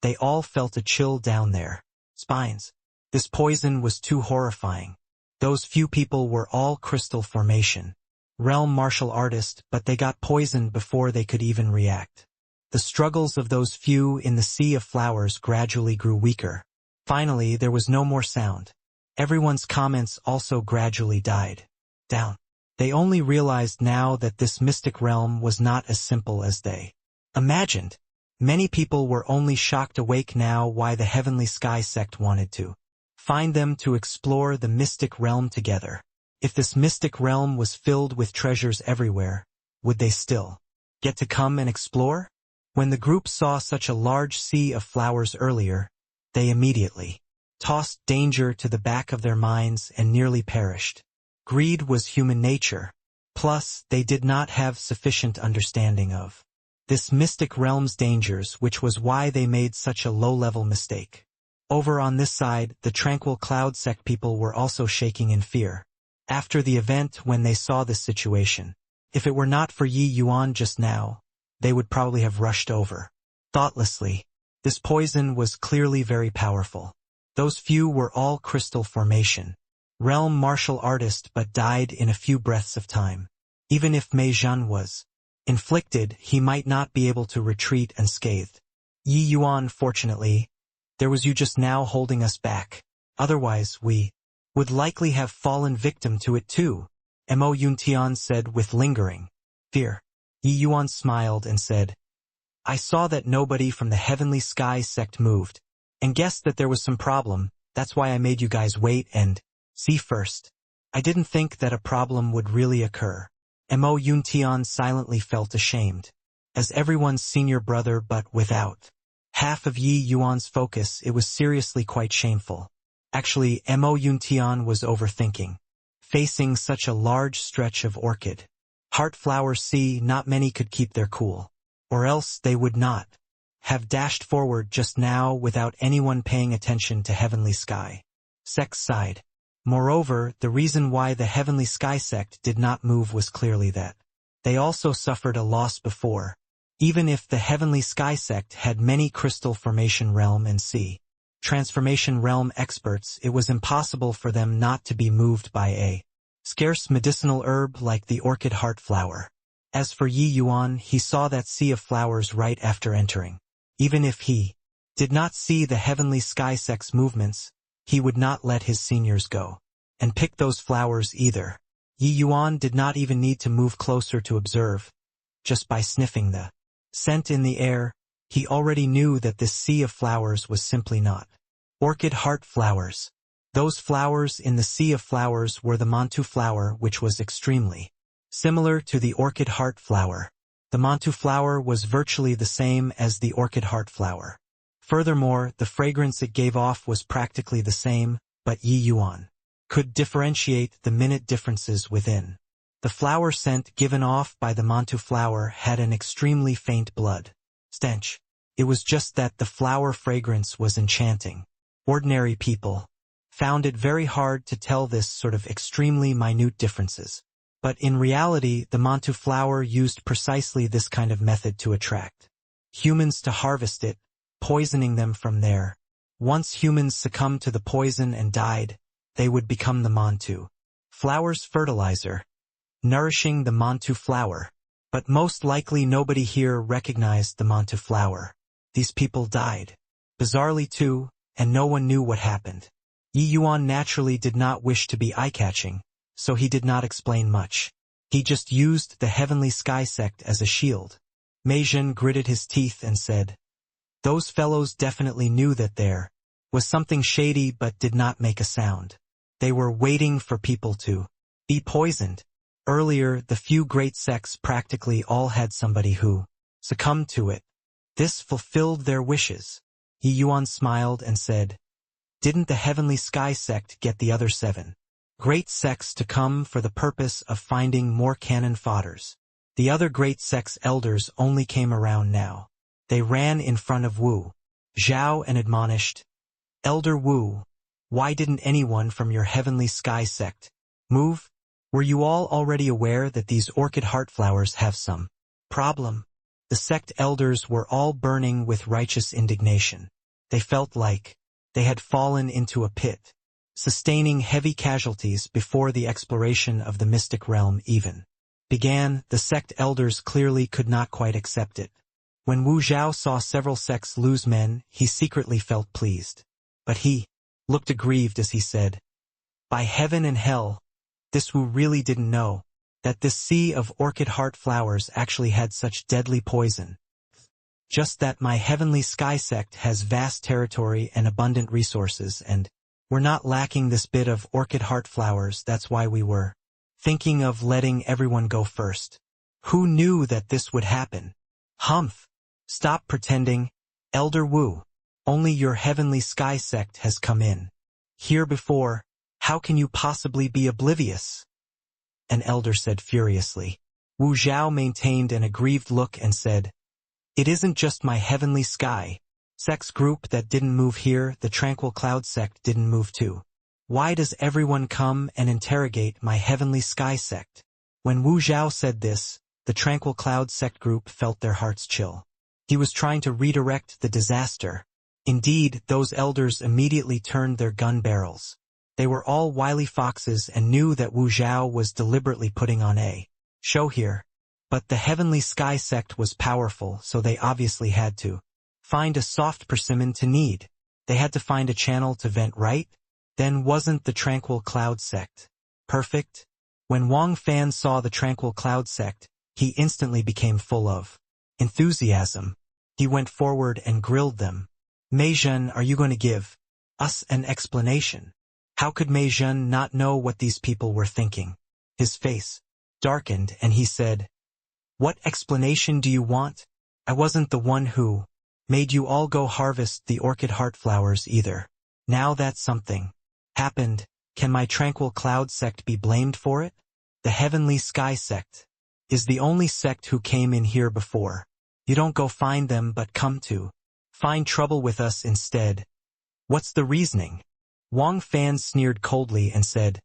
they all felt a chill down their spines. This poison was too horrifying. Those few people were all crystal formation, realm martial artists, but they got poisoned before they could even react. The struggles of those few in the sea of flowers gradually grew weaker. Finally, there was no more sound. Everyone's comments also gradually died down. They only realized now that this mystic realm was not as simple as they imagined. Many people were only shocked awake now why the Heavenly Sky sect wanted to find them to explore the mystic realm together. If this mystic realm was filled with treasures everywhere, would they still get to come and explore? When the group saw such a large sea of flowers earlier, they immediately tossed danger to the back of their minds and nearly perished. Greed was human nature. Plus, they did not have sufficient understanding of this mystic realm's dangers, which was why they made such a low-level mistake. Over on this side, the tranquil cloud sect people were also shaking in fear. After the event, when they saw this situation, if it were not for Yi Yuan just now, they would probably have rushed over. Thoughtlessly. This poison was clearly very powerful. Those few were all crystal formation. Realm martial artist but died in a few breaths of time. Even if Mei Zhan was inflicted, he might not be able to retreat unscathed. Yi Yuan, fortunately, there was you just now holding us back. Otherwise we would likely have fallen victim to it too, Mo Yuntian said with lingering fear. Yi Yuan smiled and said, I saw that nobody from the Heavenly Sky sect moved, and guessed that there was some problem. That's why I made you guys wait and see first. I didn't think that a problem would really occur. Mo Yuntian silently felt ashamed. As everyone's senior brother but without half of Yi Yuan's focus, it was seriously quite shameful. Actually, Mo Yuntian was overthinking. Facing such a large stretch of orchid heart flower sea, not many could keep their cool. Or else they would not have dashed forward just now without anyone paying attention to Heavenly Sky sect's side. Moreover, the reason why the Heavenly Sky sect did not move was clearly that they also suffered a loss before. Even if the Heavenly Sky sect had many crystal formation realm and sea transformation realm experts, it was impossible for them not to be moved by a scarce medicinal herb like the orchid heart flower. As for Yi Yuan, he saw that sea of flowers right after entering. Even if he did not see the Heavenly Sky sect's movements, he would not let his seniors go and pick those flowers either. Yi Yuan did not even need to move closer to observe. Just by sniffing the scent in the air, he already knew that this sea of flowers was simply not orchid heart flowers. Those flowers in the sea of flowers were the mantu flower, which was extremely similar to the orchid heart flower. The mantu flower was virtually the same as the orchid heart flower. Furthermore, the fragrance it gave off was practically the same, but Yi Yuan could differentiate the minute differences within. The flower scent given off by the mantu flower had an extremely faint blood stench. It was just that the flower fragrance was enchanting. Ordinary people found it very hard to tell this sort of extremely minute differences. But in reality, the mantu flower used precisely this kind of method to attract humans to harvest it, poisoning them from there. Once humans succumbed to the poison and died, they would become the mantu flower's fertilizer, nourishing the mantu flower. But most likely nobody here recognized the mantu flower. These people died bizarrely too, and no one knew what happened. Yi Yuan naturally did not wish to be eye-catching, so he did not explain much. He just used the Heavenly Sky sect as a shield. Mei Zhan gritted his teeth and said, those fellows definitely knew that there was something shady but did not make a sound. They were waiting for people to be poisoned. Earlier, the few great sects practically all had somebody who succumbed to it. This fulfilled their wishes. Yi Yuan smiled and said, didn't the Heavenly Sky sect get the other 7 great sects to come for the purpose of finding more cannon fodders? The other great sects' elders only came around now. They ran in front of Wu Zhao and admonished, Elder Wu, why didn't anyone from your Heavenly Sky sect move? Were you all already aware that these orchid heart flowers have some problem? The sect elders were all burning with righteous indignation. They felt like they had fallen into a pit, sustaining heavy casualties before the exploration of the mystic realm even began. The sect elders clearly could not quite accept it. When Wu Zhao saw several sects lose men, he secretly felt pleased. But he looked aggrieved as he said, by heaven and hell, this Wu really didn't know that this sea of orchid heart flowers actually had such deadly poison. Just that my heavenly sky sect has vast territory and abundant resources, and we're not lacking this bit of orchid heart flowers. That's why we were thinking of letting everyone go first. Who knew that this would happen? Humph! Stop pretending, Elder Wu. Only your heavenly sky sect has come in here before. How can you possibly be oblivious? An elder said furiously. Wu Zhao maintained an aggrieved look and said, "It isn't just my heavenly sky sect's group that didn't move here, the tranquil cloud sect didn't move too. Why does everyone come and interrogate my heavenly sky sect?" When Wu Zhao said this, the tranquil cloud sect group felt their hearts chill. He was trying to redirect the disaster. Indeed, those elders immediately turned their gun barrels. They were all wily foxes and knew that Wu Zhao was deliberately putting on a show here. But the heavenly sky sect was powerful, so they obviously had to find a soft persimmon to knead. They had to find a channel to vent, right? Then wasn't the tranquil cloud sect perfect? When Wang Fan saw the tranquil cloud sect, he instantly became full of enthusiasm. He went forward and grilled them. "Mei Zhen, are you going to give us an explanation?" How could Mei Zhen not know what these people were thinking? His face darkened and he said, "What explanation do you want? I wasn't the one who made you all go harvest the orchid heart flowers either. Now that something happened, can my tranquil cloud sect be blamed for it? The heavenly sky sect is the only sect who came in here before. You don't go find them but come to find trouble with us instead. What's the reasoning?" Wang Fan sneered coldly and said,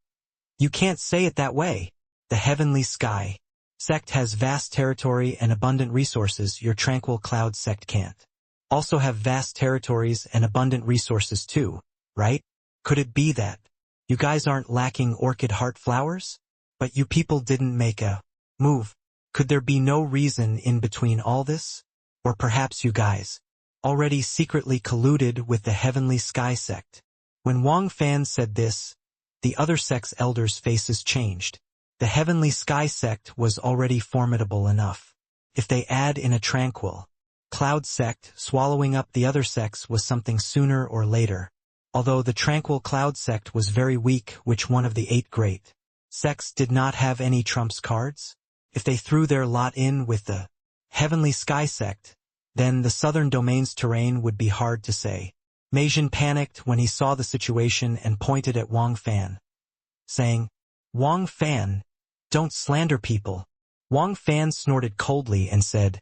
"You can't say it that way. The heavenly sky sect has vast territory and abundant resources. Your tranquil cloud sect can't also have vast territories and abundant resources too, right? Could it be that you guys aren't lacking orchid heart flowers? But you people didn't make a move. Could there be no reason in between all this? Or perhaps you guys already secretly colluded with the heavenly sky sect?" When Wang Fan said this, the other sect's elders' faces changed. The heavenly sky sect was already formidable enough. If they add in a tranquil cloud sect, swallowing up the other sects was something sooner or later. Although the tranquil cloud sect was very weak, which one of the 8 great sects did not have any trumps cards? If they threw their lot in with the heavenly sky sect, then the southern domain's terrain would be hard to say. Mei Zhen panicked when he saw the situation and pointed at Wang Fan, saying, "Wang Fan, don't slander people." Wang Fan snorted coldly and said,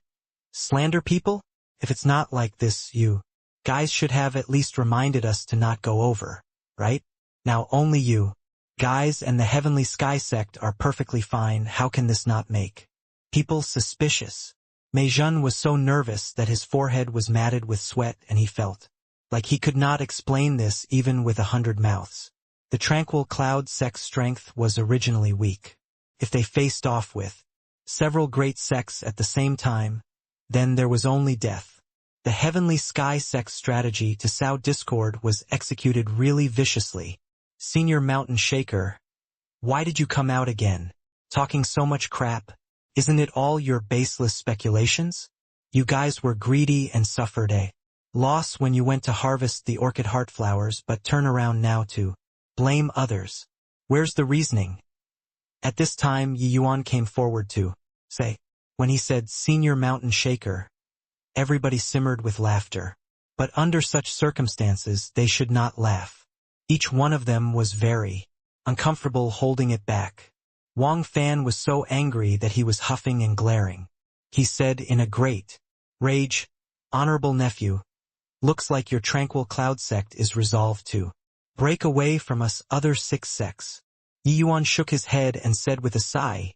"Slander people? If it's not like this, you guys should have at least reminded us to not go over, right? Now only you guys and the heavenly sky sect are perfectly fine. How can this not make people suspicious?" Mei Zhen was so nervous that his forehead was matted with sweat and he felt like he could not explain this even with 100 mouths. The tranquil cloud sect's strength was originally weak. If they faced off with several great sects at the same time, then there was only death. The heavenly sky sect's strategy to sow discord was executed really viciously. "Senior Mountain Shaker, why did you come out again? Talking so much crap? Isn't it all your baseless speculations? You guys were greedy and suffered a loss when you went to harvest the orchid heart flowers, but turn around now to blame others. Where's the reasoning?" At this time Yi Yuan came forward to say. When he said "Senior Mountain Shaker," everybody simmered with laughter. But under such circumstances they should not laugh. Each one of them was very uncomfortable holding it back. Wang Fan was so angry that he was huffing and glaring. He said in a great rage, "Honorable nephew, looks like your tranquil cloud sect is resolved to break away from us other 6 sects." Yi Yuan shook his head and said with a sigh,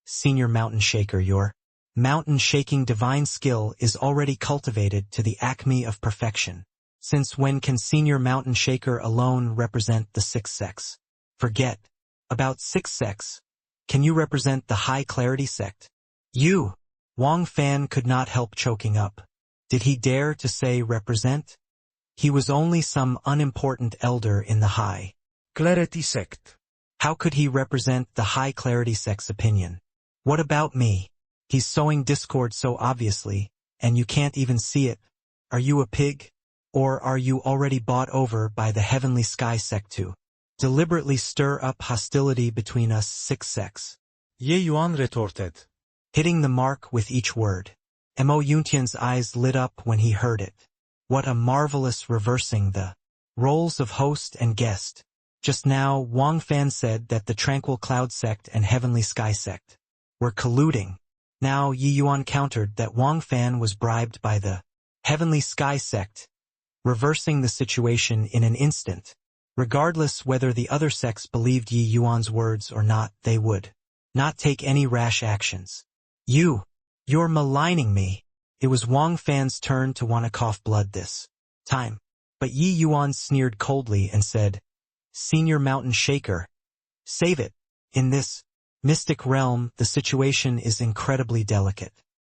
"Senior Mountain Shaker, your mountain-shaking divine skill is already cultivated to the acme of perfection. Since when can Senior Mountain Shaker alone represent the 6 sects? Forget about 6 sects. Can you represent the High Clarity sect?" "You!" Wang Fan could not help choking up. Did he dare to say represent? He was only some unimportant elder in the High Clarity sect. How could he represent the High Clarity sect's opinion? What about me? He's sowing discord so obviously. and you can't even see it. Are you a pig? Or are you already bought over by the heavenly sky sect to deliberately stir up hostility between us six sects? Ye Yuan retorted. Hitting the mark with each word. Mo Yuntian's eyes lit up when he heard it. What a marvelous reversing the roles of host and guest. Just now, Wang Fan said that the Tranquil Cloud sect and Heavenly Sky sect were colluding. Now Yi Yuan countered that Wang Fan was bribed by the Heavenly Sky sect, reversing the situation in an instant. Regardless whether the other sects believed Yi Yuan's words or not, they would not take any rash actions. You're maligning me. It was Wang Fan's turn to want to cough blood this time. But Yi Yuan sneered coldly and said, Senior Mountain Shaker, save it. In this mystic realm, the situation is incredibly delicate.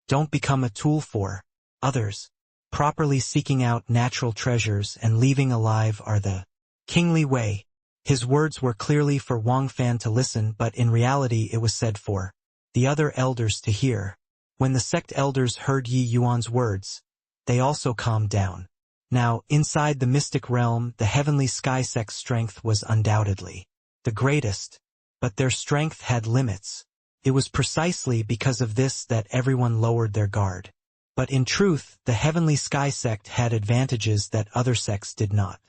Don't become a tool for others. Properly seeking out natural treasures and leaving alive are the kingly way. His words were clearly for Wang Fan to listen, but in reality it was said for the other elders to hear. When the sect elders heard Yi Yuan's words, they also calmed down. Now, inside the mystic realm, the Heavenly Sky sect's strength was undoubtedly the greatest, but their strength had limits. It was precisely because of this that everyone lowered their guard. But in truth, the Heavenly Sky sect had advantages that other sects did not.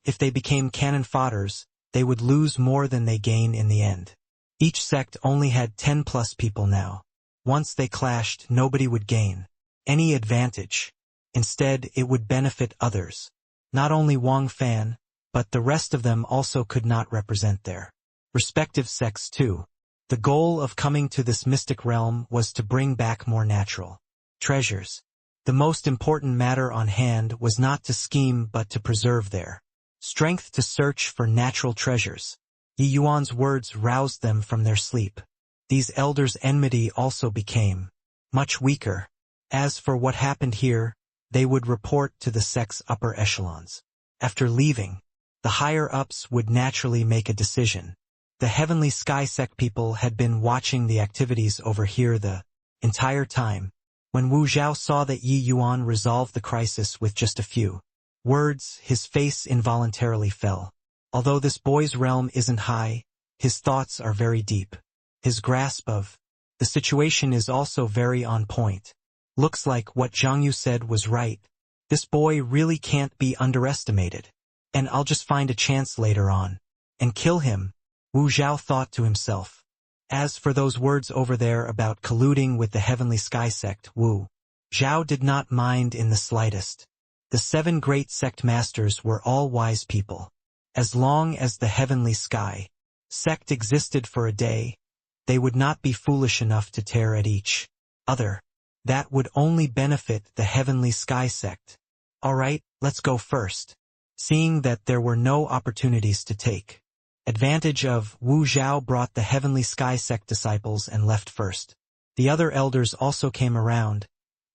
If they became cannon fodders, they would lose more than they gain in the end. Each sect only had 10+ people now. Once they clashed, nobody would gain any advantage. Instead, it would benefit others. Not only Wang Fan, but the rest of them also could not represent their respective sects too. The goal of coming to this mystic realm was to bring back more natural treasures. The most important matter on hand was not to scheme but to preserve their strength to search for natural treasures. Yi Yuan's words roused them from their sleep. These elders' enmity also became much weaker. As for what happened here, they would report to the sect's upper echelons. After leaving, the higher-ups would naturally make a decision. The Heavenly Sky sect people had been watching the activities over here the entire time. When Wu Zhao saw that Yi Yuan resolved the crisis with just a few words, his face involuntarily fell. Although this boy's realm isn't high, his thoughts are very deep. His grasp of the situation is also very on point. Looks like what Zhang Yu said was right. This boy really can't be underestimated. And I'll just find a chance later on and kill him, Wu Zhao thought to himself. As for those words over there about colluding with the Heavenly Sky sect, Wu Zhao did not mind in the slightest. The 7 great sect masters were all wise people. As long as the Heavenly Sky sect existed for a day, they would not be foolish enough to tear at each other. That would only benefit the Heavenly Sky sect. Alright, let's go first. Seeing that there were no opportunities to take advantage of, Wu Zhao brought the Heavenly Sky sect disciples and left first. The other elders also came around,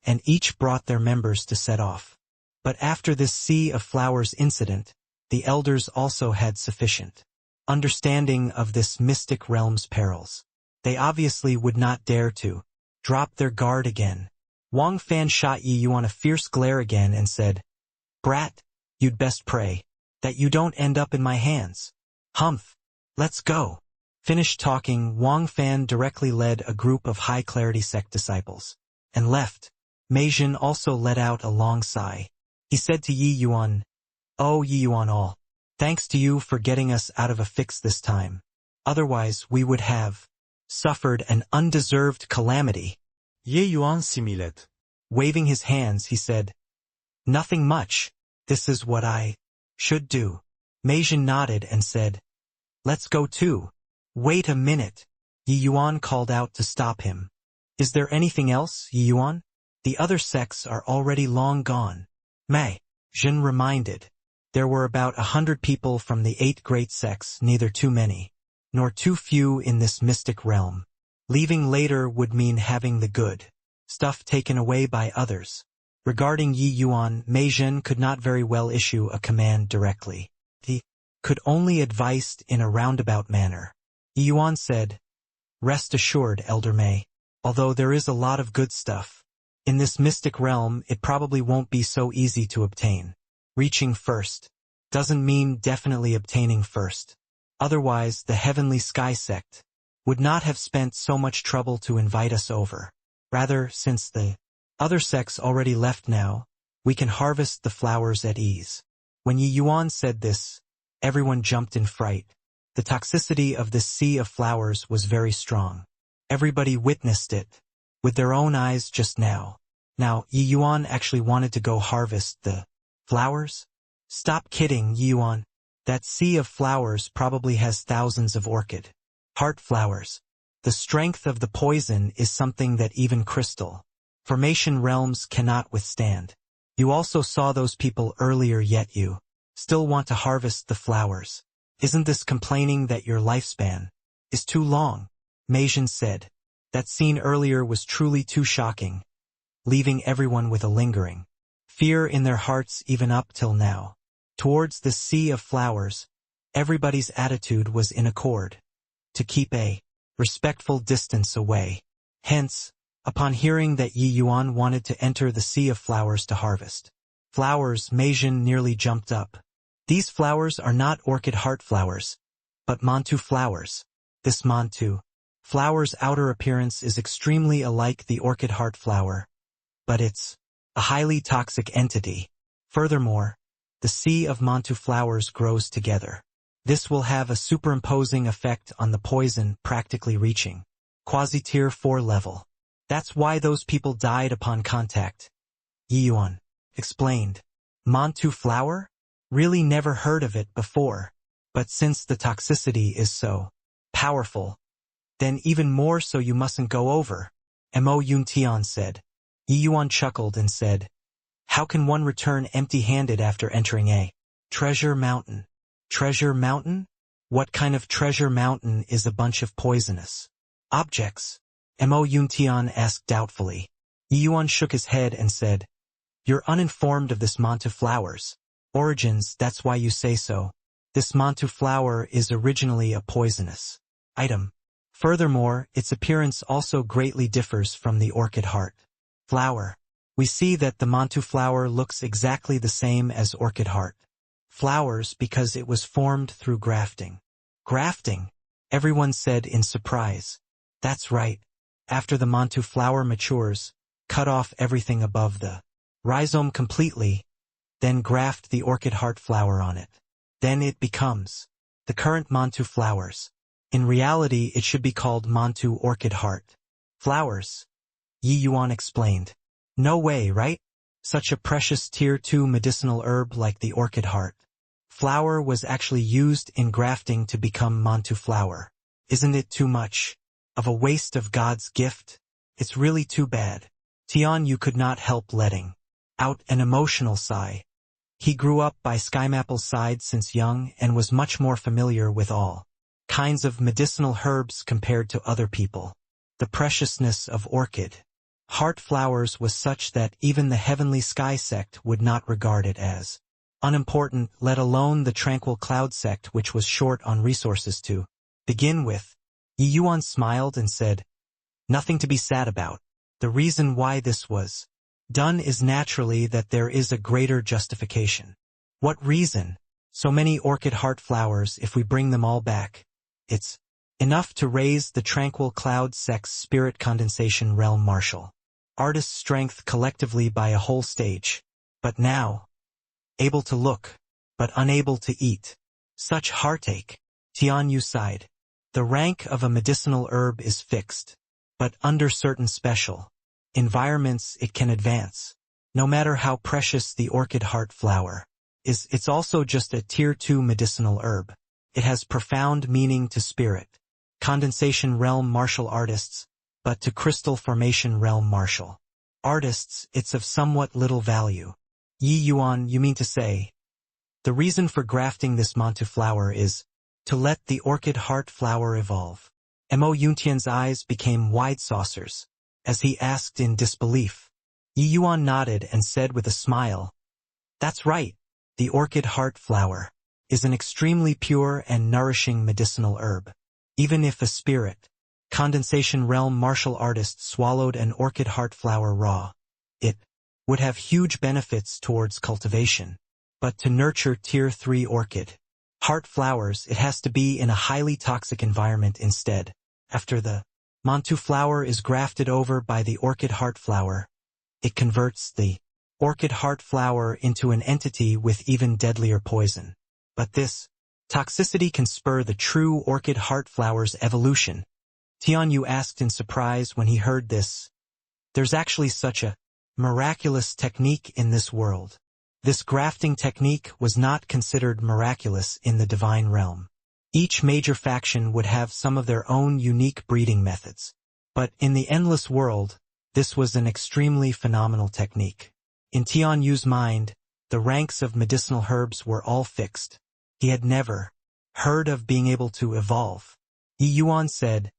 and each brought their members to set off. But after this Sea of Flowers incident, the elders also had sufficient understanding of this mystic realm's perils. They obviously would not dare to drop their guard again. Wang Fan shot Yi Yuan a fierce glare again and said, Brat, you'd best pray that you don't end up in my hands. Humph. Let's go. Finished talking, Wang Fan directly led a group of high-clarity sect disciples and left. Mei Jin also let out a long sigh. He said to Yi Yuan, Oh Yi Yuan all. Thanks to you for getting us out of a fix this time. Otherwise we would have suffered an undeserved calamity. Ye Yuan similed. Waving his hands, he said, Nothing much. This is what I should do. Mei Jin nodded and said, Let's go too. Wait a minute. Yi Yuan called out to stop him. Is there anything else, Yi Yuan? The other sects are already long gone. Mei Jin reminded. There were about 100 people from the 8 great sects, neither too many nor too few in this mystic realm. Leaving later would mean having the good stuff taken away by others. Regarding Yi Yuan, Mei Jin could not very well issue a command directly. He could only advise in a roundabout manner. Yi Yuan said, Rest assured, Elder Mei. Although there is a lot of good stuff, In this mystic realm, it probably won't be so easy to obtain. Reaching first doesn't mean definitely obtaining first. Otherwise, the Heavenly Sky Sect would not have spent so much trouble to invite us over. Rather, since the other sects already left now, we can harvest the flowers at ease. When Yi Yuan said this, everyone jumped in fright. The toxicity of this sea of flowers was very strong. Everybody witnessed it with their own eyes just now. Now, Yi Yuan actually wanted to go harvest the flowers? Stop kidding, Yi Yuan. That sea of flowers probably has thousands of orchid heart flowers. The strength of the poison is something that even crystal formation realms cannot withstand. You also saw those people earlier, yet you still want to harvest the flowers. Isn't this complaining that your lifespan is too long? Meijin said. That scene earlier was truly too shocking, leaving everyone with a lingering fear in their hearts even up till now. Towards this sea of flowers, everybody's attitude was in accord, to keep a respectful distance away. Hence, upon hearing that Yi Yuan wanted to enter the sea of flowers to harvest flowers, Meijin nearly jumped up. These flowers are not orchid heart flowers, but mantu flowers. This mantu flower's outer appearance is extremely alike the orchid heart flower, but it's a highly toxic entity. Furthermore, the sea of mantu flowers grows together. This will have a superimposing effect on the poison, practically reaching quasi-tier 4 level. That's why those people died upon contact. Yi Yuan explained. Mantu flower? Really never heard of it before. But since the toxicity is so powerful, then even more so you mustn't go over, Mo Yuntian said. Yi Yuan chuckled and said, how can one return empty-handed after entering a treasure mountain? Treasure mountain? What kind of treasure mountain is a bunch of poisonous objects? Mo Yuntian asked doubtfully. Yi Yuan shook his head and said, you're uninformed of this mantu flower's origins, that's why you say so. This mantu flower is originally a poisonous item. Furthermore, its appearance also greatly differs from the orchid heart flower. We see that the mantu flower looks exactly the same as orchid heart flowers because it was formed through grafting. Grafting? Everyone said in surprise. That's right. After the mantu flower matures, cut off everything above the rhizome completely, then graft the orchid heart flower on it. Then it becomes the current mantu flowers. In reality, it should be called mantu orchid heart flowers. Yi Yuan explained. No way, right? Such a precious tier 2 medicinal herb like the orchid heart flower was actually used in grafting to become mantu flower. Isn't it too much of a waste of God's gift? It's really too bad. Tian Yu could not help letting out an emotional sigh. He grew up by Skymapple's side since young and was much more familiar with all kinds of medicinal herbs compared to other people. The preciousness of orchid heart flowers was such that even the Heavenly Sky Sect would not regard it as unimportant, let alone the Tranquil Cloud Sect, which was short on resources to begin with. Yi Yuan smiled and said, nothing to be sad about. The reason why this was done is naturally that there is a greater justification. What reason? So many orchid heart flowers, if we bring them all back, it's enough to raise the Tranquil Cloud Sect's spirit condensation realm martial artist strength collectively by a whole stage. But now, able to look, but unable to eat. Such heartache. Tian Yu sighed. The rank of a medicinal herb is fixed, but under certain special environments it can advance. No matter how precious the orchid heart flower is, it's also just a tier 2 medicinal herb. It has profound meaning to spirit condensation realm martial artists, but to crystal formation realm martial artists, it's of somewhat little value. Yi Yuan, you mean to say, the reason for grafting this mantu flower is to let the orchid heart flower evolve. Mo Yuntian's eyes became wide saucers as he asked in disbelief. Yi Yuan nodded and said with a smile, that's right, the orchid heart flower is an extremely pure and nourishing medicinal herb. Even if a spirit condensation realm martial artist swallowed an orchid heart flower raw, It would have huge benefits towards cultivation. But to nurture Tier 3 orchid heart flowers, it has to be in a highly toxic environment instead. After the mantu flower is grafted over by the orchid heart flower, it converts the orchid heart flower into an entity with even deadlier poison. But this toxicity can spur the true orchid heart flower's evolution. Tianyu asked in surprise when he heard this. There's actually such a miraculous technique in this world. This grafting technique was not considered miraculous in the divine realm. Each major faction would have some of their own unique breeding methods. But in the endless world, this was an extremely phenomenal technique. In Tianyu's mind, the ranks of medicinal herbs were all fixed. He had never heard of being able to evolve. Yi Yuan said,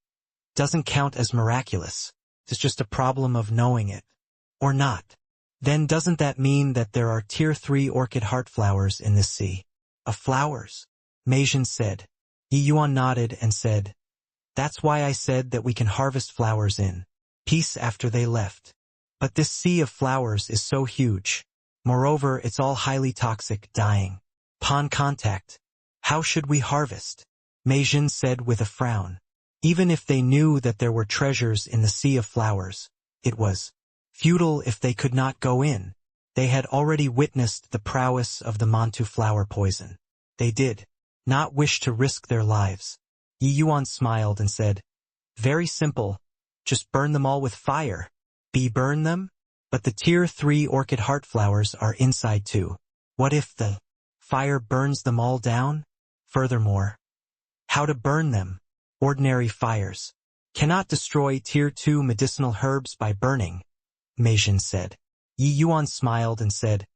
"Doesn't count as miraculous. It's just a problem of knowing it. Or not. Then doesn't that mean that there are Tier 3 orchid heart flowers in this sea of flowers?" Meijin said. Yi Yuan nodded and said, "That's why I said that we can harvest flowers in peace after they left. But this sea of flowers is so huge. Moreover, it's all highly toxic, dying upon contact. How should we harvest?" Meijin said with a frown. Even if they knew that there were treasures in the sea of flowers, it was futile if they could not go in. They had already witnessed the prowess of the mantu flower poison. They did not wish to risk their lives. Yi Yuan smiled and said, "Very simple. Just burn them all with fire." Burn them? But the Tier 3 orchid heart flowers are inside too. What if the fire burns them all down? Furthermore, how to burn them? Ordinary fires cannot destroy Tier 2 medicinal herbs by burning, Meijin said. Yi Yuan smiled and said,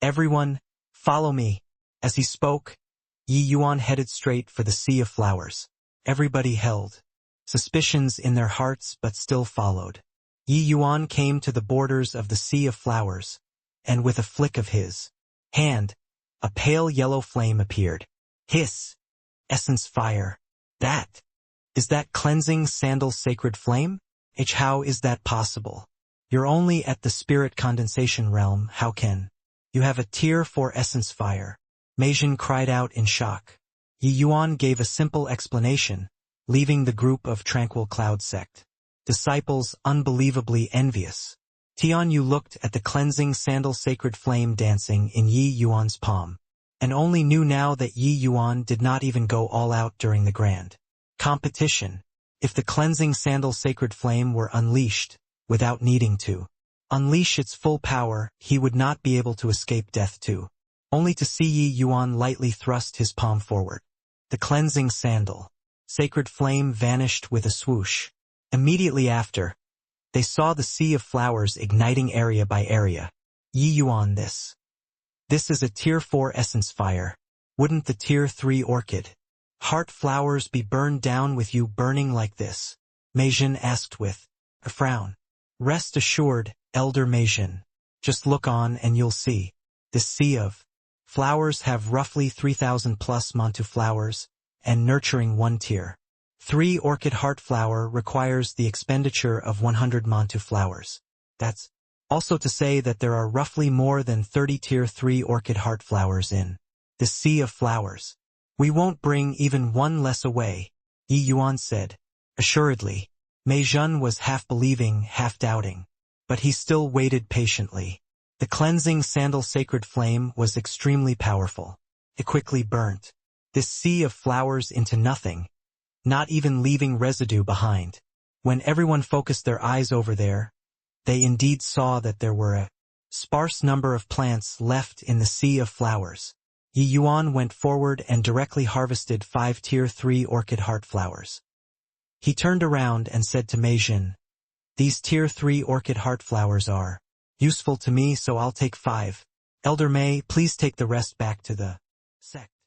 "Everyone, follow me." As he spoke, Yi Yuan headed straight for the sea of flowers. Everybody held suspicions in their hearts but still followed. Yi Yuan came to the borders of the sea of flowers, and with a flick of his hand, a pale yellow flame appeared. Hiss! Essence fire. Is that cleansing sandal sacred flame? How is that possible? You're only at the spirit condensation realm, how can you have a Tier 4 essence fire? Meijin cried out in shock. Yi Yuan gave a simple explanation, leaving the group of Tranquil Cloud sect disciples unbelievably envious. Tianyu looked at the cleansing sandal sacred flame dancing in Yi Yuan's palm, and only knew now that Yi Yuan did not even go all out during the grand competition. If the cleansing sandal sacred flame were unleashed, without needing to unleash its full power, he would not be able to escape death too. Only to see Yi Yuan lightly thrust his palm forward. The cleansing sandal sacred flame vanished with a swoosh. Immediately after, they saw the sea of flowers igniting area by area. Yi Yuan, this is a Tier 4 essence fire. Wouldn't the Tier 3 orchid heart flowers be burned down with you burning like this? Meijin asked with a frown. Rest assured, Elder Meijin. Just look on and you'll see. This sea of flowers have roughly 3,000 plus mantu flowers, and nurturing one Tier 3 orchid heart flower requires the expenditure of 100 mantu flowers. That's also to say that there are roughly more than 30 Tier 3 orchid heart flowers in the sea of flowers. We won't bring even one less away, Yi Yuan said. Assuredly. Meijin was half believing, half doubting, but he still waited patiently. The cleansing sandal sacred flame was extremely powerful. It quickly burnt this sea of flowers into nothing, not even leaving residue behind. When everyone focused their eyes over there, they indeed saw that there were a sparse number of plants left in the sea of flowers. Yi Yuan went forward and directly harvested 5 Tier 3 orchid heart flowers. He turned around and said to Meijin, "These Tier 3 orchid heart flowers are useful to me, so I'll take 5. Elder Mei, please take the rest back to the sect."